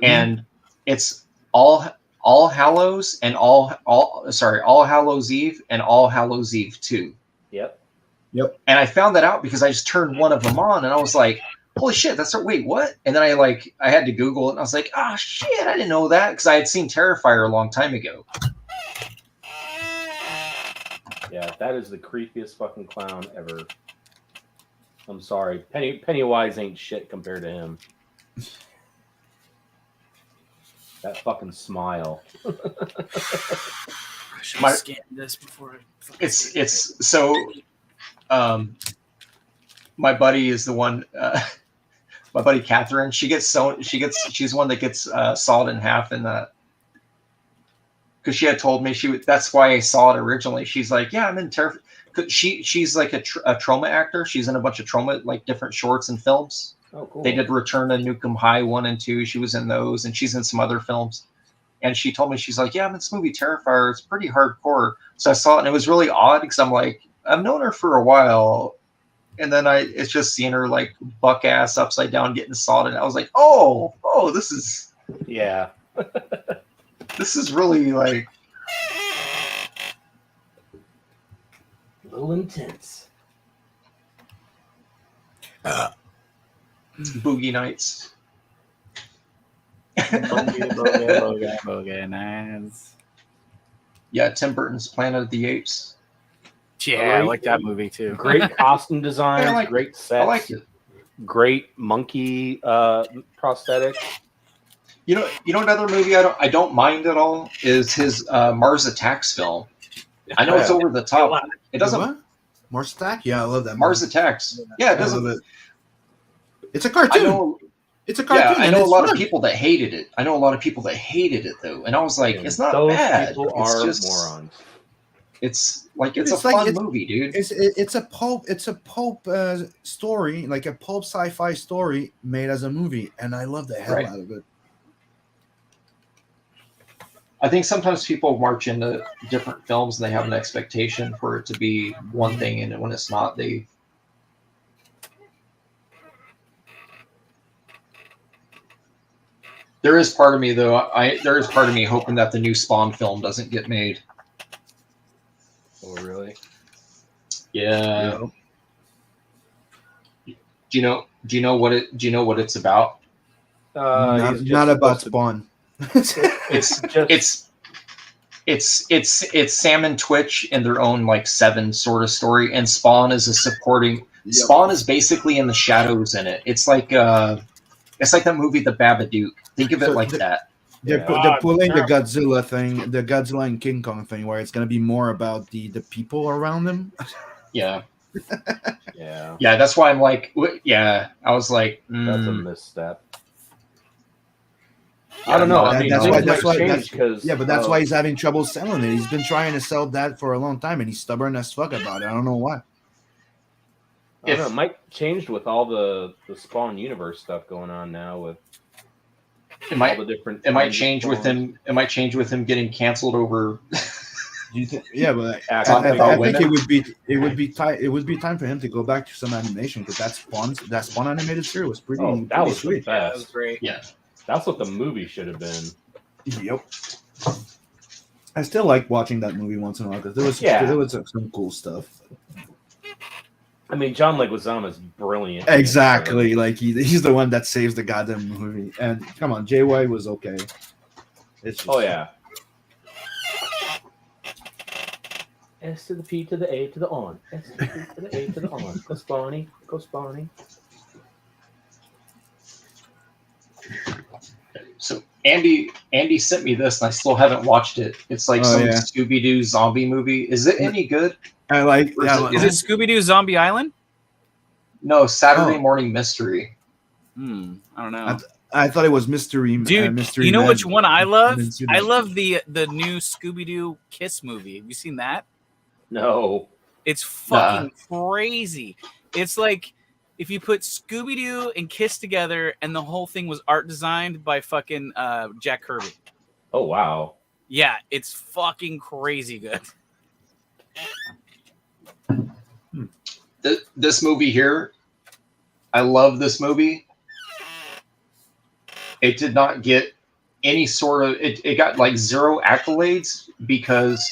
and it's All Hallows and All Hallows Eve and All Hallows Eve 2. Yep. And I found that out because I just turned one of them on and I was like, holy shit, wait, what? And then I had to Google it and I was like, ah, shit, I didn't know that, because I had seen Terrifier a long time ago. Yeah, that is the creepiest fucking clown ever. I'm sorry. Pennywise ain't shit compared to him. That fucking smile. I should have scanned this before I... It's so my buddy is the one my buddy Catherine, she's the one that gets sawed in half in that, because she had told me that's why I saw it originally. She's like, yeah, I'm in terrified. She's like a trauma actor. She's in a bunch of trauma, like different shorts and films. Oh, cool. They did Return to Nukem High 1 and 2. She was in those, and she's in some other films. And she told me, she's like, yeah, I'm in this movie Terrifier. It's pretty hardcore. So I saw it, and it was really odd because I'm like, I've known her for a while, and then it's just seeing her like buck ass upside down getting sawed, and I was like, oh, this is yeah. This is really like a little intense. Boogie Nights. Boogie nights. Yeah, Tim Burton's Planet of the Apes. Yeah, I like that movie too. Great costume designs, Yeah, I like great it. sets. I like it. Great monkey prosthetics. You know another movie I don't mind at all is his Mars Attacks film. I know it's over the top. It doesn't. What? Mars Attack? Yeah, I love that. Mars movie. Attacks. Yeah, it I love doesn't. it. It's a cartoon. I know. It's a cartoon. Yeah, I and know a it's lot of fun. people that hated it. Though, and I was like, it's not Those bad. people It's are just morons. It's a fun movie, dude. It's a pulp story, like a pulp sci-fi story made as a movie, and I love the hell Right. out of it. I think sometimes people march into different films and they have an expectation for it to be one thing, and when it's not, they. There is part of me though. There is part of me hoping that the new Spawn film doesn't get made. Oh, really? Yeah. Do you know what it's about? Not about Spawn. It's Sam and Twitch in their own like Seven sort of story, and Spawn is a supporting. Yep. Spawn is basically in the shadows in it. It's like that movie The Babadook. Think of it like that. They're pulling the Godzilla thing, the Godzilla and King Kong thing, where it's going to be more about the people around them. Yeah. Yeah. Yeah, that's why I'm like, yeah. I was like, That's a misstep. I don't know. I mean, that's why because he's having trouble selling it. He's been trying to sell that for a long time, and he's stubborn as fuck about it. I don't know why. I don't know. It might change with all the Spawn universe stuff going on now with all the different. It might change with him. It might change with him getting canceled over. Yeah, but I think it would be time for him to go back to some animation, because that Spawn animated series was pretty. That pretty was sweet. the best. Great. Yeah, that's what the movie should have been. Yep. I still like watching that movie once in a while because there was some cool stuff. I mean, John Leguizamo is brilliant. Exactly, like he's the one that saves the goddamn movie. And come on, JY was okay. It's just, yeah. S to the P to the A to the on. S to the P to the A to the on. Go Spawny. Go Spawny. So Andy sent me this, and I still haven't watched it. It's like Scooby-Doo zombie movie. Is it any good? I like. Is it Scooby-Doo Zombie Island? No, Saturday Morning Mystery. I don't know. I thought it was Mystery. Dude, Mystery you know Man. which one I love? didn't see I that. love the new Scooby-Doo Kiss movie. Have you seen that? No. It's fucking crazy. It's like if you put Scooby-Doo and Kiss together, and the whole thing was art designed by fucking Jack Kirby. Oh, wow. Yeah, it's fucking crazy good. This movie here, I love this movie. It did not get any sort of it got like 0 accolades because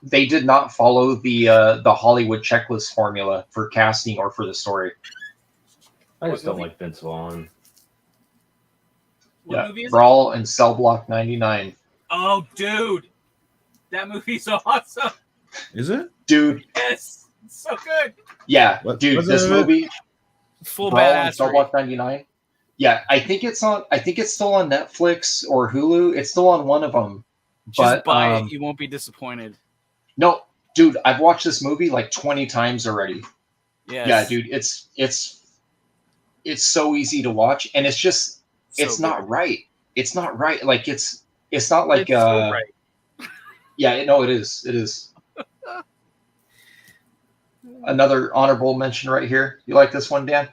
they did not follow the Hollywood checklist formula for casting or for the story. I just don't like Vince Vaughn. What movie is it? Brawl and Cell Block 99. Oh, dude, that movie's awesome. Is it? Dude. Yes, it's so good. Yeah, dude, what's this the name of it? movie, Full Brawl and Cell badassery. Block 99. Yeah, I think it's still on Netflix or Hulu. It's still on one of them. Just buy it. You won't be disappointed. No, dude, I've watched this movie like 20 times already. Yes. Yeah, dude, it's so easy to watch, and it's just it's not right. It's not right. Like it's not like It's so right. Yeah, no, it is. It is. Another honorable mention right here. You like this one, Dan?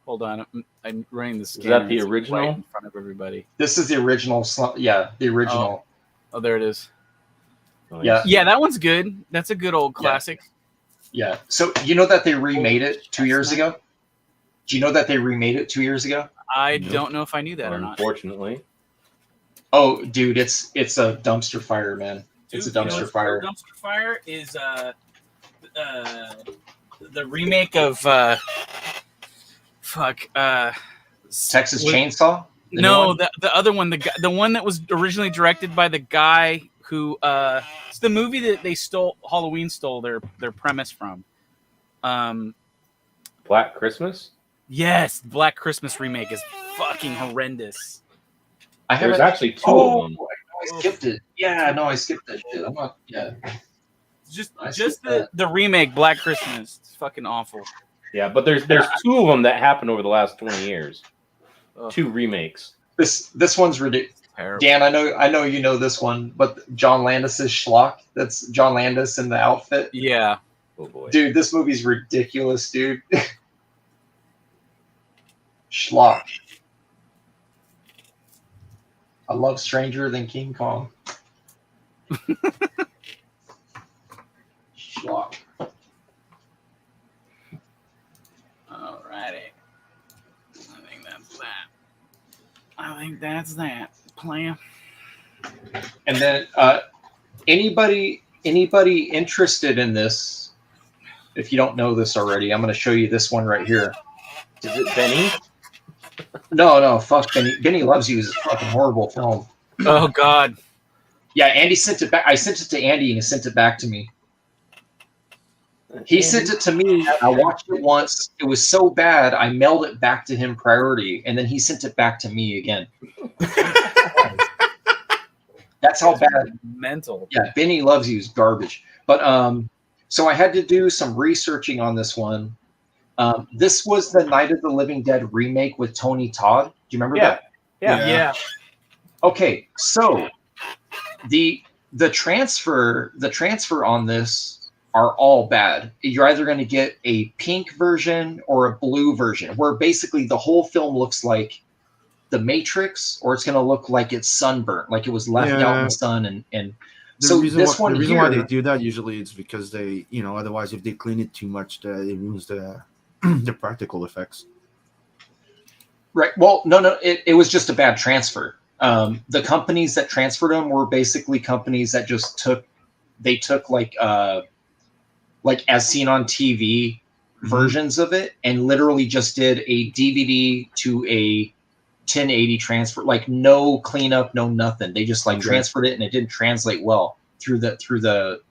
Hold on, I'm running the Is scanner. that the It's original? right in front of everybody. This is the original. Yeah, the original. Oh, there it is. Nice. Yeah. Yeah, that one's good. That's a good old classic. Yeah. So you know that they remade it 2 years ago? Do you know that they remade it 2 years ago? I don't know if I knew that or not. Unfortunately. Oh, dude, it's a dumpster fire, man. It's a Dude, you know dumpster what's fire. Dumpster fire is the remake of Texas Chainsaw? The new No, one? the other one, the one that was originally directed by the guy who it's the movie that they stole. Halloween stole their premise from. Black Christmas. Yes, Black Christmas remake is fucking horrendous. There's actually two of them. I skipped it. Yeah, no, I skipped that shit. I'm not. Yeah. Just the remake Black Christmas. It's fucking awful. Yeah, but there's two of them that happened over the last 20 years. Two remakes. This one's ridiculous. Dan, I know you know this one, but John Landis's schlock. That's John Landis in the outfit. Yeah. Oh boy. Dude, this movie's ridiculous, dude. Schlock. I love Stranger Than King Kong. Schlock. Alrighty. I think that's that. Plan. And then anybody interested in this, if you don't know this already, I'm going to show you this one right here. Is it Benny? No, fuck Benny. Benny Loves You is a fucking horrible film. Oh God. Yeah, Andy sent it back. I sent it to Andy and he sent it back to me. He sent it to me. I watched it once. It was so bad, I mailed it back to him priority, and then he sent it back to me again. That's how bad. Mental. Yeah, Benny Loves You is garbage. But so I had to do some researching on this one. This was the Night of the Living Dead remake with Tony Todd. Do you remember that? Yeah. Okay, so the transfer on this are all bad. You're either going to get a pink version or a blue version, where basically the whole film looks like The Matrix, or it's going to look like it's sunburnt, like it was left out in the sun. And so this one, the reason why they do that usually is because they, otherwise if they clean it too much, it ruins the the practical effects. Right. Well, no, it was just a bad transfer. The companies that transferred them were basically companies that just took like as seen on TV versions of it and literally just did a DVD to a 1080 transfer, like no cleanup, no nothing. They just transferred it and it didn't translate well through the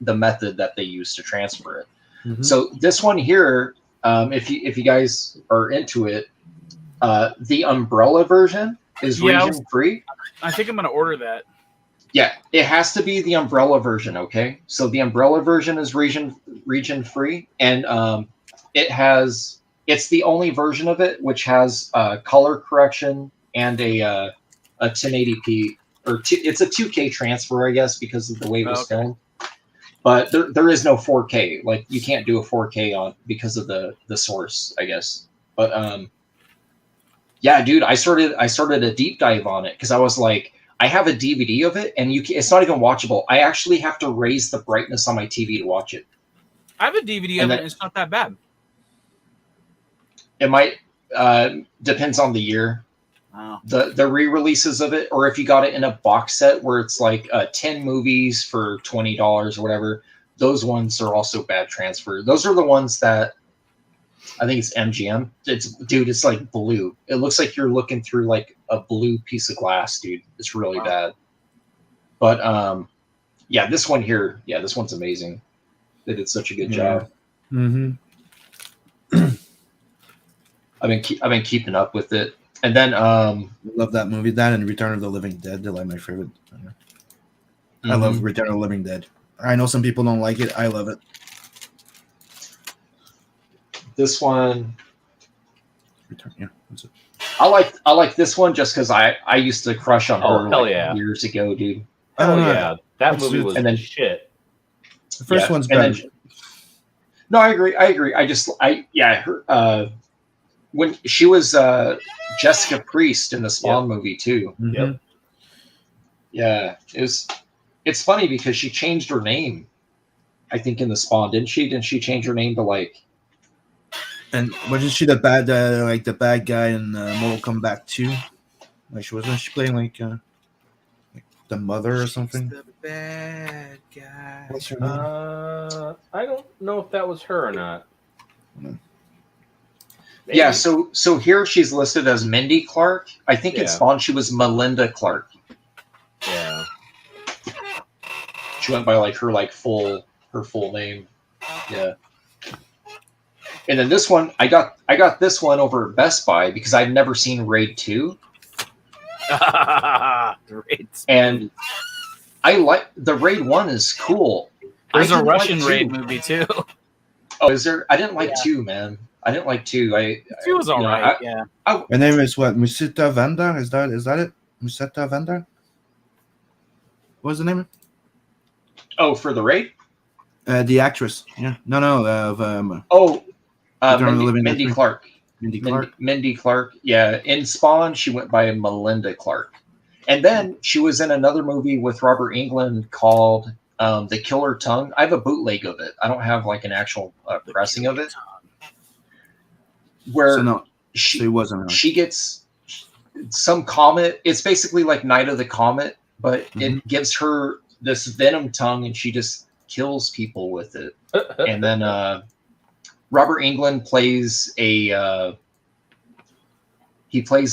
method that they used to transfer it. Mm-hmm. So this one here, if you guys are into it, the umbrella version is region free. I think I'm gonna order that. Yeah, it has to be the umbrella version, okay? So the umbrella version is region free, and it's the only version of it which has color correction and a 1080p it's a 2K transfer, I guess, because of the way it was filmed. But there is no 4K. Like you can't do a 4K on because of the source, I guess. But yeah, dude, I started a deep dive on it because I was like, I have a DVD of it, and it's not even watchable. I actually have to raise the brightness on my TV to watch it. I have a DVD of it, and it's not that bad. It might depends on the year. Wow. The re-releases of it, or if you got it in a box set where it's like 10 movies for $20 or whatever, those ones are also bad transfer. Those are the ones that I think it's MGM. It's like blue. It looks like you're looking through like a blue piece of glass, dude. It's really bad. But yeah, this one here, this one's amazing. They did such a good job. Mm-hmm. I've been keeping up with it. And then love that movie. That and Return of the Living Dead. They're like my favorite. I love Return of the Living Dead. I know some people don't like it. I love it. This one, yeah, that's it. I like this one just because I used to crush on her years ago, dude. Oh yeah, that movie was shit. The first one's better. No, I agree. Her, when she was Jessica Priest in the Spawn movie too. Mm-hmm. Yep. Yeah, it's funny because she changed her name. I think in the Spawn, didn't she? Didn't she change her name to like? And wasn't she the bad guy in Mortal Kombat 2? Like she playing like the mother or something? The bad guy. What's her name? I don't know if that was her or not. Yeah, Maybe. so here she's listed as Mindy Clark. I think in Yeah. Spawn she was Melinda Clark. Yeah. She went by like her full name. Yeah. And then this one, I got this one over at Best Buy because I'd never seen Raid 2. And I like the Raid 1 is cool. There's I a didn't Russian like raid 2. movie too. Oh, is there? I didn't like 2, man. I didn't like 2. 2 was alright. Yeah. Her name is what? Musita Vanda? Is that it? Musita Vanda? What was the name? Oh, for the Raid? The actress. Yeah. No. Mindy Clark. Mindy Clark. Mindy Clark. Yeah. In Spawn, she went by Melinda Clark. And then she was in another movie with Robert Englund called The Killer Tongue. I have a bootleg of it. I don't have like an actual pressing of it. Where she wasn't her. She gets some comet. It's basically like Night of the Comet, but it gives her this venom tongue and she just kills people with it. And then Robert Englund plays he's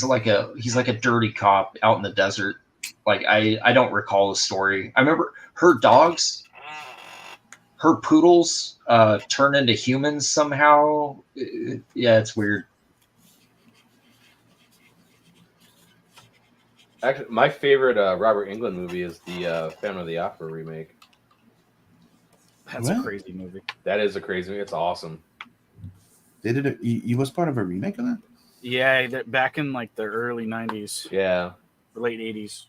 like a dirty cop out in the desert. Like I don't recall the story. I remember her dogs, her poodles turn into humans somehow. Yeah, it's weird. Actually, my favorite Robert Englund movie is the Phantom of the Opera remake. That's a crazy movie. That is a crazy movie. It's awesome. They did it. He was part of a remake of that. Yeah, back in like the early '90s. Yeah, or late '80s.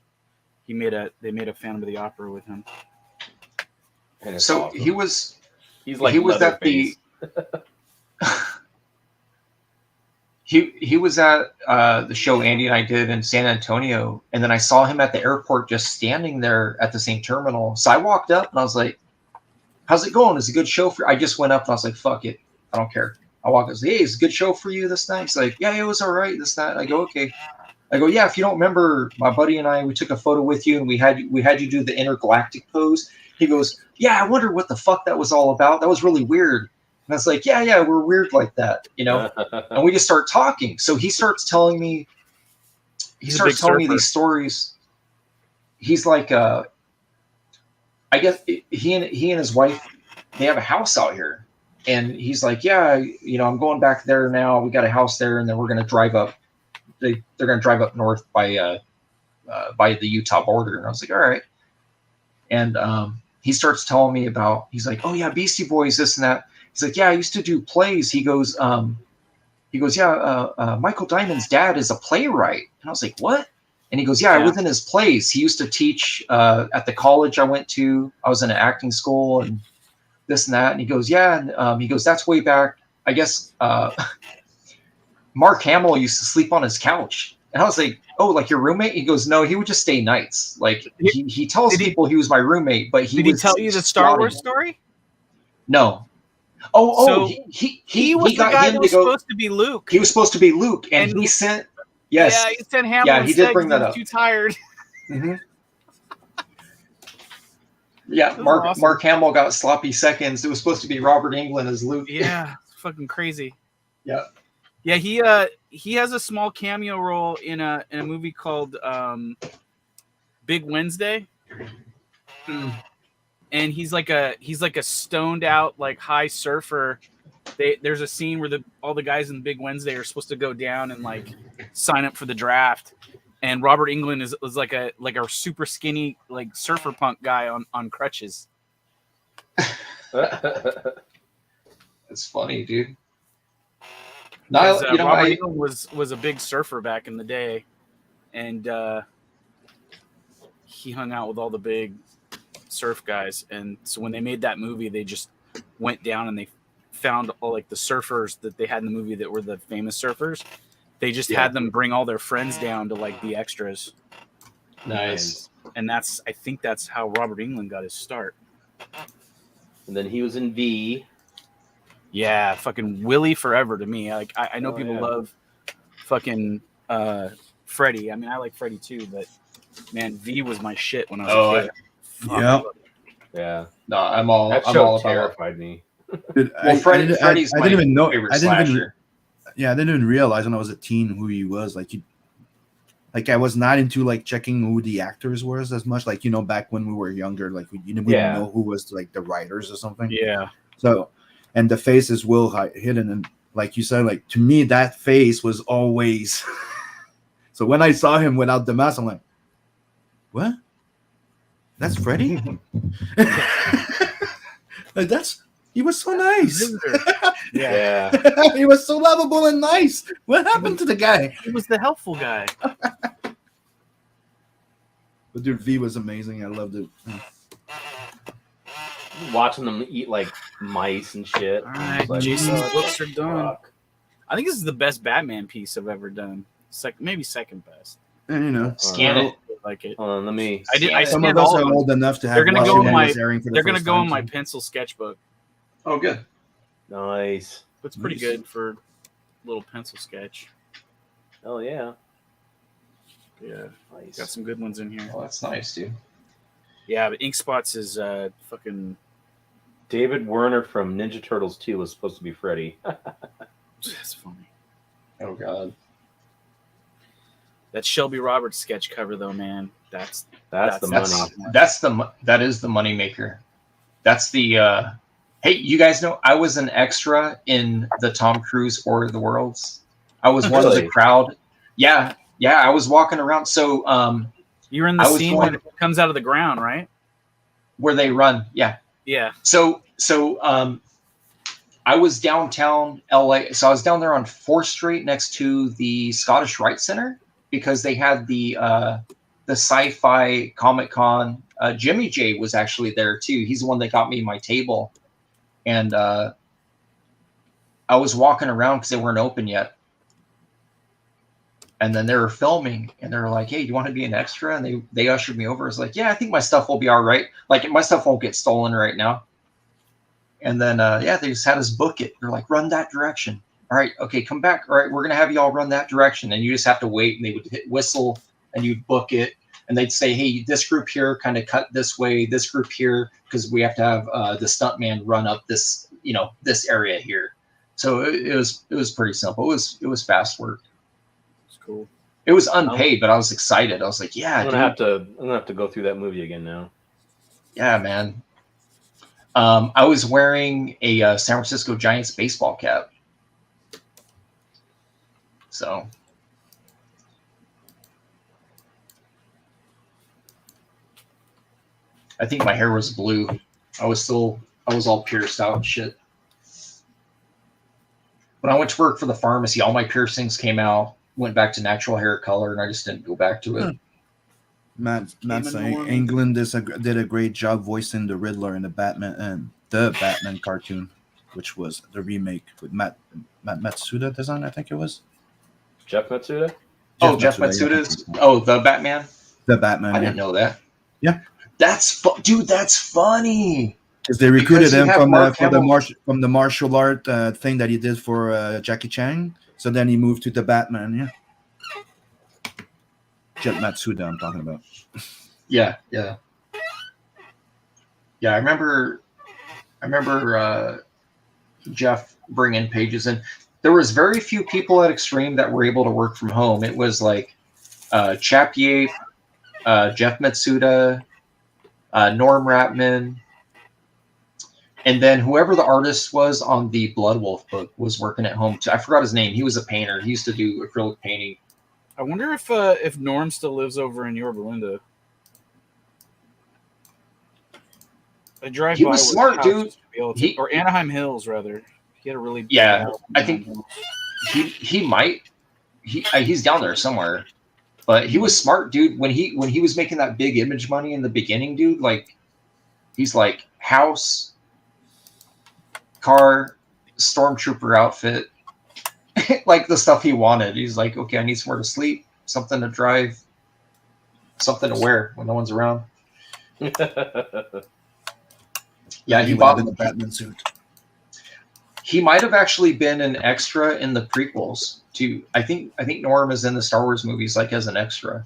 They made a Phantom of the Opera with him. So awesome. he was at the he was at the show Andy and I did in San Antonio, and then I saw him at the airport just standing there at the same terminal. So I walked up and I was like, "How's it going? Is it a good show for?" I just went up and I was like, "Fuck it, I don't care." I walk up and say, "Hey, it's a good show for you this night?" He's like, "Yeah, it was all right this night." I go, "Okay." I go, "Yeah, if you don't remember, my buddy and I, we took a photo with you and we had you do the intergalactic pose." He goes, "Yeah, I wonder what the fuck that was all about. That was really weird." And I was like, yeah, we're weird like that, you know? And we just start talking. So he starts telling me, these stories. He's like, I guess he and his wife, they have a house out here. And he's like, yeah, you know, I'm going back there now. We got a house there, and then we're going to drive up. They're going to drive up north by the Utah border. And I was like, all right. And he starts telling me about, he's like, oh yeah, Beastie Boys, this and that. He's like, yeah, I used to do plays. He goes, yeah, Michael Diamond's dad is a playwright. And I was like, what? And he goes, yeah, I was in his plays. He used to teach at the college I went to. I was in an acting school and this and that. And he goes, yeah. And he goes, that's way back. I guess Mark Hamill used to sleep on his couch. And I was like, oh, like your roommate? He goes, no, he would just stay nights. Like he tells people he was my roommate, but did he tell you the Star Wars story? No. So he was the guy that was supposed to be Luke. He was supposed to be Luke, and he sent. Yes. Yeah, he sent Hamill. Yeah, he did bring that up. Too tired. Mm-hmm. Yeah, Mark Hamill got sloppy seconds. It was supposed to be Robert Englund as Luke. Yeah, it's fucking crazy. Yeah. Yeah, he has a small cameo role in a movie called Big Wednesday. And he's like a stoned out like high surfer. There's a scene where all the guys in Big Wednesday are supposed to go down and like sign up for the draft, and Robert Englund is like a super skinny like surfer punk guy on crutches. That's funny, dude. Robert Englund was a big surfer back in the day, and he hung out with all the big surf guys, and so when they made that movie, they just went down and they found all like the surfers that they had in the movie that were the famous surfers. They just had them bring all their friends down to like the extras. Nice. And I think that's how Robert Englund got his start. And then he was in V. Yeah, fucking Willie forever to me. Like I know people love fucking Freddy. I mean, I like Freddy too, but man, V was my shit when I was Oh, a kid. Yeah. Yeah. No, I'm all That I'm show all about. terrified me. Dude, Well, Freddy's I my didn't even know. favorite I didn't even. slasher. Yeah, I didn't even realize when I was a teen who he was. Like I was not into like checking who the actors were as much. Like back when we were younger, like we didn't know who was like the writers or something. Yeah. So, and the faces will hidden, and like you said, like to me that face was always. So when I saw him without the mask, I'm like, what? That's Freddy? Like he was so nice. Yeah. He was so lovable and nice. What happened to the guy? He was the helpful guy. But dude, V was amazing. I loved it. Watching them eat like mice and shit. All right, Like, Jason's what books the are done. fuck? I think this is the best Batman piece I've ever done. Maybe second best. And Scan it. Like it. Hold on, let me. I some scanned of us all are of them. old enough to have. They're gonna watched go it in when it my. was airing for the They're gonna first go time, in my too. pencil sketchbook. Oh, good. Nice. It's pretty Nice. good for a little pencil sketch. Oh yeah. Yeah, Nice. got some good ones in here. Oh, that's nice, dude. Yeah, but Ink Spots is fucking. David Werner from Ninja Turtles 2 was supposed to be Freddy. That's funny. Oh God. That Shelby Roberts sketch cover though, man. That's the money. That is the money maker. That's the hey, you guys know I was an extra in the Tom Cruise War of the Worlds. I was one of the Really? crowd. Yeah, I was walking around. So you're in the scene when it comes out of the ground, right? Where they run, yeah. Yeah. So I was downtown LA. So I was down there on 4th Street next to the Scottish Rite Center because they had the sci-fi Comic-Con. Jimmy J was actually there too. He's the one that got me my table. And I was walking around because they weren't open yet. And then they were filming and they were like, hey, do you want to be an extra? And they ushered me over. I was like, yeah, I think my stuff will be all right. Like my stuff won't get stolen right now. And then, they just had us book it. They're like, run that direction. All right. Okay. Come back. All right. We're going to have you all run that direction. And you just have to wait. And they would hit whistle and you'd book it. And they'd say, hey, this group here kind of cut this way, this group here, because we have to have the stuntman run up this, this area here. So it was pretty simple. It was fast work. It's cool. It was unpaid, but I was excited. I was like, yeah, I'm gonna have to go through that movie again now. Yeah, man. I was wearing a San Francisco Giants baseball cap. So I think my hair was blue. I was all pierced out and shit. When I went to work for the pharmacy, all my piercings came out, went back to natural hair color, and I just didn't go back to it. Matt saying England did a great job voicing the Riddler in the Batman cartoon, which was the remake with Matt Matsuda design, I think it was. Jeff Matsuda? Jeff Matsuda's the Batman? The Batman. I didn't know that. Yeah. That's that's funny. Because they recruited him from from the martial art thing that he did for Jackie Chan. So then he moved to the Batman, yeah. Jeff Matsuda, I'm talking about. Yeah. I remember Jeff bringing pages in. There was very few people at Extreme that were able to work from home. It was like Chap Yape, Jeff Matsuda, Norm Ratman, and then whoever the artist was on the Blood Wolf book was working at home too. I forgot his name. He was a painter. He used to do acrylic painting. I wonder if Norm still lives over in Yorba Linda. I drive He by was where smart, his house dude. used to be able to- or Anaheim Hills rather. He had a really big Yeah, house in I Anaheim think Hills. he might. He's down there somewhere. But he was smart, dude. When he was making that big image money in the beginning, dude, like he's like house, car, stormtrooper outfit, like the stuff he wanted. He's like, okay, I need somewhere to sleep, something to drive, something to wear when no one's around. Yeah, he bought the Batman suit. He might have actually been an extra in the prequels too. I think Norm is in the Star Wars movies like as an extra.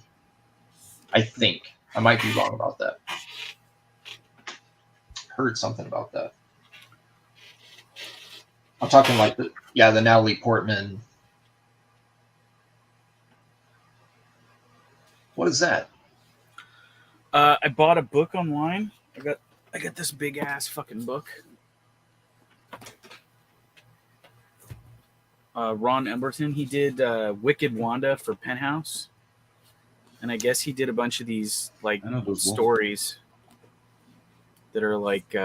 I think. I might be wrong about that. Heard something about that. I'm talking like the Natalie Portman. What is that? I bought a book online. I got this big ass fucking book. Ron Emberton, he did Wicked Wanda for Penthouse, and I guess he did a bunch of these like stories that are like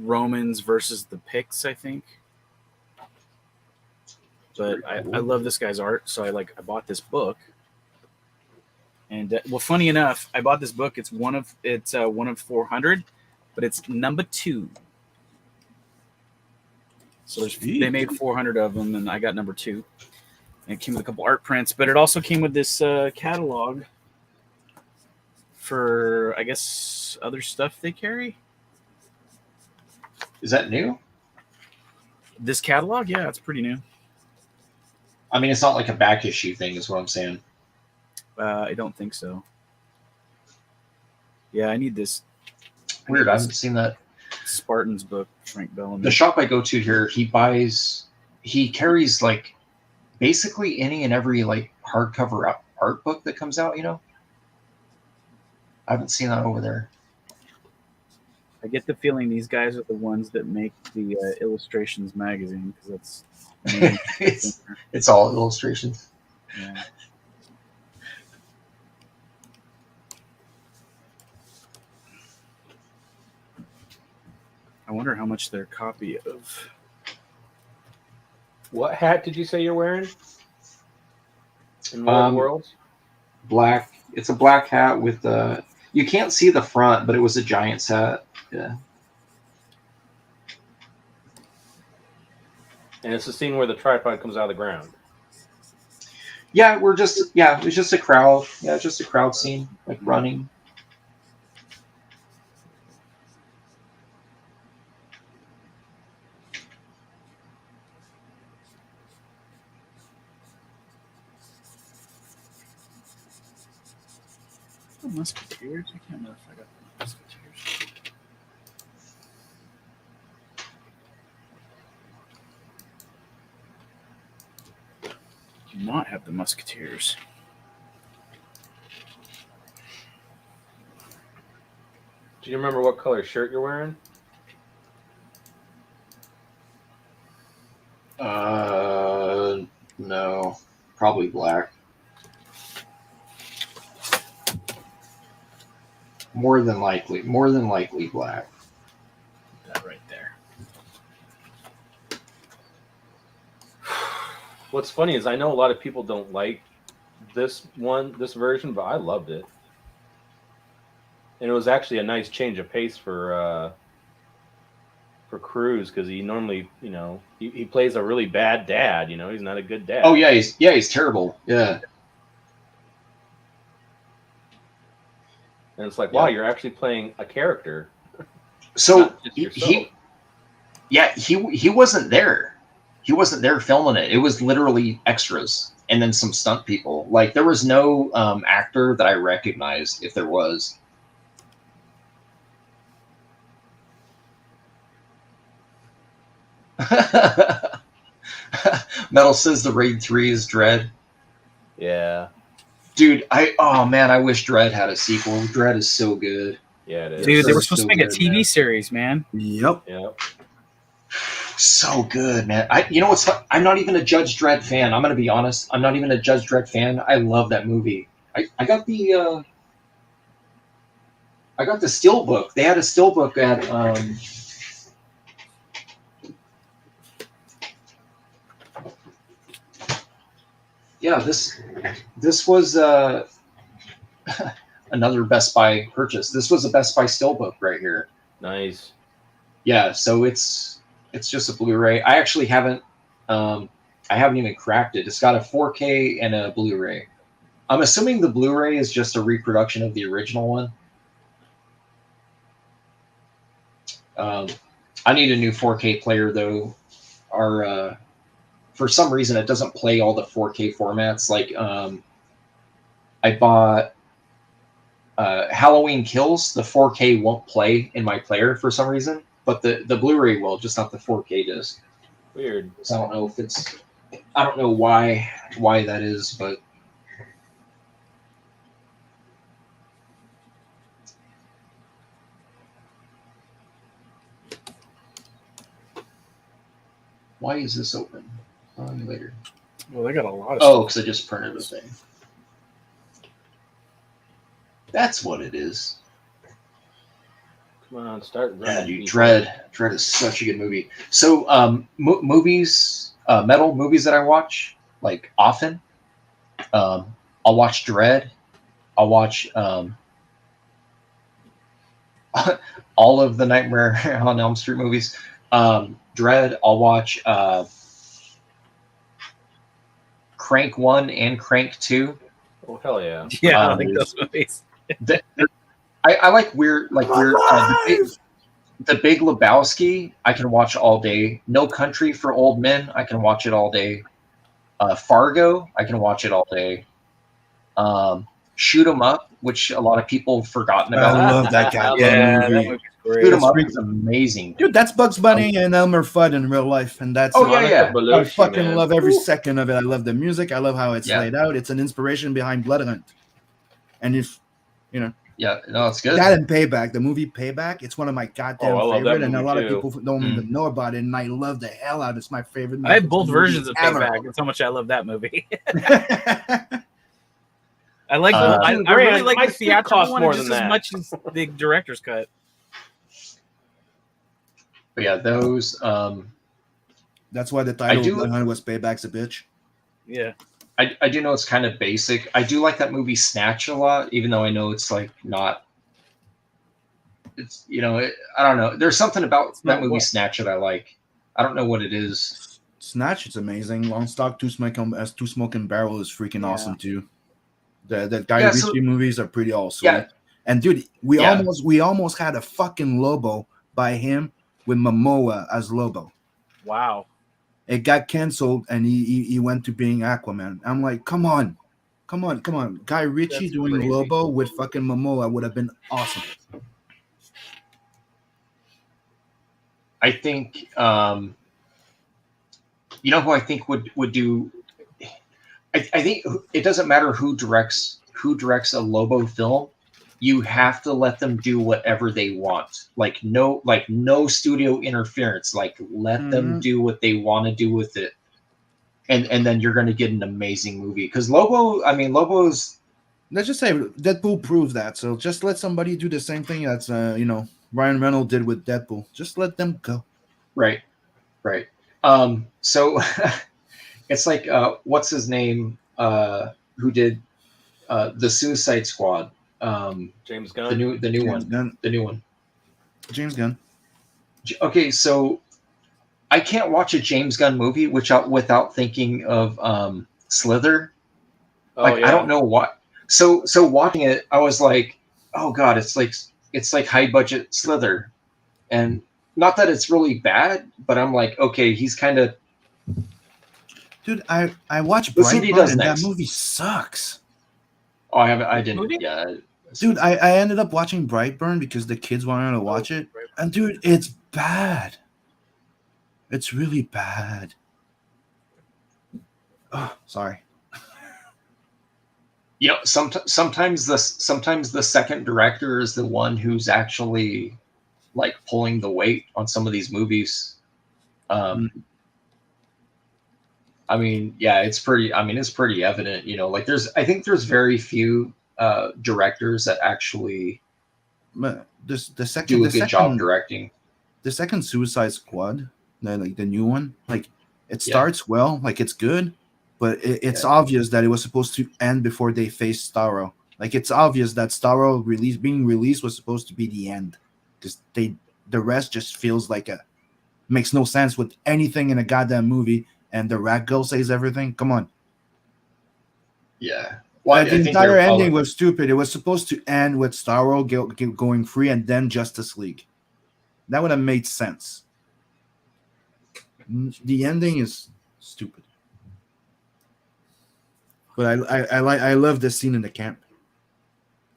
Romans versus the Picts, I think. But I love this guy's art, so I bought this book. And well, funny enough, I bought this book. It's one of 400, but it's number 2. So they made 400 of them, and I got number 2. And it came with a couple art prints, but it also came with this catalog for, I guess, other stuff they carry. Is that new? This catalog? Yeah, it's pretty new. I mean, it's not like a back issue thing, is what I'm saying. I don't think so. Yeah, I need this. Weird, I haven't seen that. Spartans book, Frank Bellamy. The shop I go to here, he carries like basically any and every like hardcover art book that comes out, you know? I haven't seen that over there. I get the feeling these guys are the ones that make the Illustrations magazine, because that's it's all illustrations. Yeah. I wonder how much their copy of. What hat did you say you're wearing? In War of the Worlds? Black. It's a black hat with you can't see the front, but it was a Giants hat. Yeah. And it's the scene where the tripod comes out of the ground. Yeah, it was just a crowd. Yeah, just a crowd scene, like running. Musketeers? I can't remember if I got the Musketeers. Do not have the Musketeers. Do you remember what color shirt you're wearing? No, probably black. More than likely black. That right there. What's funny is I know a lot of people don't like this version, but I loved it. And it was actually a nice change of pace for Cruz, because he normally, he plays a really bad dad. He's not a good dad. Oh yeah, he's terrible. Yeah. And it's like, wow, you're actually playing a character. So he wasn't there. He wasn't there filming it. It was literally extras and then some stunt people. Like there was no actor that I recognized, if there was. Metal says the Raid 3 is Dread. Yeah. Dude, I wish Dread had a sequel. Dread is so good. Yeah, it is. Dude, they were supposed to make a TV series, man. Yep. So good, man. I'm not even a Judge Dredd fan. I'm gonna be honest. I'm not even a Judge Dredd fan. I love that movie. I got the Steelbook. They had a Steelbook at this was another Best Buy purchase. This was a Best Buy Steelbook right here. Nice. Yeah, so it's just a Blu-ray. I actually haven't even cracked it. It's got a 4K and a Blu-ray. I'm assuming the Blu-ray is just a reproduction of the original one. I need a new 4K player though. Our for some reason it doesn't play all the 4K formats. Like I bought Halloween Kills. The 4K won't play in my player for some reason, but the Blu-ray will, just not the 4K disc. Weird. So I don't know if it's, I don't know why that is, but why is this open? Later. Well, they got a lot of Oh, because I just printed the thing. That's what it is. Come on, start. Yeah, dude, Dread is such a good movie. So, movies, metal movies that I watch like often. I'll watch Dread. I'll watch all of the Nightmare on Elm Street movies. Dread. I'll watch Crank 1 and Crank 2. Oh hell yeah! Yeah, I like those movies. I like weird. The Big Lebowski, I can watch all day. No Country for Old Men, I can watch it all day. Fargo, I can watch it all day. Shoot 'Em Up, which a lot of people have forgotten about. I love that goddamn movie. That movie's great. Shoot 'Em Up is amazing. Dude, that's Bugs Bunny and Elmer Fudd in real life, and that's I fucking love every second of it. I love the music. I love how it's laid out. It's an inspiration behind Blood Hunt. And if you know, no, it's good. That and Payback, the movie Payback, it's one of my goddamn favorite, and a lot of people don't even know about it. And I love the hell out of it. It's my favorite movie. I have both versions of ever. Payback. That's how much I love that movie. I like. I really like the theatrical one just as much as the director's cut. But yeah, those. That's why the title of Blood Hunt was Payback's a Bitch. Yeah. I do know it's kind of basic. I do like that movie Snatch a lot, even though I know it's like not. It's I don't know. There's something about that movie Snatch that I like. I don't know what it is. Snatch, it's amazing. Long Stock, Two Smoking Barrel is freaking awesome too. The Guy Ritchie movies are pretty awesome. Yeah. And dude, we almost had a fucking Lobo by him with Momoa as Lobo. Wow. It got canceled, and he went to being Aquaman. I'm like, come on. Guy Ritchie doing crazy. Lobo with fucking Momoa would have been awesome. I think, who I think would do. I think it doesn't matter who directs a Lobo film. You have to let them do whatever they want. Like no studio interference. Like let them do what they want to do with it, and then you're going to get an amazing movie. Because Lobo's. Let's just say Deadpool proves that. So just let somebody do the same thing that's Ryan Reynolds did with Deadpool. Just let them go. Right. So it's like what's his name? Who did the Suicide Squad? James Gunn. The new one. James Gunn. Okay, so I can't watch a James Gunn movie without thinking of Slither. I don't know what. So watching it, I was like, oh god, it's like high budget Slither, and not that it's really bad, but I'm like, okay, he's kind of. Dude, I watched Brightburn and that movie sucks. Oh, I didn't. Yeah. Dude, I ended up watching Brightburn because the kids wanted to watch it. And dude, it's bad. It's really bad. Oh, sorry. Sometimes the second director is the one who's actually like pulling the weight on some of these movies. It's pretty evident, I think there's very few directors that actually do a good job directing. The second Suicide Squad, the new one, it starts well, it's good, but it's obvious that it was supposed to end before they faced Starro. It's obvious that Starro being released was supposed to be the end, because the rest just feels makes no sense with anything in a goddamn movie. And the rat girl says everything. Come on. Yeah. Well, the entire ending was stupid. It was supposed to end with Starro going free and then Justice League. That would have made sense. The ending is stupid. But I love this scene in the camp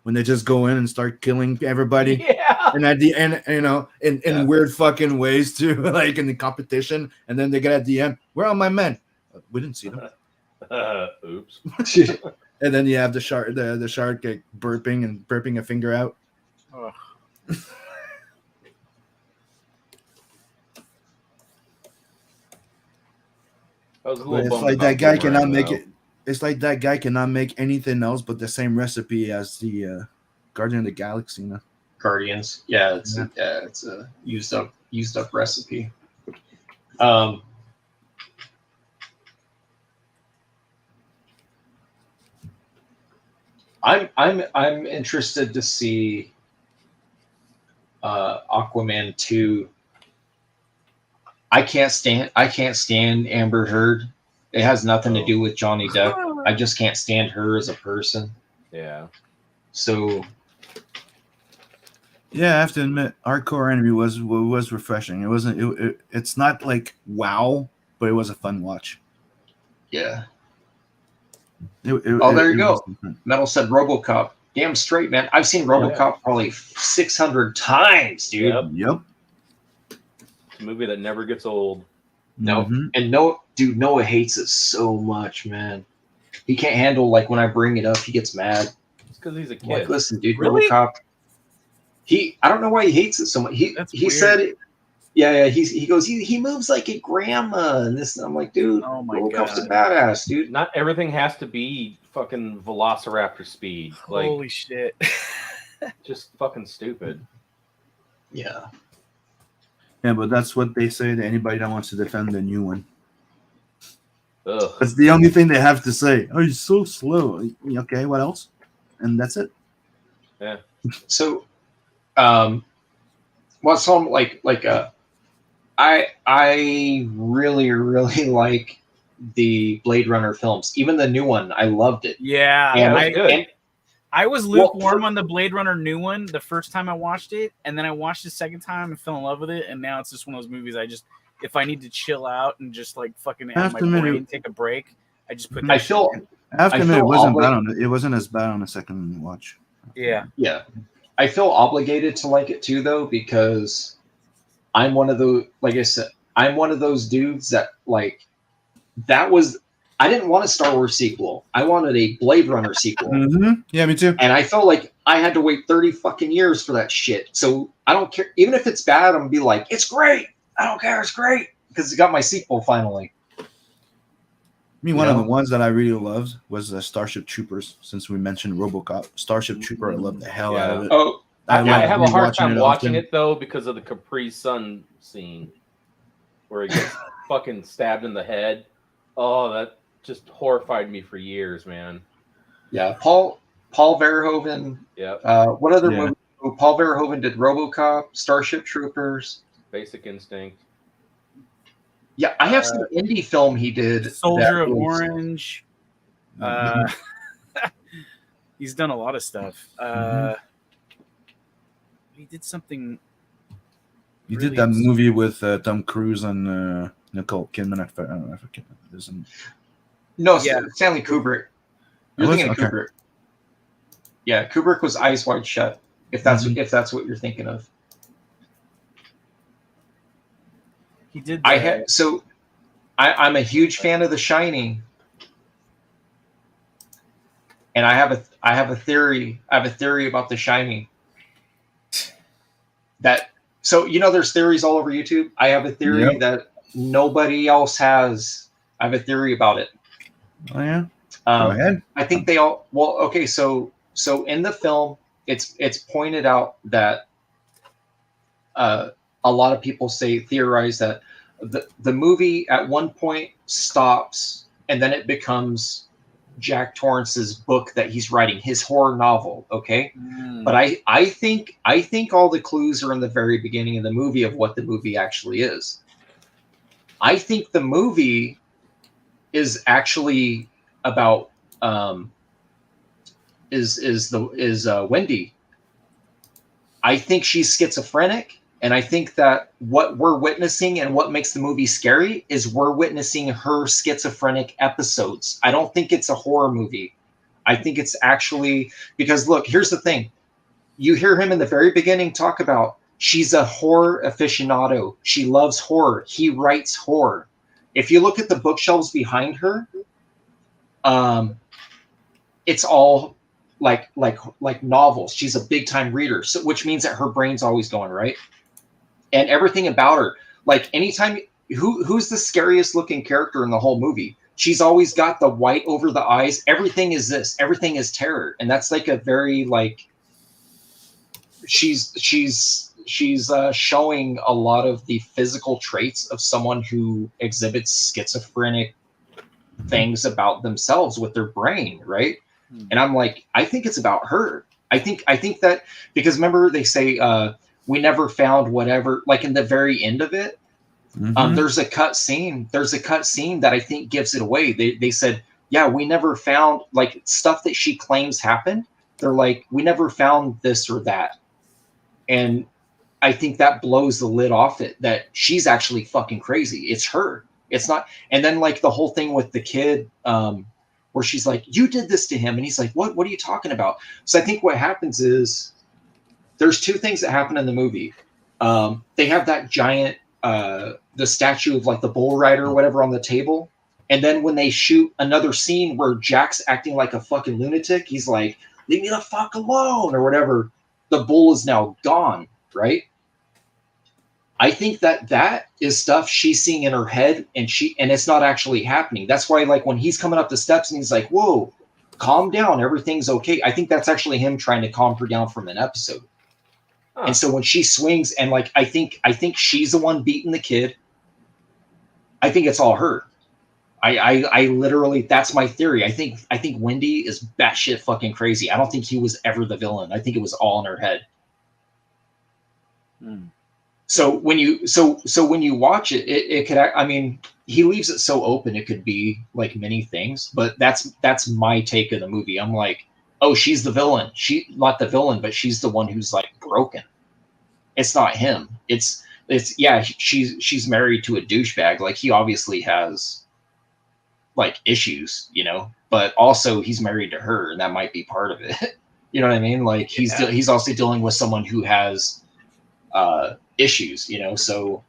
when they just go in and start killing everybody. Yeah. And at the end, in weird fucking ways too, like in the competition. And then they get at the end, where are my men? We didn't see them. Oops. And then you have the shark, the shark like, burping a finger out. Ugh. But it's like that guy cannot make it. It's like that guy cannot make anything else but the same recipe as the Guardian of the Galaxy. You know? Guardians. Yeah, it's a used up recipe. I'm interested to see Aquaman 2. I can't stand Amber Heard. It has nothing to do with Johnny Depp. I just can't stand her as a person. Yeah. So yeah, I have to admit, Hardcore Enemy was refreshing. It wasn't. It's not like wow, but it was a fun watch. Yeah. There you go. Metal said RoboCop. Damn straight, man. I've seen RoboCop probably 600 times, dude. Yep. It's a movie that never gets old. No, and Noah hates it so much, man. He can't handle like when I bring it up. He gets mad. It's because he's a kid. Like, listen, dude, Really? RoboCop. I don't know why he hates it so much. He said it. Yeah. He goes. He moves like a grandma, and this. I'm like, dude, RoboCop's a badass, dude. Not everything has to be fucking Velociraptor speed. Like, Holy shit. Just fucking stupid. Yeah. Yeah, but that's what they say to anybody that wants to defend the new one. Ugh. That's the only thing they have to say. Oh, you're so slow. Okay, what else? And that's it. Yeah. So, well, some I really like the Blade Runner films. Even the new one, I loved it. Yeah, and I was lukewarm on the Blade Runner new one the first time I watched it, and then I watched it the second time and fell in love with it, and now it's just one of those movies I just, if I need to chill out and just like fucking have my brain take a break, I just put that I feel it wasn't as bad on the second watch. Yeah. Yeah. I feel obligated to like it too, though, because I'm one of those, like I said, I'm one of those dudes that like, I didn't want a Star Wars sequel. I wanted a Blade Runner sequel. Mm-hmm. Yeah, me too. And I felt like I had to wait 30 fucking years for that shit. So I don't care. Even if it's bad, I'm going to be like, it's great. I don't care. It's great. Because it got my sequel finally. I mean, one of the ones that I really loved was Starship Troopers, since we mentioned RoboCop. Starship Trooper, I love the hell out of it. Oh, I have a hard time watching often. it, though, because of the Capri Sun scene where he gets fucking stabbed in the head. Oh, that just horrified me for years, man. Yeah, Paul Verhoeven. Yeah. What other movie? Paul Verhoeven did RoboCop, Starship Troopers, Basic Instinct. Yeah, I have some indie film he did. Soldier of Orange. He's done a lot of stuff. He did something. He did that movie with Tom Cruise and Nicole Kidman. I forget. No, Stanley Kubrick. You're thinking of Kubrick. Yeah, Kubrick was Eyes Wide Shut. If that's what you're thinking of. He did. I'm a huge fan of The Shining, and I have a theory. I have a theory about The Shining. There's theories all over YouTube. I have a theory that nobody else has. I have a theory about it. Oh yeah. Go ahead. I think they all. Well, okay. So in the film, it's pointed out that a lot of people theorize that the movie at one point stops and then it becomes Jack Torrance's book that he's writing, his horror novel. Okay. But I think all the clues are in the very beginning of the movie of what the movie actually is. I think the movie is actually about Wendy. I think she's schizophrenic. And I think that what we're witnessing and what makes the movie scary is we're witnessing her schizophrenic episodes. I don't think it's a horror movie. I think it's actually, because look, here's the thing. You hear him in the very beginning talk about she's a horror aficionado. She loves horror. He writes horror. If you look at the bookshelves behind her, it's all like novels. She's a big time reader, so which means that her brain's always going, right? And everything about her, like anytime, who's the scariest looking character in the whole movie? She's always got the white over the eyes. Everything is this. Everything is terror, and that's like a very like. She's showing a lot of the physical traits of someone who exhibits schizophrenic things about themselves with their brain, right? And I'm like, I think it's about her. I think that, because remember they say we never found whatever, like in the very end of it, there's a cut scene that I think gives it away. They said, yeah, we never found, like, stuff that she claims happened. They're like, we never found this or that. And I think that blows the lid off it, that she's actually fucking crazy. It's her. It's not. And then like the whole thing with the kid, where she's like, you did this to him. And he's like, what are you talking about? So I think what happens is there's two things that happen in the movie. They have that giant, the statue of like the bull rider or whatever on the table. And then when they shoot another scene where Jack's acting like a fucking lunatic, he's like, leave me the fuck alone or whatever. The bull is now gone, right? I think that is stuff she's seeing in her head, and it's not actually happening. That's why, like, when he's coming up the steps and he's like, whoa, calm down, everything's okay. I think that's actually him trying to calm her down from an episode. And so when she swings, and like, I think she's the one beating the kid. I think it's all her. I literally, that's my theory. I think Wendy is batshit fucking crazy. I don't think he was ever the villain. I think it was all in her head. So when you watch it, it could, I mean, he leaves it so open. It could be like many things, but that's my take of the movie. I'm like, oh, she's the villain. She not the villain, but she's the one who's like broken. It's not him. It's yeah. She's married to a douchebag. Like, he obviously has like issues, you know, but also he's married to her, and that might be part of it. You know what I mean? Like, he's also dealing with someone who has issues, you know. So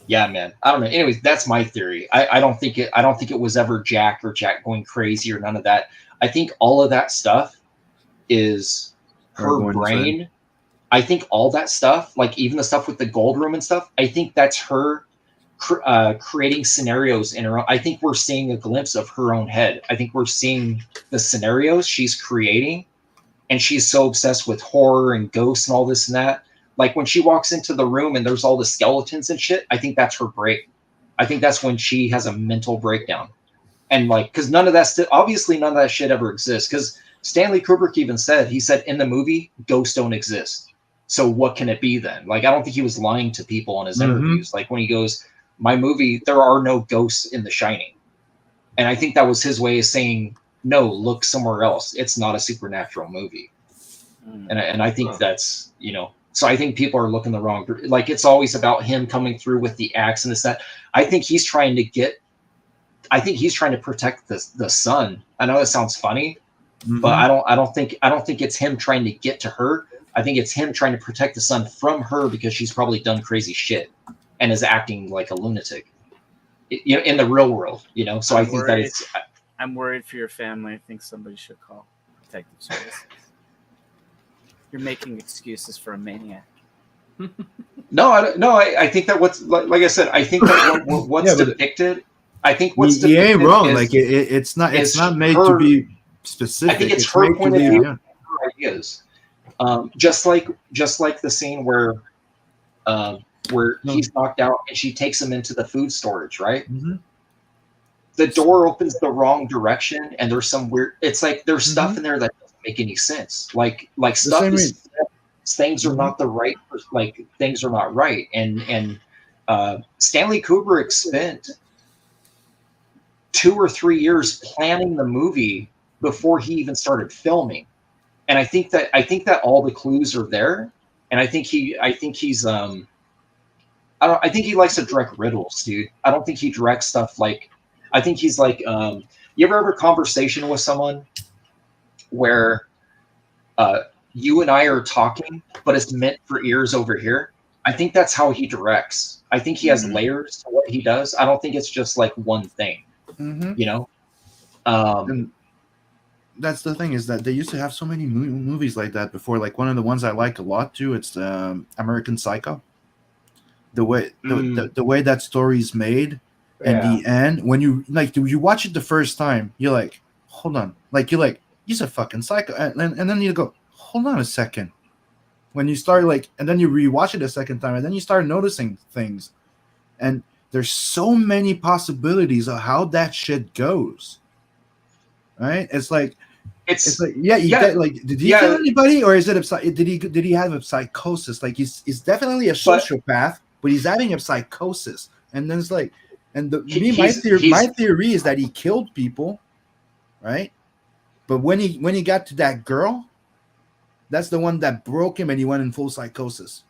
yeah, man, I don't know. Anyways, that's my theory. I don't think it was ever Jack going crazy or none of that. I think all of that stuff is her brain. I think all that stuff, like even the stuff with the gold room and stuff, I think that's her creating scenarios in her own. I think we're seeing a glimpse of her own head. I think we're seeing the scenarios she's creating, and she's so obsessed with horror and ghosts and all this and that. Like when she walks into the room and there's all the skeletons and shit, I think that's her break. I think that's when she has a mental breakdown. And like, because obviously none of that shit ever exists. Because Stanley Kubrick even said, in the movie, ghosts don't exist. So what can it be then? Like, I don't think he was lying to people in his interviews. Like when he goes, my movie, there are no ghosts in The Shining. And I think that was his way of saying, no, look somewhere else. It's not a supernatural movie. And I think that's, you know, so I think people are looking the wrong, like it's always about him coming through with the axe and this, that. I think he's trying to protect the son. I know that sounds funny, but I don't think it's him trying to get to her. I think it's him trying to protect the son from her, because she's probably done crazy shit and is acting like a lunatic, you know, in the real world, you know. So I think that it's. I'm worried for your family. I think somebody should call protective services. You're making excuses for a maniac. No, I think that what's like I said, I think that what's depicted. I think what's you ain't wrong. Is, like it's not made to be specific. I think it's her point of view, her ideas. Just like the scene where he's knocked out and she takes him into the food storage, right? The door opens the wrong direction, and there's some weird. It's like there's stuff in there that doesn't make any sense. Like stuff is. Things are not the right, like things are not right, and Stanley Kubrick spent 2 or 3 years planning the movie before he even started filming, and I think that all the clues are there, and I think he's I think he likes to direct riddles, dude. I don't think he directs stuff like. I think he's like. You ever have a conversation with someone where you and I are talking, but it's meant for ears over here? I think that's how he directs. I think he has layers to what he does. I don't think it's just like one thing. Mm-hmm. You know. And that's the thing, is that they used to have so many movies like that before. Like one of the ones I like a lot too, it's American Psycho. The way the way that story's made, and the end, when you watch it the first time, you're like, hold on, like you're like, he's a fucking psycho, and then you go, hold on a second. When you start and then you rewatch it a second time, and then you start noticing things, and there's so many possibilities of how that shit goes. Right? It's like did he kill anybody, or is it did he have a psychosis? Like he's definitely a sociopath, but he's having a psychosis, and then it's like, and my theory is that he killed people, right? But when he got to that girl, that's the one that broke him, and he went in full psychosis.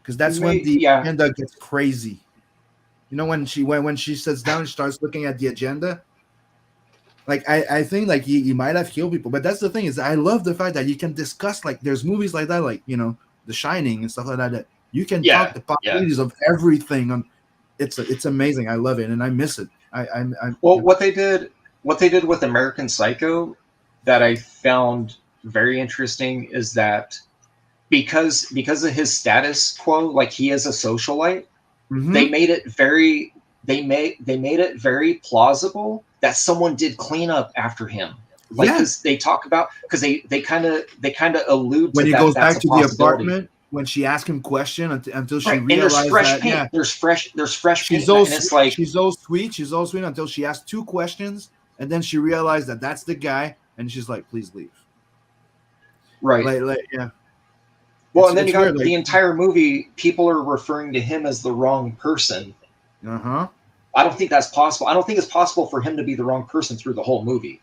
Because that's when the agenda gets crazy. You know, when she sits down and starts looking at the agenda. Like I think like he might have killed people, but that's the thing, is I love the fact that you can discuss, like, there's movies like that, like, you know, The Shining and stuff like that, that you can talk the possibilities of everything. It's amazing. I love it, and I miss it. What they did with American Psycho that I found very interesting is that because of his status quo, like he is a socialite, they made it very very plausible that someone did clean up after him. Like, because they talk about, because they kind of allude when to he that, goes that's back to the apartment, when she asks him question until she realizes that there's fresh she's paint, all, and it's like she's all sweet until she asks 2 questions, and then she realized that that's the guy, and she's like, please leave. Right. Yeah. Well, and then you got the entire movie, people are referring to him as the wrong person. Uh-huh. I don't think that's possible. I don't think it's possible for him to be the wrong person through the whole movie.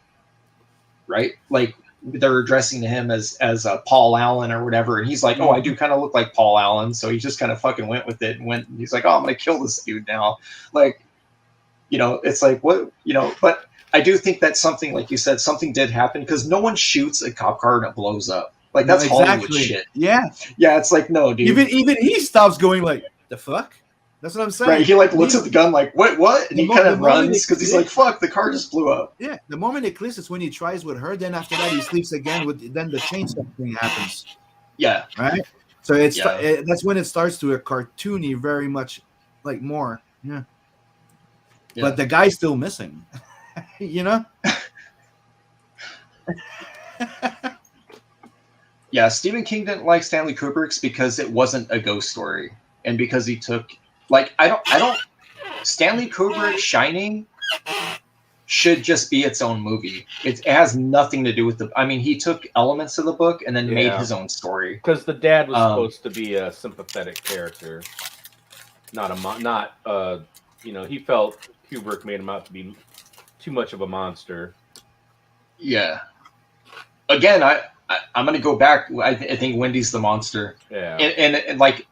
Right? Like, they're addressing to him as Paul Allen or whatever, and he's like, oh, I do kind of look like Paul Allen, so he just kind of fucking went with it and he's like, oh, I'm gonna kill this dude now. Like, you know, it's like, what, you know, but I do think that something, like you said, something did happen, because no one shoots a cop car and it blows up. Like, that's Hollywood shit. Yeah. Yeah, it's like, no, dude. Even he stops going like, the fuck? That's what I'm saying. Right, he like looks at the gun like, what? And he kind of runs because he's like, fuck, the car just blew up. Yeah, the moment it clicks is when he tries with her. Then after that, he sleeps again then the chainsaw thing happens. Yeah. Right? So that's when it starts to a cartoony, very much like more. Yeah. But the guy's still missing. You know? Yeah, Stephen King didn't like Stanley Kubrick's because it wasn't a ghost story, and because he took, like, I don't. Stanley Kubrick's Shining should just be its own movie. It has nothing to do with the. I mean, he took elements of the book and then made his own story. Because the dad was supposed to be a sympathetic character, not you know, he felt Kubrick made him out to be too much of a monster. Yeah. Again, I'm going to go back. I think Wendy's the monster. Yeah. And like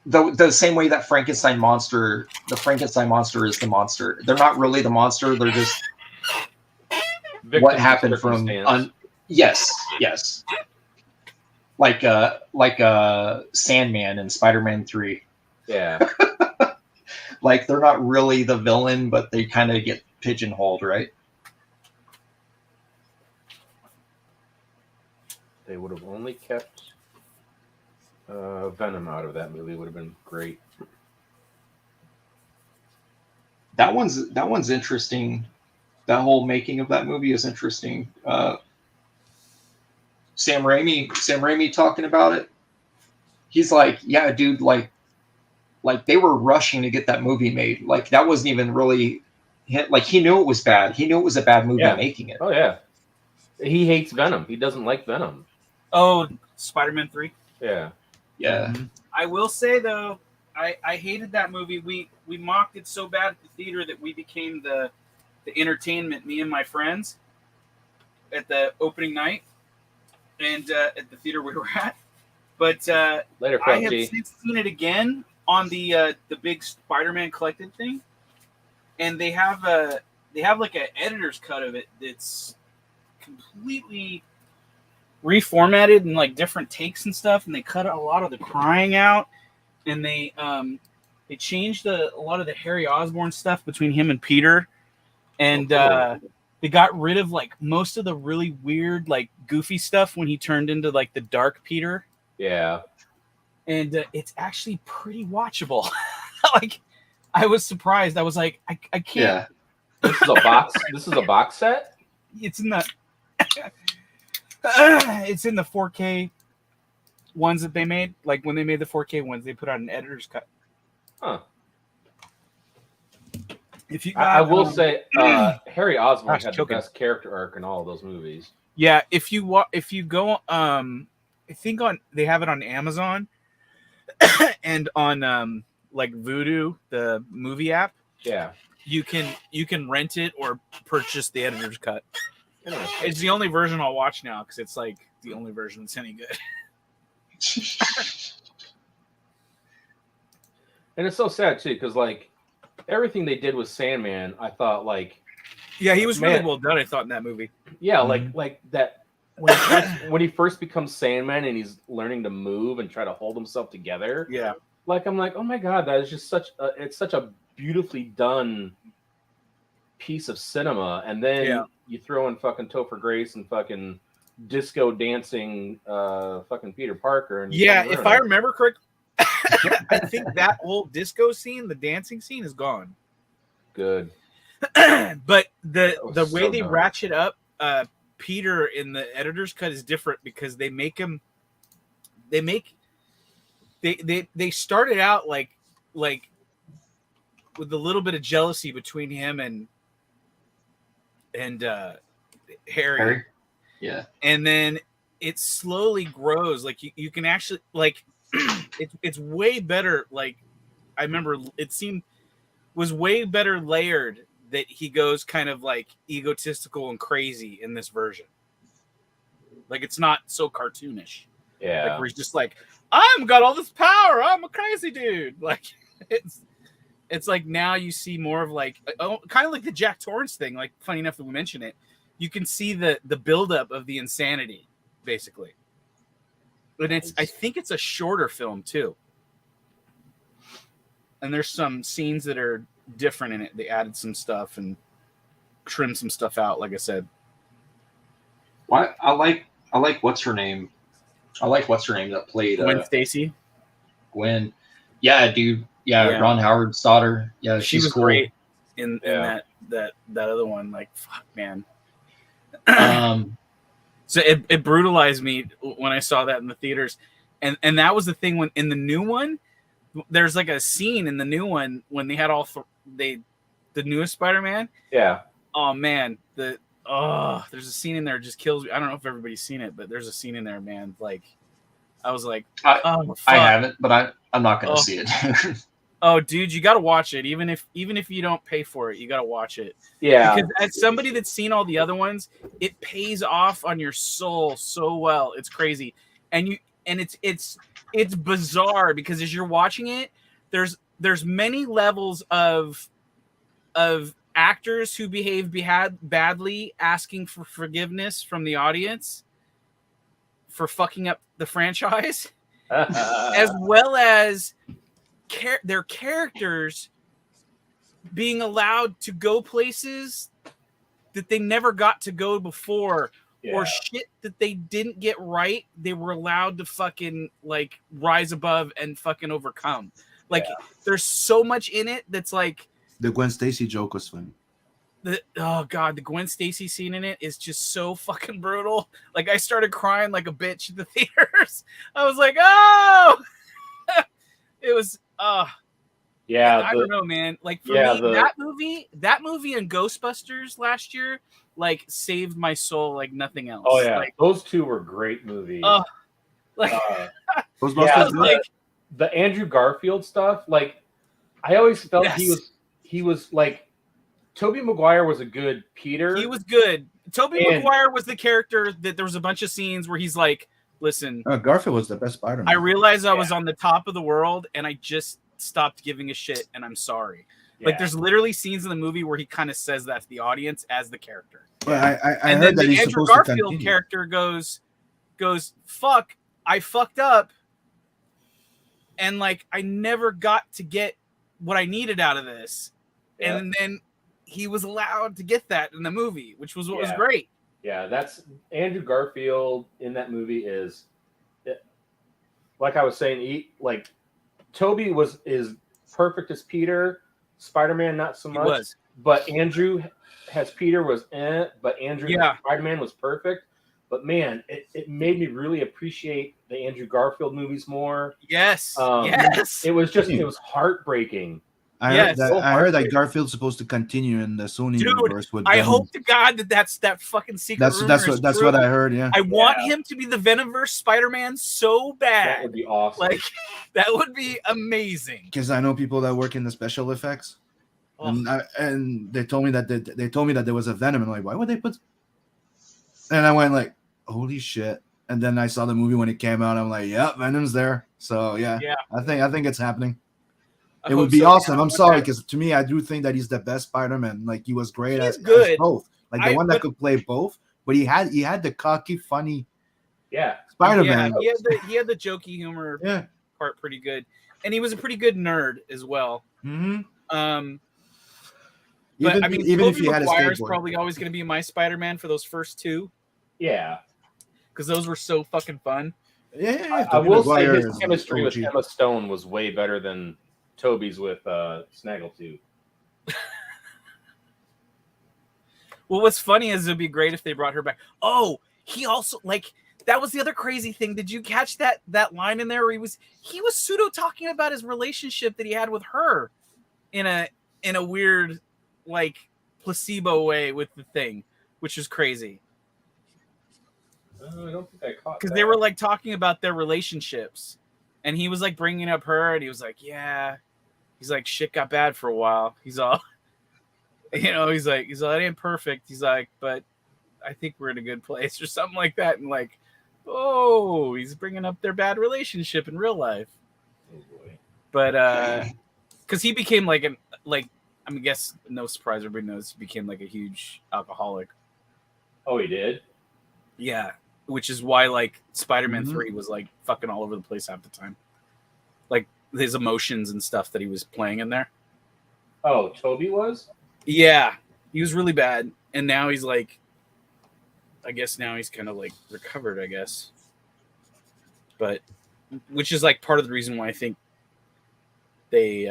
the same way that the Frankenstein monster is the monster. They're not really the monster. They're just what happened from. Yes. Like Sandman in Spider-Man 3. Yeah. Like, they're not really the villain, but they kind of get pigeonholed, right? They would have only kept Venom out of that movie. Would have been great. That one's interesting. That whole making of that movie is interesting. Sam Raimi talking about it. He's like, yeah, dude, like they were rushing to get that movie made. Like, that wasn't even really, like, he knew it was bad. He knew it was a bad movie making it. Oh yeah. He hates Venom. He doesn't like Venom. Oh, Spider-Man 3? Yeah. Yeah. I will say, though, I hated that movie. We mocked it so bad at the theater that we became the entertainment, me and my friends, at the opening night. and at the theater we were at. But Later, I have Fauci. since seen it again on the big Spider-Man collected thing, and they have like an editor's cut of it that's completely reformatted and like different takes and stuff, and they cut a lot of the crying out, and they changed a lot of the Harry Osborn stuff between him and Peter, and they got rid of like most of the really weird like goofy stuff when he turned into like the Dark Peter. Yeah. And it's actually pretty watchable. Like, I was surprised. I was like, I can't. Yeah. This is a box. This is a box set. It's in the. It's in the 4K ones that they made. Like when they made the 4K ones, they put out an editor's cut. Huh. If you, I will say, Harry Osborn had the best character arc in all of those movies. Yeah, if you go, I think they have it on Amazon and on like Vudu, the movie app. Yeah, you can rent it or purchase the editor's cut. It's the only version I'll watch now because it's like the only version that's any good. And it's so sad too because like everything they did with Sandman, I thought like, yeah, he was really well done. I thought in that movie. Yeah, like that. When he first becomes Sandman and he's learning to move and try to hold himself together, yeah, like I'm like, oh my god, that is just such a beautifully done piece of cinema. And then you throw in fucking Topher Grace and fucking disco dancing fucking Peter Parker. And yeah, if I remember correctly, I think that whole disco scene, the dancing scene, is gone. Good, but the way so they dumb. ratchet up Peter in the editor's cut is different because they make him. They started out like with a little bit of jealousy between him and Harry. Yeah, and then it slowly grows. Like you can actually like it's way better. Like I remember it was way better layered that he goes kind of like egotistical and crazy in this version. Like it's not so cartoonish. Yeah. Like where he's just like, I'm got all this power. I'm a crazy dude. Like it's like now you see more of like kind of like the Jack Torrance thing. Like funny enough that we mention it, you can see the buildup of the insanity basically. But I think it's a shorter film too. And there's some scenes that are different in it. They added some stuff and trimmed some stuff out, like I said. Why I like what's her name? I like what's her name that played Gwen Stacy. Gwen. Yeah, dude. Yeah, Ron Howard's daughter. Yeah, she was cool. great in that other one. Like fuck, man. So it brutalized me when I saw that in the theaters. And that was the thing when in the new one, there's like a scene in the new one when they had all the newest Spider-Man. Yeah. Oh man, there's a scene in there that just kills me. I don't know if everybody's seen it, but there's a scene in there, man. Like I was like, I haven't, but I'm not gonna see it. Oh, dude, you got to watch it. Even if you don't pay for it, you got to watch it. Yeah. Because as somebody that's seen all the other ones, it pays off on your soul so well. It's crazy, and it's bizarre because as you're watching it, there's many levels of actors who behave badly, asking for forgiveness from the audience for fucking up the franchise, as well as their characters being allowed to go places that they never got to go before, or shit that they didn't get right, they were allowed to fucking like rise above and fucking overcome. Like there's so much in it that's like the Gwen Stacy joke was funny. The Gwen Stacy scene in it is just so fucking brutal. Like I started crying like a bitch in the theaters. I was like, oh, it was. Yeah, I don't know, man. Like for me, that movie and Ghostbusters last year, like saved my soul like nothing else. Oh yeah, like, those two were great movies. Ghostbusters, the Andrew Garfield stuff. Like, I always felt he was like, Tobey Maguire was a good Peter. He was good. Tobey Maguire was the character that there was a bunch of scenes where he's like, listen, Garfield was the best Spider-Man. I realized I was on the top of the world and I just stopped giving a shit and I'm sorry. Like there's literally scenes in the movie where he kind of says that to the audience as the character. Well, I and heard then that the he's Andrew supposed to Garfield continue. character goes, fuck, I fucked up. And like I never got to get what I needed out of this. Yeah. And then he was allowed to get that in the movie, which was what was great. Yeah, that's Andrew Garfield in that movie is, like I was saying, like Toby is perfect as Peter, Spider-Man not so much. was. But Andrew as Peter was but Andrew as Spider-Man was perfect. But man, it made me really appreciate the Andrew Garfield movies more. Yes. It was heartbreaking. I heard that Garfield's supposed to continue in the Sony universe with I Venom. hope to God that fucking secret rumor is That's true. what I heard. Yeah, I want him to be the Venomverse Spider-Man so bad. That would be awesome. Like that would be amazing. because I know people that work in the special effects, and they told me that there was a Venom, and I'm like, why would they put? And I went like, holy shit! And then I saw the movie when it came out. I'm like, yeah, Venom's there. So yeah. I think it's happening. It would be awesome. I'm sorry, because to me, I do think that he's the best Spider-Man. Like he was great as both. Like the one that could play both, but he had the cocky, funny, Spider-Man. Yeah, he had the jokey humor part pretty good, and he was a pretty good nerd as well. Mm-hmm. But I mean, even if Tobey he had a Maguire is skateboard. probably always going to be my Spider-Man for those first two. Yeah, because those were so fucking fun. Yeah, I will say Maguire his is chemistry with OG. Emma Stone was way better than Toby's with Snaggletooth. Well, what's funny is it'd be great if they brought her back. Oh, he also that was the other crazy thing. Did you catch that line in there where he was pseudo talking about his relationship that he had with her in a weird like placebo way with the Thing, which is crazy. I don't think I caught Because that. they were like talking about their relationships, and he was like bringing up her, and he was like, "Yeah," he's like, "Shit got bad for a while." He's all, he's like, "It ain't perfect." He's like, "But I think we're in a good place," or something like that, and like, oh, he's bringing up their bad relationship in real life. Oh boy. But because he became I guess no surprise, everybody knows he became like a huge alcoholic. Oh, he did? Yeah. Which is why like Spider-Man 3 was like fucking all over the place half the time. Like his emotions and stuff that he was playing in there. Oh, Toby was? Yeah. He was really bad. And now he's like, I guess now he's kind of like recovered, I guess. But which is like part of the reason why I think they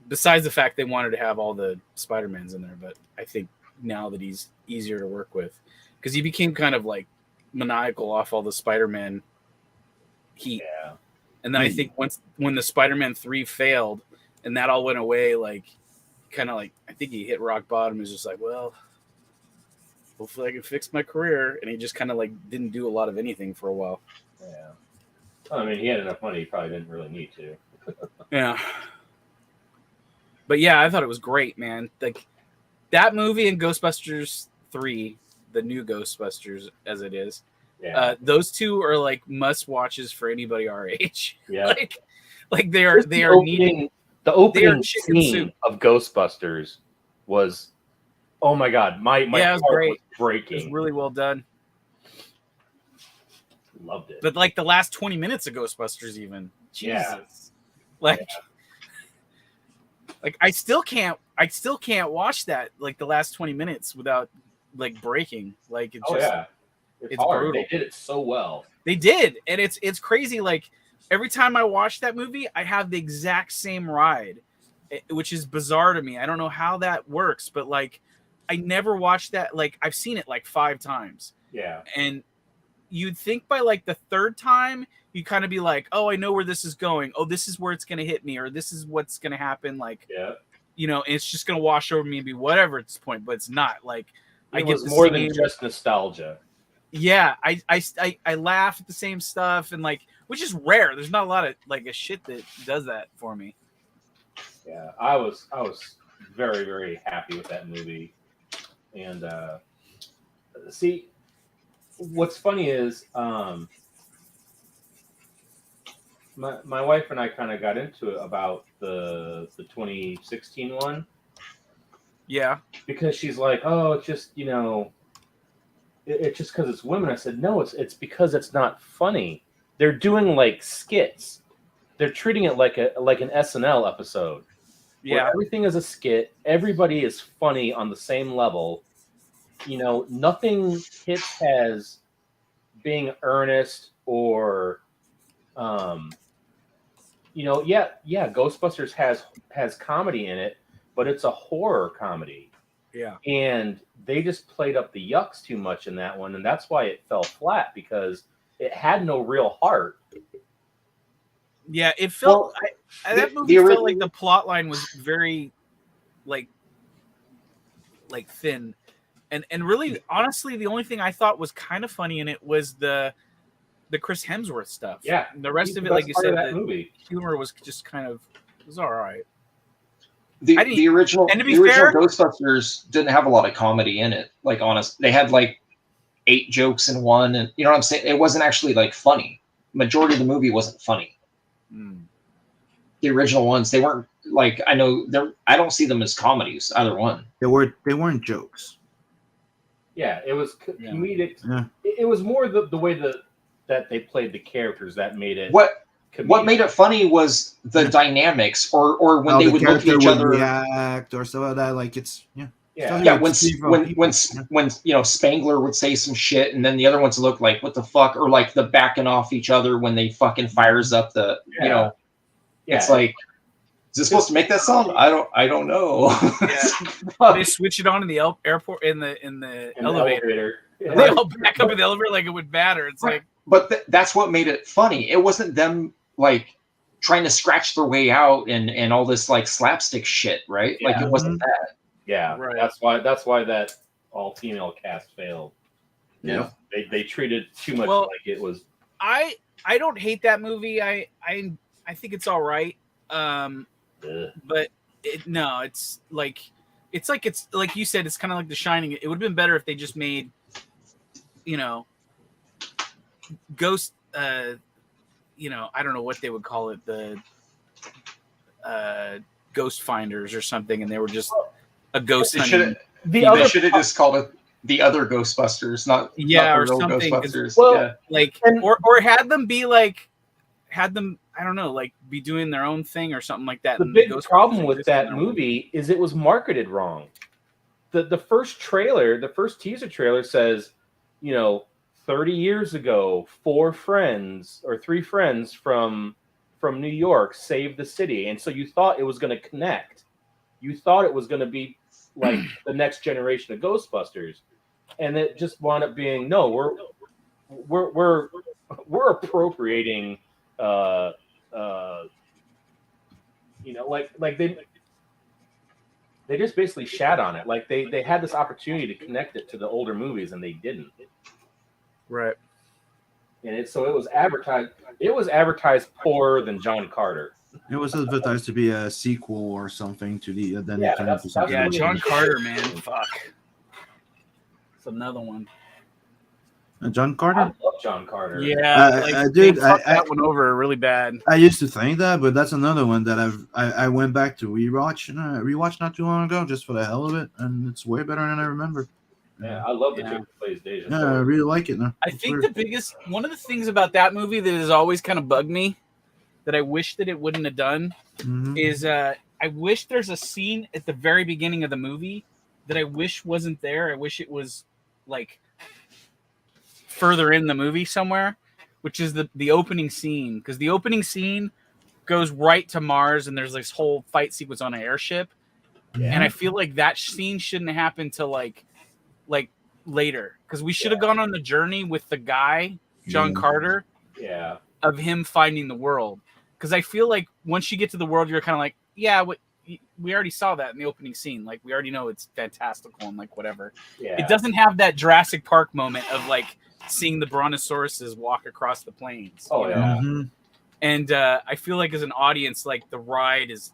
besides the fact they wanted to have all the Spider-Mans in there, but I think now that he's easier to work with, because he became kind of like maniacal off all the Spider-Man heat. Yeah. And then I think when the Spider-Man 3 failed and that all went away, like kind of like I think he hit rock bottom. He's just like, well, hopefully I can fix my career. And he just kind of like didn't do a lot of anything for a while. Yeah. I mean, he had enough money. He probably didn't really need to. Yeah. But yeah, I thought it was great, man. Like that movie and Ghostbusters 3, the new Ghostbusters as it is. Yeah. Those two are like must watches for anybody our age. Yeah. like they are needing the opening scene of Ghostbusters was, oh my god, my it was heart great. was breaking. It was really well done. Loved it. But like the last 20 minutes of Ghostbusters, even Jesus, Yeah. like I still can't watch that like the last 20 minutes without like breaking. Like it's it's hard. brutal. They did it so well. They did, and it's crazy. Like every time I watch that movie, I have the exact same ride, which is bizarre to me. I don't know how that works, but like I never watched that. Like I've seen it like 5 times. Yeah. And you'd think by like the 3rd time, you kind of be like, oh, I know where this is going. Oh, this is where it's going to hit me, or this is what's going to happen. Like, it's just going to wash over me and be whatever at this point, but it's not. Like, I get more than just nostalgia. Yeah, I laugh at the same stuff, and like, which is rare. There's not a lot of like a shit that does that for me. Yeah, I was very, very happy with that movie, and see, what's funny is my wife and I kind of got into it about the 2016 one. Yeah. Because she's like, oh, it's just it's just because it's women. I said, no, it's because it's not funny. They're doing like skits. They're treating it like an SNL episode. Yeah. Where everything is a skit. Everybody is funny on the same level. Nothing hits as being earnest or, Ghostbusters has comedy in it, but it's a horror comedy. Yeah. And they just played up the yucks too much in that one, and that's why it fell flat, because it had no real heart. Yeah, it felt that movie felt like the plot line was very like thin. And really, honestly, the only thing I thought was kind of funny in it was the Chris Hemsworth stuff. Yeah. The rest of it, like you said, the humor was just kind of, it was all right. The original Ghostbusters didn't have a lot of comedy in it. Like, honest, they had like 8 jokes in one, and you know what I'm saying? It wasn't actually like funny. Majority of the movie wasn't funny. The original ones, they weren't like, I don't see them as comedies, either one. They weren't jokes. Yeah, it was comedic. Yeah. It was more the way that they played the characters that made it. What made it funny was the dynamics, or when they would look at each other, react or stuff like that. Like it's when Spangler would say some shit, and then the other ones look like what the fuck, or like the backing off each other when they fucking fires up the it's like, is it supposed to make that sound? I don't know. They switch it on in the airport in the elevator. They all back up in the elevator like it would matter. It's like, but that's what made it funny. It wasn't them like trying to scratch their way out and all this like slapstick shit, right? Yeah. Like it wasn't that. Yeah, right. That's why that all female cast failed. Yeah, they treated too much Well, like it was. I don't hate that movie. I think it's all right. But it's like you said, it's kind of like The Shining. It would have been better if they just made, ghost. I don't know what they would call it, the ghost finders or something, and they were just a ghost hunting. They should have just called it The Other Ghostbusters, not the or real something. Ghostbusters. Or had them be like, I don't know, like be doing their own thing or something like that. The big problem with that movie is it was marketed wrong. The first trailer, the first teaser trailer says, 30 years ago, 3 friends from New York saved the city. And so you thought it was going to connect. You thought it was going to be like the next generation of Ghostbusters. And it just wound up being, no, we're appropriating like they just basically shat on it. Like they had this opportunity to connect it to the older movies and they didn't. Right. And it was advertised. It was advertised poorer than John Carter. It was advertised to be a sequel or something to the. Then it turned into something. Yeah, John Carter, man, fuck. It's another one. John Carter. I love John Carter. Yeah, dude, they fucked that one over really bad. I used to think that, but that's another one that I went back to rewatch not too long ago just for the hell of it, and it's way better than I remember. Yeah, I love the chick who plays Deja. Yeah, I really like it now. I think one of the things about that movie that has always kind of bugged me, that I wish that it wouldn't have done, is I wish there's a scene at the very beginning of the movie that I wish wasn't there. I wish it was like further in the movie somewhere, which is the opening scene, because the opening scene goes right to Mars and there's this whole fight sequence on an airship, and I feel like that scene shouldn't happen till like later, because we should have gone on the journey with the guy John Carter, of him finding the world, because I feel like once you get to the world you're kind of like, we already saw that in the opening scene, like we already know it's fantastical and like whatever. It doesn't have that Jurassic Park moment of like seeing the brontosauruses walk across the plains. And I feel like as an audience, like the ride is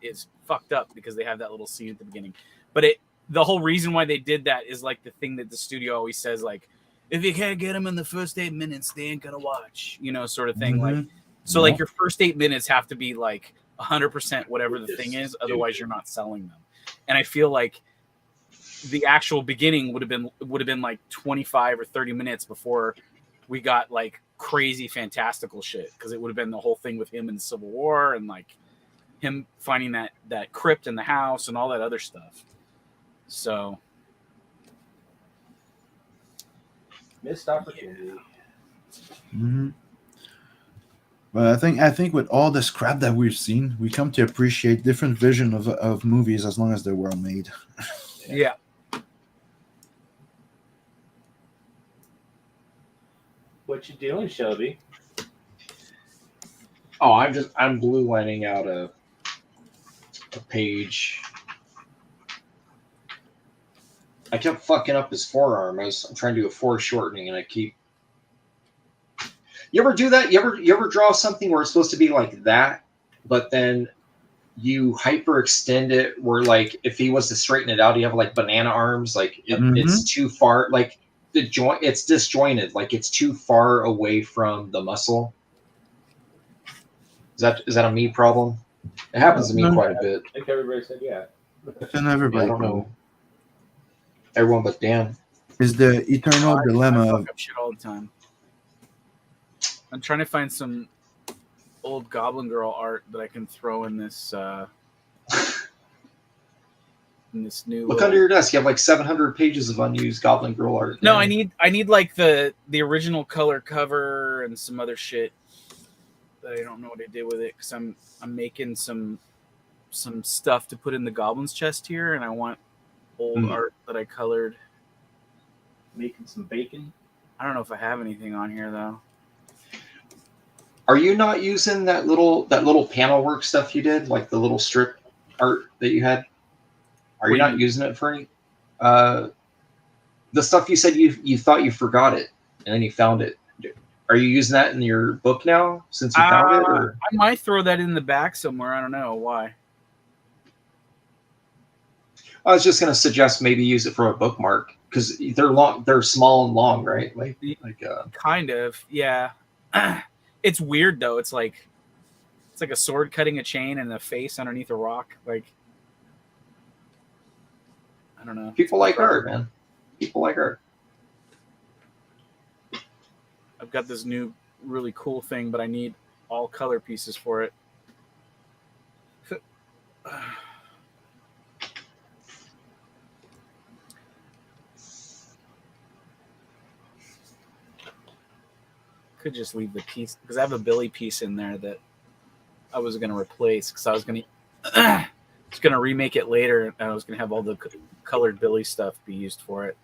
fucked up because they have that little scene at the beginning. But the whole reason why they did that is like the thing that the studio always says, like, if you can't get them in the first 8 minutes, they ain't gonna watch, you know, sort of thing. Like, so like your first 8 minutes have to be like 100% whatever the thing is, otherwise you're not selling them. And I feel like the actual beginning would have been like 25 or 30 minutes before we got like crazy fantastical shit, because it would have been the whole thing with him in the Civil War and like him finding that crypt in the house and all that other stuff. So missed opportunity. Mm-hmm. But I think with all this crap that we've seen, we come to appreciate different vision of movies as long as they're well made. Yeah. What you doing, Shelby? Oh, I'm blue lining out a page. I kept fucking up his forearm. I'm trying to do a foreshortening, and I keep. You ever do that? You ever draw something where it's supposed to be like that, but then you hyperextend it where, like, if he was to straighten it out, you have like banana arms, like it's too far, like the joint, it's disjointed, like it's too far away from the muscle. Is that a me problem? It happens to me quite a bit. I think everybody said yeah. And everybody, I don't know. Everyone but Dan. Is the eternal dilemma I of fuck up shit all the time. I'm trying to find some old Goblin Girl art that I can throw in this new. Look under your desk. You have like 700 pages of unused Goblin Girl art. No, I need like the original color cover and some other shit that I don't know what I did with it, because I'm making some stuff to put in the Goblin's chest here, and I want old art that I colored. Making some bacon. I don't know if I have anything on here though. Are you not using that little panel work stuff you did, like the little strip art that you had? Are you not using it for any? The stuff you said you thought you forgot it, and then you found it. Are you using that in your book now since you found it? Or I might throw that in the back somewhere. I don't know why. I was just going to suggest maybe use it for a bookmark, because they're long, they're small and long, right? Like kind of, yeah. It's weird though. It's like a sword cutting a chain and a face underneath a rock. Like, I don't know. People like art, man. People like art. I've got this new really cool thing, but I need all color pieces for it. Could just leave the piece, because I have a Billy piece in there that I was going to replace, because I was going to remake it later, and I was going to have all the colored Billy stuff be used for it,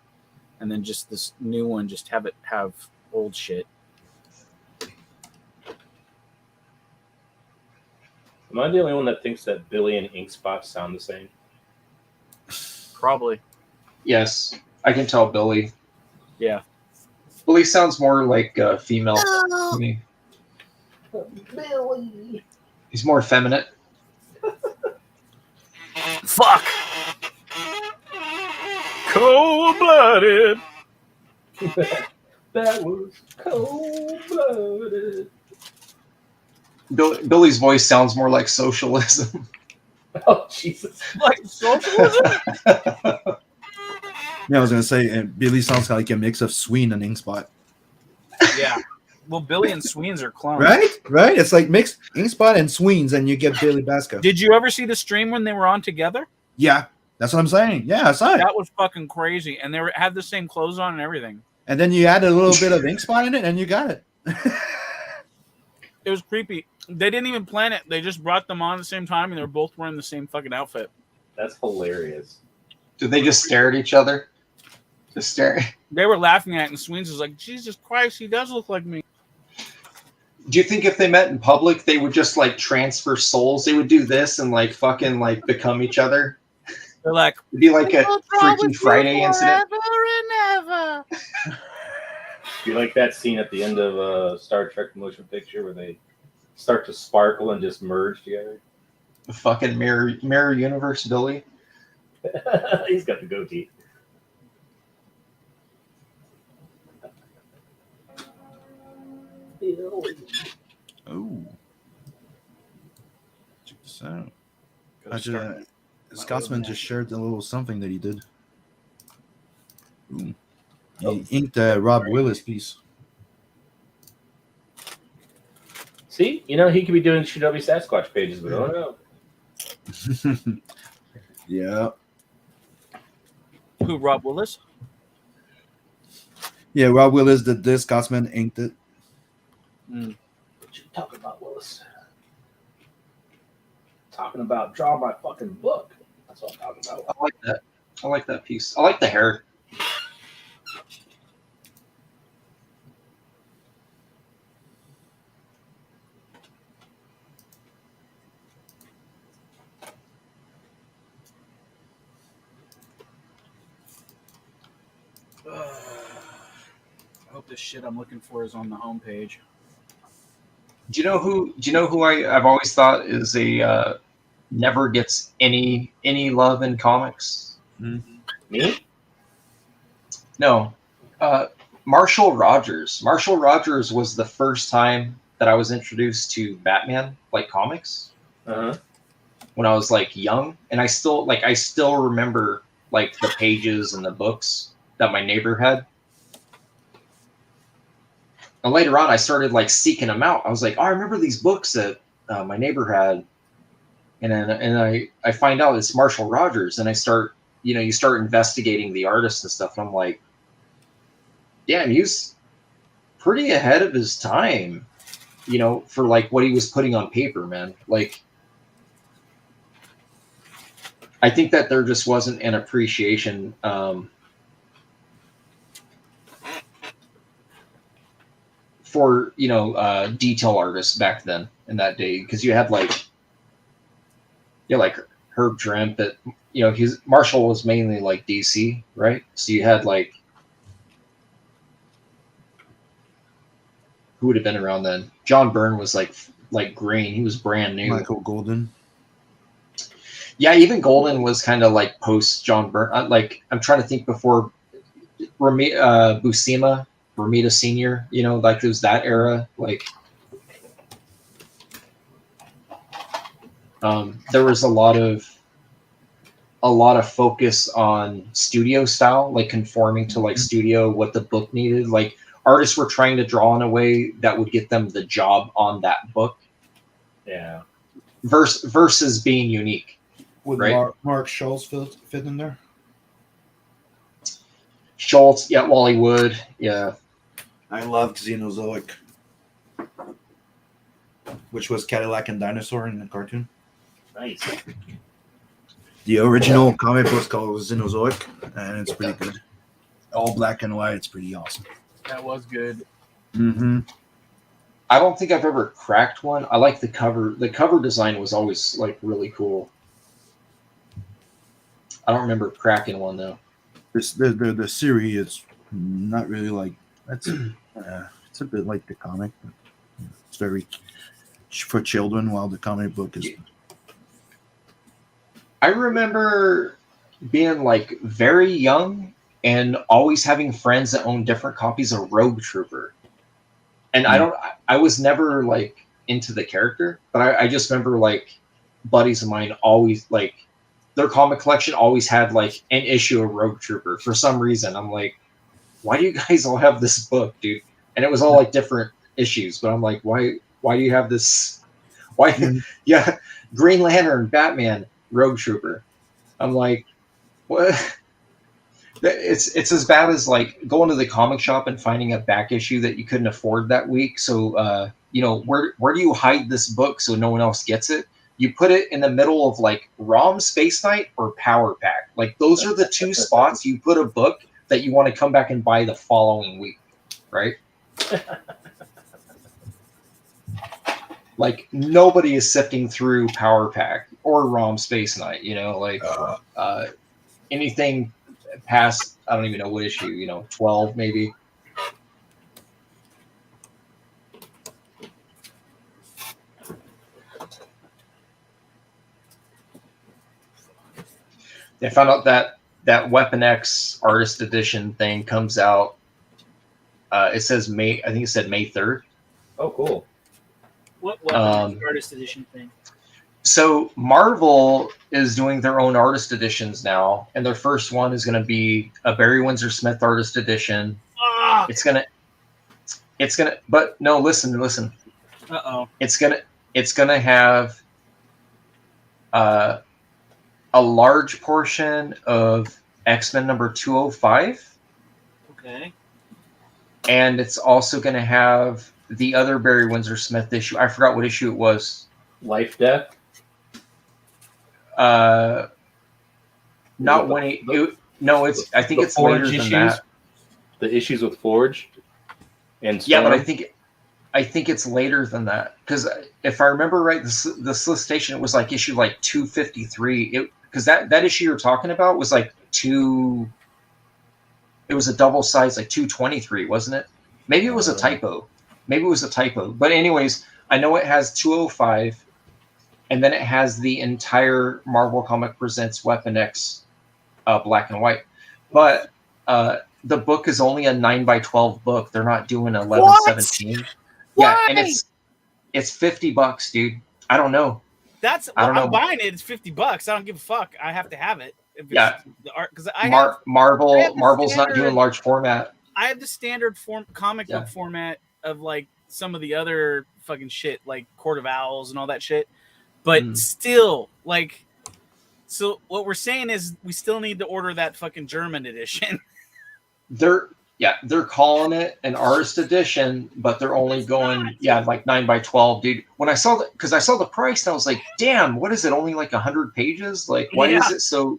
and then just this new one, just have old shit. Am I the only one that thinks that Billy and Ink Spots sound the same? Probably. Yes, I can tell Billy. Yeah. Billy sounds more like female to me. Billy. He's more effeminate. Fuck. Cold-blooded. That was cold-blooded. Billy's voice sounds more like socialism. Oh, Jesus. Like socialism? Yeah, I was gonna say Billy sounds like a mix of Sween and Inkspot. Yeah. Well, Billy and Sweens are clones. Right? It's like mix Inkspot and Sweens, and you get Billy Basco. Did you ever see the stream when they were on together? Yeah, that's what I'm saying. Yeah, I saw it. That was fucking crazy, and they had the same clothes on and everything. And then you add a little bit of Inkspot in it, and you got it. It was creepy. They didn't even plan it. They just brought them on at the same time, and they were both wearing the same fucking outfit. That's hilarious. Did they just stare at each other? Just stare. They were laughing at it, and Sweens was like, Jesus Christ, he does look like me. Do you think if they met in public, they would just like transfer souls? They would do this and like fucking like become each other? They're like, it'd be like a Freaky Friday incident. Ever. You like that scene at the end of a Star Trek motion picture where they start to sparkle and just merge together? The fucking mirror universe, Billy. He's got the goatee. Oh, check this out. Gotta start my Scotsman little just shared a little something that he did. Ooh. He Oh. inked a Rob Willis piece. See, he could be doing Shinobi Sasquatch pages, but oh no. Yeah. Who, Rob Willis? Yeah, Rob Willis did this. Scotsman inked it. What you talking about, Willis? Talking about draw my fucking book. That's what I'm talking about. I like that. I like that piece. I like the hair. I hope this shit I'm looking for is on the homepage. Do you know who I've always thought is a never gets any love in comics? Me? No. Marshall Rogers. Marshall Rogers was the first time that I was introduced to Batman, like comics. Uh-huh. When I was like young, and I still remember like the pages and the books that my neighbor had. And later on, I started like seeking them out. I was like, oh, I remember these books that my neighbor had, and I find out it's Marshall Rogers, and I start, you start investigating the artist and stuff, and I'm like, damn, he was pretty ahead of his time, for like what he was putting on paper, man. Like, I think that there just wasn't an appreciation for detail artists back then in that day, because you had like Herb Trimpe, but Marshall was mainly like DC, right? So you had like, who would have been around then? John Byrne was like green. He was brand new. Michael Golden. Yeah, even Golden was kind of like post John Byrne. Like, I'm trying to think before Buscema, Romita Senior. Like it was that era. Like, there was a lot of focus on studio style, like conforming to like studio what the book needed. Like, artists were trying to draw in a way that would get them the job on that book. Yeah. Versus being unique. Would right? Mark Schultz fit in there? Schultz, yeah, Wally Wood, yeah. I loved Xenozoic, which was Cadillac and Dinosaur in the cartoon. Nice. The original comic book called Xenozoic, and it's pretty good. All black and white. It's pretty awesome. That was good. Mm-hmm. I don't think I've ever cracked one. I like the cover. The cover design was always like really cool. I don't remember cracking one though. The series is not really like that's. It's a bit like the comic. It's very for children, while the comic book is. I remember being like very young and always having friends that owned different copies of Rogue Trooper. And I was never like into the character, but I just remember like buddies of mine always like their comic collection always had like an issue of Rogue Trooper for some reason. I'm like, why do you guys all have this book, dude? And it was all like different issues, but I'm like, why do you have this? Why? Yeah, Green Lantern, Batman, Rogue Trooper. I'm like, what? It's as bad as like going to the comic shop and finding a back issue that you couldn't afford that week. So where do you hide this book so no one else gets it? You put it in the middle of like ROM Space Knight or Power Pack. Like those are the two spots you put a book that you want to come back and buy the following week, right? Like nobody is sifting through Power Pack or ROM Space Knight, anything past, I don't even know what issue, 12 maybe. They found out that Weapon X Artist Edition thing comes out. It says May. I think it said May 3rd. Oh, cool. What Weapon Artist Edition thing? So Marvel is doing their own artist editions now, and their first one is going to be a Barry Windsor Smith Artist Edition. Ah! It's gonna. But no, listen. Uh-oh. It's gonna have a large portion of X-Men number 205. Okay. And it's also going to have the other Barry Windsor Smith issue. I forgot what issue it was. Life Death? Not when no, it's. I think it's later than that. The issues with Forge and Storm? Yeah, but I think it's later than that, because if I remember right, the solicitation, it was like issue like 253. Because that issue you're talking about was like it was a double size, like 223, wasn't it? Maybe it was a typo. But anyways, I know it has 205, and then it has the entire Marvel Comic Presents Weapon X black and white. But the book is only a 9x12 book. They're not doing 11/17. Yeah, and it's $50, dude. I don't know. I'm buying it. It's $50. I don't give a fuck. I have to have it. If Yeah, the art, because Marvel's not doing large format. I have the standard comic book format of like some of the other fucking shit, like Court of Owls and all that shit. But still, like, so what we're saying is we still need to order that fucking German edition. They're calling it an artist edition, but they're only going like 9x12, dude. When I saw the price, and I was like, damn, what is it? Only like 100 pages? Like, why is it so?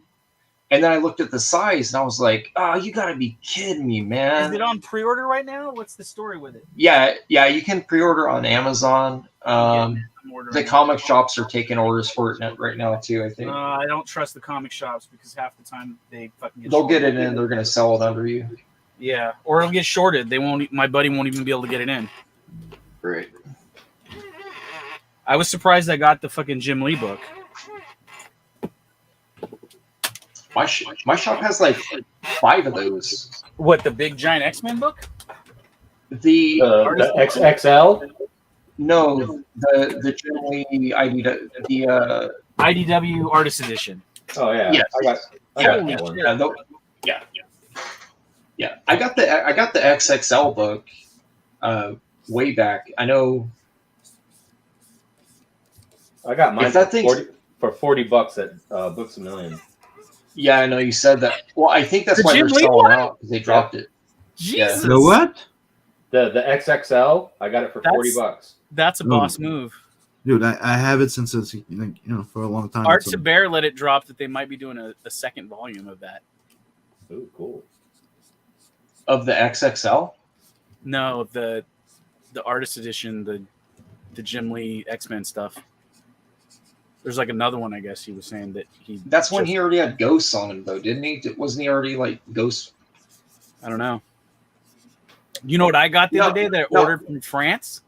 And then I looked at the size, and I was like, oh, you gotta be kidding me, man. Is it on pre-order right now? What's the story with it? Yeah, you can pre-order on Amazon. The comic shops are taking orders for it right now too, I think. I don't trust the comic shops because half the time they fucking They'll get it in. They're gonna sell it under you. Yeah, or it'll get shorted. They won't. My buddy won't even be able to get it in. Great. I was surprised I got the fucking Jim Lee book. My shop has like 5 of those. What, the big giant X-Men book? The XXL? No, the Jim Lee IDW Artist Edition. Oh yeah, yes. I got that one. Yeah. I got the XXL book way back. I know. I got mine for $40 at Books A Million. Yeah, I know you said that. Well, I think that's why they're selling out, because they dropped it. Jesus. The what? The XXL. I got it for $40. That's a boss move. Dude, I have it since it's for a long time. Art to Bear let it drop that they might be doing a second volume of that. Ooh, cool. Of the XXL? No, the artist edition, the Jim Lee X-Men stuff. There's like another one, I guess he was saying that he. That's when he already had ghosts on him, though, didn't he? Wasn't he already like ghosts? I don't know. You know what I got the other day that I ordered from France?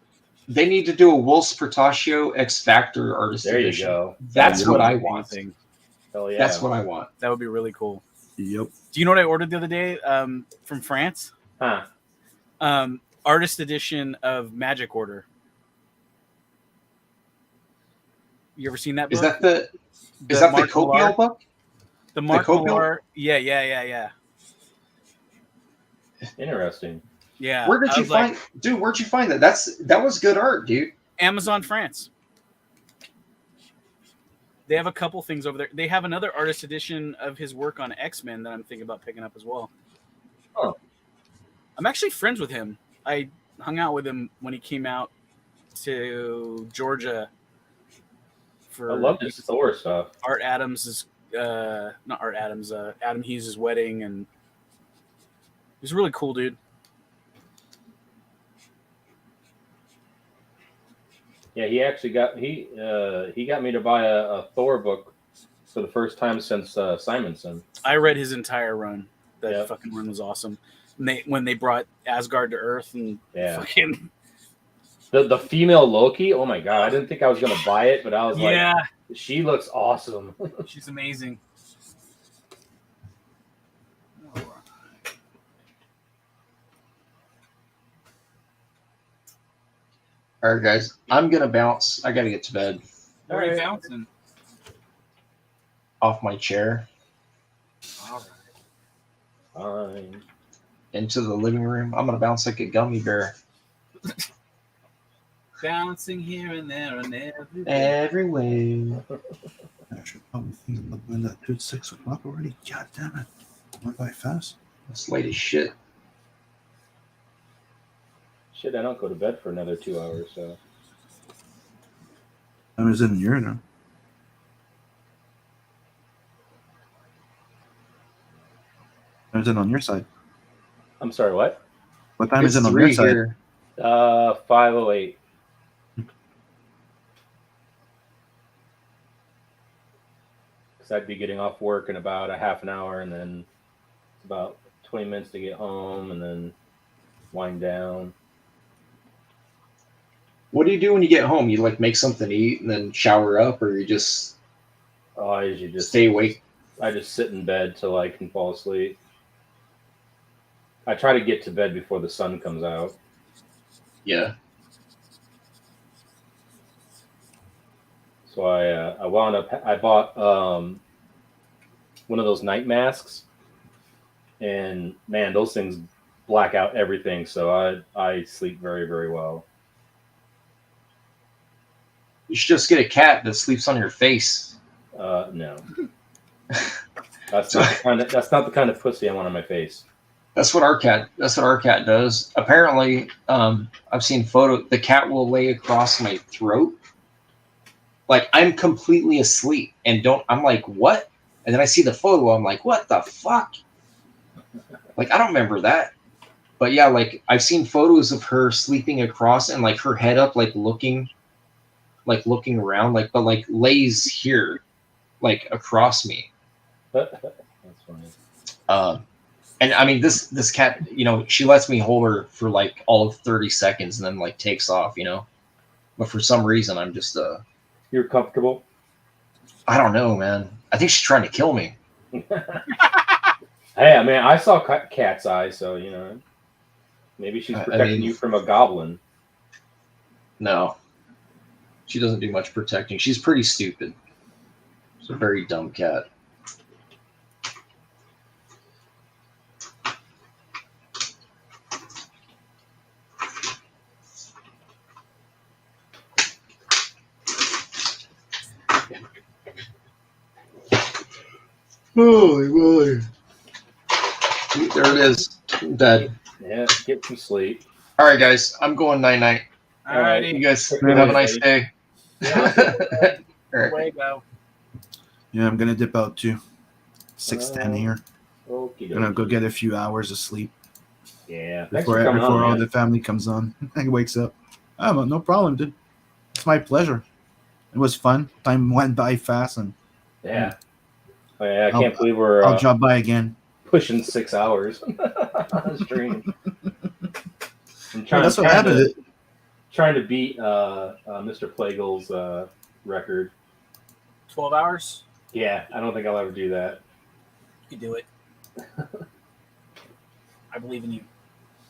They need to do a Wolf's Portaccio X Factor artist edition. There you go. That's what I want. Hell yeah. That's what I want. That would be really cool. Yep. Do you know what I ordered the other day from France? Huh. Artist edition of Magic Order. You ever seen that book? Is that the Copiel book? The Mark Millar. Yeah. Interesting. Yeah. Where'd you find that? That was good art, dude. Amazon France. They have a couple things over there. They have another artist edition of his work on X-Men that I'm thinking about picking up as well. Oh. I'm actually friends with him. I hung out with him when he came out to Georgia. I love this Thor stuff. Art Adams' not Art Adams, Adam Hughes' wedding, and he's a really cool dude. Yeah, he actually got he got me to buy a Thor book for the first time since Simonson. I read his entire run. That fucking run was awesome. When they brought Asgard to Earth and fucking the female Loki. Oh my god! I didn't think I was gonna buy it, but I was like, she looks awesome. She's amazing. All right, guys. I'm gonna bounce. I gotta get to bed. Where are you bouncing? Off my chair. All right. Fine. Into the living room. I'm gonna bounce like a gummy bear. Bouncing here and there and everywhere. Everywhere. I should probably think about when that dude's 6 o'clock already. God damn it. Went by fast. It's late as shit. Shit, I don't go to bed for another 2 hours, so. I was in here now. I was in on your side. I'm sorry, what? What time is it on your side? 5:08. Because I'd be getting off work in about a half an hour, and then it's about 20 minutes to get home, and then wind down. What do you do when you get home? You like make something to eat and then shower up, or you just I usually just stay awake? I just sit in bed till I can fall asleep. I try to get to bed before the sun comes out. Yeah. So I wound up. I bought one of those night masks, and man, those things black out everything. So I sleep very, very well. You should just get a cat that sleeps on your face. No, that's not the kind of pussy I want on my face. That's what our cat does. Apparently, I've seen photo. The cat will lay across my throat, like I'm completely asleep, and I'm like, what? And then I see the photo. I'm like, what the fuck? Like I don't remember that. But yeah, like I've seen photos of her sleeping across and like her head up, like looking around, like but like lays here, like across me. That's funny. And I mean, this cat, you know, she lets me hold her for like all of 30 seconds and then like takes off, you know. But for some reason, I'm just You're comfortable? I don't know, man. I think she's trying to kill me. Hey, I mean, I saw cat's eyes, so you know, maybe she's protecting you from a goblin. No, she doesn't do much protecting. She's pretty stupid. She's a very dumb cat. Holy moly. There it is. I'm dead. Yeah, get some sleep. All right, guys. I'm going night-night. All right. You guys have a nice day. Yeah. All right. Away go. Yeah, I'm gonna dip out too. 6:10 here. Okie Gonna dokie. go get a few hours of sleep. Yeah. Thanks Before for coming on, all man. the family comes on. I wakes up. Oh, no problem, dude. It's my pleasure. It was fun. Time went by fast, and Yeah. Oh, yeah, I can't believe we're I'll drop by again. pushing 6 hours on stream. I'm that's what happened. Trying to beat Mr. Plagle's record. 12 hours? Yeah, I don't think I'll ever do that. You can do it. I believe in you.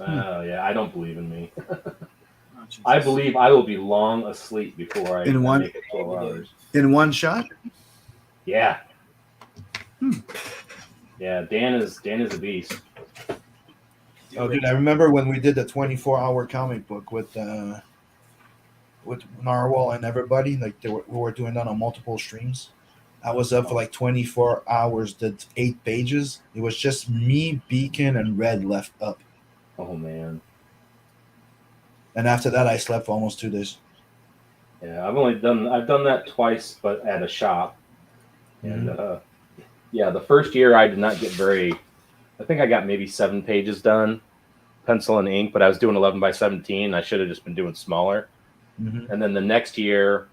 Oh, yeah, I don't believe in me. Oh, Jesus. I believe I will be long asleep before I In one- make it 12 hours. In one shot? Yeah. Yeah, Dan is a beast. Oh, dude, I remember when we did the 24-hour comic book with Narwhal and everybody. Like we were doing that on multiple streams. I was up for like 24 hours, did 8 pages. It was just me, Beacon, and Red left up. Oh man. And after that, I slept for almost 2 days. Yeah, I've done that twice, but at a shop. And yeah, the first year I did not get I think I got maybe 7 pages done, pencil and ink, but I was doing 11 by 17. I should have just been doing smaller. Mm-hmm. And then the next year,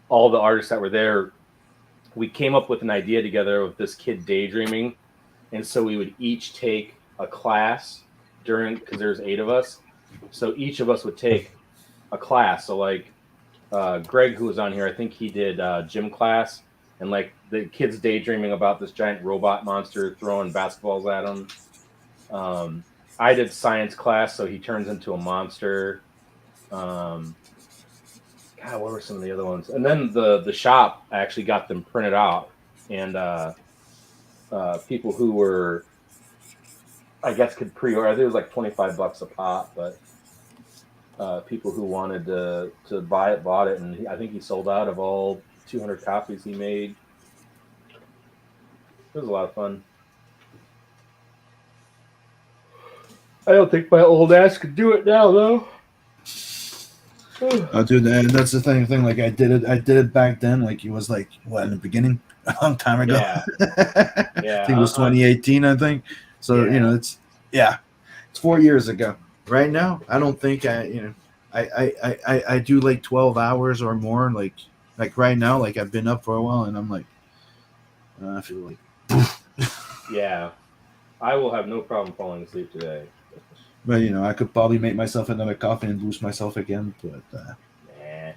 all the artists that were there, we came up with an idea together with this kid daydreaming. And so we would each take a class because there's 8 of us. So each of us would take a class. So like Greg, who was on here, I think he did gym class. And like the kid's daydreaming about this giant robot monster throwing basketballs at him. I did science class, so he turns into a monster. God, what were some of the other ones? And then the shop actually got them printed out, and people who were, I guess, could pre-order. I think it was like $25 a pop, but people who wanted to buy it bought it, and I think he sold out of all 200 copies he made. It was a lot of fun. I don't think my old ass could do it now, though. Oh, dude, and that's the thing. Like I did it back then. Like it was like what in the beginning, a long time ago. Yeah. I think it was 2018. I think. So you know, it's 4 years ago. Right now, I don't think I do like 12 hours or more. Like right now, like I've been up for a while, and I'm like, I feel like. Yeah, I will have no problem falling asleep today. But you know, I could probably make myself another coffee and boost myself again. But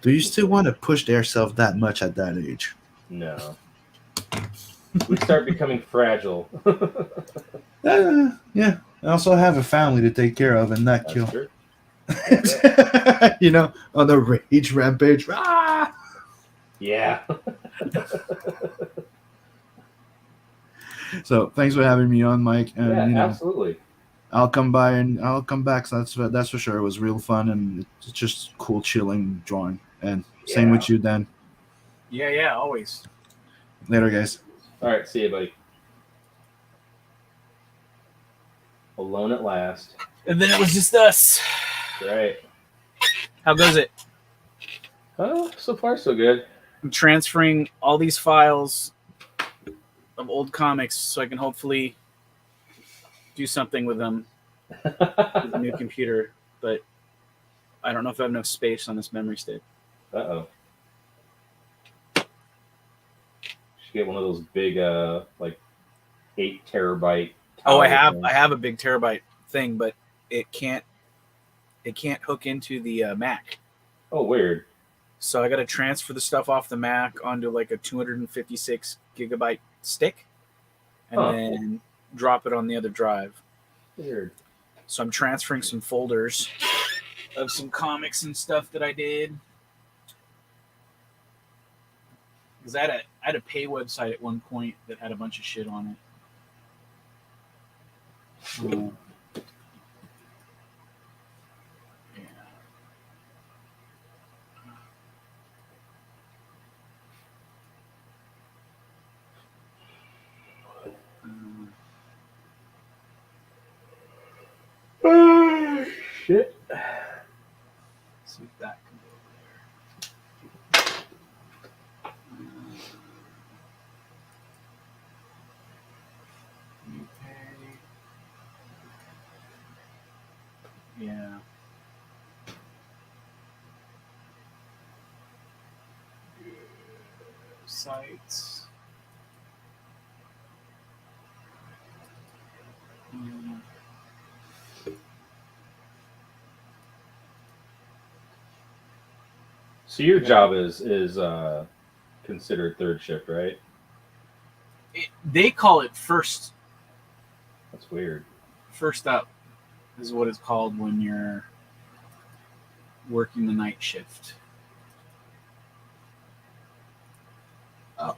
do you still want to push yourself that much at that age? No. We start becoming fragile. Yeah. I also have a family to take care of and not That's kill. true. You know, on the rage rampage. Ah! Yeah. So thanks for having me on, Mike. And Yeah, you know, absolutely. I'll come by and I'll come back. So that's for sure. It was real fun and it's just cool, chilling drawing. And same with you, Dan. Yeah, always. Later, guys. All right, see you, buddy. Alone at last. And then it was just us. Right. How goes it? Oh, so far so good. I'm transferring all these files of old comics so I can hopefully do something with them with the new computer, but I don't know if I have enough space on this memory stick. Uh-oh. Should get one of those big, like 8 terabyte. Oh, I things. have a big terabyte thing, but it can't hook into the Mac. Oh, weird. So I got to transfer the stuff off the Mac onto like a 256 gigabyte stick, and then drop it on the other drive. Weird. So I'm transferring some folders of some comics and stuff that I did. Because I had a pay website at one point that had a bunch of shit on it. Shit. See if that can go there. Yeah. Sites. So your job is considered third shift, right? They call it first. That's weird. First up is what it's called when you're working the night shift. Oh.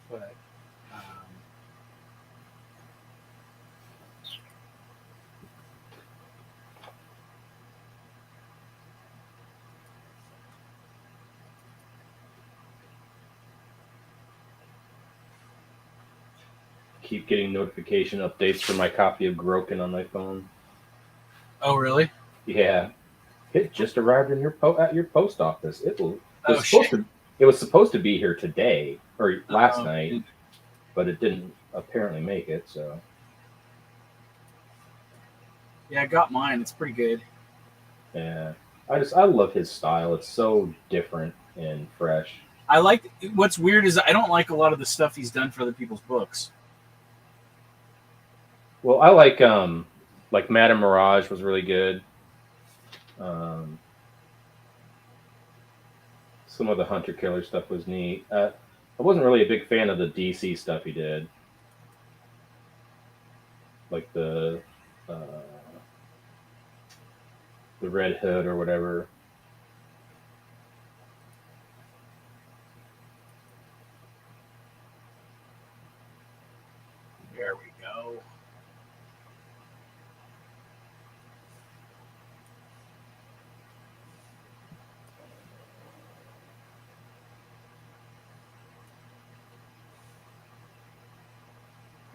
But keep getting notification updates for my copy of Groken on my phone. Oh, really? Yeah. It just arrived in at your post office. It was supposed to be here today or last night, but it didn't apparently make it. So yeah, I got mine. It's pretty good. yeah, I love his style. It's so different and fresh. I like. What's weird is I don't like a lot of the stuff he's done for other people's books. Well, I like Madame Mirage was really good. Some of the Hunter Killer stuff was neat. I wasn't really a big fan of the DC stuff he did, like the Red Hood or whatever. There we go.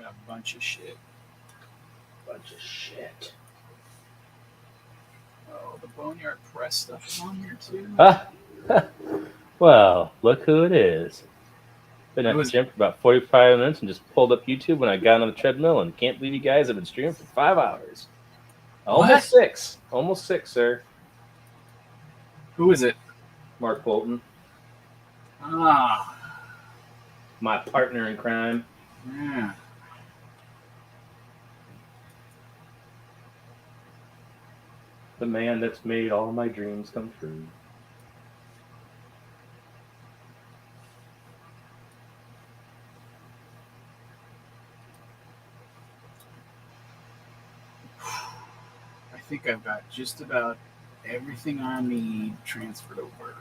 Got a bunch of shit. Bunch of shit. Oh, the Boneyard Press stuff is on here too. Well, look who it is. Been at the gym for about 45 minutes and just pulled up YouTube when I got on the treadmill, and can't believe you guys have been streaming for 5 hours. Almost 6. Almost 6, sir. Who is it? Mark Bolton. Ah. My partner in crime. Yeah. The man that's made all my dreams come true. I think I've got just about everything I need transferred over.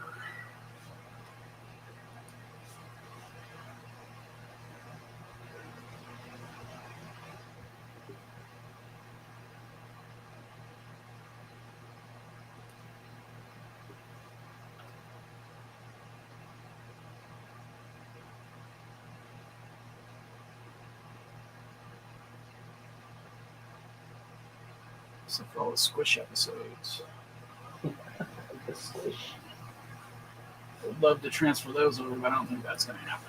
Except for all the Squish episodes. The Squish. I'd love to transfer those over, but I don't think that's going to happen.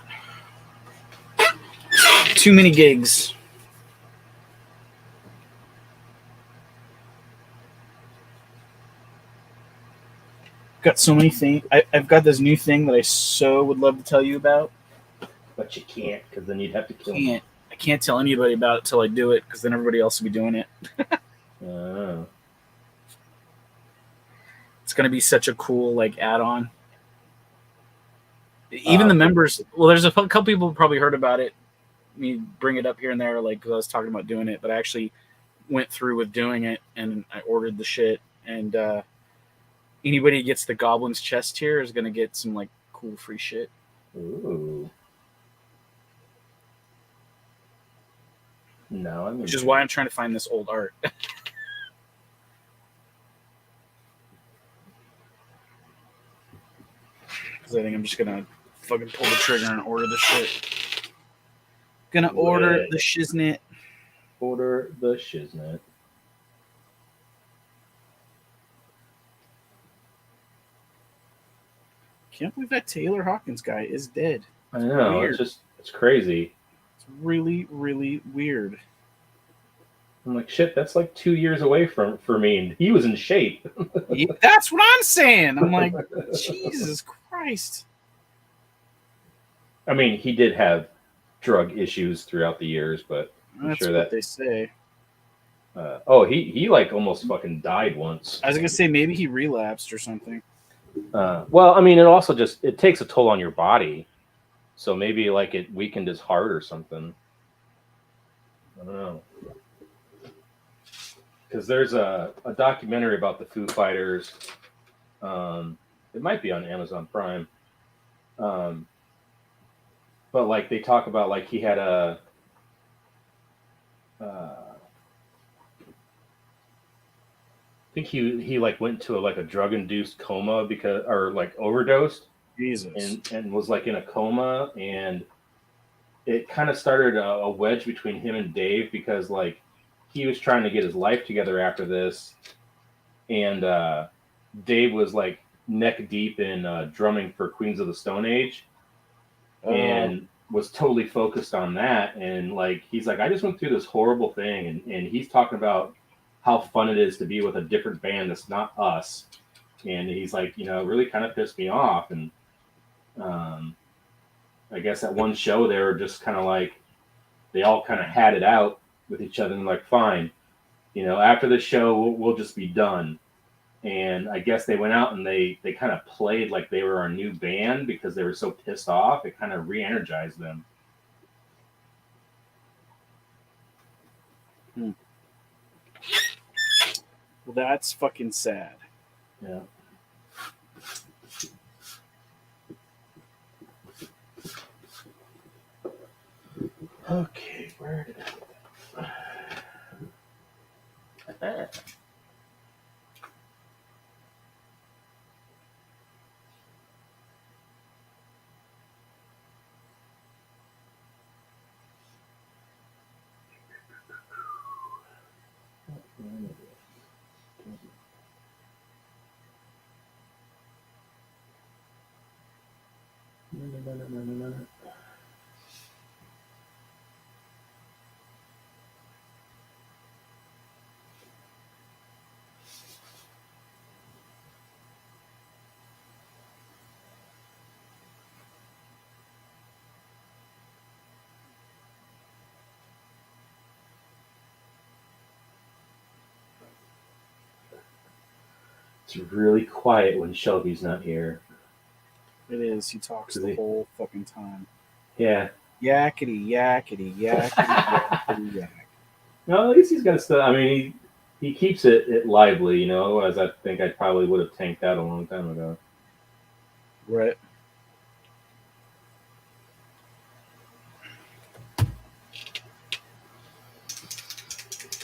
Too many gigs. Got so many things. I've got this new thing that I so would love to tell you about. But you can't, because then you'd have to kill me. I can't tell anybody about it till I do it, because then everybody else will be doing it. It's going to be such a cool add-on. Even the members. Well, there's a couple people who probably heard about it. Me bring it up here and there, because I was talking about doing it, but I actually went through with doing it, and I ordered the shit. And anybody who gets the Goblin's chest tier is going to get some cool free shit. Ooh. No, I mean, which is why I'm trying to find this old art. Because I think I'm just gonna fucking pull the trigger and order the shit. Gonna order the shiznit. Order the shiznit. Can't believe that Taylor Hawkins guy is dead. I know. Weird. It's crazy. It's really, really weird. I'm like, shit, that's 2 years away for me, and he was in shape. Yeah, that's what I'm saying. I'm like, Jesus Christ. I mean, he did have drug issues throughout the years, but I'm That's sure what that they say. He almost fucking died once. I was gonna say maybe he relapsed or something. Well, I mean, it takes a toll on your body, so maybe it weakened his heart or something. I don't know. Because there's a documentary about the Foo Fighters. It might be on Amazon Prime. But they talk about he had a I think he went to a drug induced coma or overdosed. Jesus. And was in a coma, and it kind of started a wedge between him and Dave because he was trying to get his life together after this, and Dave was neck deep in drumming for Queens of the Stone Age, and was totally focused on that. And he's I just went through this horrible thing, and he's talking about how fun it is to be with a different band that's not us. And he's it really kind of pissed me off. And I guess at one show they were just kind of they all kind of had it out, with each other and like, fine, after the show, we'll just be done. And I guess they went out and they kind of played like they were our new band because they were so pissed off. It kind of re-energized them. Well, that's fucking sad. Yeah. Okay, where did I put that? It's really quiet when Shelby's not here. It is. He talks the whole fucking time. Yeah. Yakety, yakety, yakety, yakety, yak. No, at least he's got stuff. I mean, he keeps it lively, as I think I probably would have tanked out a long time ago. Right.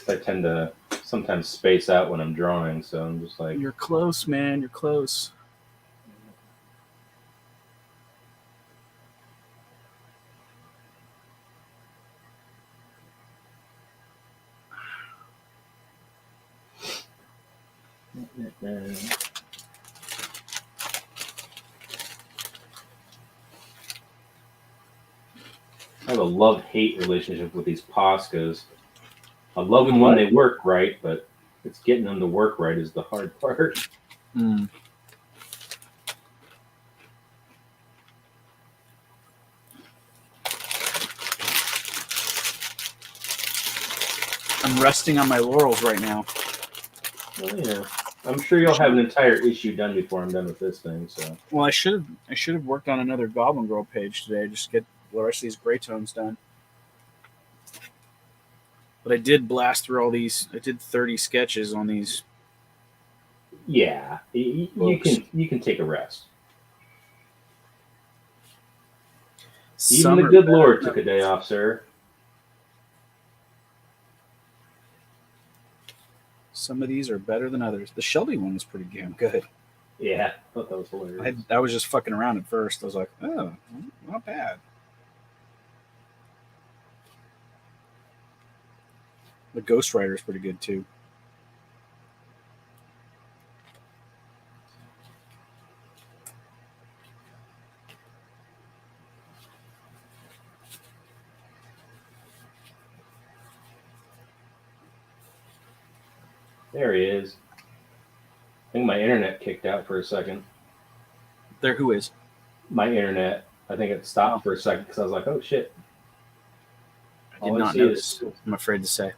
I tend to sometimes space out when I'm drawing, so I'm just like... You're close, man. You're close. I have a love-hate relationship with these Poscas. I love them when they work right, but it's getting them to work right is the hard part. Mm. I'm resting on my laurels right now. Well, yeah. I'm sure you'll have an entire issue done before I'm done with this thing. So. Well, I should have worked on another Goblin Girl page today just to get the rest of these gray tones done. But I did blast through all these. I did 30 sketches on these. Yeah, you can take a rest. Even the good Lord took a day off, sir. Some of these are better than others. The Shelby one was pretty damn good. Yeah, I thought that was hilarious. I was just fucking around at first. I was like, oh, not bad. The Ghost Rider is pretty good too. There he is. I think my internet kicked out for a second. There, who is? My internet. I think it stopped for a second because I was like, oh shit. I did not notice. I'm afraid to say.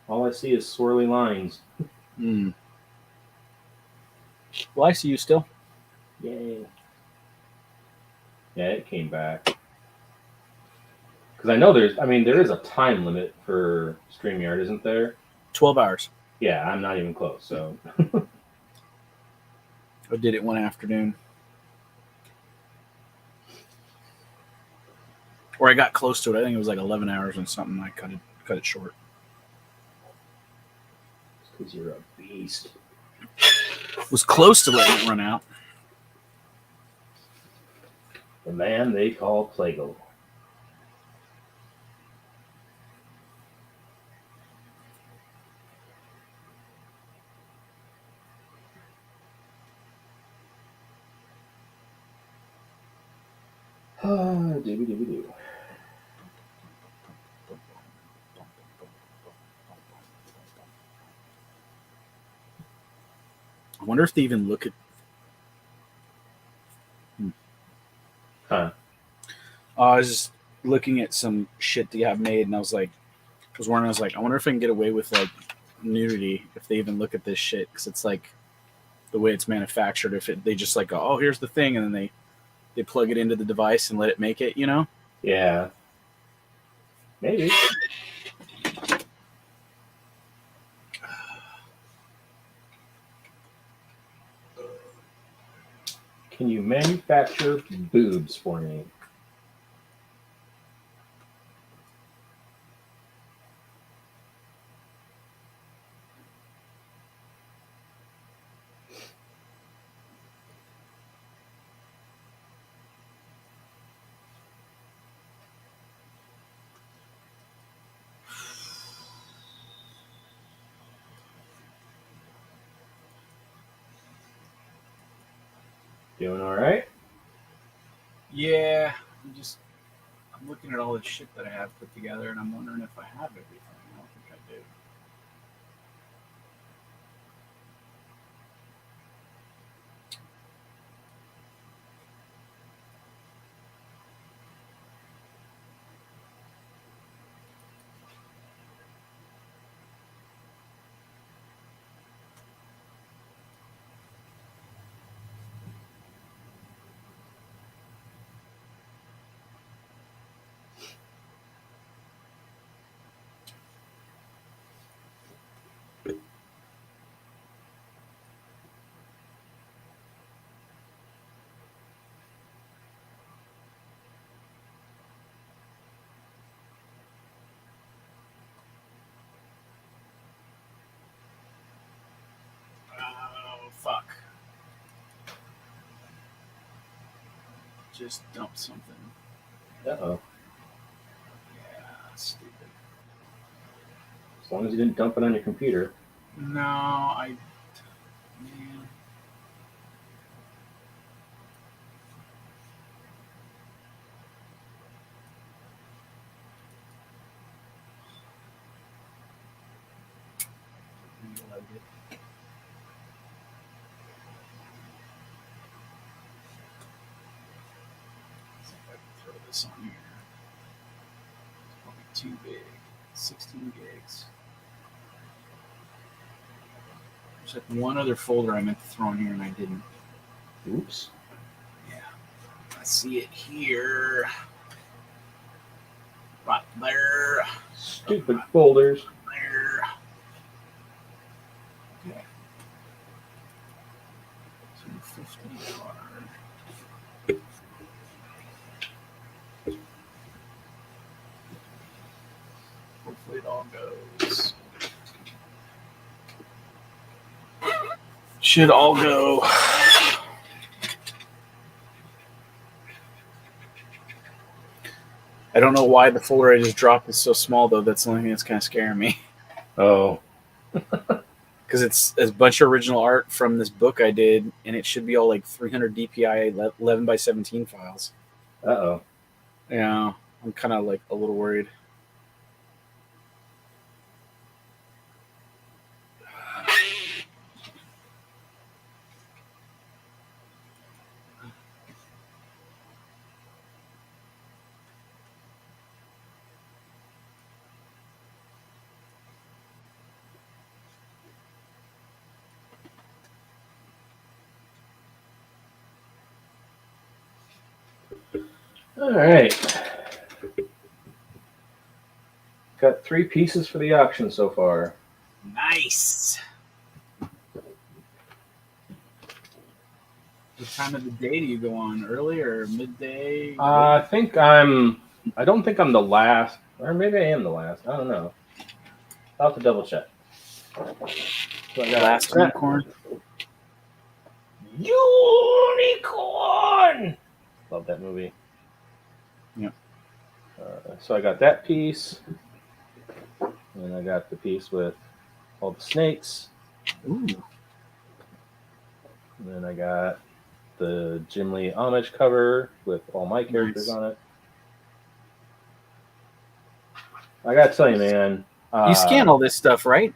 All I see is swirly lines. Mm. Well, I see you still. Yay. Yeah, it came back. Because I know there is a time limit for StreamYard, isn't there? 12 hours. Yeah, I'm not even close, so. I did it one afternoon. Or I got close to it. I think it was like 11 hours and something. I cut it short. Because you're a beast. Was close to letting it run out. The man they call Plago. Dooby-dooby-doo. I wonder if they even look at. Huh. I was just looking at some shit that you have made, and I was like, was wondering, I was like, I wonder if I can get away with like nudity if they even look at this shit, because it's like the way it's manufactured. If they just like go, oh, here's the thing, and then they plug it into the device and let it make it, you know? Yeah. Maybe. Can you manufacture boobs for me? Doing all right? Yeah. I'm looking at all the shit that I have put together, and I'm wondering if I have everything. I don't think I do. Oh, fuck. Just dump something. Uh-oh. Yeah, stupid. As long as you didn't dump it on your computer. No, man. Reload it. See if I can throw this on here. It's probably too big. 16 gigs. There's like one other folder I meant to throw in here and I didn't. Oops. Yeah. I see it here. Right there. Stupid folders. There. Okay. 250 card. Hopefully it all goes. Should all go. I don't know why the folder I just dropped is so small, though. That's the only thing that's kind of scaring me. Oh. Because it's a bunch of original art from this book I did, and it should be all like 300 DPI 11 by 17 files. Uh-oh. Yeah, I'm kind of like a little worried. All right. Got 3 pieces for the auction so far. Nice. What time of the day do you go on? Early or midday? I don't think I'm the last, or maybe I am the last. I don't know. I'll have to double check. So I got Last unicorn. Unicorn. Love that movie. Yep. So I got that piece, and I got the piece with all the snakes. Ooh. And then I got the Jim Lee homage cover with all my characters on it. I gotta tell you, man. You scan all this stuff, right?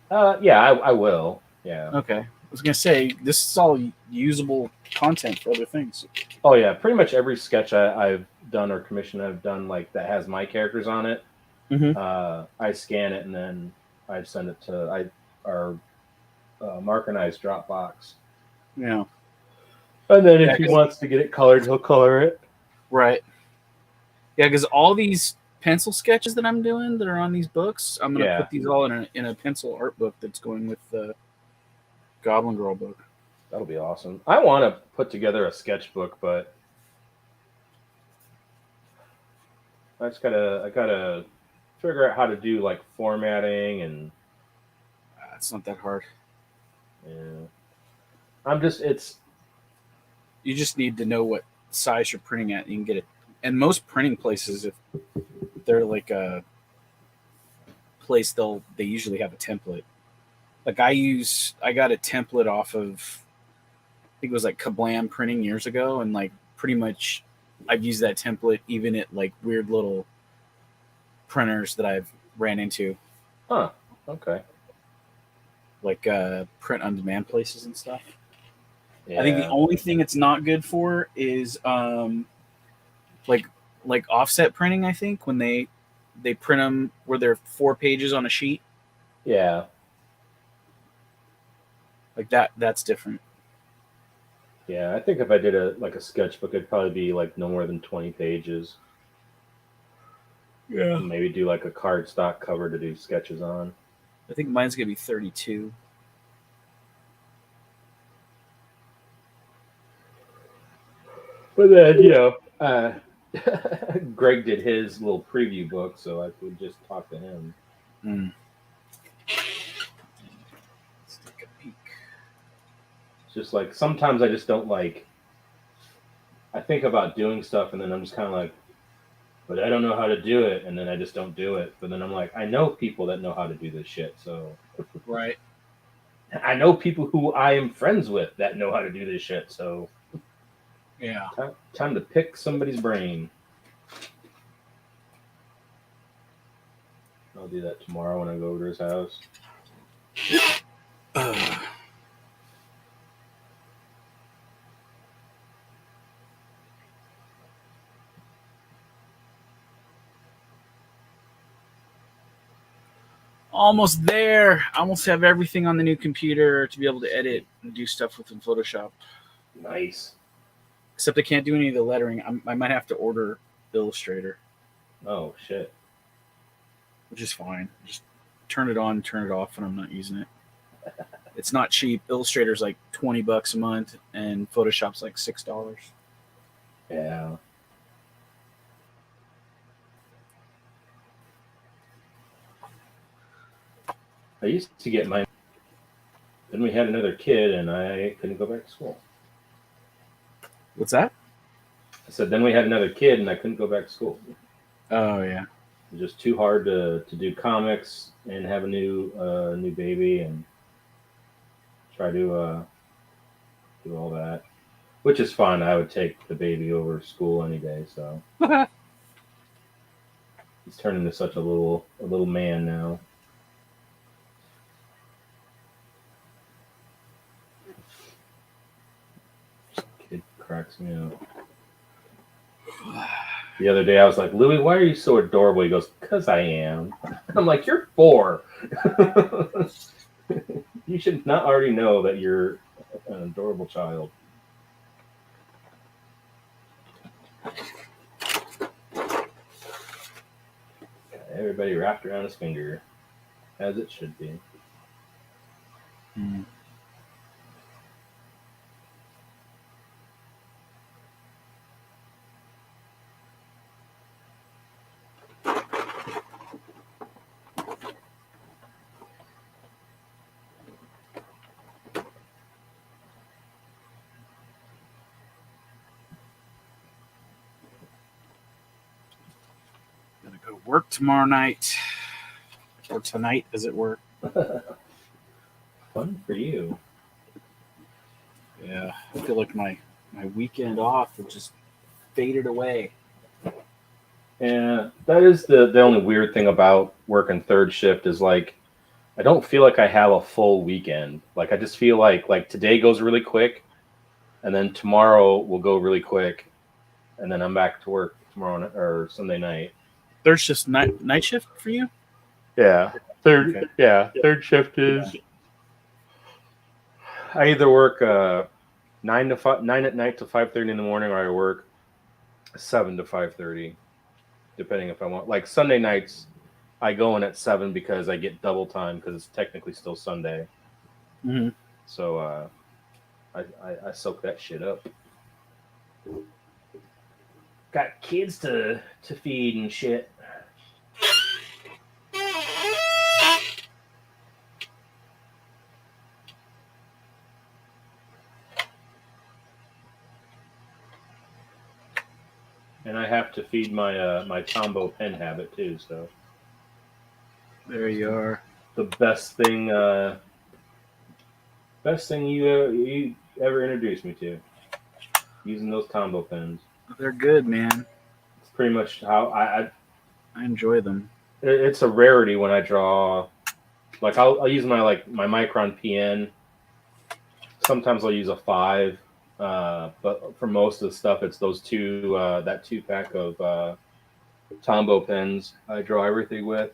Yeah, I will. Yeah. Okay. I was gonna say this is all usable content for other things. Oh yeah, pretty much every sketch I've done or commission I've done like that has my characters on it. I scan it and then I send it to our Mark and I's Dropbox. Yeah. And then if he wants to get it colored, he'll color it. Right. Yeah, because all these pencil sketches that I'm doing that are on these books, I'm gonna put these all in a pencil art book that's going with the Goblin Girl book. That'll be awesome. I want to put together a sketchbook, but I gotta figure out how to do like formatting and. It's not that hard. Yeah. You just need to know what size you're printing at. You can get it, and most printing places, if they're like a place, they usually have a template. Like I got a template off of, I think it was like Kablam Printing years ago, and like pretty much I've used that template even at like weird little printers that I've ran into. Huh. Okay. Like print on demand places and stuff. Yeah. I think the only thing it's not good for is like offset printing. I think when they print them where they're 4 pages on a sheet. Yeah. Like that's different. Yeah, I think if I did a sketchbook, it'd probably be like no more than 20 pages. Yeah. Maybe do like a cardstock cover to do sketches on. I think mine's gonna be 32. But then, Greg did his little preview book, so I could just talk to him. Let's take a peek. It's just like sometimes I just don't like. I think about doing stuff, and then I'm just kind of like, but I don't know how to do it, and then I just don't do it. But then I'm like, I know people that know how to do this shit, so. Right. I know people who I am friends with that know how to do this shit, so. Yeah. Time to pick somebody's brain. I'll do that tomorrow when I go over to his house. Almost there. I almost have everything on the new computer to be able to edit and do stuff with in Photoshop. Nice. Except I can't do any of the lettering. I might have to order Illustrator. Oh, shit. Which is fine. Just turn it on, turn it off when I'm not using it. It's not cheap. Illustrator's like $20 a month, and Photoshop's like $6. Yeah. I used to get mine. Then we had another kid, and I couldn't go back to school. What's that? I said, then we had another kid, and I couldn't go back to school. Oh, yeah. It was just too hard to do comics and have a new baby and try to do all that, which is fun. I would take the baby over school any day. So he's turning into such a little man now. Kid cracks me up. The other day I was like, Louis, why are you so adorable? He goes, because I am. I'm like, you're 4. You should not already know that you're an adorable child. Everybody wrapped around his finger, as it should be. Gotta go to work tomorrow night. Or tonight, as it were. Fun for you. Yeah, I feel like my weekend off had just faded away. Yeah, that is the only weird thing about working third shift is like, I don't feel like I have a full weekend. Like I just feel like today goes really quick, and then tomorrow will go really quick, and then I'm back to work tomorrow or Sunday night. Third shift, night shift for you? Yeah. Third. Okay. Yeah. Third shift is. I either work 9 at night to 5:30 in the morning, or I work 7 to 5:30, depending if I want. Like Sunday nights, I go in at 7 because I get double time because it's technically still Sunday. Mm-hmm. So I soak that shit up. Got kids to feed and shit. And I have to feed my my Tombow pen habit too. So there you are. The best thing you ever introduced me to, using those Tombow pens. They're good, man. It's pretty much how I enjoy them. It's a rarity when I draw. Like I'll use my Micron PN. Sometimes I'll use a 5. But for most of the stuff, it's those two, that 2-pack of Tombow pens I draw everything with.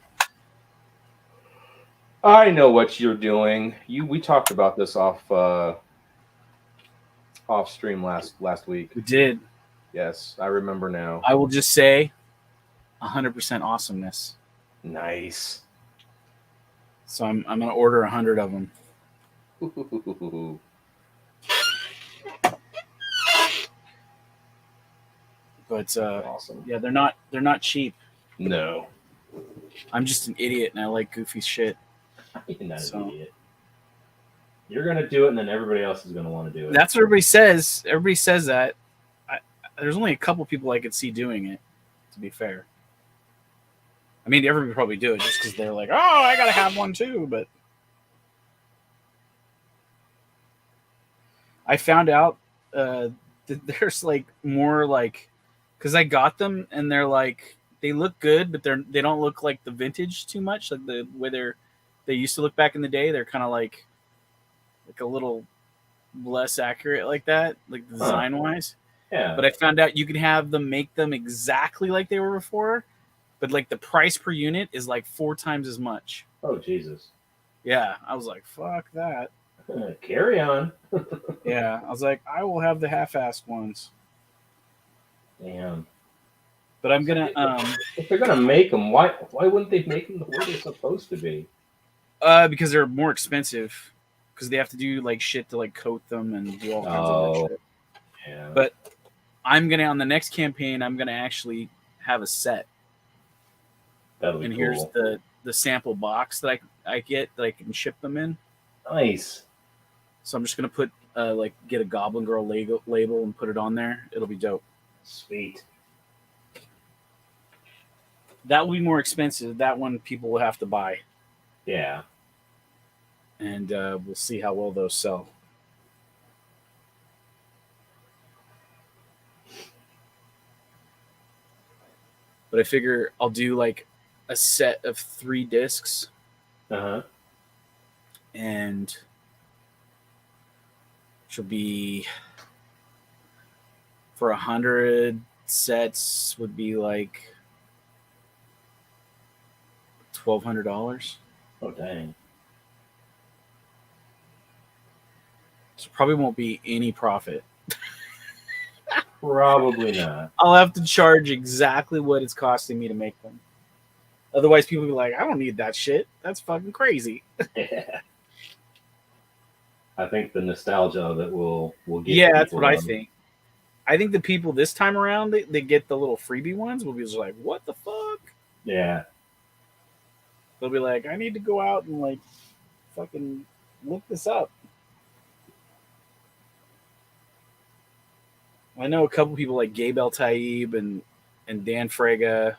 I know what you're doing. We talked about this off stream last week. We did. Yes, I remember now. I will just say, 100% awesomeness. Nice. So I'm gonna order 100 of them. Ooh. But awesome. Yeah, they're not cheap. No. I'm just an idiot and I like goofy shit. You're not an idiot. You're gonna do it, and then everybody else is gonna want to do it. That's what everybody says. Everybody says that. There's only a couple people I could see doing it. To be fair, I mean, everybody probably do it just because they're like, "Oh, I gotta have one too." But I found out that there's like more like, because I got them and they're like, they look good, but they don't look like the vintage too much, like the way they used to look back in the day. They're kind of like a little less accurate like that, like design wise. Yeah. But I found out you can make them exactly like they were before, but like the price per unit is like 4 times as much. Oh Jesus. Yeah, I was like, fuck that. Carry on. Yeah, I was like, I will have the half-assed ones. Damn. But I'm gonna if they're gonna make them, why wouldn't they make them the way they're supposed to be? Because they're more expensive. Because they have to do like shit to like coat them and do all kinds of other shit. Yeah. But I'm gonna, on the next campaign, I'm gonna actually have a set. That'll be and cool. Here's the sample box that I get that I can ship them in. Nice. So I'm just gonna put get a Goblin Girl label and put it on there. It'll be dope. Sweet. That will be more expensive. That one people will have to buy. Yeah. And we'll see how well those sell. But I figure I'll do like a set of 3 discs. Uh-huh. And she'll be, for 100 sets would be like $1,200. Oh dang. So probably won't be any profit. Probably not. I'll have to charge exactly what it's costing me to make them. Otherwise, people will be like, I don't need that shit. That's fucking crazy. Yeah. I think the nostalgia of it will get. Yeah, that's what I think. I think the people this time around, they get the little freebie ones, will be just like, what the fuck? Yeah. They'll be like, I need to go out and like fucking look this up. I know a couple people like Gabe El Taib and Dan Frega,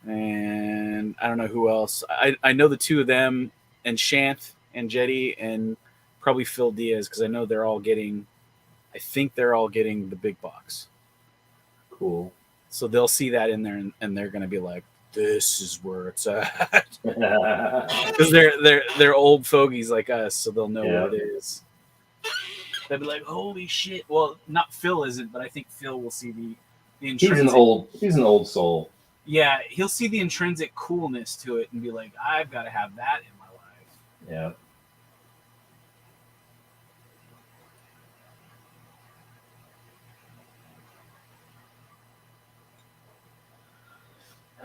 and I don't know who else. I know the 2 of them, and Shanth and Jetty, and probably Phil Diaz, because I know they're all getting. I think they're all getting the big box. Cool. So they'll see that in there, and they're gonna be like, "This is where it's at," because they're old fogies like us, so they'll know what it is. They'll be like, "Holy shit!" Well, not Phil isn't, but I think Phil will see the He's an old soul. Yeah, he'll see the intrinsic coolness to it and be like, I've got to have that in my life. Yeah.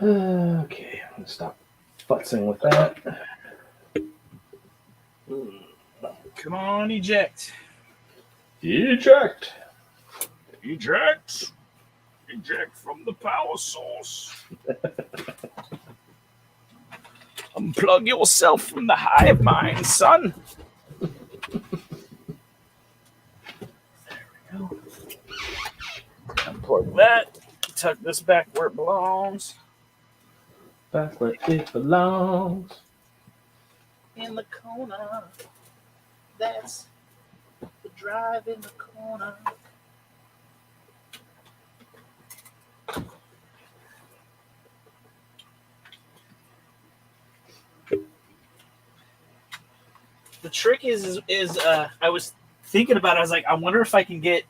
Okay, I'm gonna stop futzing with that. Come on, eject. Eject. Eject. Eject from the power source. Unplug yourself from the hive mind, son. There we go. Unplug that. Tuck this back where it belongs. Back where it belongs. In the corner. That's the drive in the corner. The trick is I was thinking about it. I was like, I wonder if I can get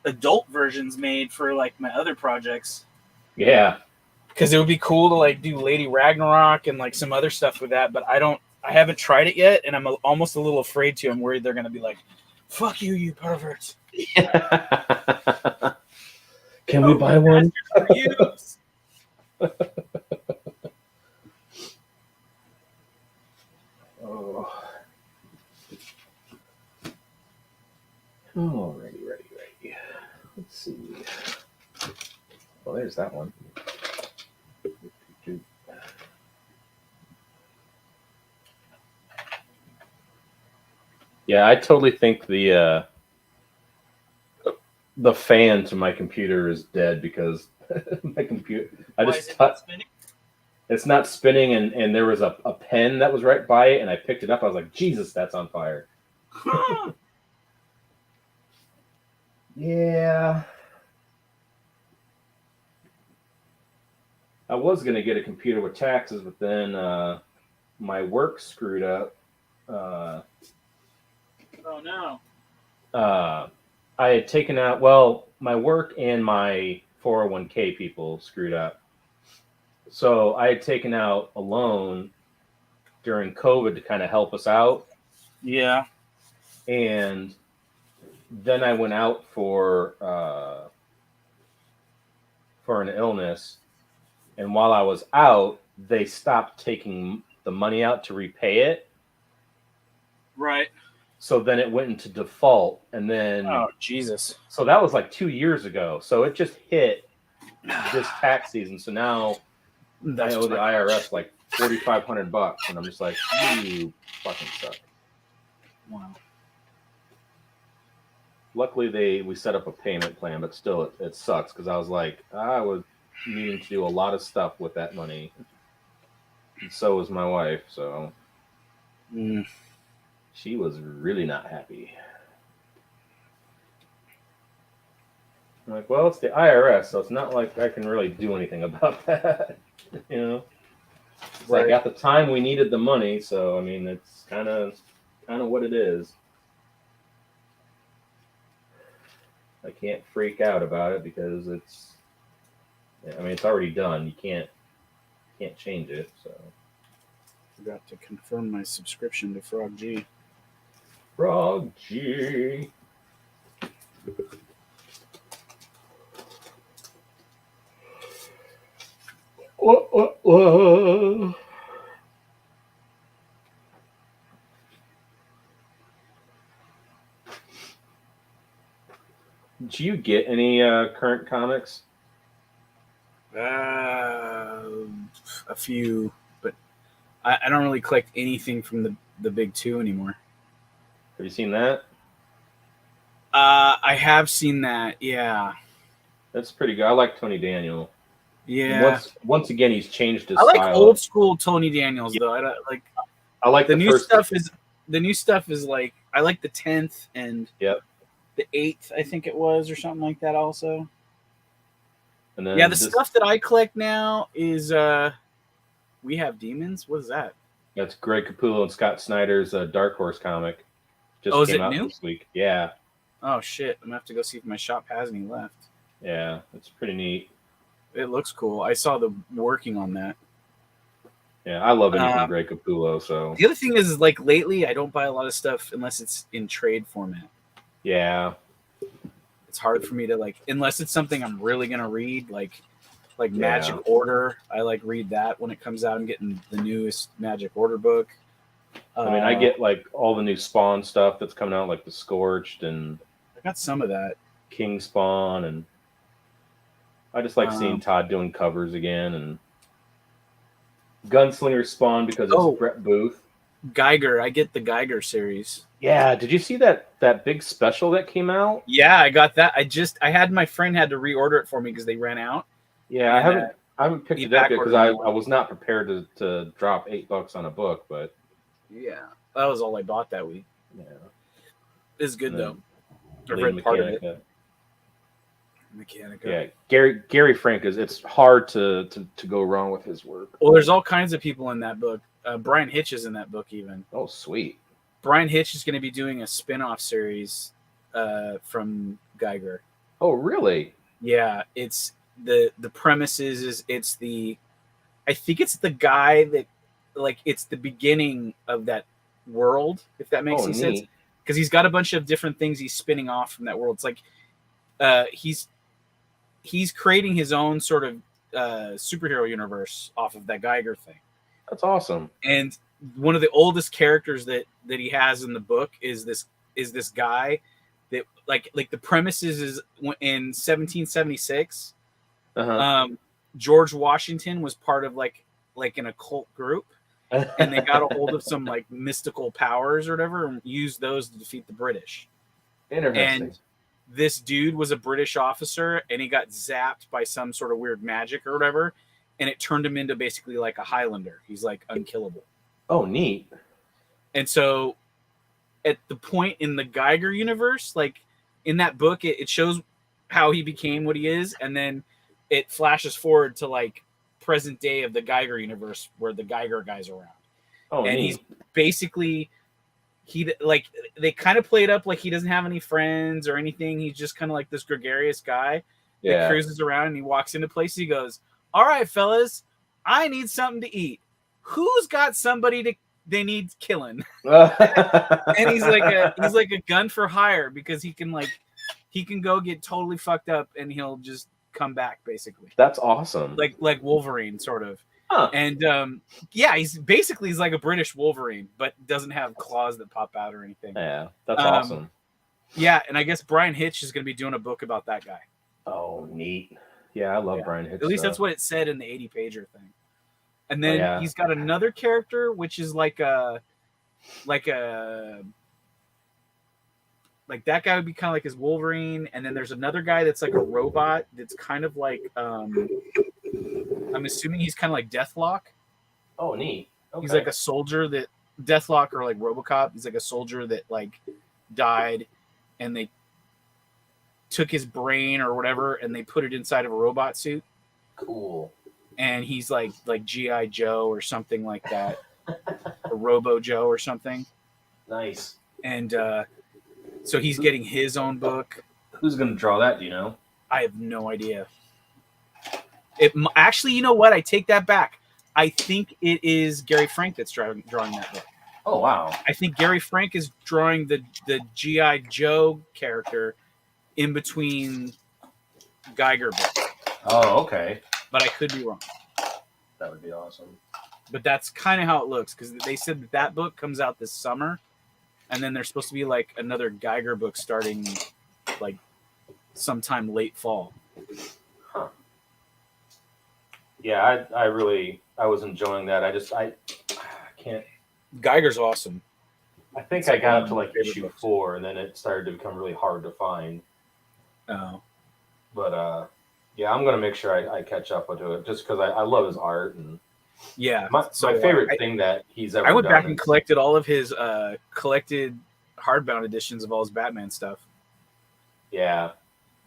adult versions made for like my other projects. Yeah. Because it would be cool to like do Lady Ragnarok and like some other stuff with that, but I haven't tried it yet, and I'm almost a little afraid to. I'm worried they're gonna be like, "Fuck you, you perverts." Can we buy one? Oh. Alrighty, ready. Let's see. Well, there's that one. Yeah, I totally think the fan to my computer is dead because my computer. It's not spinning, and there was a pen that was right by it, and I picked it up. I was like, Jesus, that's on fire. Yeah. I was going to get a computer with taxes, but then my work screwed up. Oh no. I had taken out, well, my work and my 401k people screwed up. So I had taken out a loan during COVID to kind of help us out. Yeah. And then I went out for an illness. And while I was out, they stopped taking the money out to repay it. Right. So then it went into default, and then oh Jesus! So that was like 2 years ago. So it just hit this tax season. So now I owe the IRS like $4,500, and I'm just like, you fucking suck. Wow. Luckily, we set up a payment plan, but still, it sucks because I was like, I was needing to do a lot of stuff with that money, and so was my wife. So. She was really not happy. I'm like, well, it's the IRS, so it's not like I can really do anything about that. You know? It's like at the time we needed the money, so I mean it's kind of what it is. I can't freak out about it because it's already done. You can't change it, so. Forgot to confirm my subscription to Frog G. Frog G. Whoa. Did you get any current comics? A few, but I don't really collect anything from the big two anymore. Have you seen that? I have seen that. Yeah, that's pretty good. I like Tony Daniel. Yeah. Once again, he's changed his I like style. old school Tony Daniels though. I like the new stuff. The new stuff is like I like the 10th and the 8th. I think it was or something like that. Also. And then the stuff that I collect now is We Have Demons. What is that? That's Greg Capullo and Scott Snyder's Dark Horse comic. Just came out this week. Yeah. Oh shit! I'm gonna have to go see if my shop has any left. Yeah, it's pretty neat. It looks cool. I saw them working on that. Yeah, I love anything Greg Capullo. So the other thing is like lately, I don't buy a lot of stuff unless it's in trade format. Yeah, it's hard for me to like unless it's something I'm really gonna read, like Yeah. Magic Order. I like read that when it comes out. I'm getting the newest Magic Order book. I mean, I get like all the new Spawn stuff that's coming out, like the Scorched and I got some of that. King Spawn, and I just like seeing Todd doing covers again, and Gunslinger Spawn because it's Brett Booth. Geiger. I get the Geiger series. Yeah, did you see that big special that came out? Yeah, I got that. I had my friend had to reorder it for me because they ran out. Yeah, And, I haven't picked he it up yet because backordered I was not prepared to drop $8 on a book, but yeah, that was all I bought that week. Yeah, it's good And though. then I've read part of it. Mechanica. Yeah, Gary Frank it's hard to go wrong with his work. Well, there's all kinds of people in that book. Brian Hitch is in that book even. Oh, sweet. Brian Hitch is going to be doing a spin-off series from Geiger. Oh, really? Yeah, it's the premise is it's the I think it's the guy that like it's the beginning of that world, if that makes any sense. Neat. Because he's got a bunch of different things he's spinning off from that world. It's like he's creating his own sort of superhero universe off of that Geiger thing. That's awesome. And one of the oldest characters that he has in the book is this guy that like the premises is in 1776. George Washington was part of like an occult group, and they got a hold of some like mystical powers or whatever and used those to defeat the British. Interesting. And this dude was a British officer, and he got zapped by some sort of weird magic or whatever, and it turned him into basically like a Highlander. He's like unkillable. Oh, neat. And so at the point in the Geiger universe, like in that book, it shows how he became what he is, and then it flashes forward to like present day of the Geiger universe where the Geiger guy's around. Oh, and neat. he's basically they kind of play it up like he doesn't have any friends or anything. He's just kind of like this gregarious guy that cruises around, and he walks into places. He goes, "All right, fellas, I need something to eat. Who's got somebody they need killing?" And he's like a gun for hire because he can go get totally fucked up and he'll just come back basically. That's awesome. Like Wolverine sort of. Huh. And he's like a British Wolverine, but doesn't have claws that pop out or anything. Yeah, that's awesome. Yeah, and I guess Brian Hitch is going to be doing a book about that guy. Oh, neat. Yeah, I love Brian Hitch. At least that's stuff. what it said in the 80-pager thing. And then he's got another character, which is like that guy would be kind of like his Wolverine. And then there's another guy that's like a robot that's kind of like, I'm assuming he's kind of like Deathlock. Oh, neat. Okay. He's like a soldier that Deathlock or like RoboCop. He's like a soldier that like died, and they took his brain or whatever, and they put it inside of a robot suit. Cool. And he's like G.I. Joe or something like that, or Robo Joe or something. Nice. And so he's getting his own book. Who's going to draw that? Do you know? I have no idea. Actually, you know what? I take that back. I think it is Gary Frank that's drawing that book. Oh, wow. I think Gary Frank is drawing the G.I. Joe character in between Geiger books. Oh, okay. But I could be wrong. That would be awesome. But that's kind of how it looks, because they said that book comes out this summer, and then there's supposed to be like another Geiger book starting like sometime late fall. Huh. Yeah, I was enjoying that. I can't. Geiger's awesome. I think I got up to like issue 4, and then it started to become really hard to find. Oh. But yeah, I'm gonna make sure I catch up with it just because I love his art and my favorite thing that he's ever. I went done back and collected all of his collected hardbound editions of all his Batman stuff. Yeah,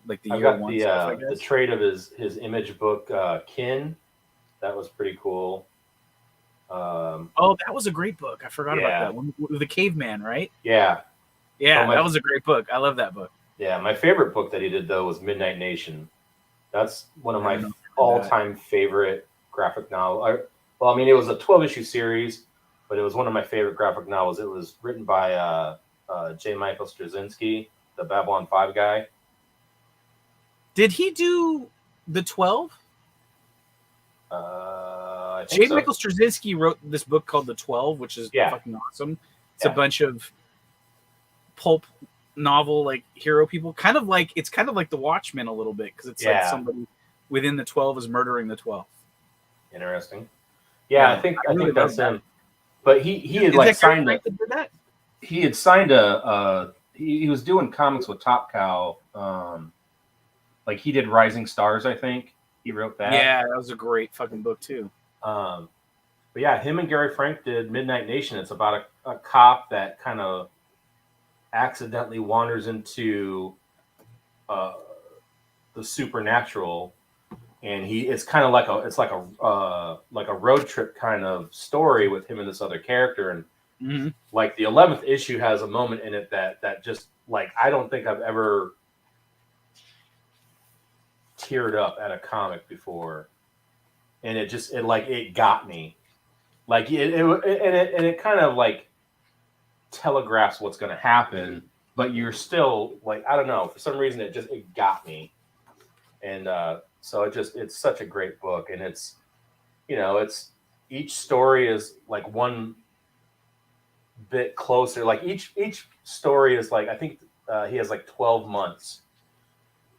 like the I've year got one stuff. I guess. the trade of his image book Kin. That was pretty cool. Oh, that was a great book. I forgot about that one. With the caveman, right? Yeah. Yeah, that was a great book. I love that book. Yeah, my favorite book that he did though was Midnight Nation. That's one of my all-time favorite graphic novel. Well, I mean, it was a 12-issue series, but it was one of my favorite graphic novels. It was written by J. Michael Straczynski, the Babylon 5 guy. Did he do the 12? I think J. so. Michael Straczynski wrote this book called The 12, which is fucking awesome. It's a bunch of pulp novel like hero people, it's kind of like The Watchmen a little bit, because it's like somebody within the 12 is murdering the 12. Interesting. Yeah, I think really that's love him. But he had like signed that did that? He had signed he was doing comics with Top Cow. Like he did Rising Stars, I think. He wrote that. Yeah, that was a great fucking book too. But yeah, him and Gary Frank did Midnight Nation. It's about a cop that kind of accidentally wanders into the supernatural, and it's kind of like a road trip kind of story with him and this other character. And like the 11th issue has a moment in it that just like I don't think I've ever teared up at a comic before, and it got me. Like it kind of like telegraphs what's going to happen, but you're still like, I don't know, for some reason it got me. And so it's such a great book, and it's each story is like one bit closer. Like each story is like, I think he has like 12 months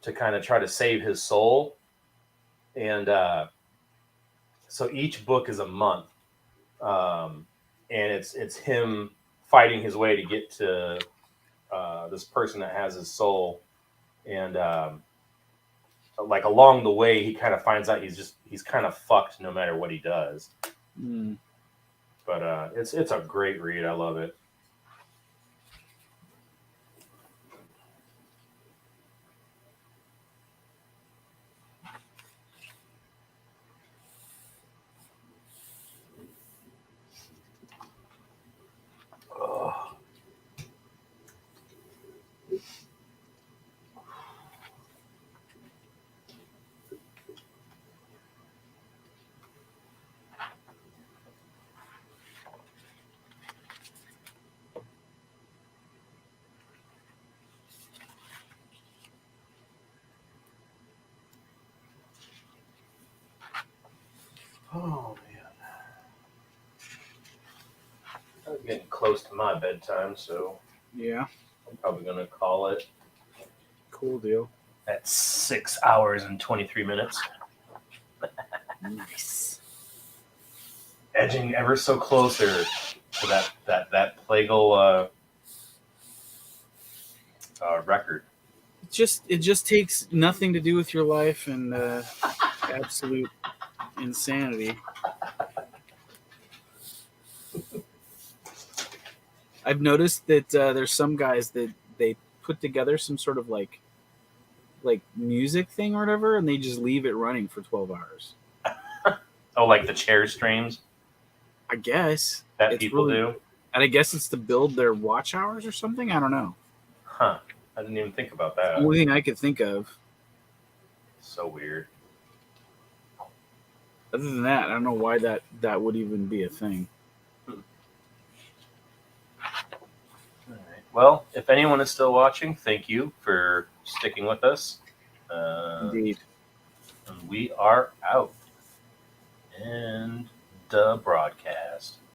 to kind of try to save his soul, and so each book is a month, and it's him fighting his way to get to this person that has his soul, and like along the way he kind of finds out he's kind of fucked no matter what he does. But it's a great read. I love it. Oh man, I'm getting close to my bedtime, so yeah, I'm probably gonna call it. Cool deal. At 6 hours and 23 minutes. Nice. Edging ever so closer to that Plagal record. It just takes nothing to do with your life and absolute insanity. I've noticed that there's some guys that they put together some sort of like music thing or whatever, and they just leave it running for 12 hours. Oh, like the chair streams? I guess. That it's people do? And I guess it's to build their watch hours or something? I don't know. Huh. I didn't even think about that. The only thing I could think of. So weird. Other than that, I don't know why that would even be a thing. Well, if anyone is still watching, thank you for sticking with us. Indeed. And we are out. And the broadcast.